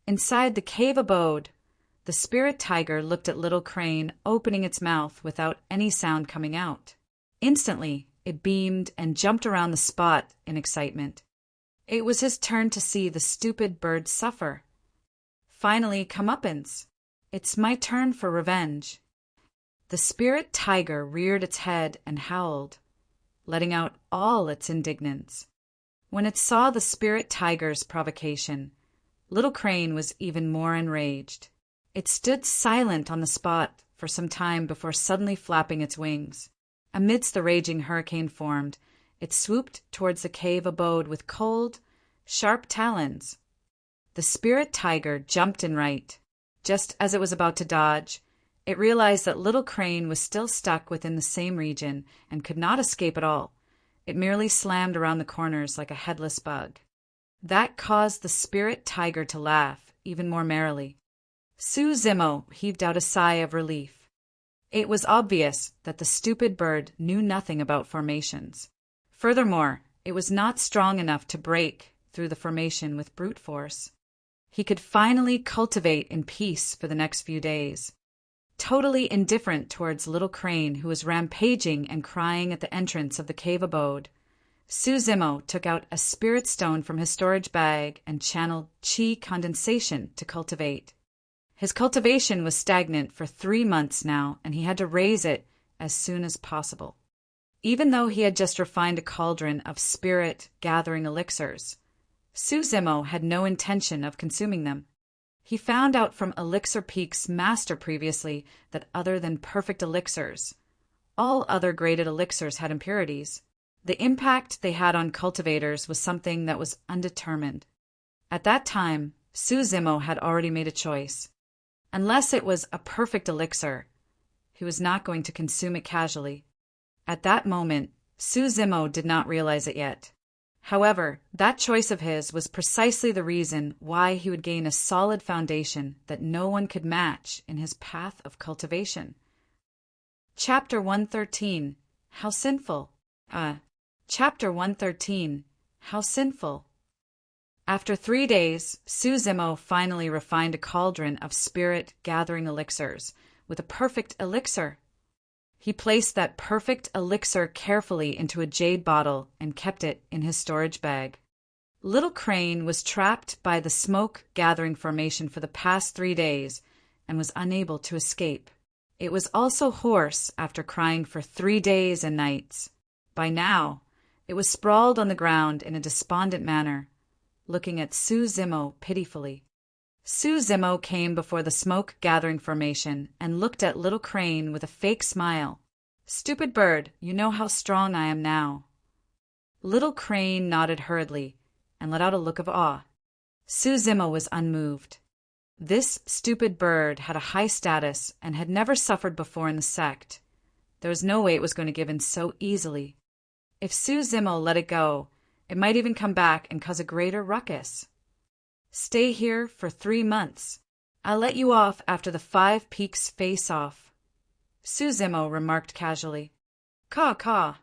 Inside the cave abode, the spirit tiger looked at Little Crane opening its mouth without any sound coming out. Instantly, it beamed and jumped around the spot in excitement. It was his turn to see the stupid bird suffer. Finally, comeuppance. It's my turn for revenge. The spirit tiger reared its head and howled, letting out all its indignance. When it saw the spirit tiger's provocation, Little Crane was even more enraged. It stood silent on the spot for some time before suddenly flapping its wings. Amidst the raging hurricane formed, it swooped towards the cave abode with cold, sharp talons. The spirit tiger jumped in right. Just as it was about to dodge, it realized that Little Crane was still stuck within the same region and could not escape at all. It merely slammed around the corners like a headless bug. That caused the spirit tiger to laugh even more merrily. Suzimo heaved out a sigh of relief. It was obvious that the stupid bird knew nothing about formations. Furthermore, it was not strong enough to break through the formation with brute force. He could finally cultivate in peace for the next few days. Totally indifferent towards Little Crane, who was rampaging and crying at the entrance of the cave abode, Suzimo took out a spirit stone from his storage bag and channeled chi condensation to cultivate. His cultivation was stagnant for 3 months now, and he had to raise it as soon as possible. Even though he had just refined a cauldron of spirit-gathering elixirs, Suzimo had no intention of consuming them. He found out from Elixir Peak's master previously that other than perfect elixirs, all other graded elixirs had impurities. The impact they had on cultivators was something that was undetermined. At that time, Suzimo had already made a choice. Unless it was a perfect elixir, he was not going to consume it casually. At that moment, Suzimo did not realize it yet. However, that choice of his was precisely the reason why he would gain a solid foundation that no one could match in his path of cultivation. Chapter 113. How Sinful. Chapter 113. How Sinful. After 3 days, Suzimo finally refined a cauldron of spirit-gathering elixirs with a perfect elixir. He placed that perfect elixir carefully into a jade bottle and kept it in his storage bag. Little Crane was trapped by the smoke-gathering formation for the past 3 days and was unable to escape. It was also hoarse after crying for 3 days and nights. By now, it was sprawled on the ground in a despondent manner, looking at Suzimo pitifully. Suzimo came before the smoke-gathering formation and looked at Little Crane with a fake smile. "Stupid bird, you know how strong I am now." Little Crane nodded hurriedly and let out a look of awe. Suzimo was unmoved. This stupid bird had a high status and had never suffered before in the sect. There was no way it was going to give in so easily. If Suzimo let it go, It might even come back and cause a greater ruckus. Stay here for 3 months. I'll let you off after the 5 peaks face off, Suzimo remarked casually. Caw, caw.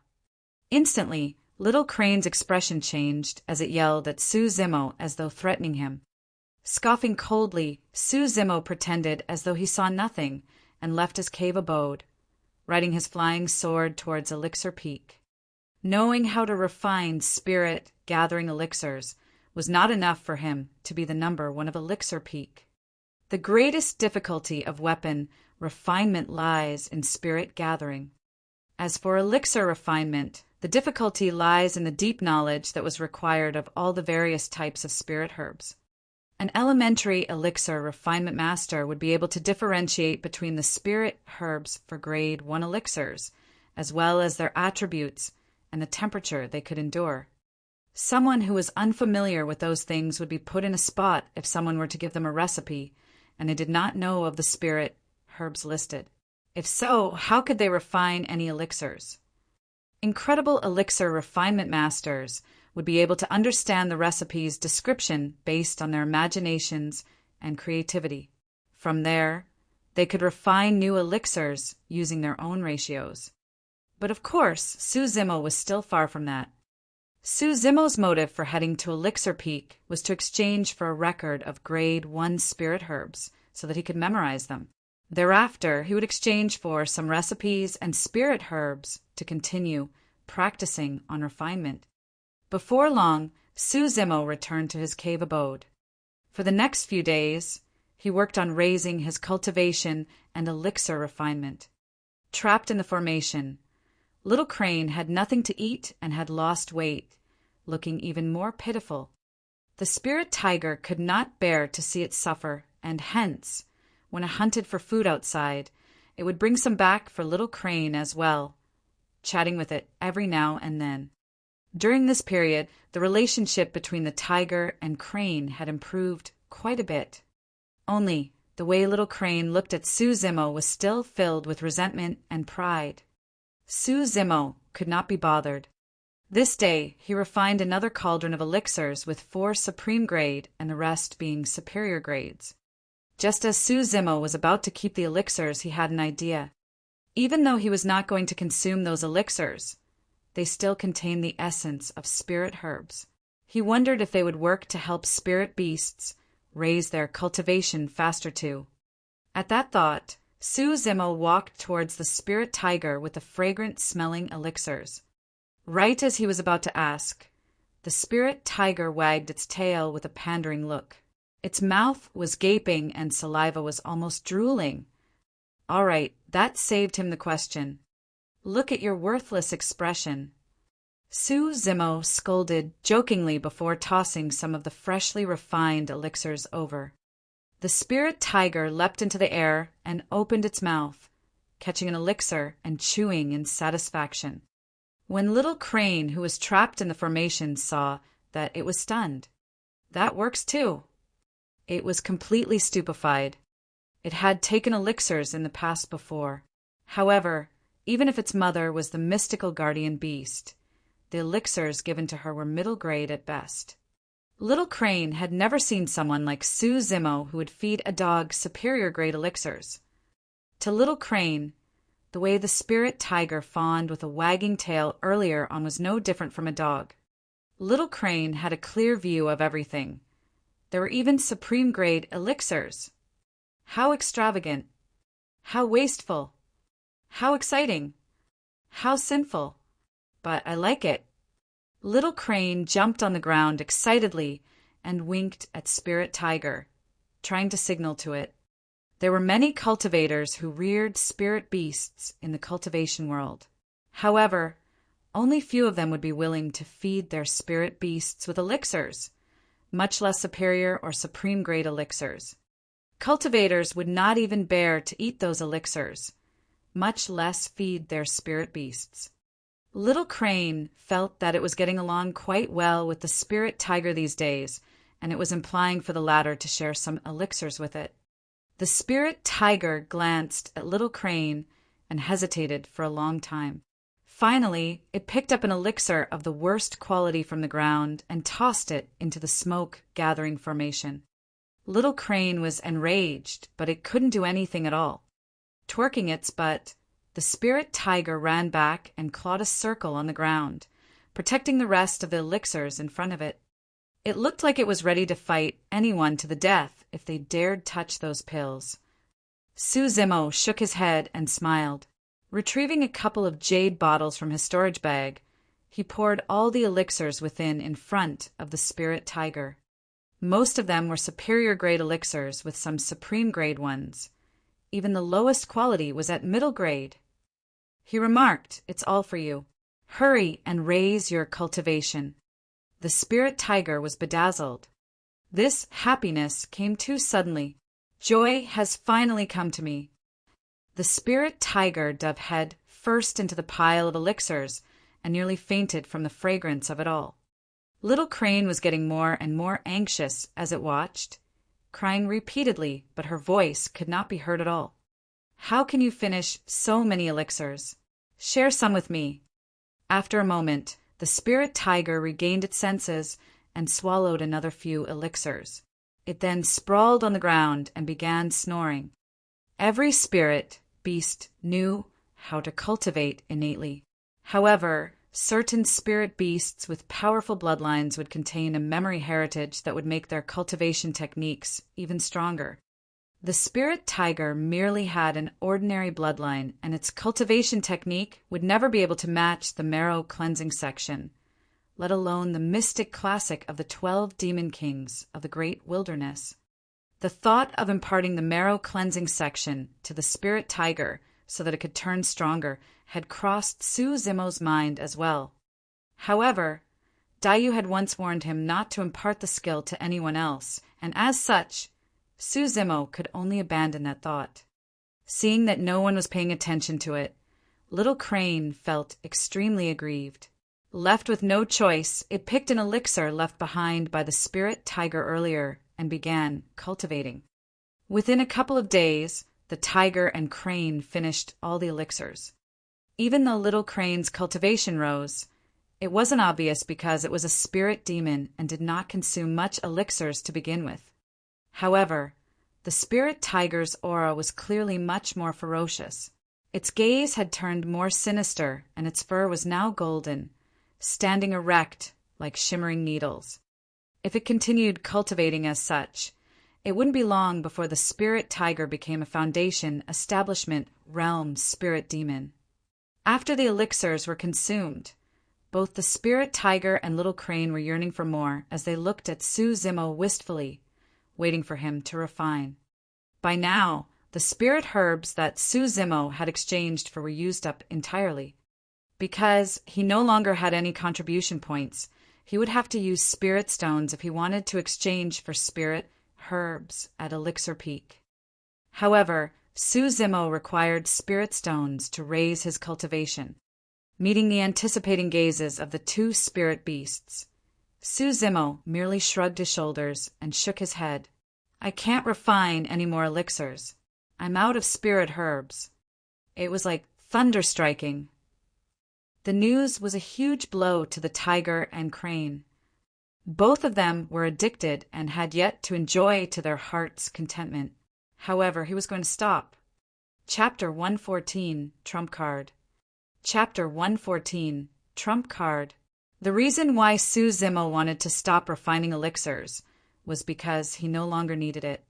Instantly, Little Crane's expression changed as it yelled at Suzimo as though threatening him. Scoffing coldly, Suzimo pretended as though he saw nothing and left his cave abode, riding his flying sword towards Elixir Peak. Knowing how to refine spirit-gathering elixirs was not enough for him to be the number 1 of Elixir Peak. The greatest difficulty of weapon refinement lies in spirit gathering. As for elixir refinement, the difficulty lies in the deep knowledge that was required of all the various types of spirit herbs. An elementary elixir refinement master would be able to differentiate between the spirit herbs for grade 1 elixirs, as well as their attributes and the temperature they could endure. Someone who was unfamiliar with those things would be put in a spot if someone were to give them a recipe and they did not know of the spirit herbs listed. If so, how could they refine any elixirs? Incredible elixir refinement masters would be able to understand the recipe's description based on their imaginations and creativity. From there, they could refine new elixirs using their own ratios. But of course, Suzimo was still far from that. Suzimo's motive for heading to Elixir Peak was to exchange for a record of grade 1 spirit herbs so that he could memorize them. Thereafter, he would exchange for some recipes and spirit herbs to continue practicing on refinement. Before long, Suzimo returned to his cave abode. For the next few days, he worked on raising his cultivation and elixir refinement. Trapped in the formation, Little Crane had nothing to eat and had lost weight, looking even more pitiful. The spirit tiger could not bear to see it suffer, and hence, when it hunted for food outside, it would bring some back for Little Crane as well, chatting with it every now and then. During this period, the relationship between the tiger and Crane had improved quite a bit. Only, the way Little Crane looked at Suzimo was still filled with resentment and pride. Suzimo could not be bothered. This day, he refined another cauldron of elixirs with 4 supreme grade and the rest being superior grades. Just as Suzimo was about to keep the elixirs, he had an idea. Even though he was not going to consume those elixirs, they still contained the essence of spirit herbs. He wondered if they would work to help spirit beasts raise their cultivation faster too. At that thought, Suzimo walked towards the spirit tiger with the fragrant-smelling elixirs. Right as he was about to ask, the spirit tiger wagged its tail with a pandering look. Its mouth was gaping and saliva was almost drooling. All right, that saved him the question. Look at your worthless expression. Suzimo scolded jokingly before tossing some of the freshly refined elixirs over. The spirit tiger leapt into the air and opened its mouth, catching an elixir and chewing in satisfaction. When Little Crane, who was trapped in the formation, saw that it was stunned. That works too. It was completely stupefied. It had taken elixirs in the past before. However, even if its mother was the mystical guardian beast, the elixirs given to her were middle grade at best. Little Crane had never seen someone like Suzimo who would feed a dog superior grade elixirs. To Little Crane, the way the spirit tiger fawned with a wagging tail earlier on was no different from a dog. Little Crane had a clear view of everything. There were even supreme grade elixirs. How extravagant! How wasteful! How exciting! How sinful! But I like it. Little Crane jumped on the ground excitedly and winked at Spirit Tiger, trying to signal to it. There were many cultivators who reared spirit beasts in the cultivation world. However, only few of them would be willing to feed their spirit beasts with elixirs, much less superior or supreme grade elixirs. Cultivators would not even bear to eat those elixirs, much less feed their spirit beasts. Little Crane felt that it was getting along quite well with the spirit tiger these days, and it was implying for the latter to share some elixirs with it. The spirit tiger glanced at Little Crane and hesitated for a long time. Finally, it picked up an elixir of the worst quality from the ground and tossed it into the smoke-gathering formation. Little Crane was enraged, but it couldn't do anything at all. Twerking its butt, the spirit tiger ran back and clawed a circle on the ground, protecting the rest of the elixirs in front of it. It looked like it was ready to fight anyone to the death if they dared touch those pills. Suzimo shook his head and smiled. Retrieving a couple of jade bottles from his storage bag, he poured all the elixirs within in front of the spirit tiger. Most of them were superior-grade elixirs with some supreme-grade ones. Even the lowest quality was at middle grade. He remarked, "It's all for you. Hurry and raise your cultivation." The spirit tiger was bedazzled. This happiness came too suddenly. Joy has finally come to me. The spirit tiger dove head first into the pile of elixirs and nearly fainted from the fragrance of it all. Little Crane was getting more and more anxious as it watched, crying repeatedly, but her voice could not be heard at all. "How can you finish so many elixirs? Share some with me." After a moment, the spirit tiger regained its senses and swallowed another few elixirs. It then sprawled on the ground and began snoring. Every spirit beast knew how to cultivate innately. However, certain spirit beasts with powerful bloodlines would contain a memory heritage that would make their cultivation techniques even stronger. The spirit tiger merely had an ordinary bloodline, and its cultivation technique would never be able to match the marrow cleansing section, let alone the mystic classic of the 12 demon kings of the great wilderness. The thought of imparting the marrow cleansing section to the spirit tiger so that it could turn stronger had crossed Suzimo's mind as well. However, Dayu had once warned him not to impart the skill to anyone else, and as such, Suzimo could only abandon that thought. Seeing that no one was paying attention to it, Little Crane felt extremely aggrieved. Left with no choice, it picked an elixir left behind by the spirit tiger earlier and began cultivating. Within a couple of days, the tiger and Crane finished all the elixirs. Even though Little Crane's cultivation rose, it wasn't obvious because it was a spirit demon and did not consume much elixirs to begin with. However, the spirit tiger's aura was clearly much more ferocious. Its gaze had turned more sinister, and its fur was now golden, standing erect like shimmering needles. If it continued cultivating as such, it wouldn't be long before the spirit tiger became a foundation, establishment, realm spirit demon. After the elixirs were consumed, both the spirit tiger and Little Crane were yearning for more as they looked at Suzimo wistfully, waiting for him to refine. By now, the spirit herbs that Suzimo had exchanged for were used up entirely. Because he no longer had any contribution points, he would have to use spirit stones if he wanted to exchange for spirit herbs at Elixir Peak. However, Suzimo required spirit stones to raise his cultivation. Meeting the anticipating gazes of the two spirit beasts, Suzimo merely shrugged his shoulders and shook his head. "I can't refine any more elixirs. I'm out of spirit herbs." It was like thunder striking. The news was a huge blow to the tiger and Crane. Both of them were addicted and had yet to enjoy to their heart's contentment. However, he was going to stop. Chapter 114, Trump Card. Chapter 114, Trump Card. The reason why Suzimo wanted to stop refining elixirs was because he no longer needed it.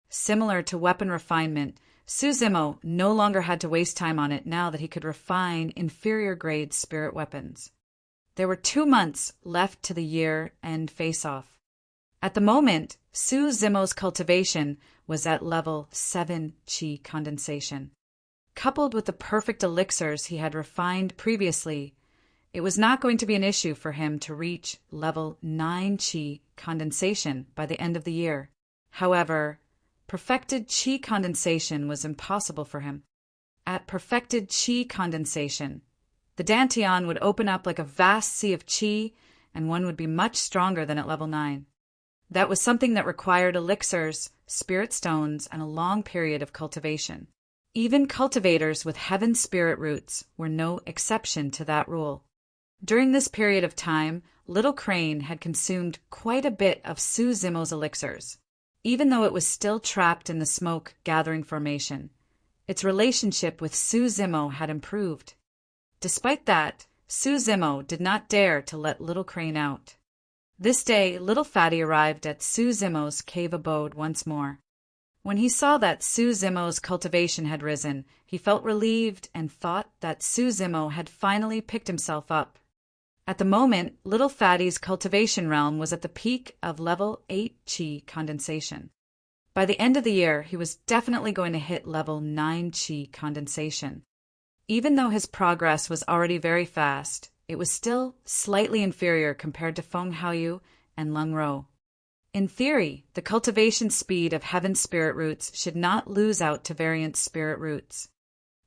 Similar to weapon refinement, Suzimo no longer had to waste time on it now that he could refine inferior-grade spirit weapons. There were 2 months left to the year-end face-off. At the moment, Suzimo's cultivation was at level 7 Qi condensation. Coupled with the perfect elixirs he had refined previously, it was not going to be an issue for him to reach level 9 Qi condensation by the end of the year. However, perfected Qi condensation was impossible for him. At perfected Qi condensation, the Dantian would open up like a vast sea of Qi, and one would be much stronger than at level 9. That was something that required elixirs, spirit stones, and a long period of cultivation. Even cultivators with heaven spirit roots were no exception to that rule. During this period of time, Little Crane had consumed quite a bit of Su Zimo's elixirs. Even though it was still trapped in the smoke-gathering formation, its relationship with Su Zimo had improved. Despite that, Su Zimo did not dare to let Little Crane out. This day, Little Fatty arrived at Su Zimo's cave abode once more. When he saw that Su Zimo's cultivation had risen, he felt relieved and thought that Su Zimo had finally picked himself up. At the moment, Little Fatty's cultivation realm was at the peak of level 8 Qi condensation. By the end of the year, he was definitely going to hit level 9 Qi condensation. Even though his progress was already very fast, it was still slightly inferior compared to Feng Haoyu and Leng Ro. In theory, the cultivation speed of heaven spirit roots should not lose out to variant spirit roots.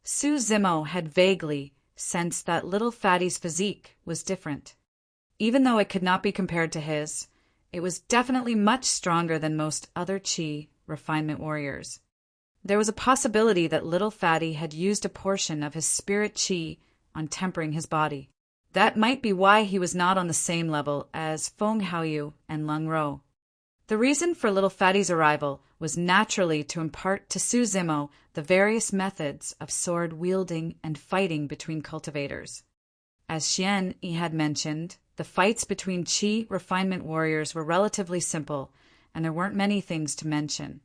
Su Zimo had vaguely sensed that Little Fatty's physique was different. Even though it could not be compared to his, it was definitely much stronger than most other Qi refinement warriors. There was a possibility that Little Fatty had used a portion of his spirit Qi on tempering his body. That might be why he was not on the same level as Feng Haoyu and Leng Ro. The reason for Little Fatty's arrival was naturally to impart to Su Zimo the various methods of sword-wielding and fighting between cultivators. As Xian Yi had mentioned, the fights between Qi refinement warriors were relatively simple, and there weren't many things to mention.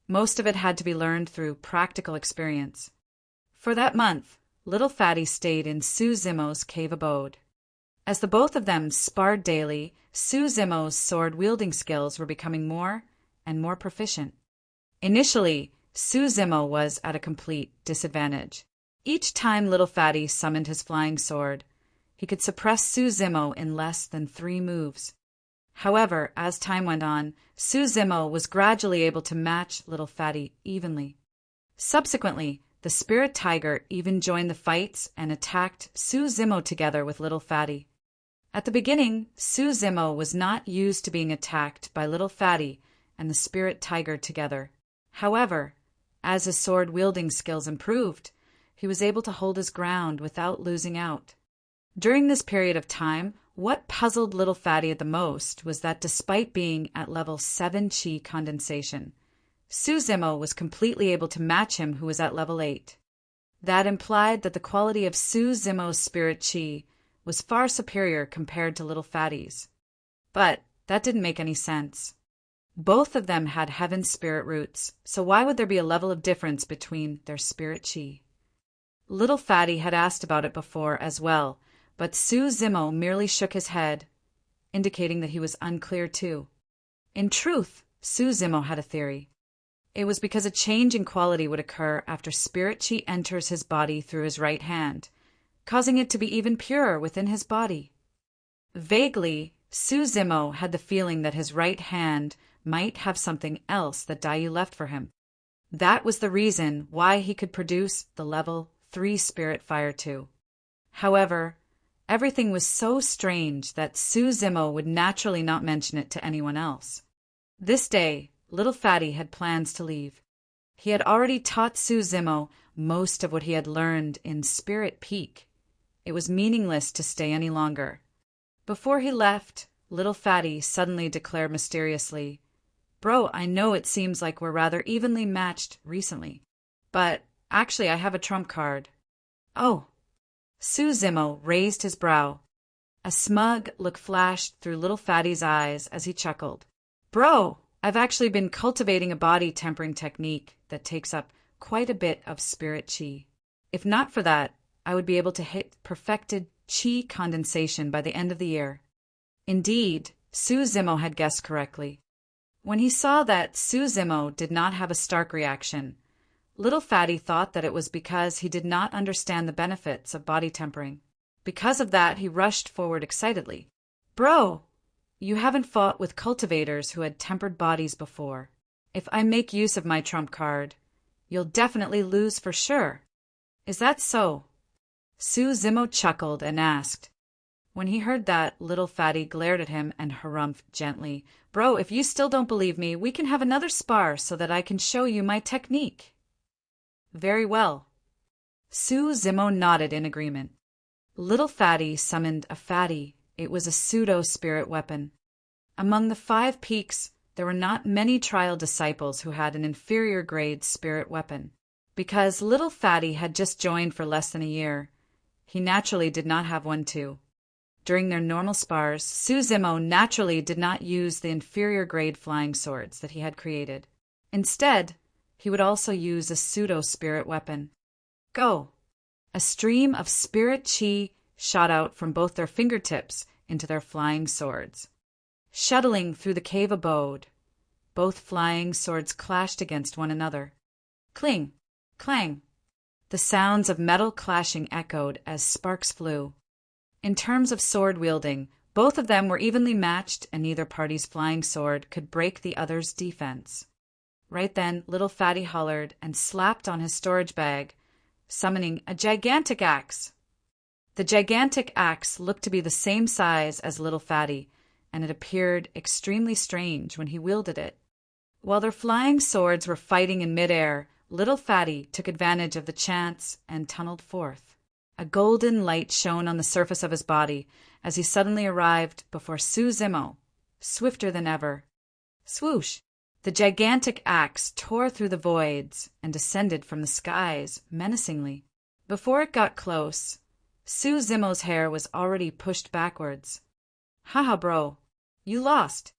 Most of it had to be learned through practical experience. For that month, Little Fatty stayed in Su Zimo's cave abode. As the both of them sparred daily, Su Zimo's sword-wielding skills were becoming more and more proficient. Initially, Su Zimo was at a complete disadvantage. Each time Little Fatty summoned his flying sword, he could suppress Su Zimo in less than 3 moves. However, as time went on, Su Zimo was gradually able to match Little Fatty evenly. Subsequently, the Spirit Tiger even joined the fights and attacked Su Zimo together with Little Fatty. At the beginning, Su Zimo was not used to being attacked by Little Fatty and the Spirit Tiger together. However, as his sword-wielding skills improved, he was able to hold his ground without losing out. During this period of time, what puzzled Little Fatty the most was that despite being at level 7 Qi condensation, Su Zimo was completely able to match him who was at level 8. That implied that the quality of Su Zimo's spirit Qi was far superior compared to Little Fatty's. But that didn't make any sense. Both of them had heaven spirit roots, so why would there be a level of difference between their spirit Qi? Little Fatty had asked about it before as well, but Su Zimo merely shook his head, indicating that he was unclear too. In truth, Su Zimo had a theory. It was because a change in quality would occur after spirit Qi enters his body through his right hand, causing it to be even purer within his body. Vaguely, Su Zimo had the feeling that his right hand might have something else that Dai Yu left for him. That was the reason why he could produce the level 3 Spirit Fire 2. However, everything was so strange that Su Zimo would naturally not mention it to anyone else. This day, Little Fatty had plans to leave. He had already taught Su Zimo most of what he had learned in Spirit Peak. It was meaningless to stay any longer. Before he left, Little Fatty suddenly declared mysteriously, "Bro, I know it seems like we're rather evenly matched recently, but actually I have a trump card." "Oh." Su Zimo raised his brow. A smug look flashed through Little Fatty's eyes as he chuckled. "Bro, I've actually been cultivating a body tempering technique that takes up quite a bit of spirit Qi. If not for that, I would be able to hit perfected Qi condensation by the end of the year." Indeed, Su Zimo had guessed correctly. When he saw that Su Zimo did not have a Stark reaction, Little Fatty thought that it was because he did not understand the benefits of body tempering. Because of that, he rushed forward excitedly. "Bro, you haven't fought with cultivators who had tempered bodies before. If I make use of my trump card, you'll definitely lose for sure. Is that so?" Su Zimo chuckled and asked. When he heard that, Little Fatty glared at him and harumphed gently, "Bro, if you still don't believe me, we can have another spar so that I can show you my technique." Very well. Sue Zimo nodded in agreement. Little Fatty summoned a fatty. It was a pseudo-spirit weapon. Among the 5 peaks, there were not many trial disciples who had an inferior grade spirit weapon. Because Little Fatty had just joined for less than a year, he naturally did not have one too. During their normal spars, Sue Zimo naturally did not use the inferior grade flying swords that he had created. Instead, he would also use a pseudo-spirit weapon. Go! A stream of spirit chi shot out from both their fingertips into their flying swords. Shuttling through the cave abode, both flying swords clashed against one another. Cling! Clang! The sounds of metal clashing echoed as sparks flew. In terms of sword wielding, both of them were evenly matched, and neither party's flying sword could break the other's defense. Right then, Little Fatty hollered and slapped on his storage bag, summoning a gigantic axe. The gigantic axe looked to be the same size as Little Fatty, and it appeared extremely strange when he wielded it. While their flying swords were fighting in midair, Little Fatty took advantage of the chance and tunneled forth. A golden light shone on the surface of his body as he suddenly arrived before Sue Zimo, swifter than ever. Swoosh! The gigantic axe tore through the voids and descended from the skies menacingly. Before it got close, Sue Zimo's hair was already pushed backwards. Haha, bro, you lost.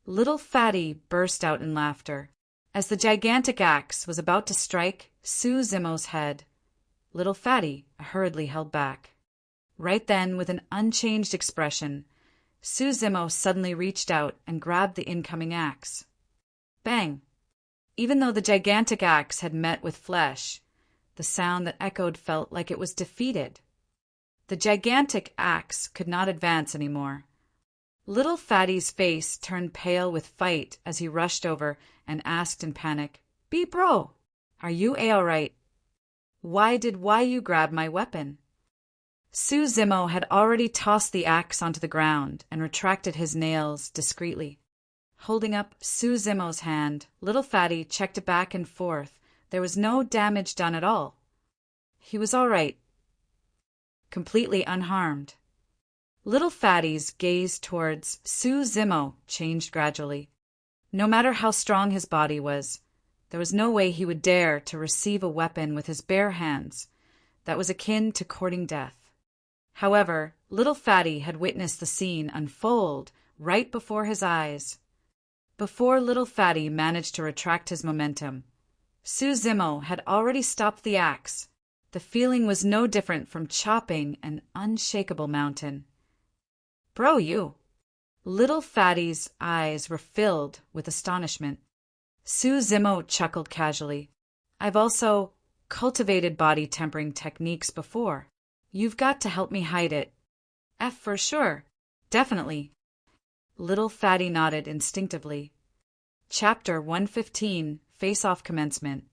Little Fatty burst out in laughter. As the gigantic axe was about to strike Sue Zimo's head, Little Fatty hurriedly held back. Right then, with an unchanged expression, Sue Zimo suddenly reached out and grabbed the incoming axe. Bang! Even though the gigantic axe had met with flesh, the sound that echoed felt like it was defeated. The gigantic axe could not advance anymore. Little Fatty's face turned pale with fright as he rushed over and asked in panic, "Be bro, are you alright? Why did you grab my weapon?" Sue Zimo had already tossed the axe onto the ground and retracted his nails discreetly. Holding up Sue Zimo's hand, Little Fatty checked it back and forth. There was no damage done at all. He was all right, completely unharmed. Little Fatty's gaze towards Sue Zimo changed gradually. No matter how strong his body was, there was no way he would dare to receive a weapon with his bare hands that was akin to courting death. However, Little Fatty had witnessed the scene unfold right before his eyes. Before Little Fatty managed to retract his momentum, Sue Zimo had already stopped the axe. The feeling was no different from chopping an unshakable mountain. Bro, you! Little Fatty's eyes were filled with astonishment. Sue Zimo chuckled casually. I've also cultivated body tempering techniques before. You've got to help me hide it. For sure. Definitely. Little Fatty nodded instinctively. Chapter 115, Face-Off Commencement.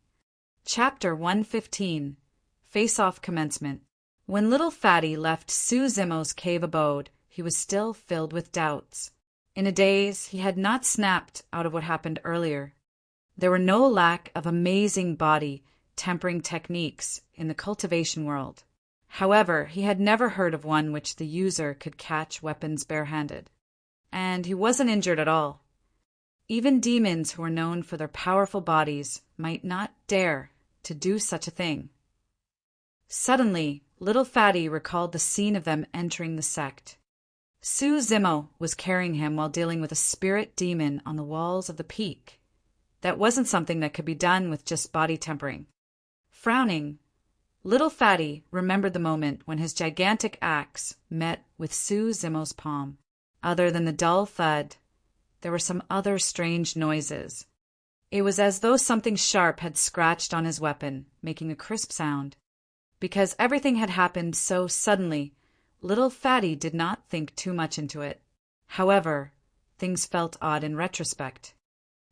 Chapter 115, Face-Off Commencement. When Little Fatty left Sue Zimo's cave abode, he was still filled with doubts. In a daze, he had not snapped out of what happened earlier. There were no lack of amazing body tempering techniques in the cultivation world. However, he had never heard of one which the user could catch weapons barehanded. And he wasn't injured at all. Even demons who were known for their powerful bodies might not dare to do such a thing. Suddenly, Little Fatty recalled the scene of them entering the sect. Sue Zimo was carrying him while dealing with a spirit demon on the walls of the peak. That wasn't something that could be done with just body tempering. Frowning, Little Fatty remembered the moment when his gigantic axe met with Sue Zimo's palm. Other than the dull thud, there were some other strange noises. It was as though something sharp had scratched on his weapon, making a crisp sound. Because everything had happened so suddenly, Little Fatty did not think too much into it. However, things felt odd in retrospect.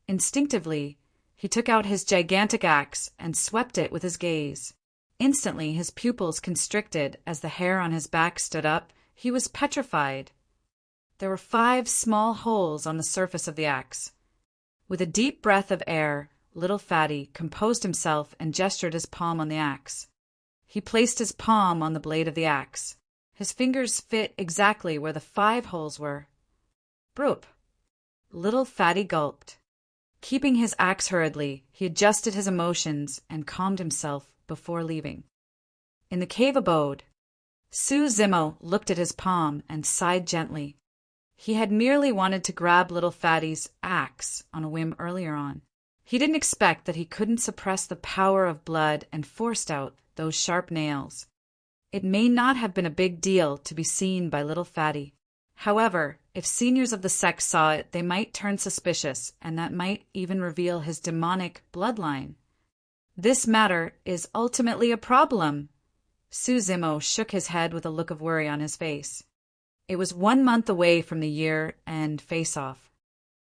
Instinctively, he took out his gigantic axe and swept it with his gaze. Instantly, his pupils constricted as the hair on his back stood up. He was petrified. There were 5 small holes on the surface of the axe. With a deep breath of air, Little Fatty composed himself and gestured his palm on the axe. He placed his palm on the blade of the axe. His fingers fit exactly where the 5 holes were. Broop! Little Fatty gulped. Keeping his axe hurriedly, he adjusted his emotions and calmed himself before leaving. In the cave abode, Su Zimo looked at his palm and sighed gently. He had merely wanted to grab Little Fatty's axe on a whim earlier on. He didn't expect that he couldn't suppress the power of blood and forced out those sharp nails. It may not have been a big deal to be seen by Little Fatty. However, if seniors of the sect saw it, they might turn suspicious, and that might even reveal his demonic bloodline. This matter is ultimately a problem. Su Zimo shook his head with a look of worry on his face. It was 1 month away from the year-end face-off.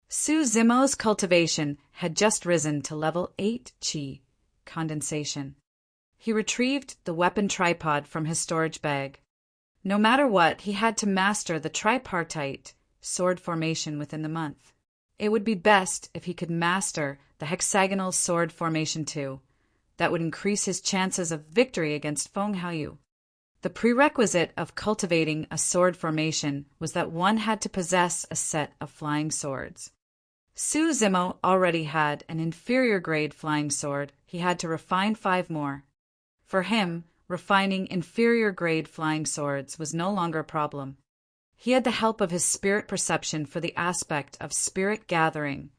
Su Zimo's cultivation had just risen to level 8 Qi, condensation. He retrieved the weapon tripod from his storage bag. No matter what, he had to master the tripartite sword formation within the month. It would be best if he could master the hexagonal sword formation too. That would increase his chances of victory against Feng Haoyu. The prerequisite of cultivating a sword formation was that one had to possess a set of flying swords. Su Zimo already had an inferior grade flying sword. He had to refine 5 more. For him, refining inferior grade flying swords was no longer a problem. He had the help of his spirit perception for the aspect of spirit gathering,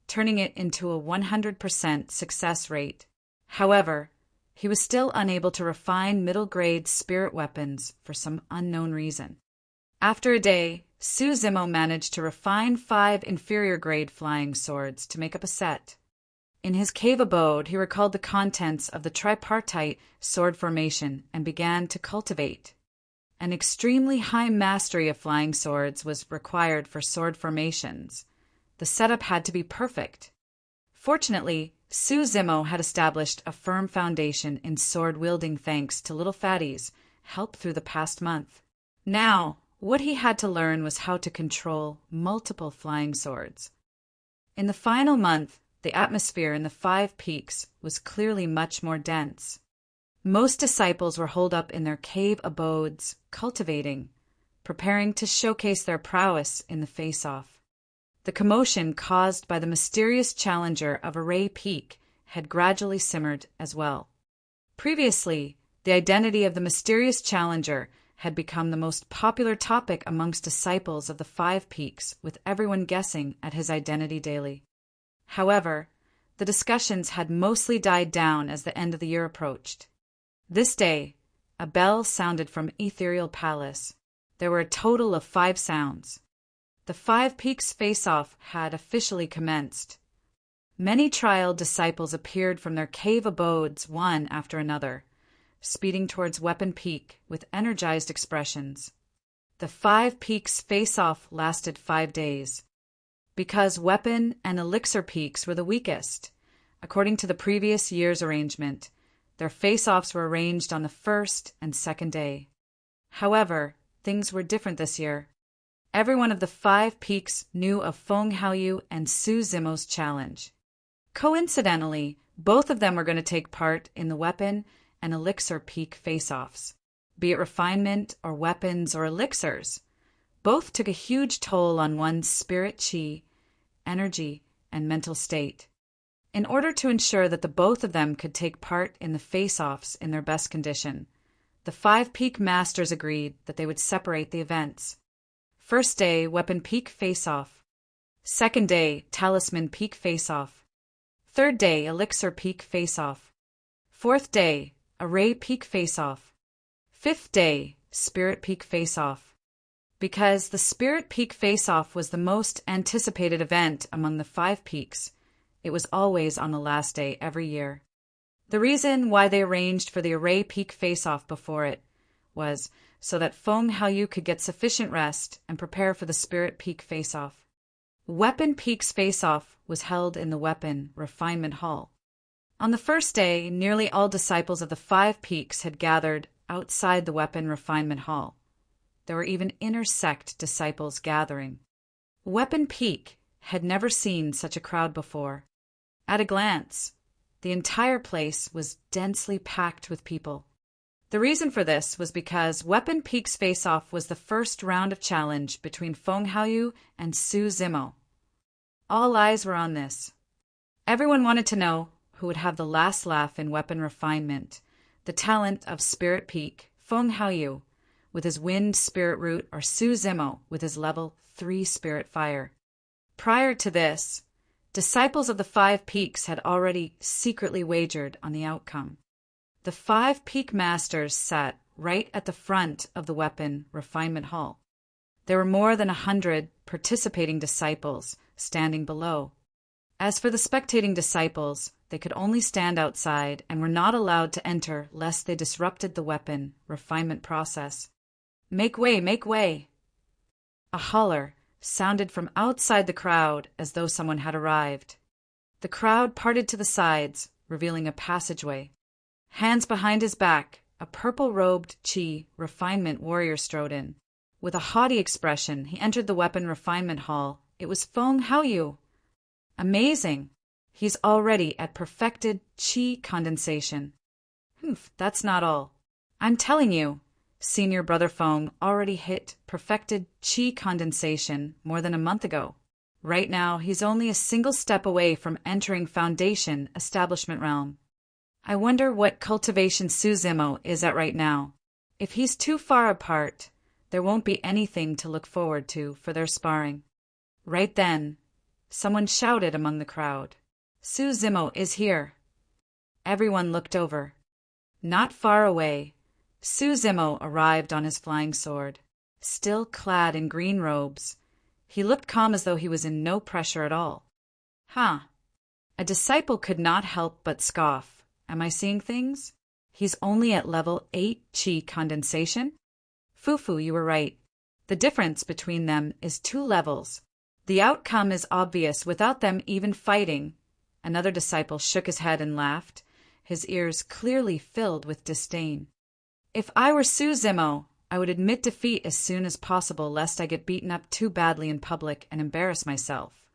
turning it into a 100% success rate. However, he was still unable to refine middle-grade spirit weapons for some unknown reason. After a day, Su Zimo managed to refine 5 inferior-grade flying swords to make up a set. In his cave abode, he recalled the contents of the tripartite sword formation and began to cultivate. An extremely high mastery of flying swords was required for sword formations. The setup had to be perfect. Fortunately, Su Zimo had established a firm foundation in sword-wielding thanks to Little Fatty's help through the past month. Now, what he had to learn was how to control multiple flying swords. In the final month, the atmosphere in the 5 peaks was clearly much more dense. Most disciples were holed up in their cave abodes, cultivating, preparing to showcase their prowess in the face-off. The commotion caused by the mysterious challenger of Array Peak had gradually simmered as well. Previously, the identity of the mysterious challenger had become the most popular topic amongst disciples of the 5 peaks, with everyone guessing at his identity daily. However, the discussions had mostly died down as the end of the year approached. This day, a bell sounded from Ethereal Palace. There were a total of 5 sounds. The 5 peaks face-off had officially commenced. Many trial disciples appeared from their cave abodes one after another, speeding towards Weapon Peak with energized expressions. The 5 peaks face-off lasted 5 days. Because Weapon and Elixir peaks were the weakest, according to the previous year's arrangement, their face-offs were arranged on the 1st and 2nd day. However, things were different this year. Every one of the 5 peaks knew of Feng Haoyu and Su Zimo's challenge. Coincidentally, both of them were going to take part in the Weapon and Elixir peak face-offs. Be it refinement or weapons or elixirs, both took a huge toll on one's spirit chi, energy, and mental state. In order to ensure that the both of them could take part in the face-offs in their best condition, the 5 peak masters agreed that they would separate the events. First day, Weapon Peak face-off. Second day, Talisman Peak face-off. Third day, Elixir Peak face-off. Fourth day, Array Peak face-off. Fifth day, Spirit Peak face-off. Because the Spirit Peak face-off was the most anticipated event among the 5 peaks, it was always on the last day every year. The reason why they arranged for the Array Peak face-off before it was so that Feng Haoyu could get sufficient rest and prepare for the Spirit Peak face-off. Weapon Peak's face-off was held in the Weapon Refinement Hall. On the first day, nearly all disciples of the 5 peaks had gathered outside the Weapon Refinement Hall. There were even inner sect disciples gathering. Weapon Peak had never seen such a crowd before. At a glance, the entire place was densely packed with people. The reason for this was because Weapon Peak's face-off was the first round of challenge between Feng Haoyu and Su Zimo. All eyes were on this. Everyone wanted to know who would have the last laugh in weapon refinement, the talent of Spirit Peak, Feng Haoyu, with his Wind Spirit Root, or Su Zimo with his level 3 Spirit Fire. Prior to this, disciples of the 5 peaks had already secretly wagered on the outcome. The 5 peak masters sat right at the front of the weapon refinement hall. There were more than 100 participating disciples standing below. As for the spectating disciples, they could only stand outside and were not allowed to enter lest they disrupted the weapon refinement process. "Make way, make way!" A holler sounded from outside the crowd as though someone had arrived. The crowd parted to the sides, revealing a passageway. Hands behind his back, a purple-robed Qi refinement warrior strode in. With a haughty expression, he entered the weapon refinement hall. It was Feng Haoyu. Amazing! He's already at perfected Qi condensation. That's not all. I'm telling you, Senior Brother Feng already hit perfected Qi condensation more than a month ago. Right now, he's only a single step away from entering Foundation Establishment Realm. I wonder what cultivation Su Zimo is at right now. If he's too far apart, there won't be anything to look forward to for their sparring. Right then, someone shouted among the crowd, "Su Zimo is here." Everyone looked over. Not far away, Su Zimo arrived on his flying sword, still clad in green robes. He looked calm as though he was in no pressure at all. A disciple could not help but scoff. Am I seeing things? He's only at level 8 Qi condensation? Fufu, you were right. The difference between them is 2 levels. The outcome is obvious without them even fighting. Another disciple shook his head and laughed, his ears clearly filled with disdain. If I were Su Zimo, I would admit defeat as soon as possible lest I get beaten up too badly in public and embarrass myself.